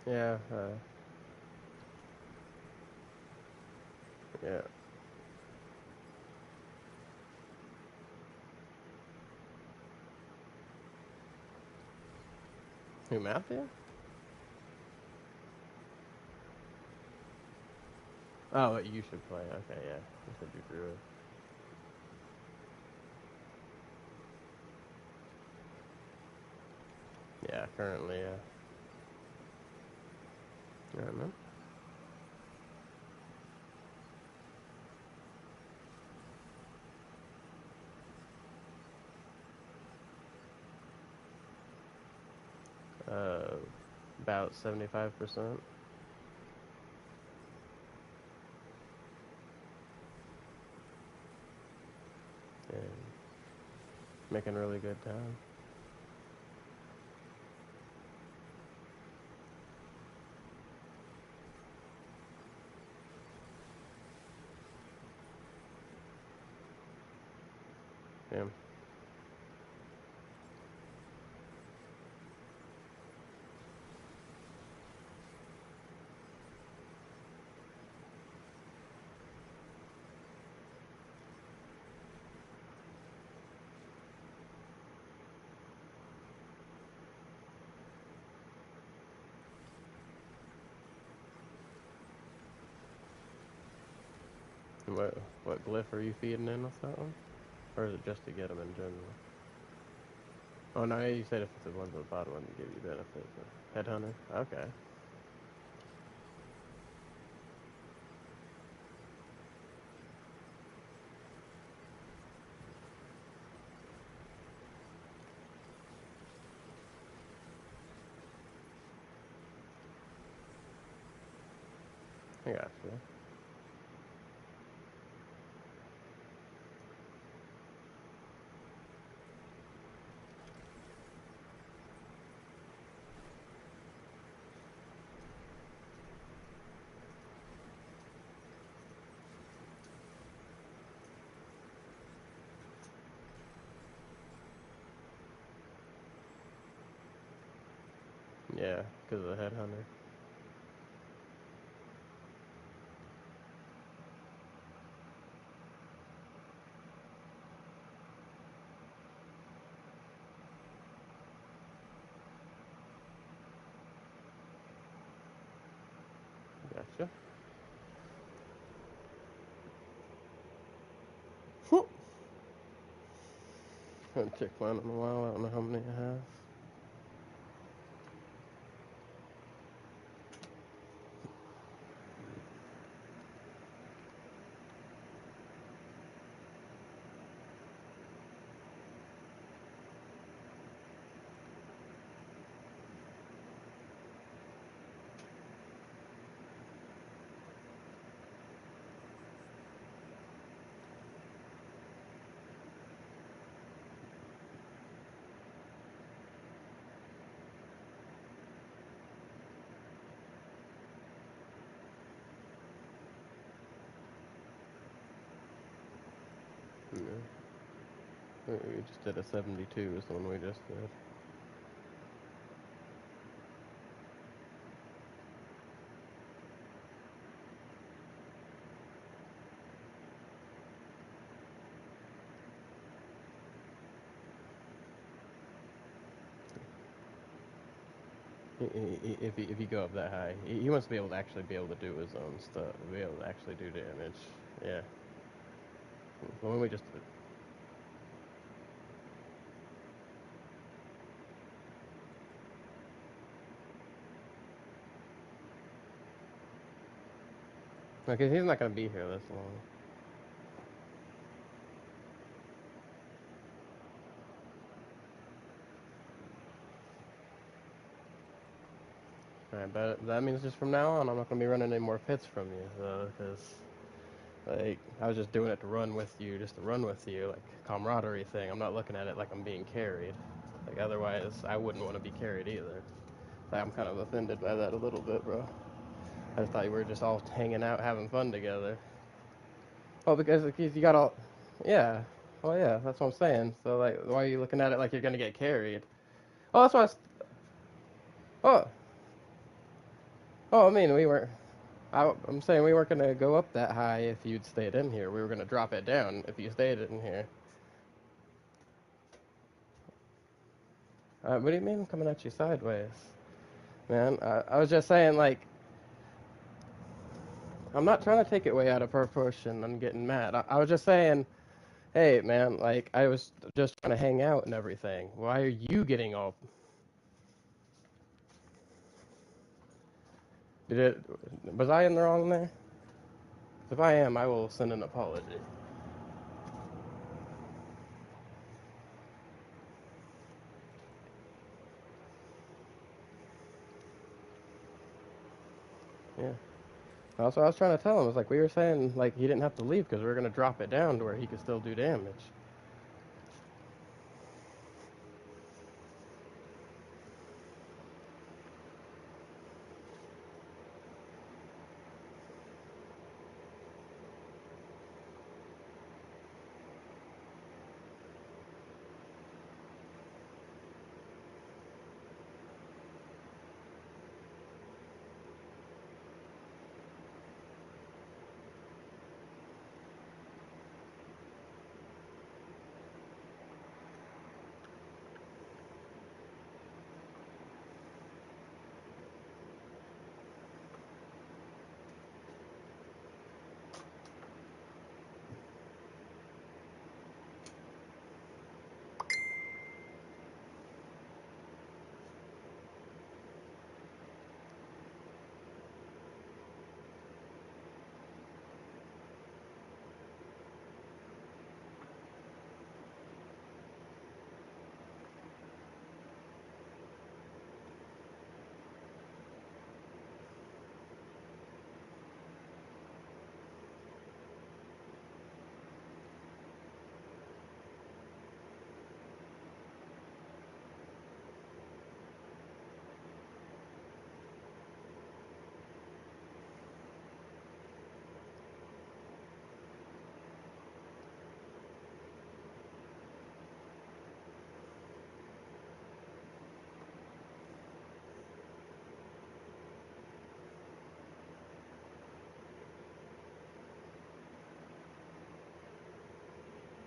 Yeah, yeah. Who, Matthew? Oh, you should play. Okay, yeah. You said you drew it. Yeah, currently, yeah. Alright, man. Uh, about 75%. And making really good time. Yeah. What glyph are you feeding in with that one? Or is it just to get them in general? Oh no, you said if it's the ones at the bottom one give you benefits. Headhunter? Okay. I got you. Yeah, because of the headhunter. Gotcha. Haven't checked mine in a while. I don't know how many I have. Yeah. We just did a 72 is the one we just did. If you go up that high, he wants to be able to actually be able to do his own stuff, be able to actually do damage. Yeah. The one we just did. Okay, he's not gonna be here this long. Alright, but that means just from now on, I'm not gonna be running any more pits from you, though, because like I was just doing it to run with you, just to run with you, like camaraderie thing. I'm not looking at it like I'm being carried. Like otherwise, I wouldn't want to be carried either. Like, I'm kind of offended by that a little bit, bro. I just thought you were just all hanging out, having fun together. Well, because you got all, yeah. Well, yeah, that's what I'm saying. So like, why are you looking at it like you're gonna get carried? Oh, that's why. Oh, oh, I mean, we weren't. I'm saying we weren't gonna go up that high if you'd stayed in here. We were gonna drop it down if you stayed in here. What do you mean coming at you sideways, man? I was just saying like I'm not trying to take it way out of proportion. I'm getting mad. I was just saying, hey, man, like I was just trying to hang out and everything. Why are you getting all? Did it? Was I in the wrong there? If I am, I will send an apology. Yeah. That's what I was trying to tell him. It's like we were saying, like he didn't have to leave because we were gonna drop it down to where he could still do damage.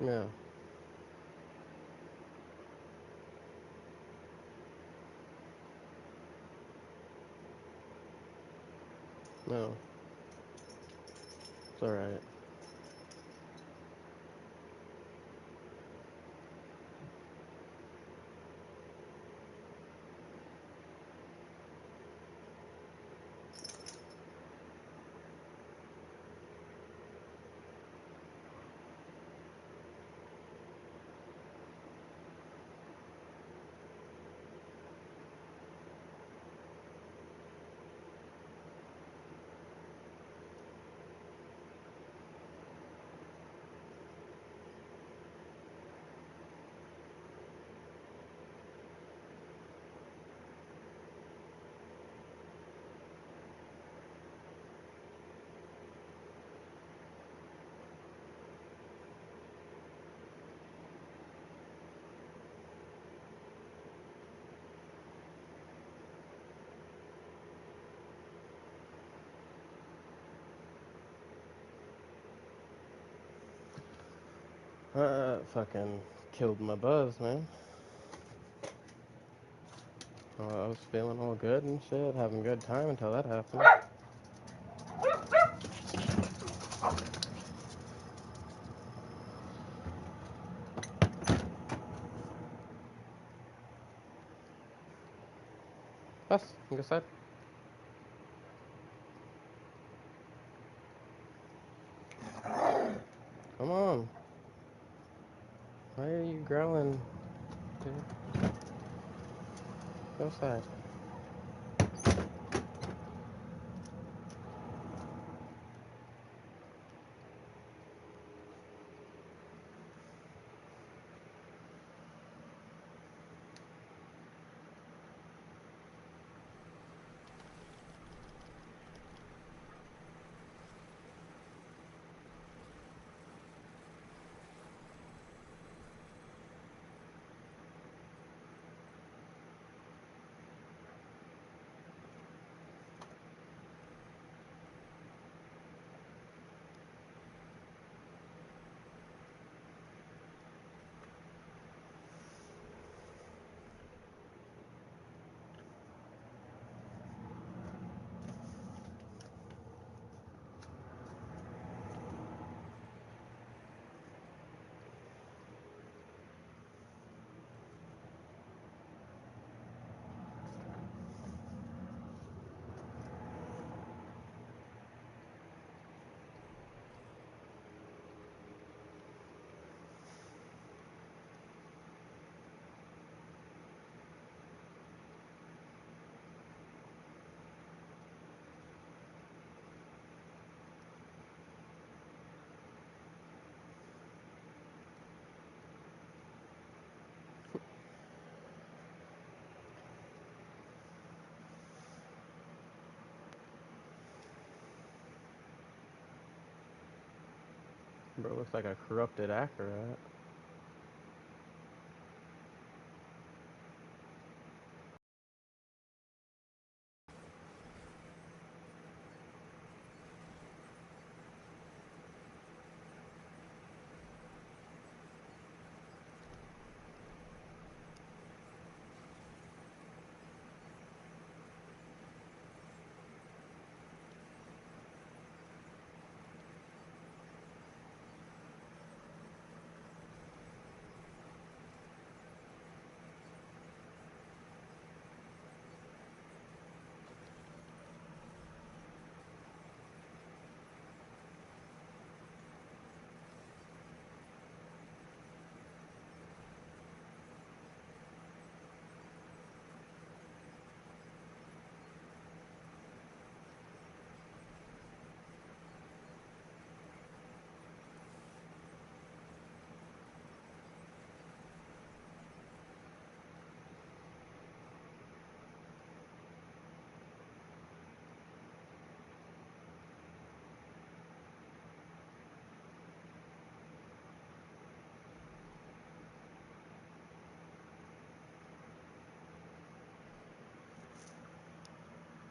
Yeah. No. It's all right. Fucking killed my buzz, man. I was feeling all good and shit, having a good time until that happened. Bus, go side. Come on. Why are you growling, dude? Go side. Bro, looks like a corrupted Akarat.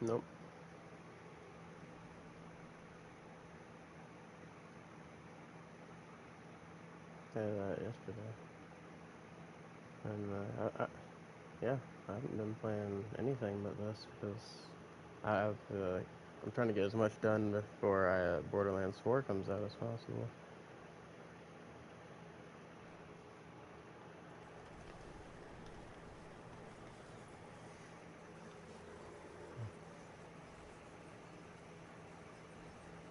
Nope. I did that yesterday. And, yeah, I haven't been playing anything but this because I'm trying to get as much done before Borderlands 4 comes out as possible.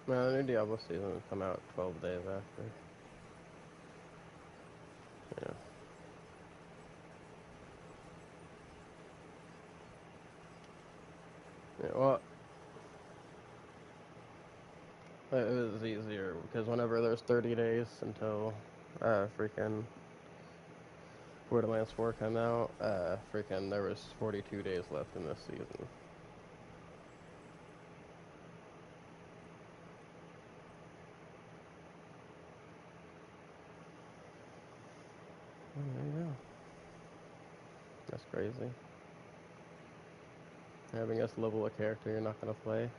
No, the new Diablo season will come out 12 days after. Yeah. Yeah, well, it was easier because whenever there's 30 days until freaking Borderlands 4 come out, freaking there was 42 days left in this season. Oh, there you go. That's crazy. Having us level a character you're not gonna play. Is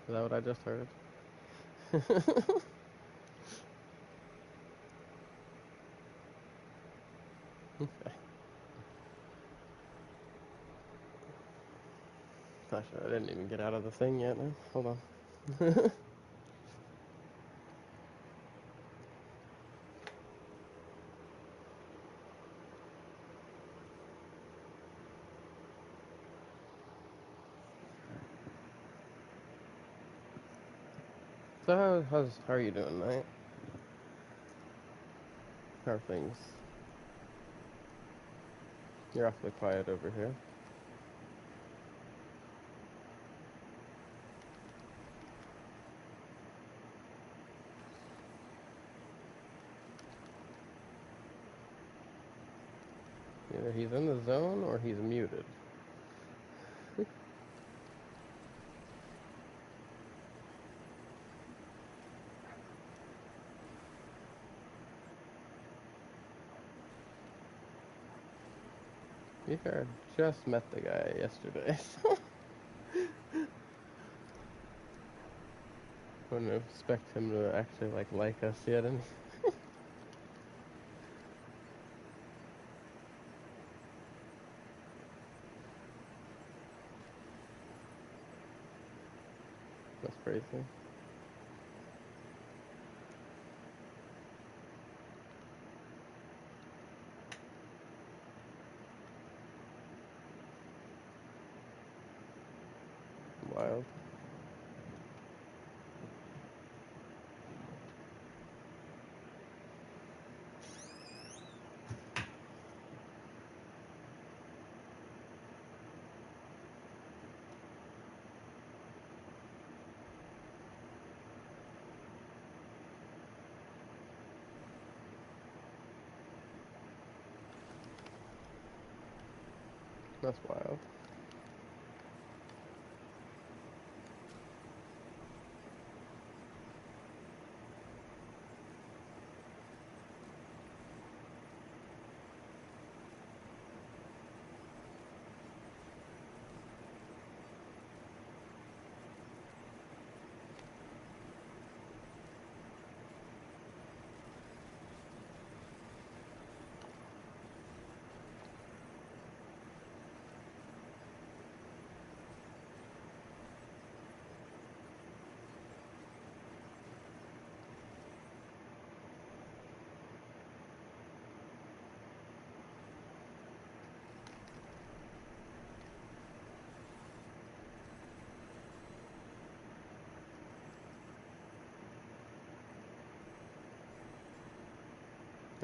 that what I just heard? Okay. Gosh, I didn't even get out of the thing yet, man. Hold on. So how are you doing tonight? How are things? You're awfully quiet over here. Either he's in the zone or he's muted. You fair, just met the guy yesterday. Wouldn't expect him to actually like us yet. And that's crazy. Wild. That's wild.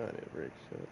I need to break shit.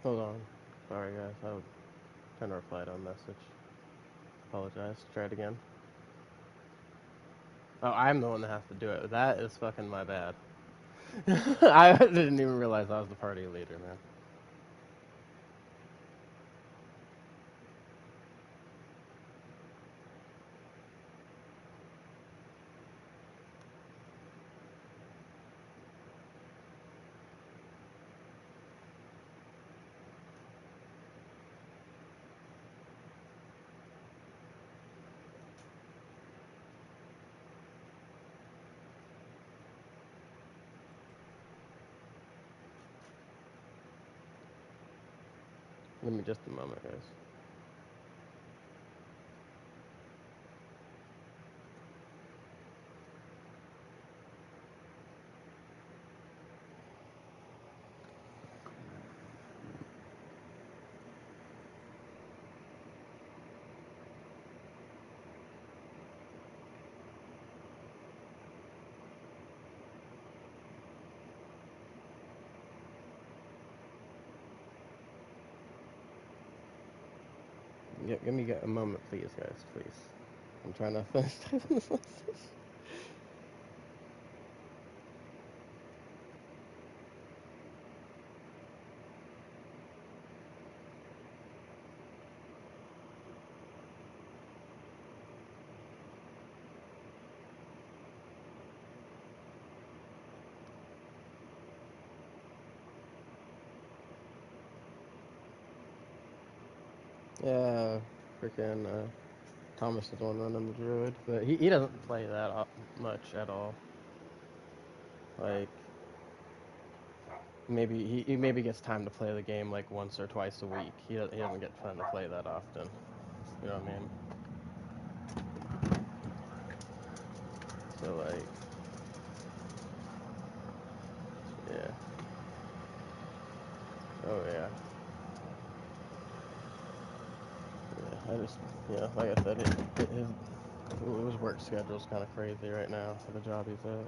Hold on. Sorry, guys. I was trying to reply to a message. Apologize. Try it again. Oh, I'm the one that has to do it. That is fucking my bad. I didn't even realize I was the party leader, man. Give me just a moment, guys. Give me a moment, please, guys, please. I'm trying to finish typing this message. Yeah, freaking Thomas is the one running the druid, but he doesn't play that much at all. Like, maybe he maybe gets time to play the game like once or twice a week. He doesn't get time to play that often. You know what I mean? So like, yeah. Oh yeah. Yeah. I just, like I said, his work schedule's kind of crazy right now for the job he's at.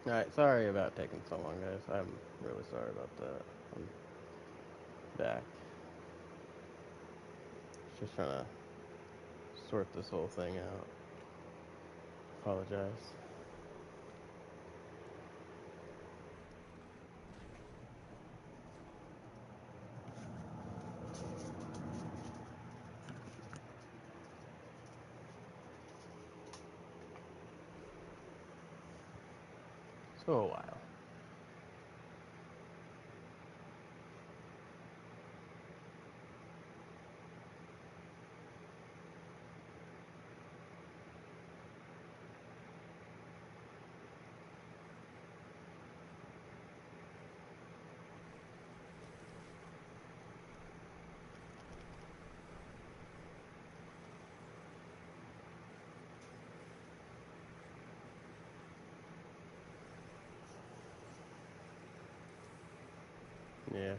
Alright, sorry about taking so long, guys. I'm really sorry about that. I'm back. Just trying to sort this whole thing out. Apologize. So a while. Yeah.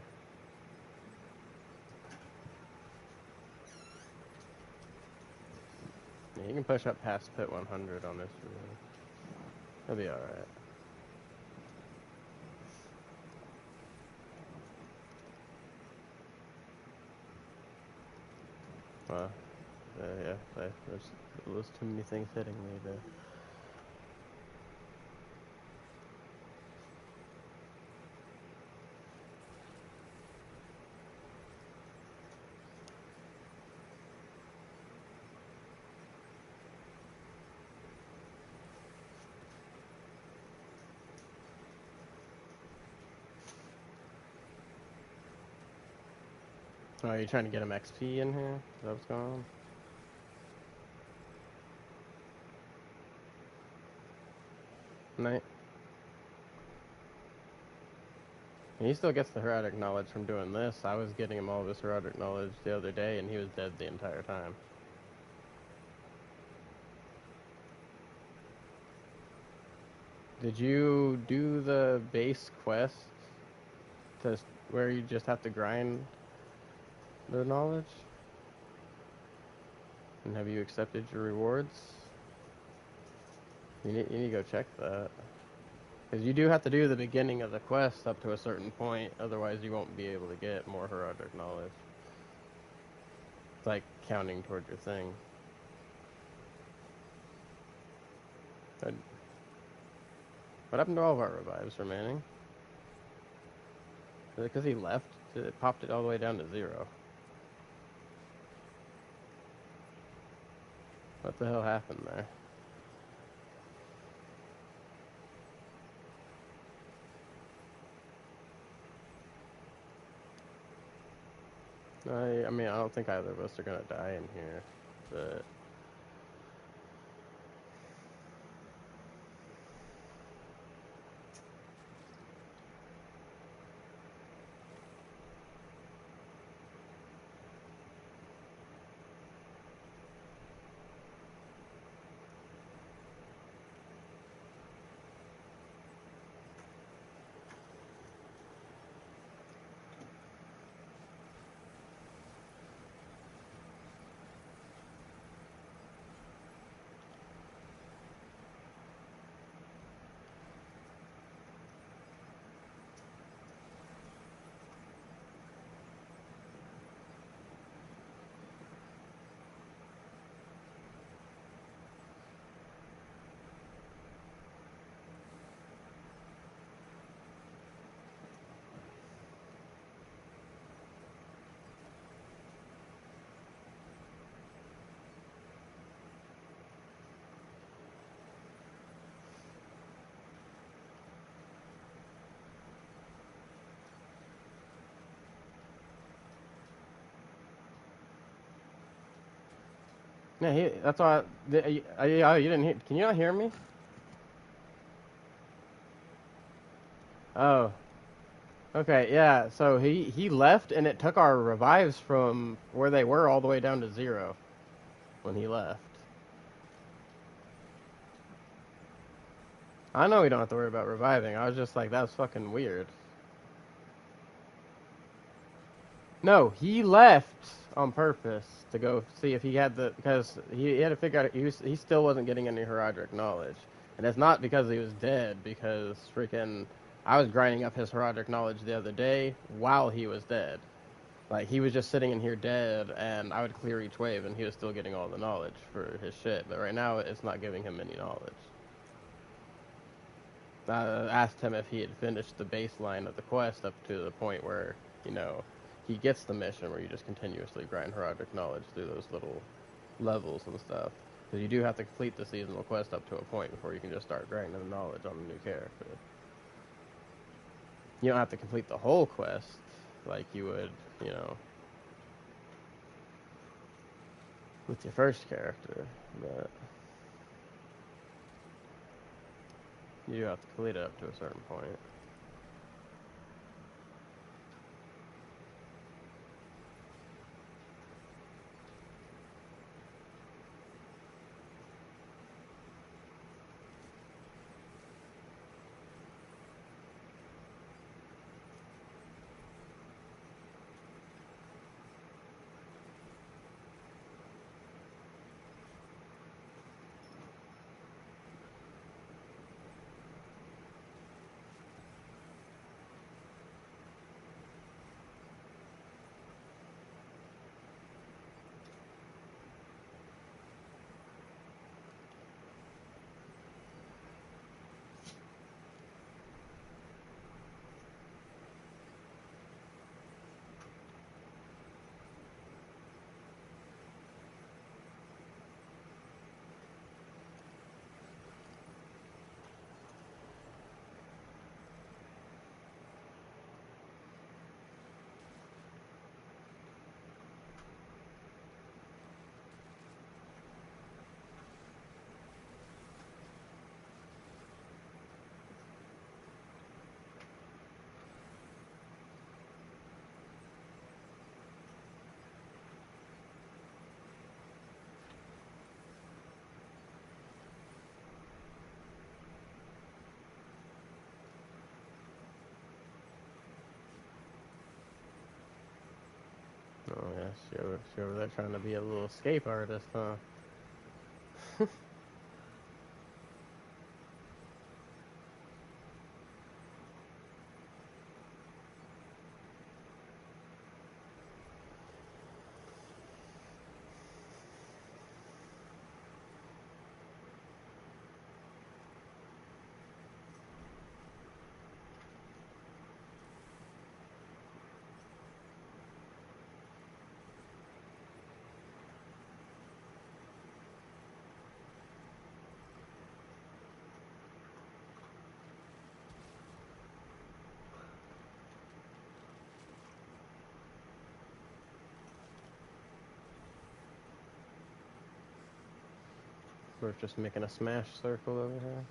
Yeah, you can push up past pit 100 on this room. That'll be alright. Well, yeah, there's too many things hitting me there. Oh, are you trying to get him XP in here? Is that what's going on? Night. He still gets the herodic knowledge from doing this. I was getting him all this herodic knowledge the other day, and he was dead the entire time. Did you do the base quest to where you just have to grind the knowledge? And have you accepted your rewards? You need to go check that. Because you do have to do the beginning of the quest up to a certain point, otherwise you won't be able to get more herodic knowledge. It's like counting toward your thing. But what happened to all of our revives remaining? Is it because he left? It popped it all the way down to 0. What the hell happened there? I mean, I don't think either of us are gonna die in here, but yeah, that's why. You didn't hear? Can you not hear me? Oh, okay, yeah. So he left, and it took our revives from where they were all the way down to 0 when he left. I know we don't have to worry about reviving. I was just like, that was fucking weird. No, he left on purpose to go see if he had because he had to figure out he still wasn't getting any herodic knowledge. And it's not because he was dead, because freaking I was grinding up his heraldic knowledge the other day while he was dead. Like, he was just sitting in here dead, and I would clear each wave, and he was still getting all the knowledge for his shit. But right now, it's not giving him any knowledge. I asked him if he had finished the baseline of the quest up to the point where, you know, he gets the mission where you just continuously grind heraldic knowledge through those little levels and stuff. Because you do have to complete the seasonal quest up to a point before you can just start grinding the knowledge on the new character. You don't have to complete the whole quest like you would, you know, with your first character, but you do have to complete it up to a certain point. Oh yeah, she over there trying to be a little escape artist, huh? We're just making a smash circle over here.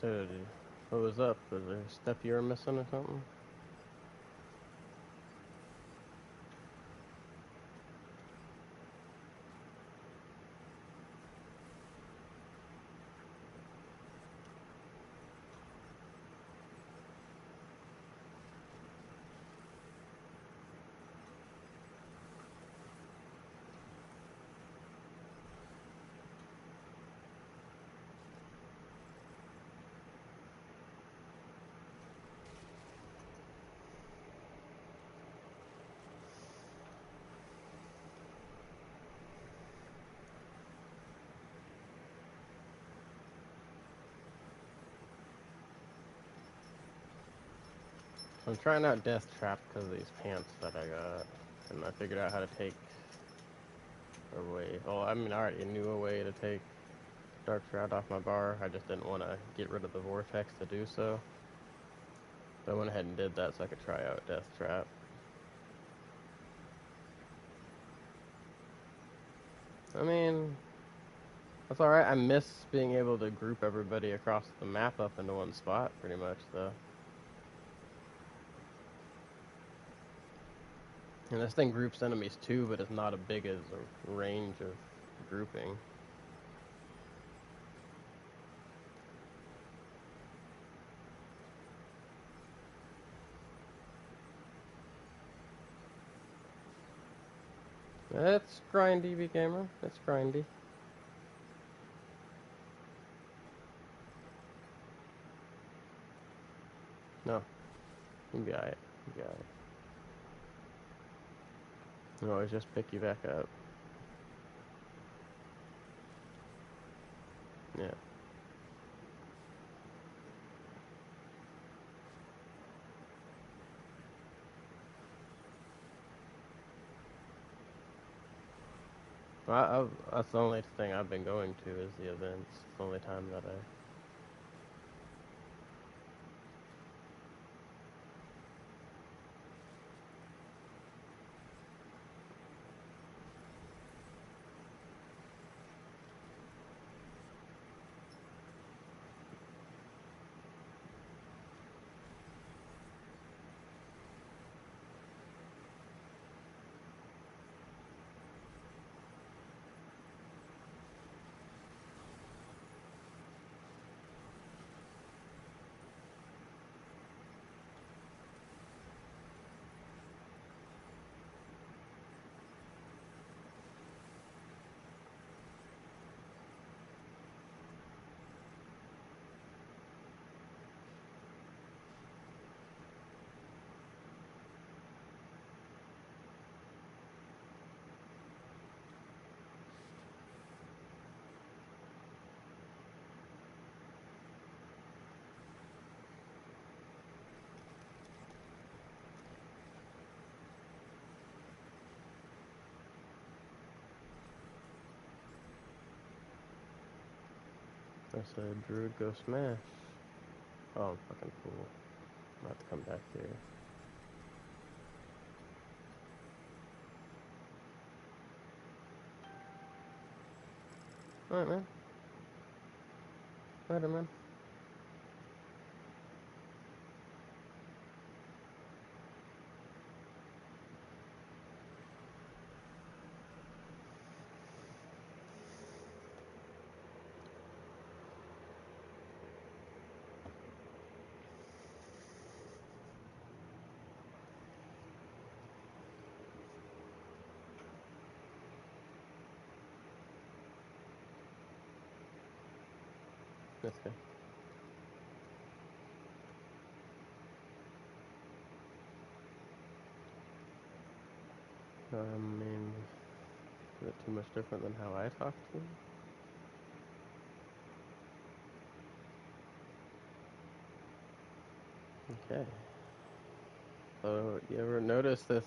Dude, what was up? Was there a step you were missing or something? I'm trying out Death Trap because of these pants that I got, and I figured out how to take a way. Well, I mean, I already knew a way to take Dark Shroud off my bar. I just didn't want to get rid of the Vortex to do so. So I went ahead and did that so I could try out Death Trap. I mean, that's alright. I miss being able to group everybody across the map up into one spot, pretty much, though. And this thing groups enemies too, but it's not as big as a range of grouping. It's grindy, B Gamer. It's grindy. No, you got it. You got it. No, always just pick you back up. Yeah. That's the only thing I've been going to is the events. It's the only time that I. I said, Druid go smash. Oh, I'm fucking fool. I'm about to come back here. Alright, man. Later, man. That's good. I mean, is it too much different than how I talk to you? Okay. So, you ever notice this?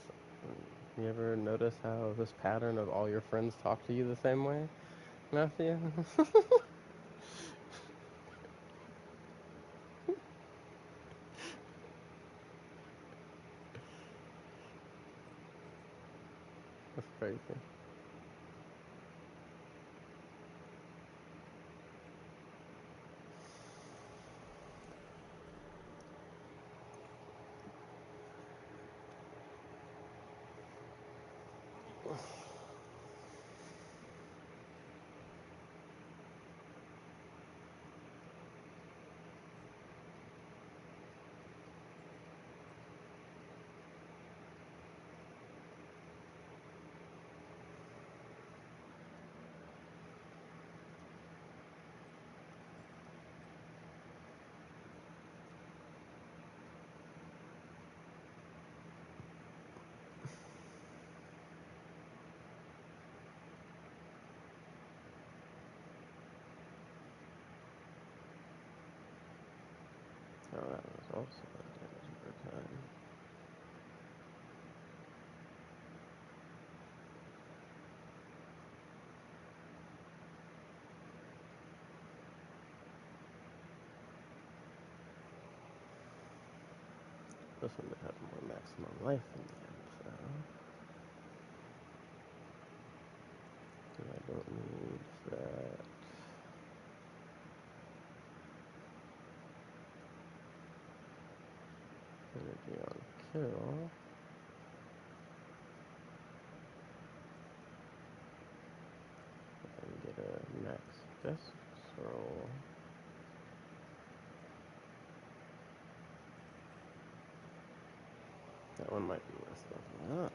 You ever notice how this pattern of all your friends talk to you the same way, Matthew? That's crazy. Oh, that was also a damage per time. This one would have more maximum life in the end, though. And I don't need that. Energy on kill. And get a max death roll. That one might be worth leveling up.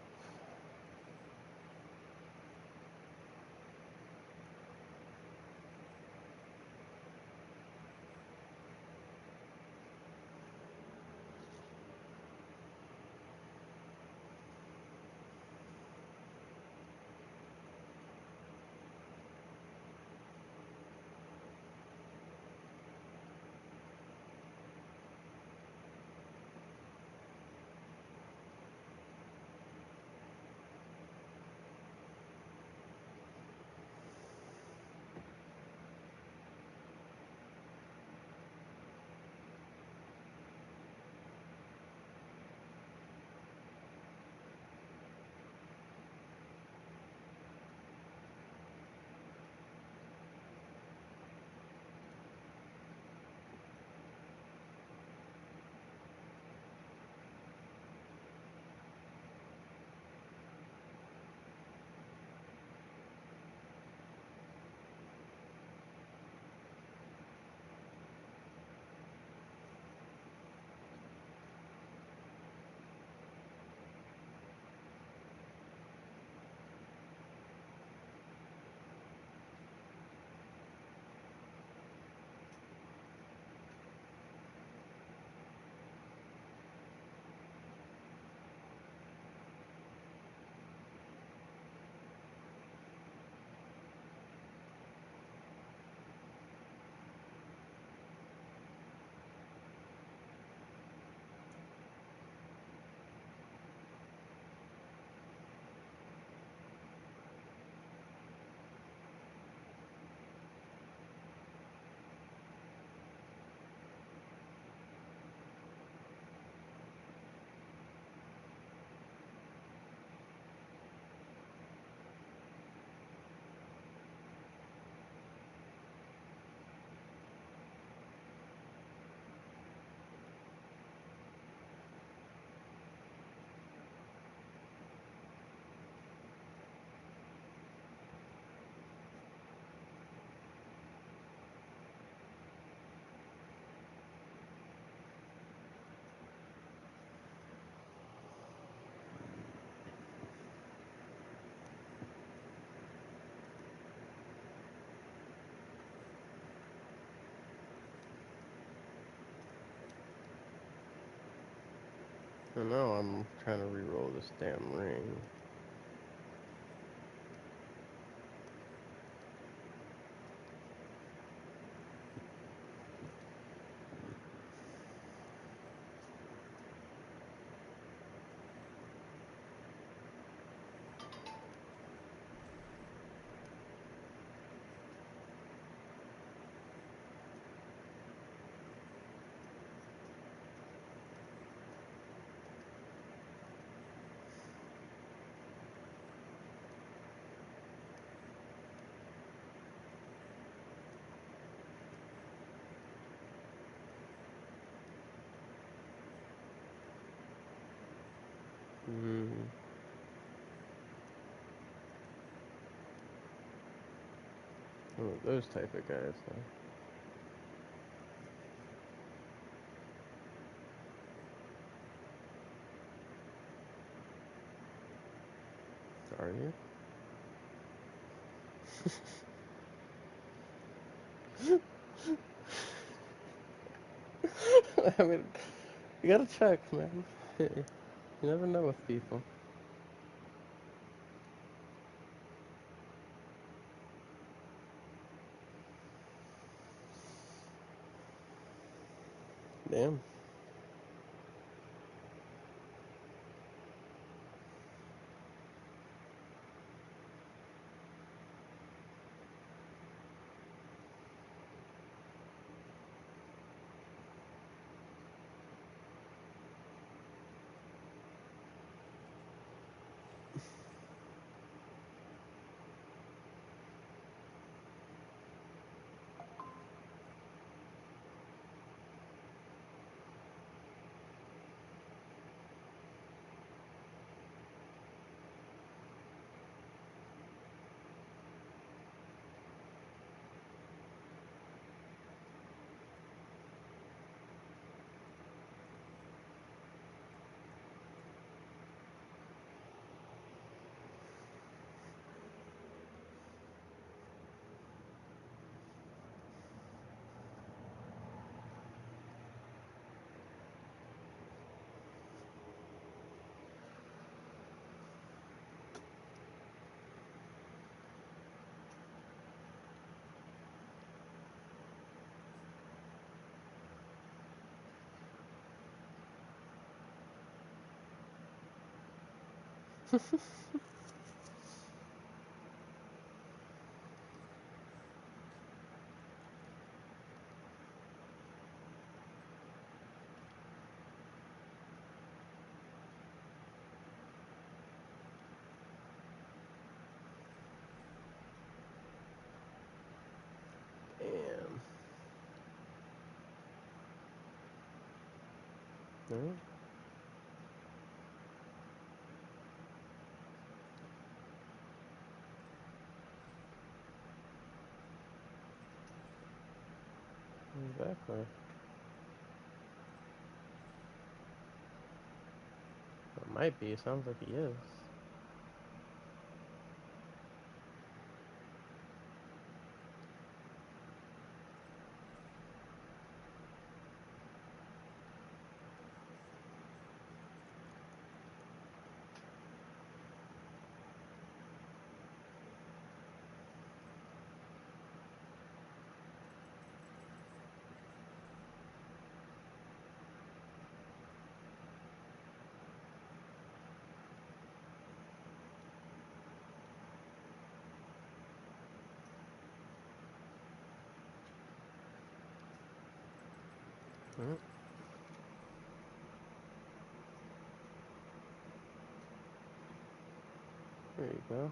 I know I'm trying to re-roll this damn ring. Oh, those type of guys, huh? Are you? I mean, you gotta check, man. You never know with people. Damn. Damn. No? Exactly. It might be. Sounds like he is. Mm, there you go.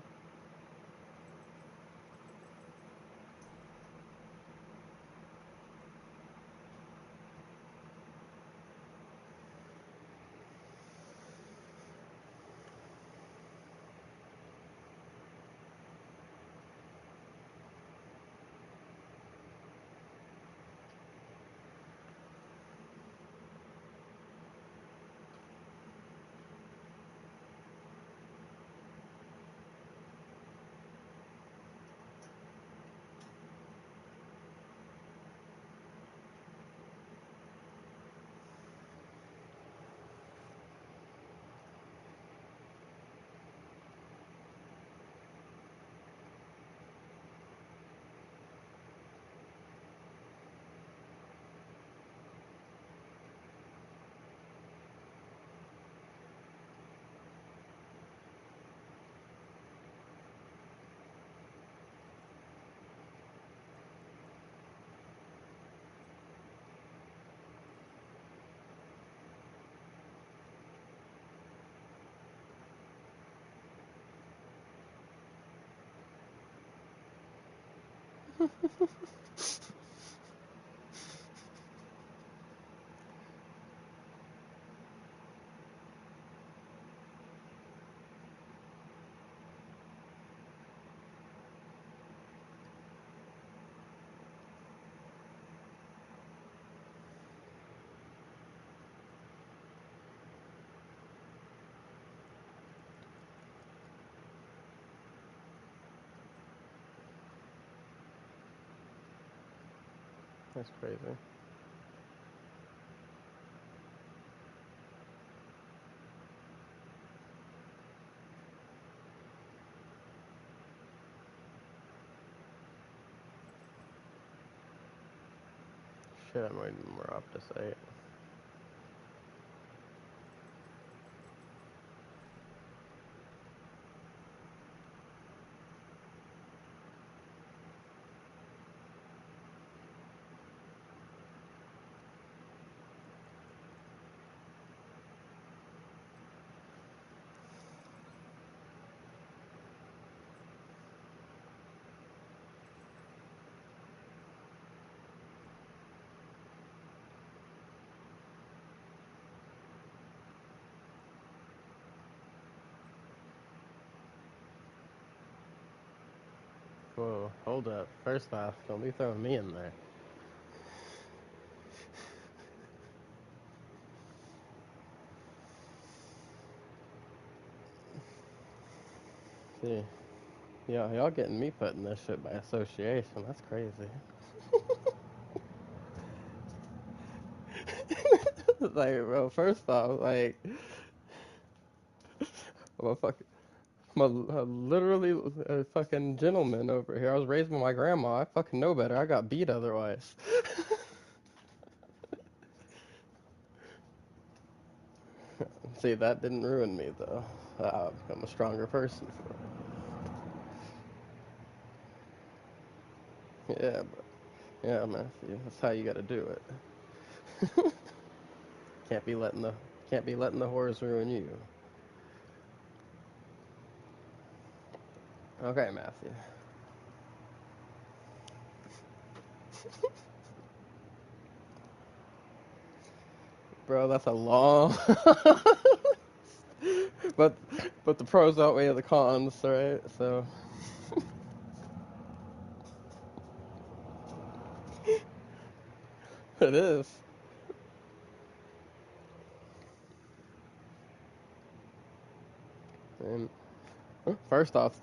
That's crazy. Shit, I'm waiting more up to say it. Whoa, hold up. First off, don't be throwing me in there. See, yeah, y'all getting me put in this shit by association. That's crazy. Like, bro, first off, like, I'm a fucking, literally a fucking gentleman over here. I was raised by my grandma. I fucking know better. I got beat otherwise. See, that didn't ruin me though. I'll become a stronger person for it. Yeah, but yeah, Matthew, that's how you got to do it. Can't be letting the can't be letting the horse ruin you. Okay, Matthew. Bro, that's a long. but but the pros outweigh the cons, right? So it is. And first off,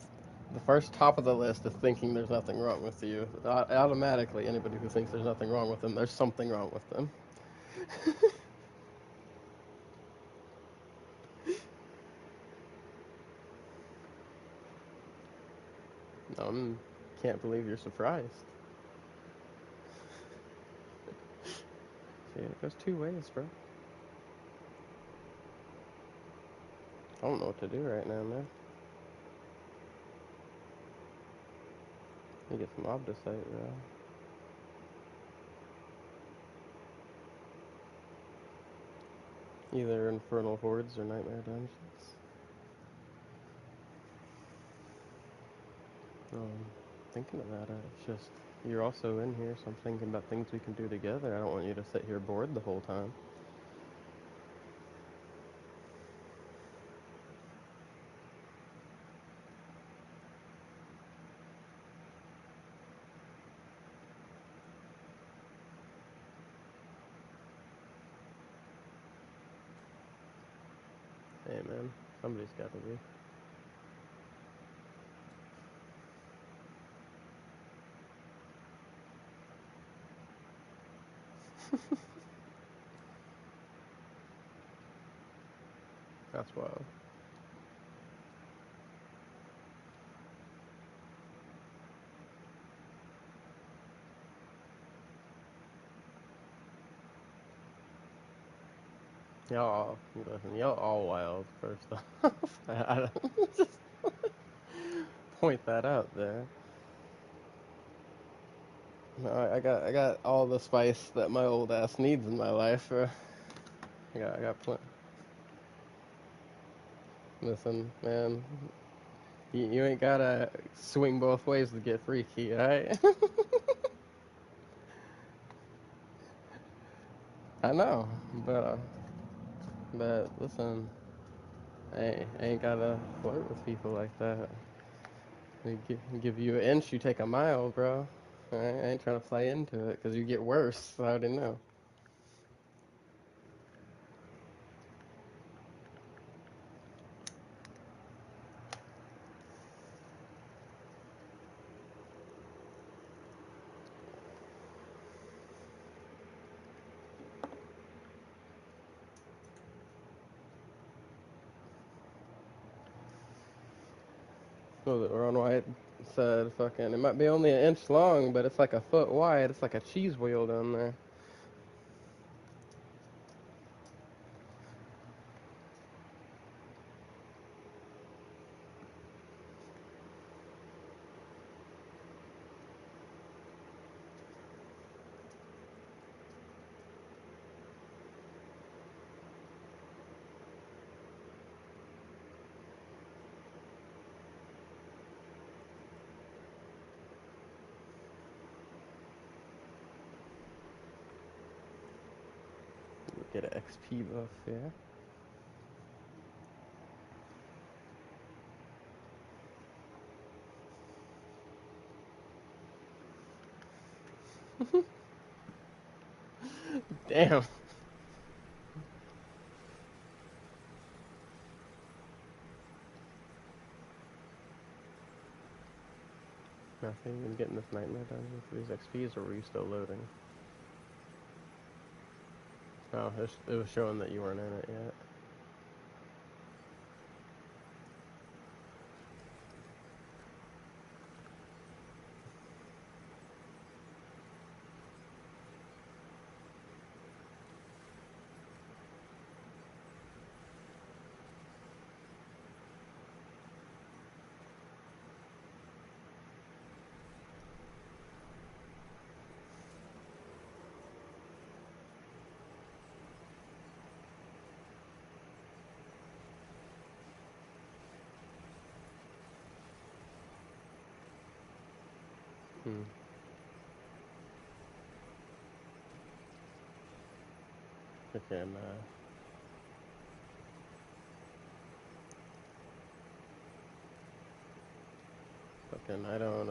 the first top of the list is thinking there's nothing wrong with you. Automatically, anybody who thinks there's nothing wrong with them, there's something wrong with them. Um, can't believe you're surprised. See, it goes two ways, bro. I don't know what to do right now, man. You get some Obdicite, bro. Either Infernal Hordes or Nightmare Dungeons. Thinking about it, it's just, you're also in here, so I'm thinking about things we can do together. I don't want you to sit here bored the whole time. Hey, man, somebody's got to be. That's wild. Y'all all wild, first off. I don't, just point that out there. No, I got all the spice that my old ass needs in my life. I got plenty. Listen, man, you ain't gotta swing both ways to get freaky, alright? I know, but listen, I ain't gotta flirt with people like that. They give you an inch, you take a mile, bro. I ain't trying to play into it, because you get worse. I already know. What was it, Ron White said, fucking, it might be only an inch long, but it's like a foot wide. It's like a cheese wheel down there. You get an XP buff, yeah. Damn. Nothing. You been getting this nightmare dungeon for these XPs, or were you still loading? Oh, it was showing that you weren't in it yet. Hmm. Freaking, fucking, I don't,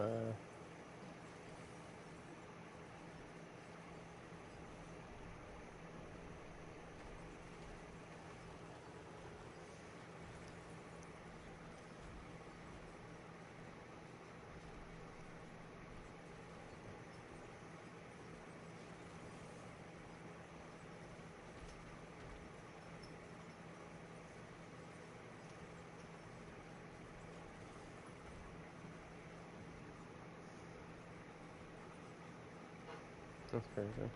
that's crazy.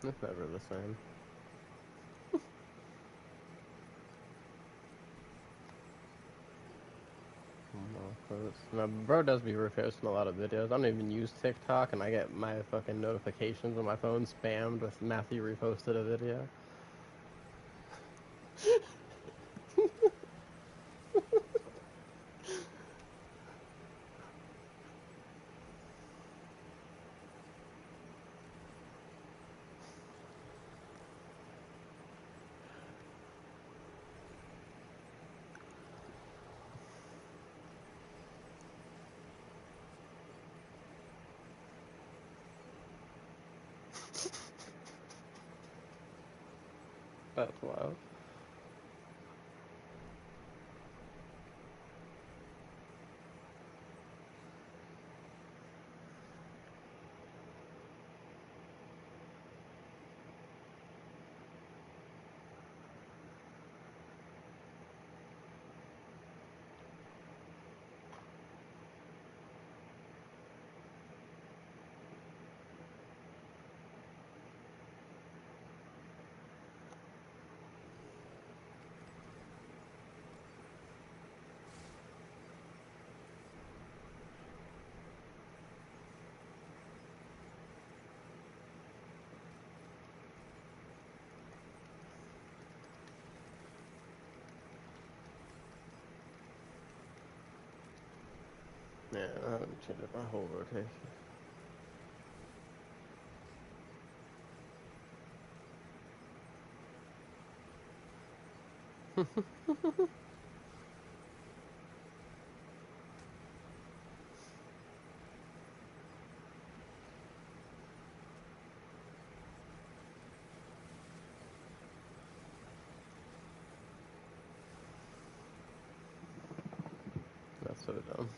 It's never the same. My bro does be reposting a lot of videos. I don't even use TikTok, and I get my fucking notifications on my phone spammed with Matthew reposted a video. That's wild. Yeah, I haven't changed my whole rotation. That's so dumb.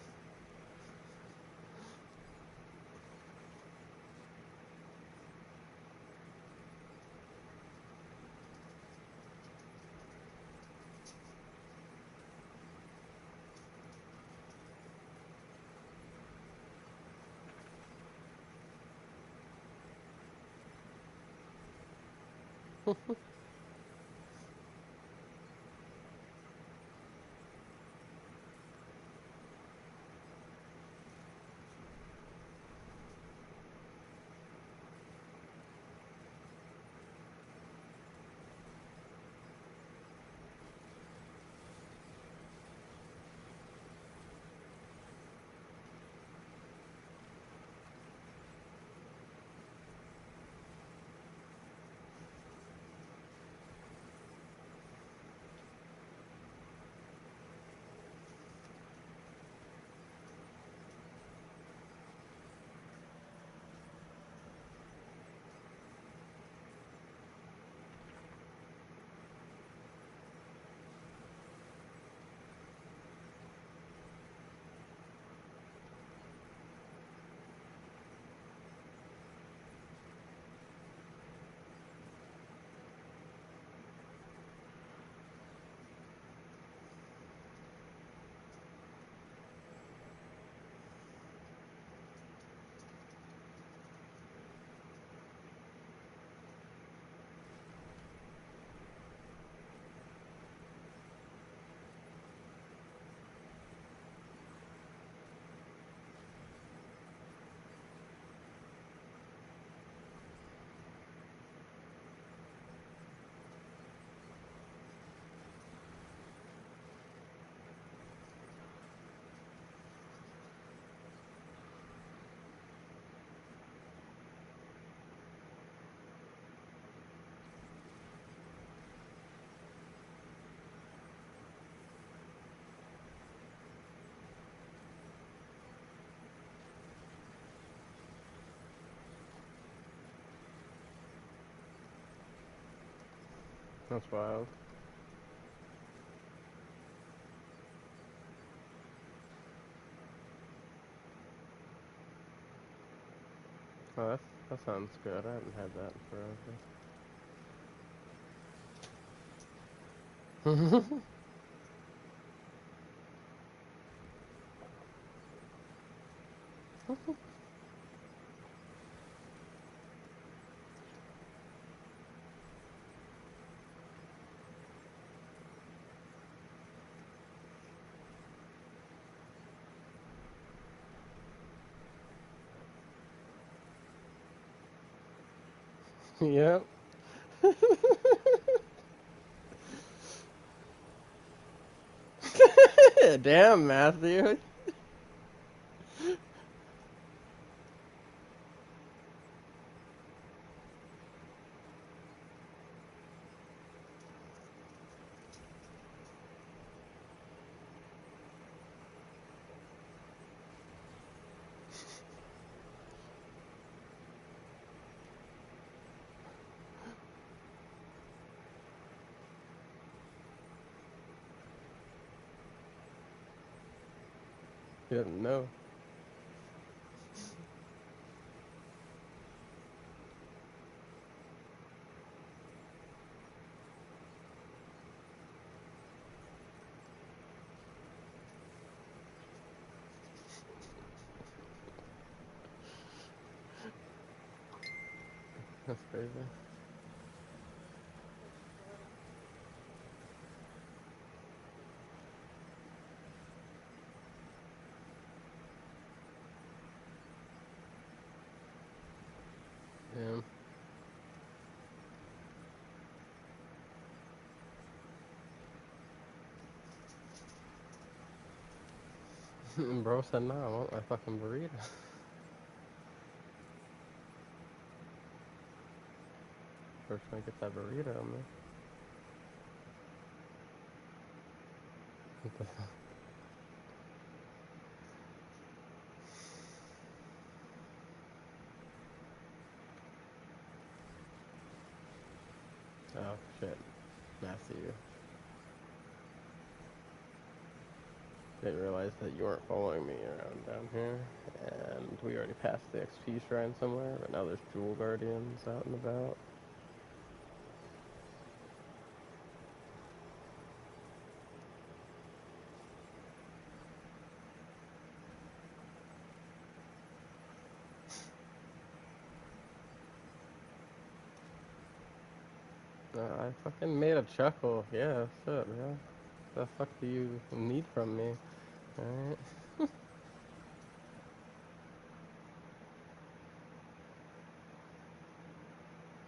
That's wild. Oh, that sounds good. I haven't had that in forever. Yep. Damn, Matthew. You didn't know. That's crazy. Damn. Bro said, nah, I want my fucking burrito. First gonna get that burrito, man. What the fuck? Oh, shit. Matthew. Didn't realize that you weren't following me around down here. And we already passed the XP shrine somewhere, but now there's Jewel Guardians out and about. I fucking made a chuckle. Yeah, what's up, yeah? The fuck do you need from me? Alright.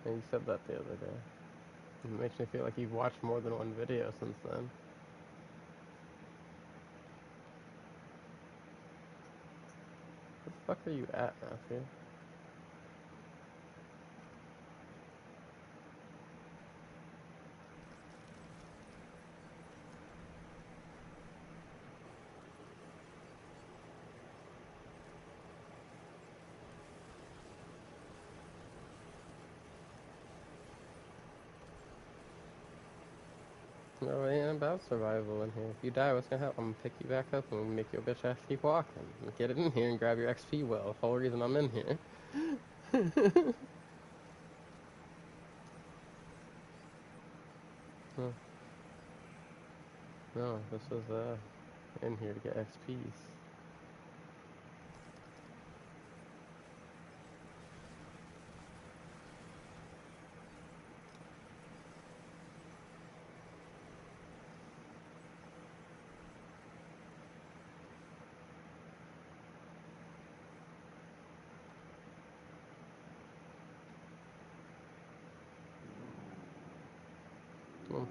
You said that the other day. It makes me feel like you've watched more than one video since then. Where the fuck are you at, Matthew? No, it ain't about survival in here. If you die, what's gonna happen? I'm gonna pick you back up and we'll make your bitch ass keep walking. Get it in here and grab your XP well. The whole reason I'm in here. Huh. No, this was in here to get XPs. Well,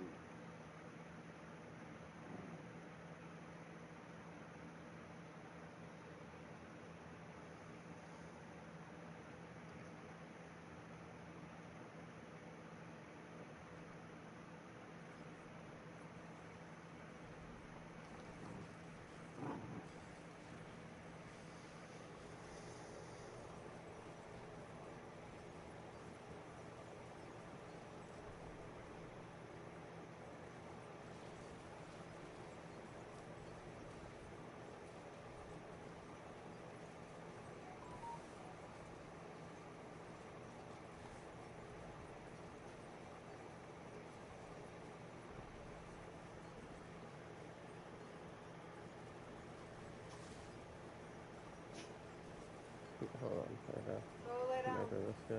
guy.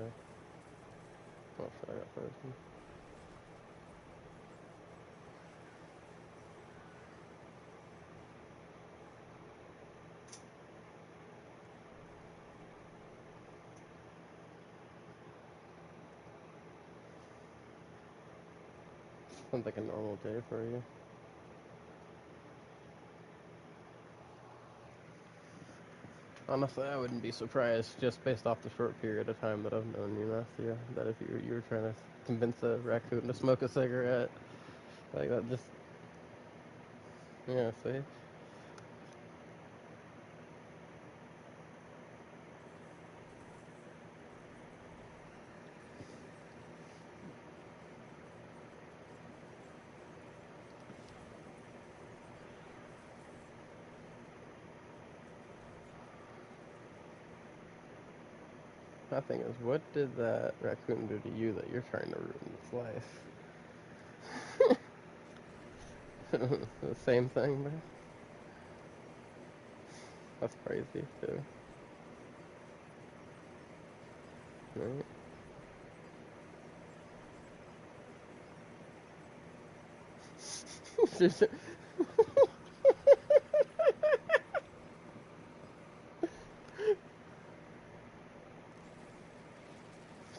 Oh shit, I got frozen. Sounds like a normal day for you. Honestly, I wouldn't be surprised, just based off the short period of time that I've known you, Matthew, that if you were trying to convince a raccoon to smoke a cigarette, like that just, yeah, see? My thing is, what did that raccoon do to you that you're trying to ruin its life? The same thing, man. That's crazy, too. Right?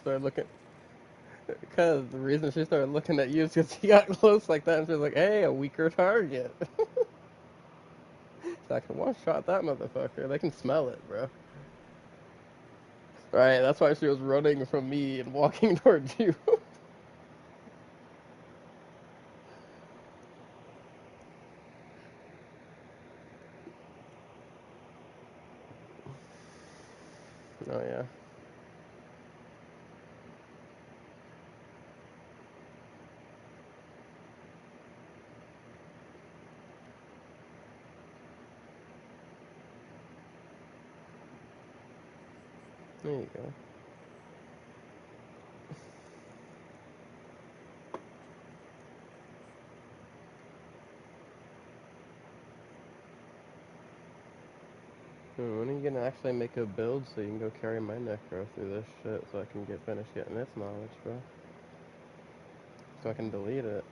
Started looking, because the reason she started looking at you is because he got close like that, and she was like, hey, a weaker target. So I can one-shot that motherfucker. They can smell it, bro. Right, that's why she was running from me and walking towards you. Oh, yeah. There you go. When are you gonna actually make a build so you can go carry my necro through this shit so I can get finished getting its knowledge, bro? So I can delete it.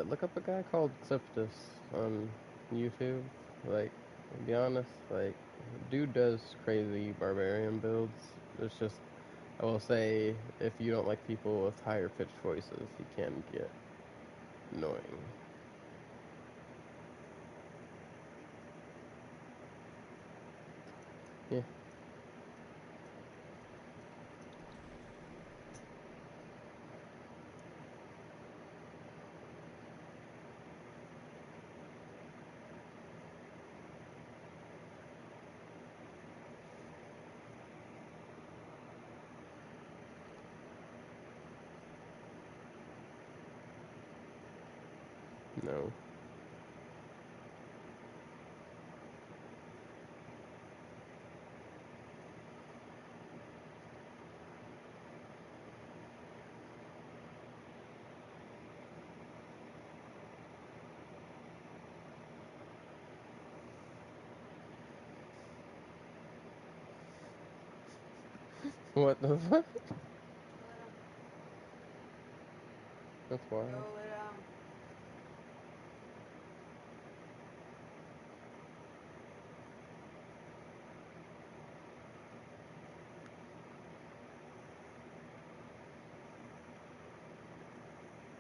Look up a guy called Xiptus on YouTube. Like, to be honest, like, dude does crazy barbarian builds. It's just, I will say, if you don't like people with higher pitched voices, he can get annoying. Yeah. No. What the fuck? That's wild.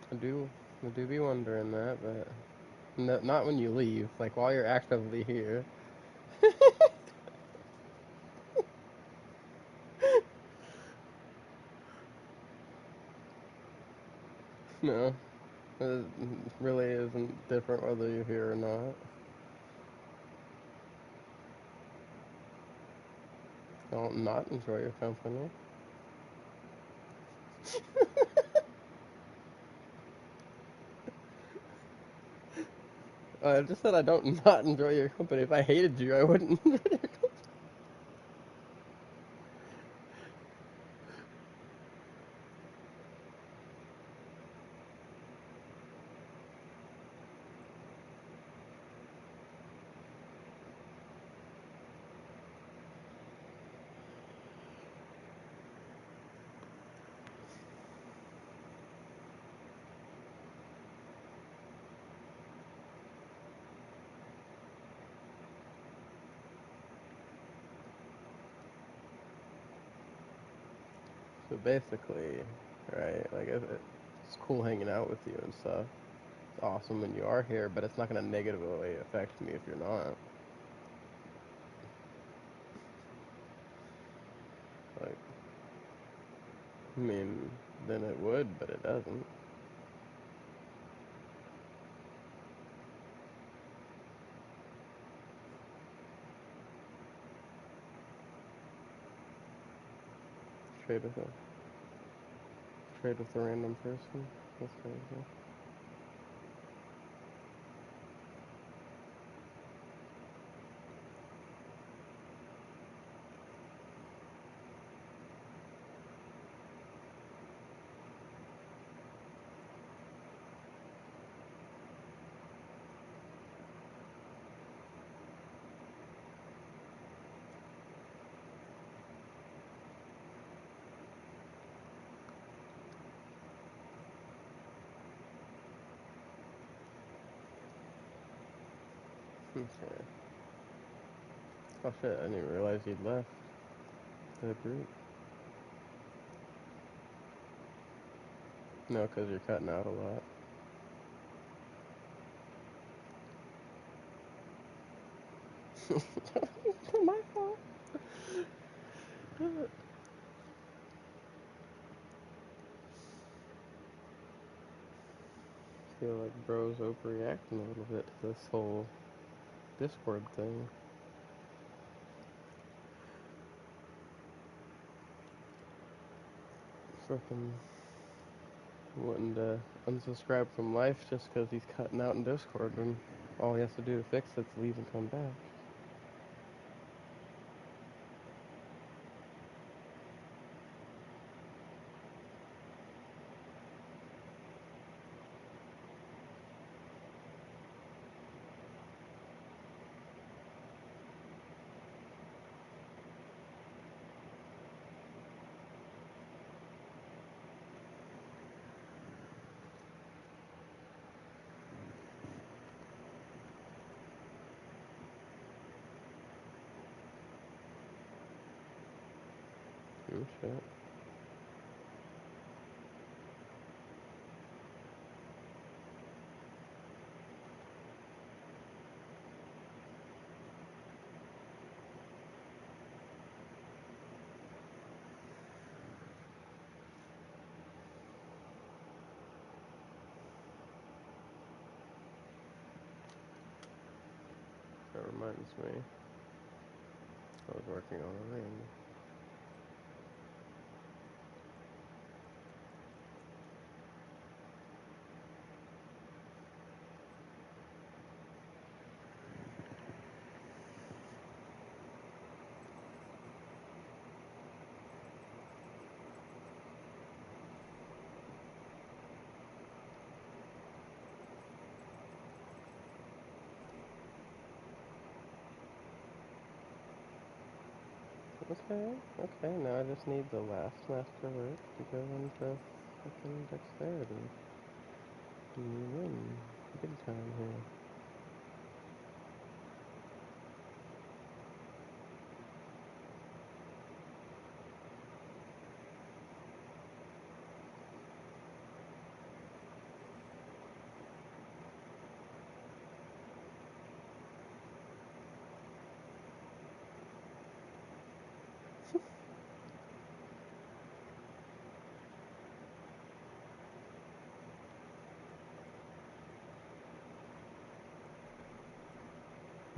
I do, I do be wondering that, but no, not when you leave. Like while you're actively here. No, it really isn't different whether you're here or not. Don't not enjoy your company. I just said I don't not enjoy your company. If I hated you, I wouldn't. So basically, right, like it's cool hanging out with you and stuff. It's awesome when you are here, but it's not going to negatively affect me if you're not. Like, I mean, then it would, but it doesn't. Trade with a trade with a random person. That's crazy. Okay. Oh shit, I didn't even realize he'd left the group. No, because you're cutting out a lot. My fault. I feel like bro's overreacting a little bit to this whole Discord thing. Freaking wanting to unsubscribe from life just because he's cutting out in Discord, and all he has to do to fix it's leave and come back. Oh shit. That reminds me. I was working on a ring. Okay, now I just need the last masterwork to go into fucking dexterity. And you win. Big time here.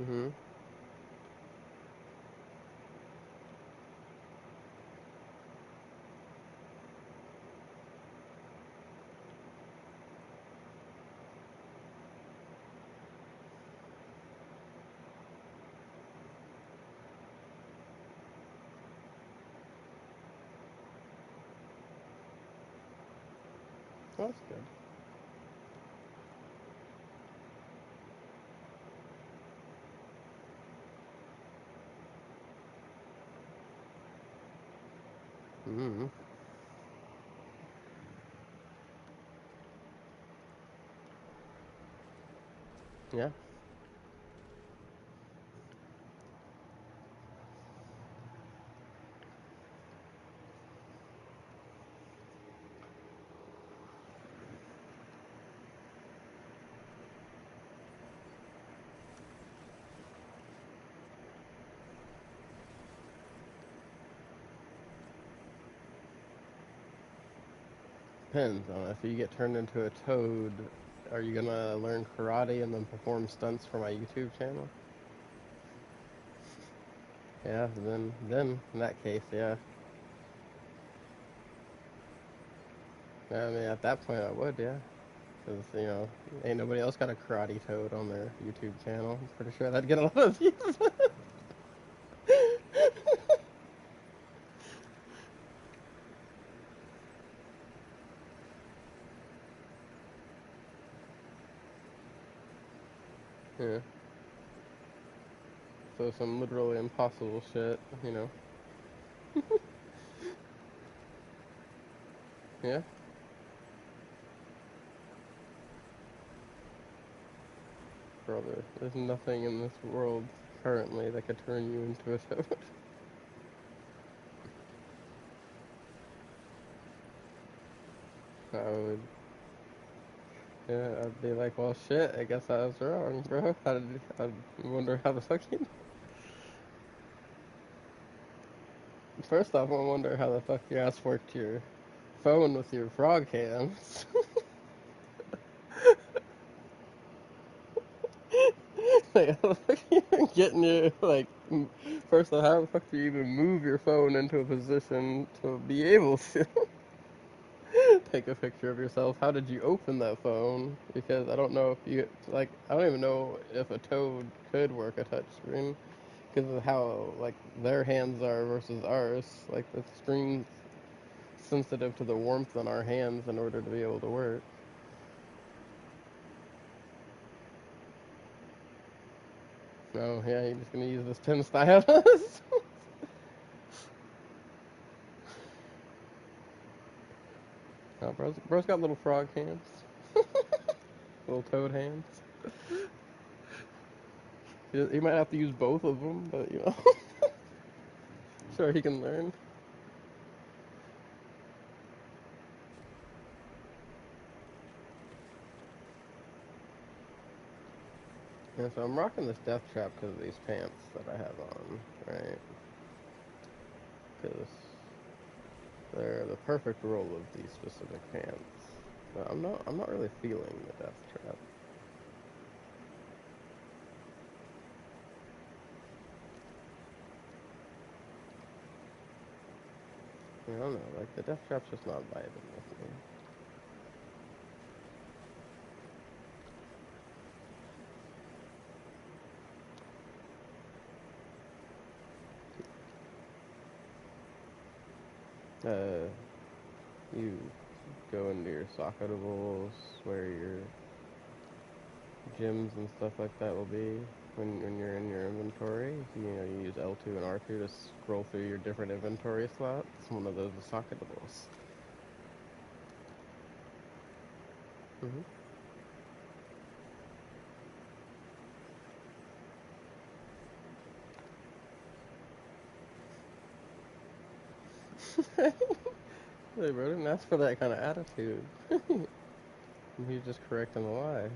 Mm-hmm. That's good. Mm-hmm. Yeah. Depends on if you get turned into a toad, are you gonna learn karate and then perform stunts for my YouTube channel? Yeah, then in that case, yeah. I mean, at that point, I would, yeah. Because, ain't nobody else got a karate toad on their YouTube channel. I'm pretty sure that'd get a lot of views. Yeah. So some literally impossible shit. Yeah. Brother, there's nothing in this world currently that could turn you into a toad. I would, yeah, I'd be like, well, shit, I guess I was wrong, bro. I wonder how the fuck you... First off, I wonder how the fuck your ass worked your phone with your frog hands. Like, how the fuck you getting your, like, first off, how the fuck do you even move your phone into a position to be able to take a picture of yourself? How did you open that phone? Because I don't know if you, like, I don't even know if a toad could work a touch screen because of how, like, their hands are versus ours. Like, the screen's sensitive to the warmth on our hands in order to be able to work. Oh, yeah, you're just gonna use this pen stylus? Oh, bro's got little frog hands. Little toad hands. He might have to use both of them, but, sure, he can learn. Yeah, so I'm rocking this death trap because of these pants that I have on, right? Because they're the perfect roll of these specific pants. But I'm not really feeling the death trap. I don't know, like the death trap's just not vibing with me. You go into your socketables where your gems and stuff like that will be when you're in your inventory. You use L2 and R2 to scroll through your different inventory slots. One of those is socketables. Mm-hmm. Hey, bro, didn't ask for that kind of attitude. He's just correcting the lie.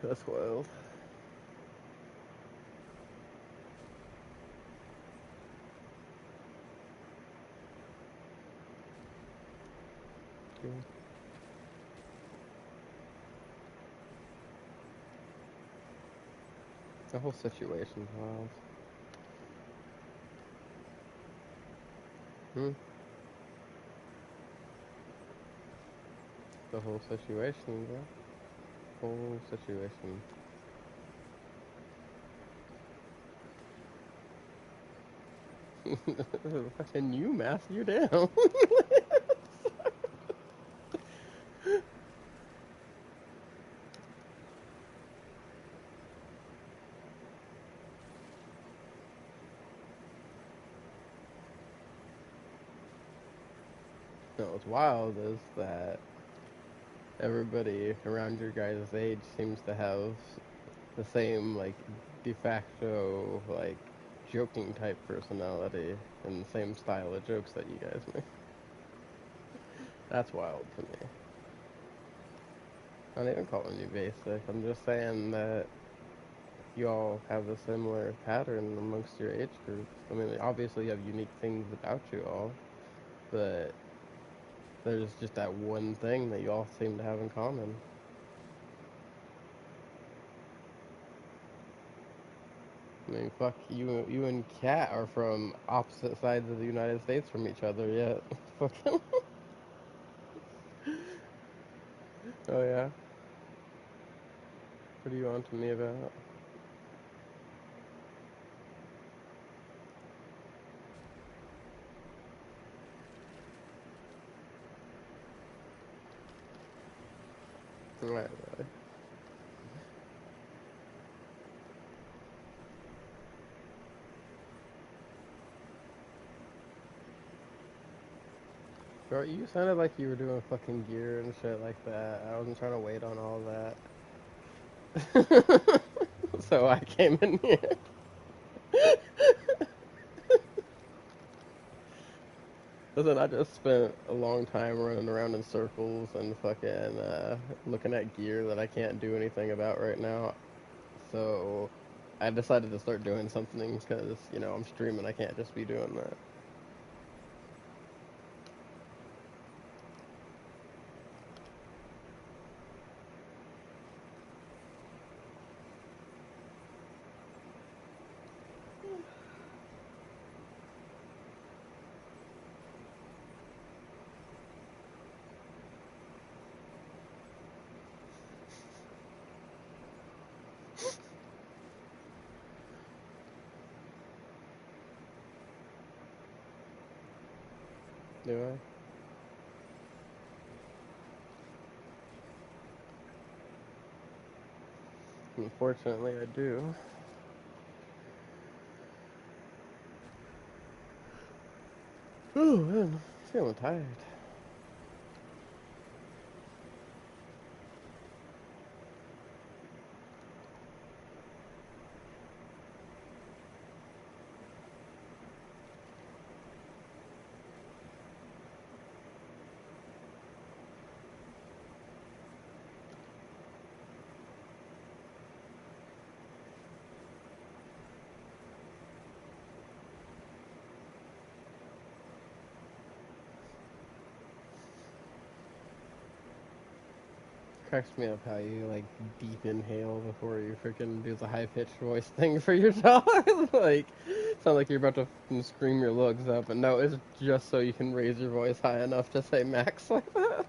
That's wild. Yeah. The whole situation's wild. Hmm? The whole situation, bro. Whole situation. Fucking you, math you down. No, what's wild is that everybody around your guys' age seems to have the same, like, de facto, like, joking type personality and the same style of jokes that you guys make. That's wild to me. I'm not even calling you basic. I'm just saying that you all have a similar pattern amongst your age groups. I mean, obviously you have unique things about you all, but there's just that one thing that you all seem to have in common. I mean, fuck, you and Kat are from opposite sides of the United States from each other, yet. Fucking. Oh, yeah? What are you on to me about? Right, right. Bro, you sounded like you were doing fucking gear and shit like that. I wasn't trying to wait on all that. So I came in here. Listen, I just spent a long time running around in circles and fucking looking at gear that I can't do anything about right now. So I decided to start doing something because, I'm streaming. I can't just be doing that. Do I? Unfortunately, I do. Oh, man. I'm feeling tired. Cracks me up how you like deep inhale before you freaking do the high pitched voice thing for your dog. Like, sound like you're about to fucking scream your lungs up, and no, it's just so you can raise your voice high enough to say Max like that.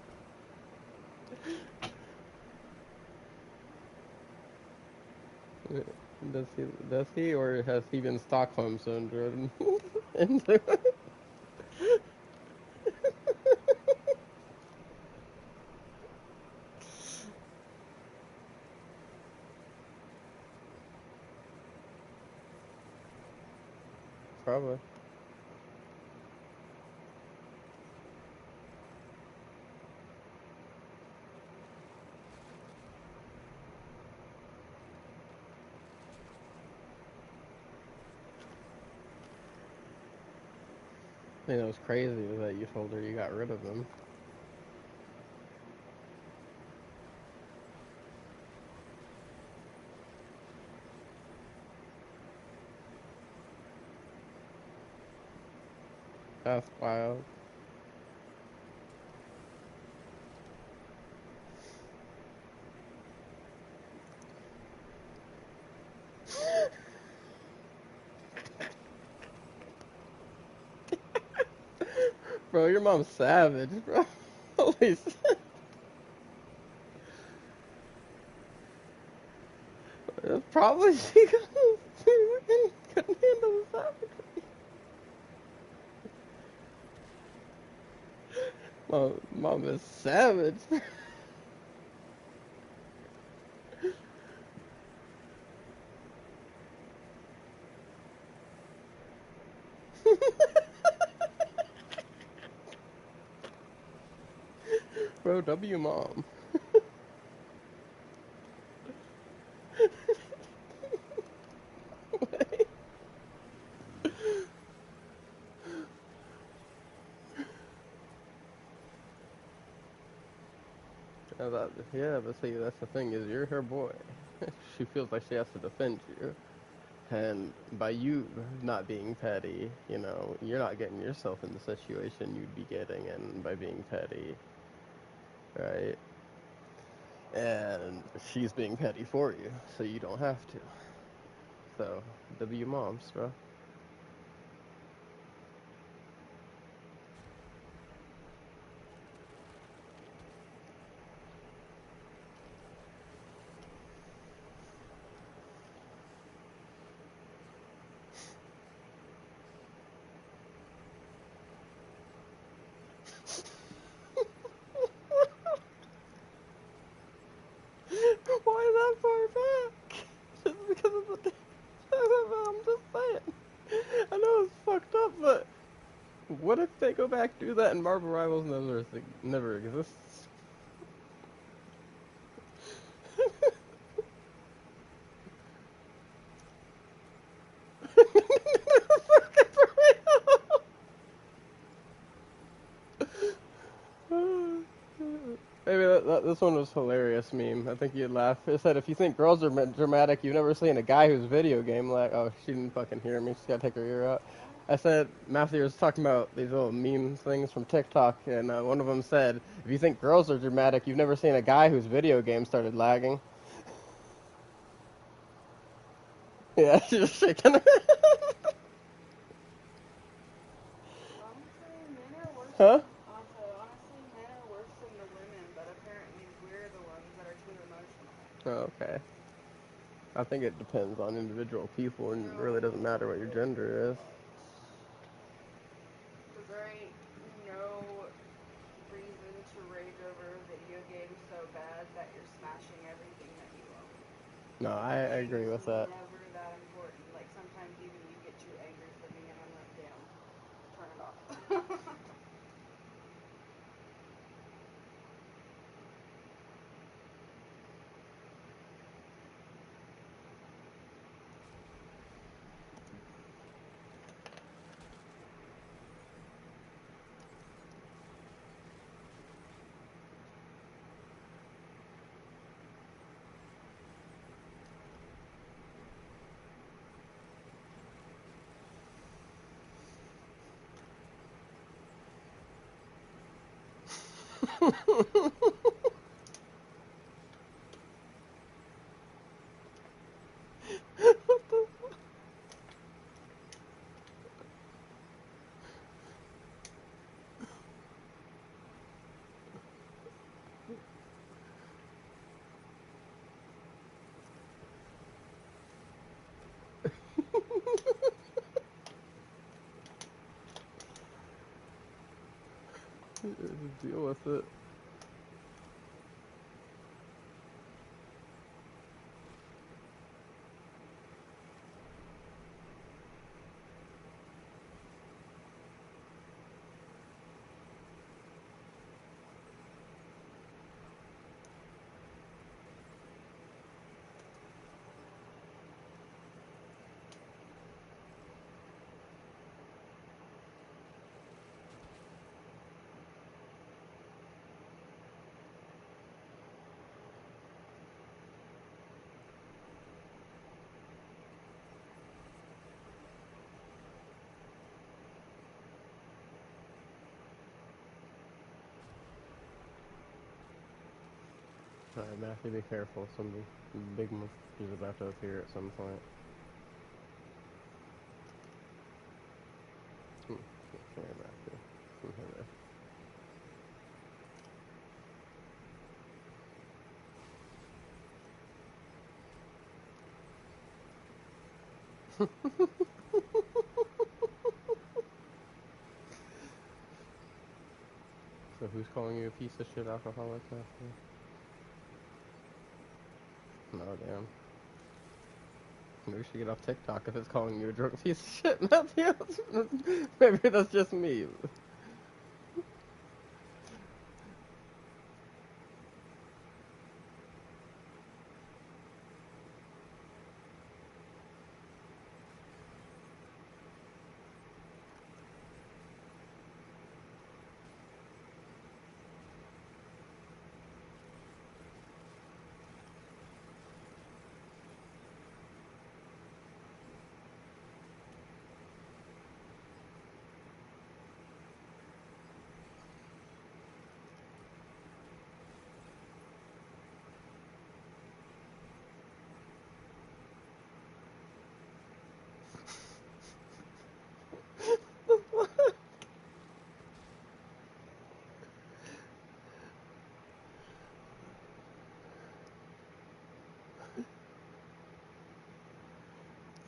Does he? Does he, or has he been Stockholm syndrome? Into it? Probably. I think it was crazy that you told her you got rid of him. That's wild. Bro, your mom's savage, bro. Holy shit. Probably she couldn't handle the savage. Mom is savage. Bro, W mom. Yeah, but see, that's the thing is you're her boy. She feels like she has to defend you. And by you not being petty, you know, you're not getting yourself in the situation you'd be getting in by being petty, right? And she's being petty for you, so you don't have to. So, W moms, bro. Why that far back? Just because of the. I'm just saying. I know it's fucked up, but what if they go back do that and Marvel Rivals never exists? Maybe this one was hilarious meme. I think you'd laugh. It said, if you think girls are dramatic, you've never seen a guy who's video game like. Oh, she didn't fucking hear me. She's gotta take her ear out. I said, Matthew was talking about these little meme things from TikTok, and one of them said, if you think girls are dramatic, you've never seen a guy whose video game started lagging. Yeah, she's just shaking her head. Honestly, men are worse Huh? honestly, men are worse than the women, but apparently we're the ones that are too emotional. Oh, okay. I think it depends on individual people, and it really doesn't No, matter what your gender is. because there ain't no reason to rage over a video game so bad that you're smashing everything that you own. No, Like, I the game agree is with that. never that important. Like, sometimes even you get too angry for me, and I'm like, damn, turn it off. Just deal with it. Alright, Matthew, be careful. Some big move is about to appear at some point. Okay, Matthew. Okay, so who's calling you a piece of shit alcoholic, Matthew? No, damn. Maybe we should get off TikTok if it's calling you a drunk piece of shit, Matthew. Maybe that's just me.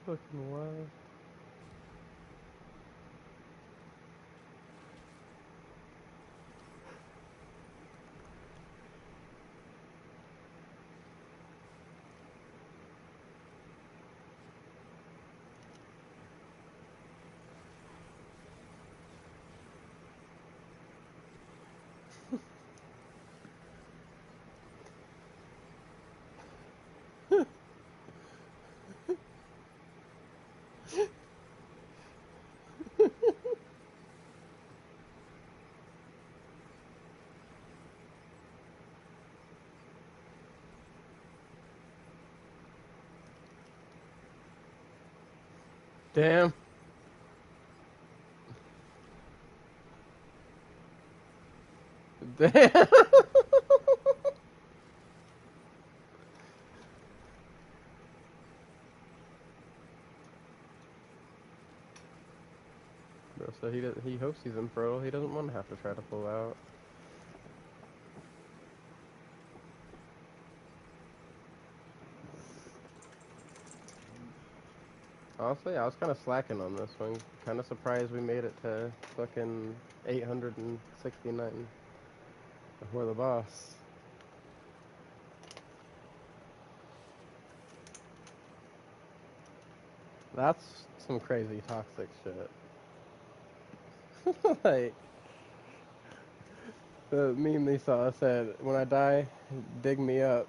Fucking wild. Damn. Damn. Bro, so he hopes he's in pro. He doesn't want to have to try to pull out. Honestly, I was kind of slacking on this one. Kind of surprised we made it to fucking 869 before the boss. That's some crazy toxic shit. Like, the meme they saw said, when I die, dig me up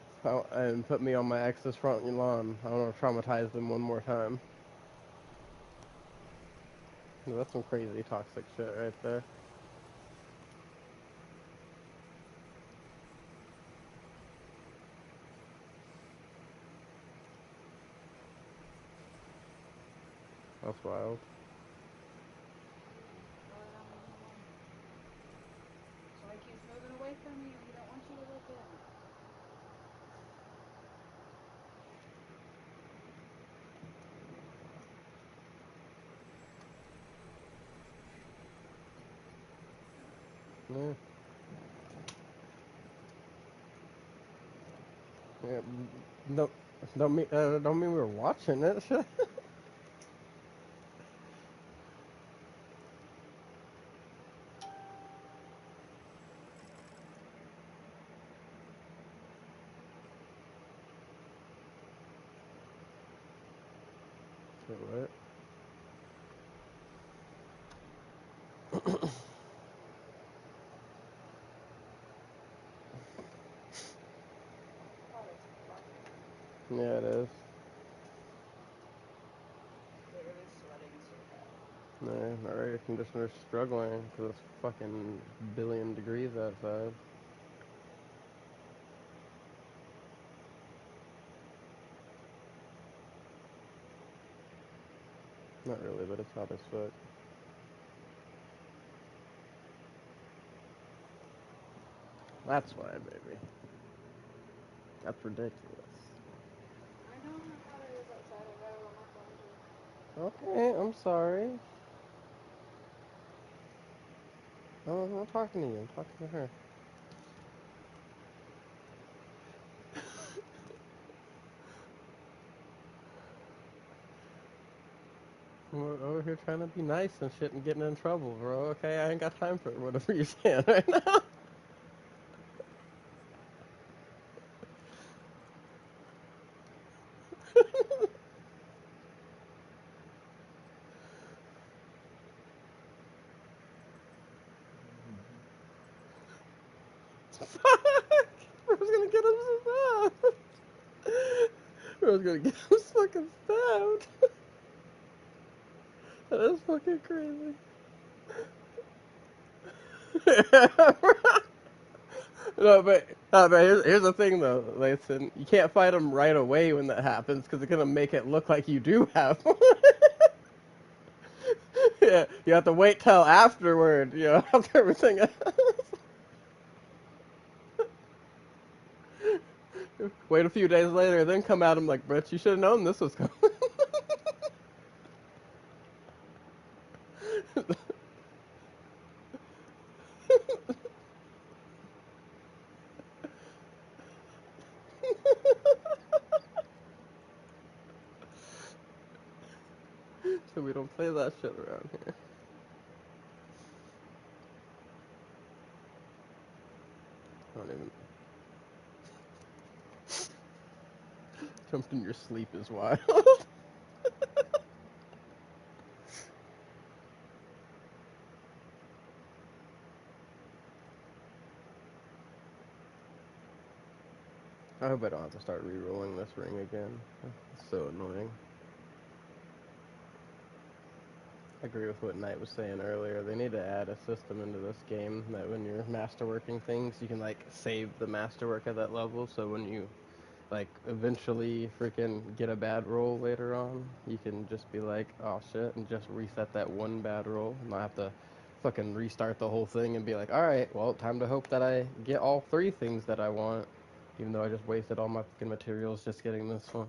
and put me on my ex's front lawn. I want to traumatize them one more time. That's some crazy toxic shit right there. That's wild. So he keeps moving away from you. He don't want you to look in. Yeah. Yeah. No, don't mean we were watching it. Shit. What? Oh, it's fucking Yeah, it is. literally sweating so bad. Man, our air conditioner's struggling because it's fucking billion degrees outside. Not really, but it's hot as fuck. That's why, baby. That's ridiculous. I know how hot it is outside. I got it on my phone too. Okay, I'm sorry. Oh, I'm not talking to you. I'm talking to her. We're over here trying to be nice and shit and getting in trouble, bro. Okay, I ain't got time for whatever you're saying right now. Fuck! Bro's gonna get him stabbed. Bro's gonna get him fucking stabbed. That is fucking crazy. No, but here's the thing though, Layton. You can't fight him right away when that happens because it's gonna make it look like you do have one. Yeah, you have to wait till afterward, after everything else. Wait a few days later, then come at him like, Brett, you should have known this was coming. So we don't play that shit around here. I don't even. Jumped in your sleep is wild. I hope I don't have to start re-rolling this ring again. It's so annoying. I agree with what Knight was saying earlier. They need to add a system into this game that when you're masterworking things, you can like save the masterwork at that level. So when you like eventually freaking get a bad roll later on, you can just be like, oh shit, and just reset that one bad roll, and not have to fucking restart the whole thing and be like, all right, well, time to hope that I get all three things that I want, even though I just wasted all my fucking materials just getting this one.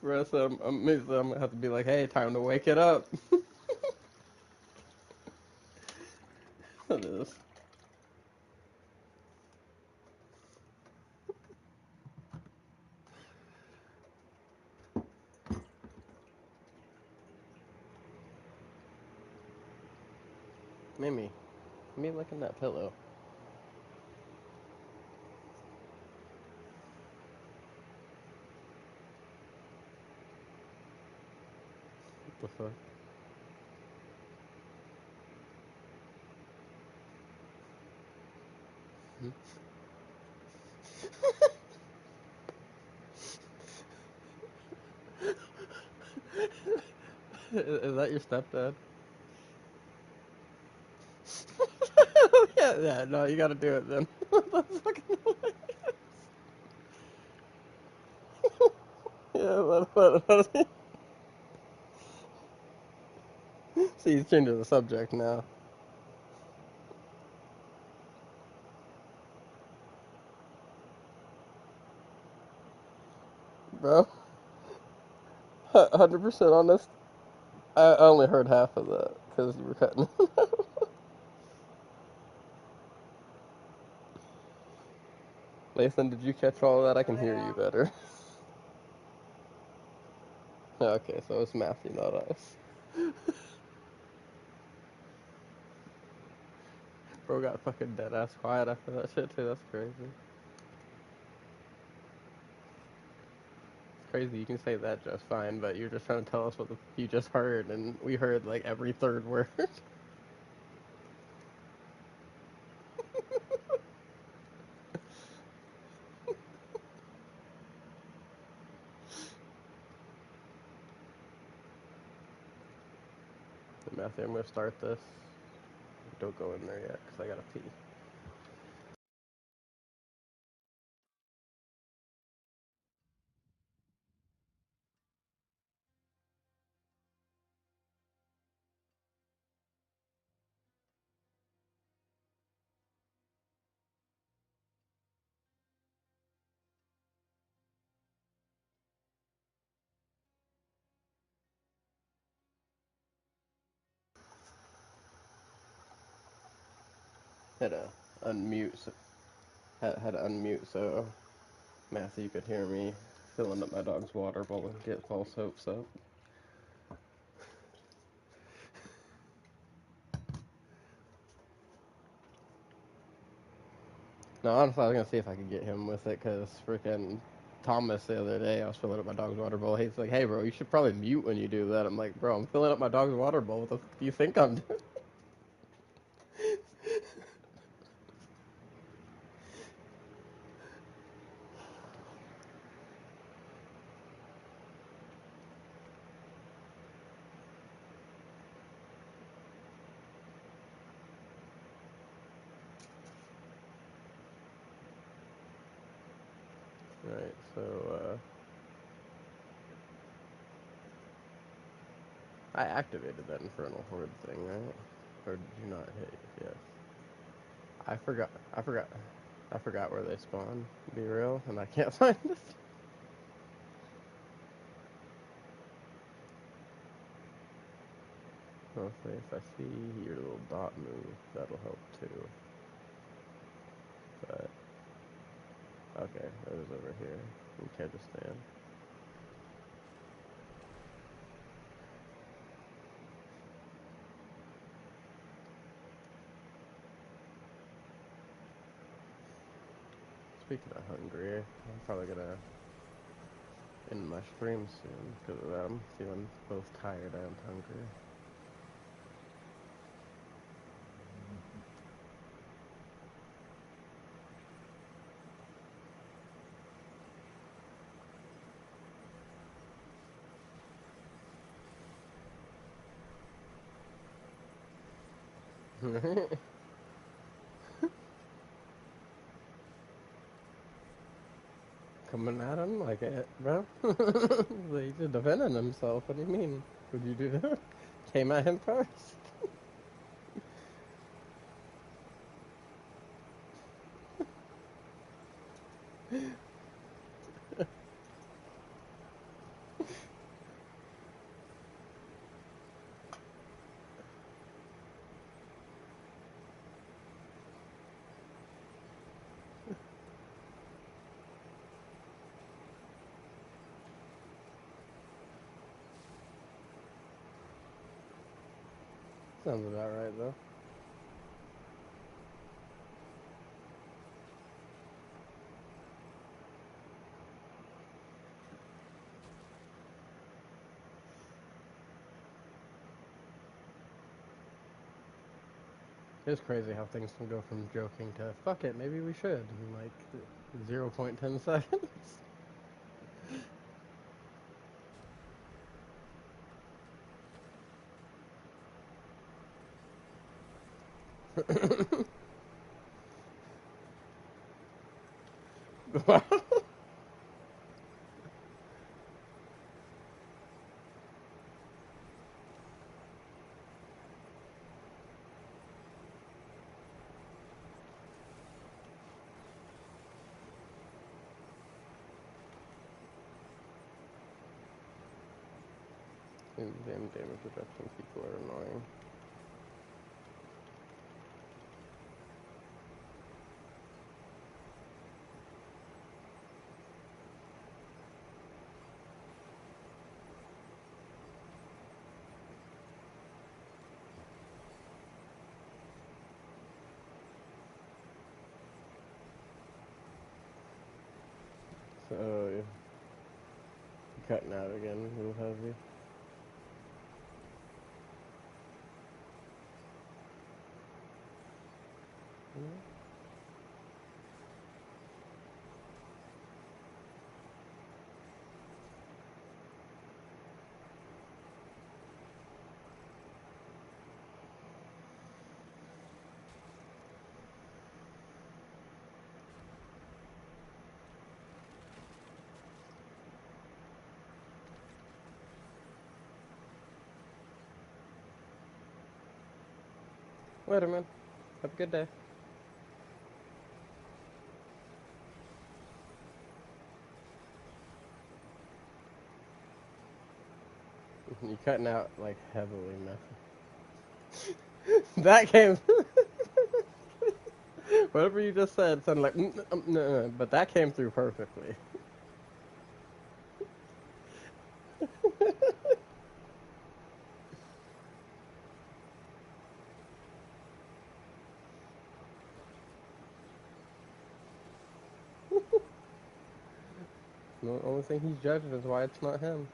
Rest, I'm gonna have to be like, hey, time to wake it up. It is. Mimi, me licking that pillow. What the fuck? Hmm? Is that your stepdad? Yeah, no, you gotta do it then. That's fucking hilarious. Yeah, see, he's changing the subject now. Bro, 100% honest, I only heard half of that, because you were cutting. Lathan, did you catch all of that? I can hear you better. Okay, so it's Matthew, not us. Bro got fucking dead ass quiet after that shit too, that's crazy. It's crazy, you can say that just fine, but you're just trying to tell us what you just heard, and we heard like every third word. Matthew, I'm gonna start this. Don't go in there yet, because I gotta pee. Had to unmute, had to unmute so Matthew could hear me filling up my dog's water bowl and get false hopes up. No, honestly, I was gonna see if I could get him with it, cause freaking Thomas the other day, I was filling up my dog's water bowl. He's like, "Hey, bro, you should probably mute when you do that." I'm like, "Bro, I'm filling up my dog's water bowl. What the fuck do you think I'm doing?" Right, so I activated that Infernal Horde thing, right? Or did you not hit? Yes. I forgot. I forgot. I forgot where they spawn. Be real, and I can't find it. Hopefully if I see your little dot move, that'll help too. But, okay, it was over here in Kyrgyzstan. Speaking of hungry, I'm probably gonna end my stream soon because I'm feeling both tired and hungry. Coming at him like it, bro. He's defending himself. What do you mean? Would you do that? Came at him first. Sounds about right though. It's crazy how things can go from joking to fuck it, maybe we should in like 0.10 seconds. Damn damage reduction people are annoying. So, you're cutting out again, real heavy. Later, man. Have a good day. You're cutting out like heavily, man. That came. Whatever you just said sounded like no, but that came through perfectly. The only thing he's judging is why it's not him.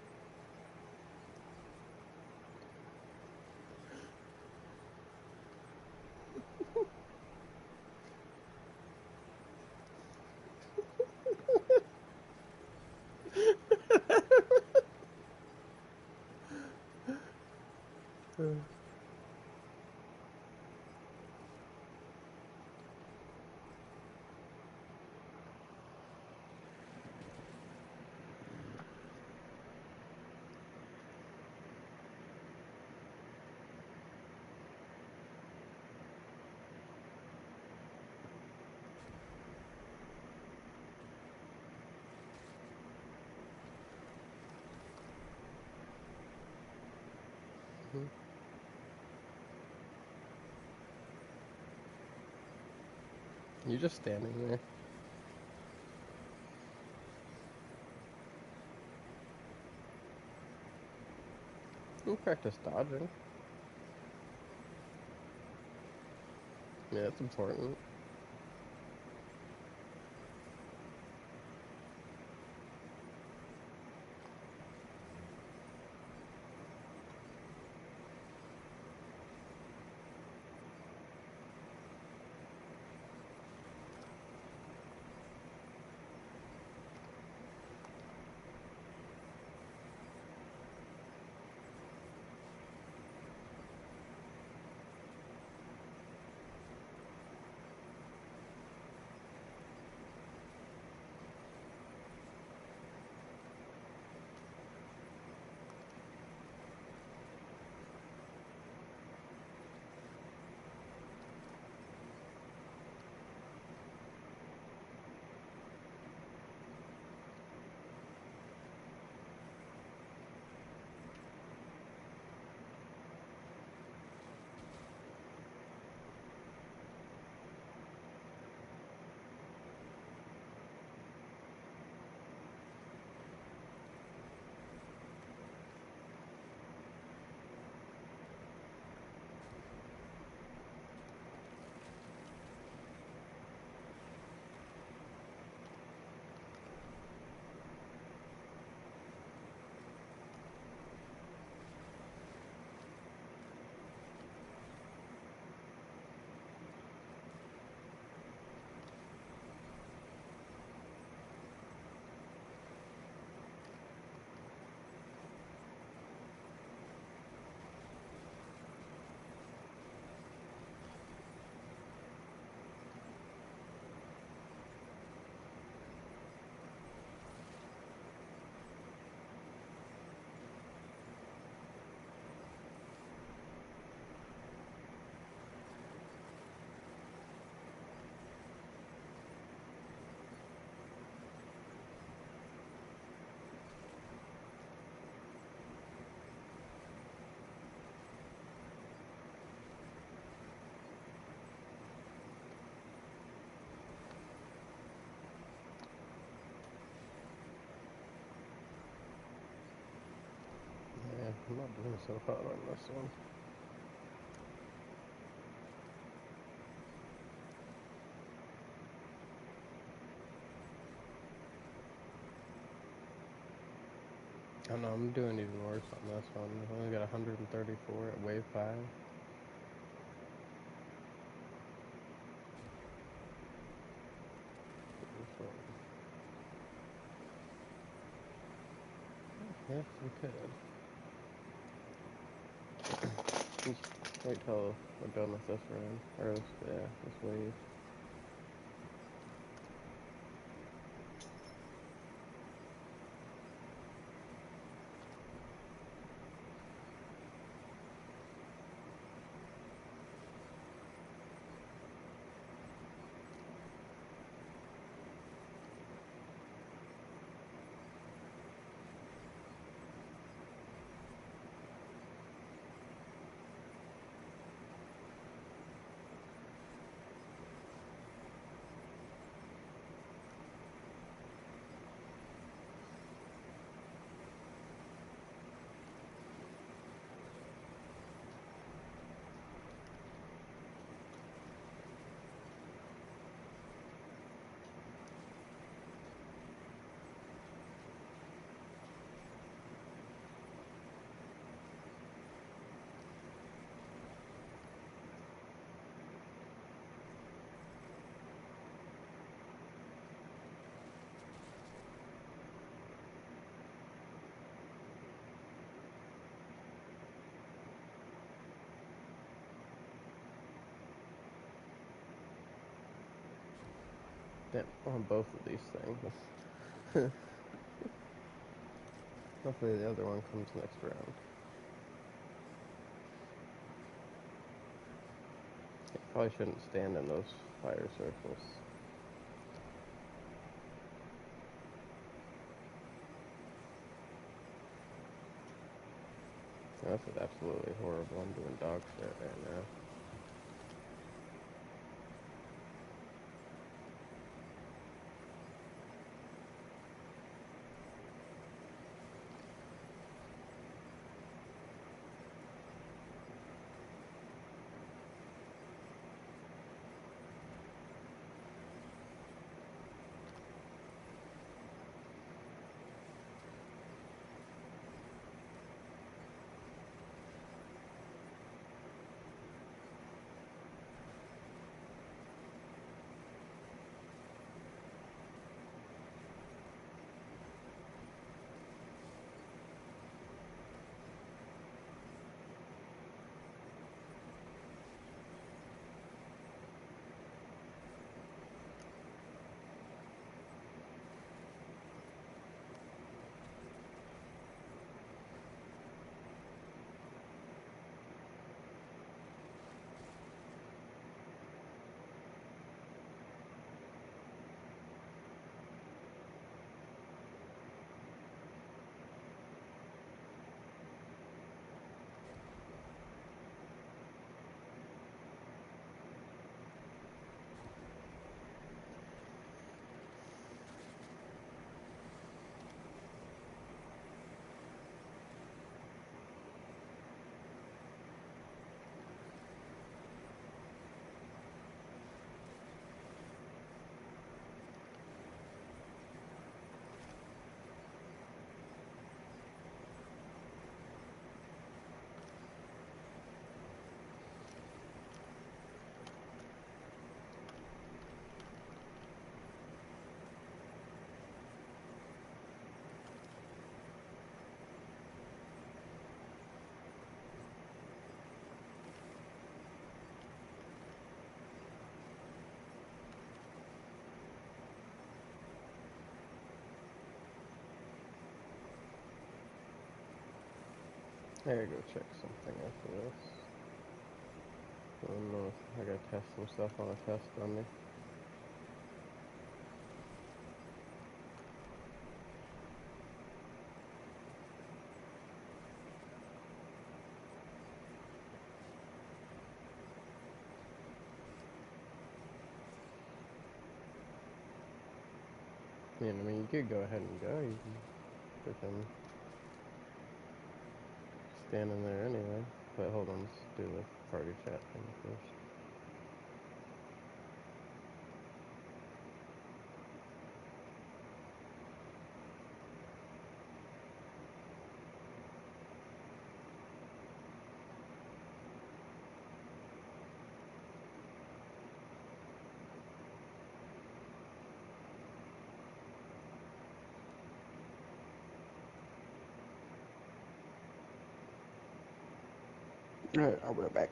You're just standing there. You practice dodging. Yeah, that's important. Yeah, I'm not doing so hot on this one. Oh no, I'm doing even worse on this one. I've only got 134 at wave 5. Yes, we could. Just wait till we're done with this round. Or this, yeah, this wave. Yeah, on both of these things. Hopefully the other one comes next round. Probably shouldn't stand in those fire circles. This is absolutely horrible. I'm doing dog shit right now. I gotta go check something after this. I don't know if I gotta test some stuff on a test dummy. I mean, you could go ahead and go. You can freaking stand in there anyway. But hold on, let's do the party chat thing first. Alright, I'll be right back.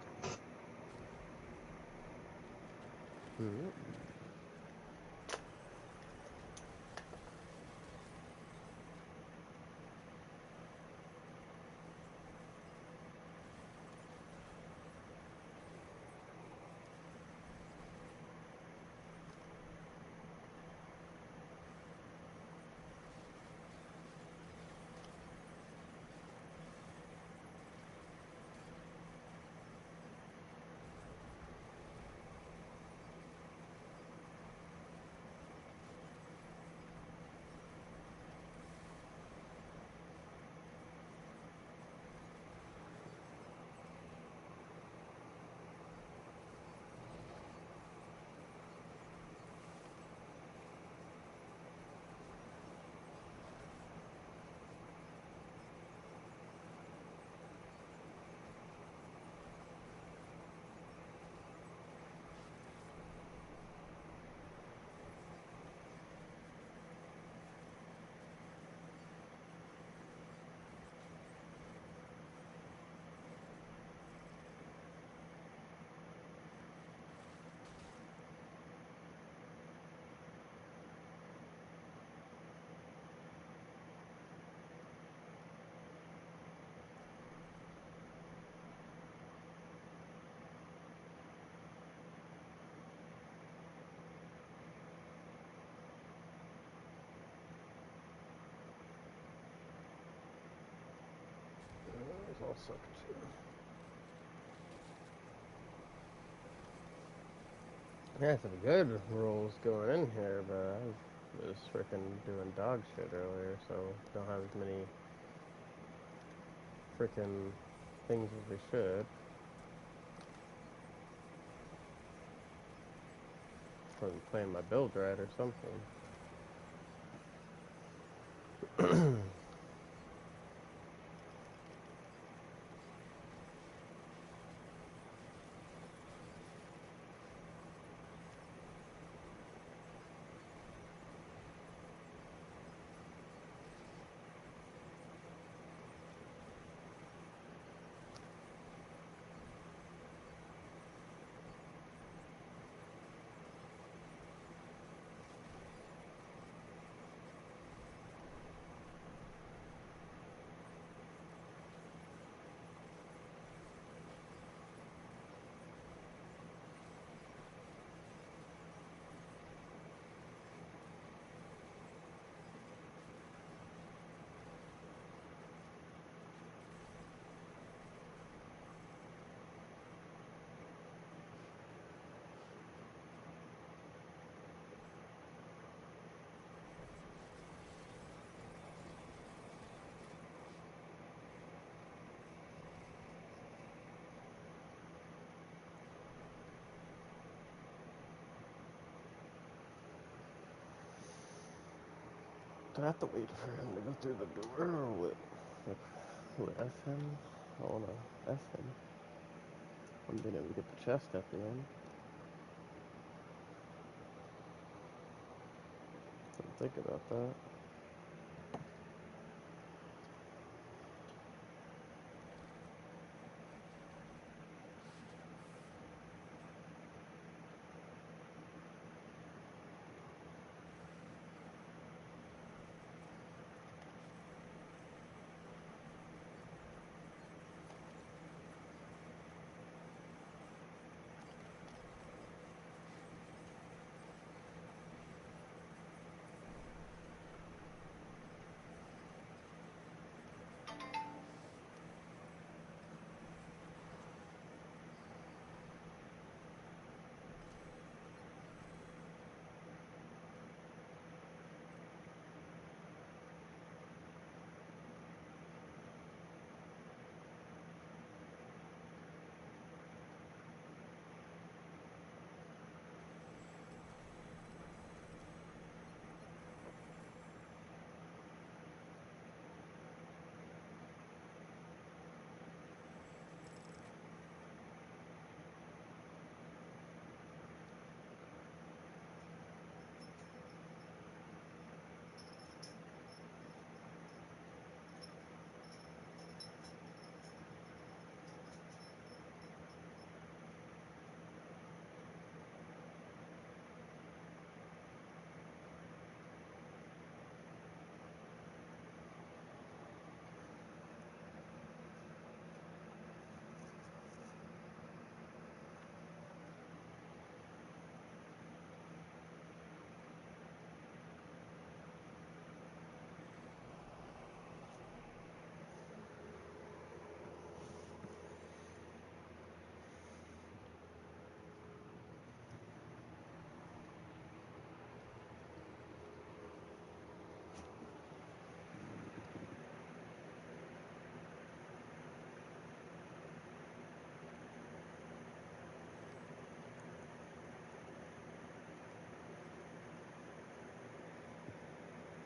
Those all suck too. I had some good rolls going in here, but I was freaking doing dog shit earlier, so don't have as many freaking things as we should. Wasn't playing my build right or something. Do I have to wait for him to go through the door, or will F him? I wanna F him. I'm being able to get the chest at the end. Didn't think about that.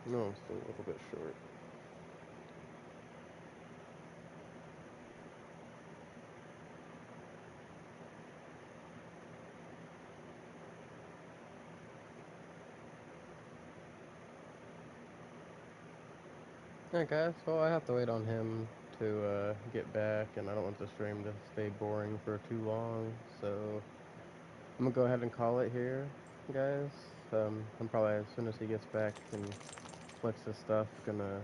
No, I'm still a little bit short. Alright guys, well I have to wait on him to get back, and I don't want the stream to stay boring for too long, so I'm gonna go ahead and call it here, guys. I'm probably, as soon as he gets back and flicks his stuff, gonna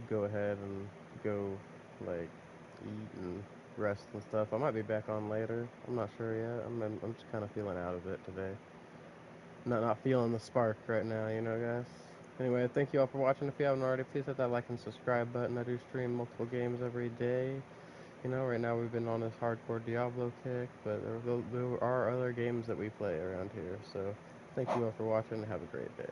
go ahead and go, like, eat and rest and stuff. I might be back on later. I'm not sure yet. I'm just kind of feeling out of it today. Not feeling the spark right now, you know, guys. Anyway, thank you all for watching. If you haven't already, please hit that like and subscribe button. I do stream multiple games every day. You know, right now we've been on this hardcore Diablo kick, but there are other games that we play around here. So, thank you all for watching and have a great day.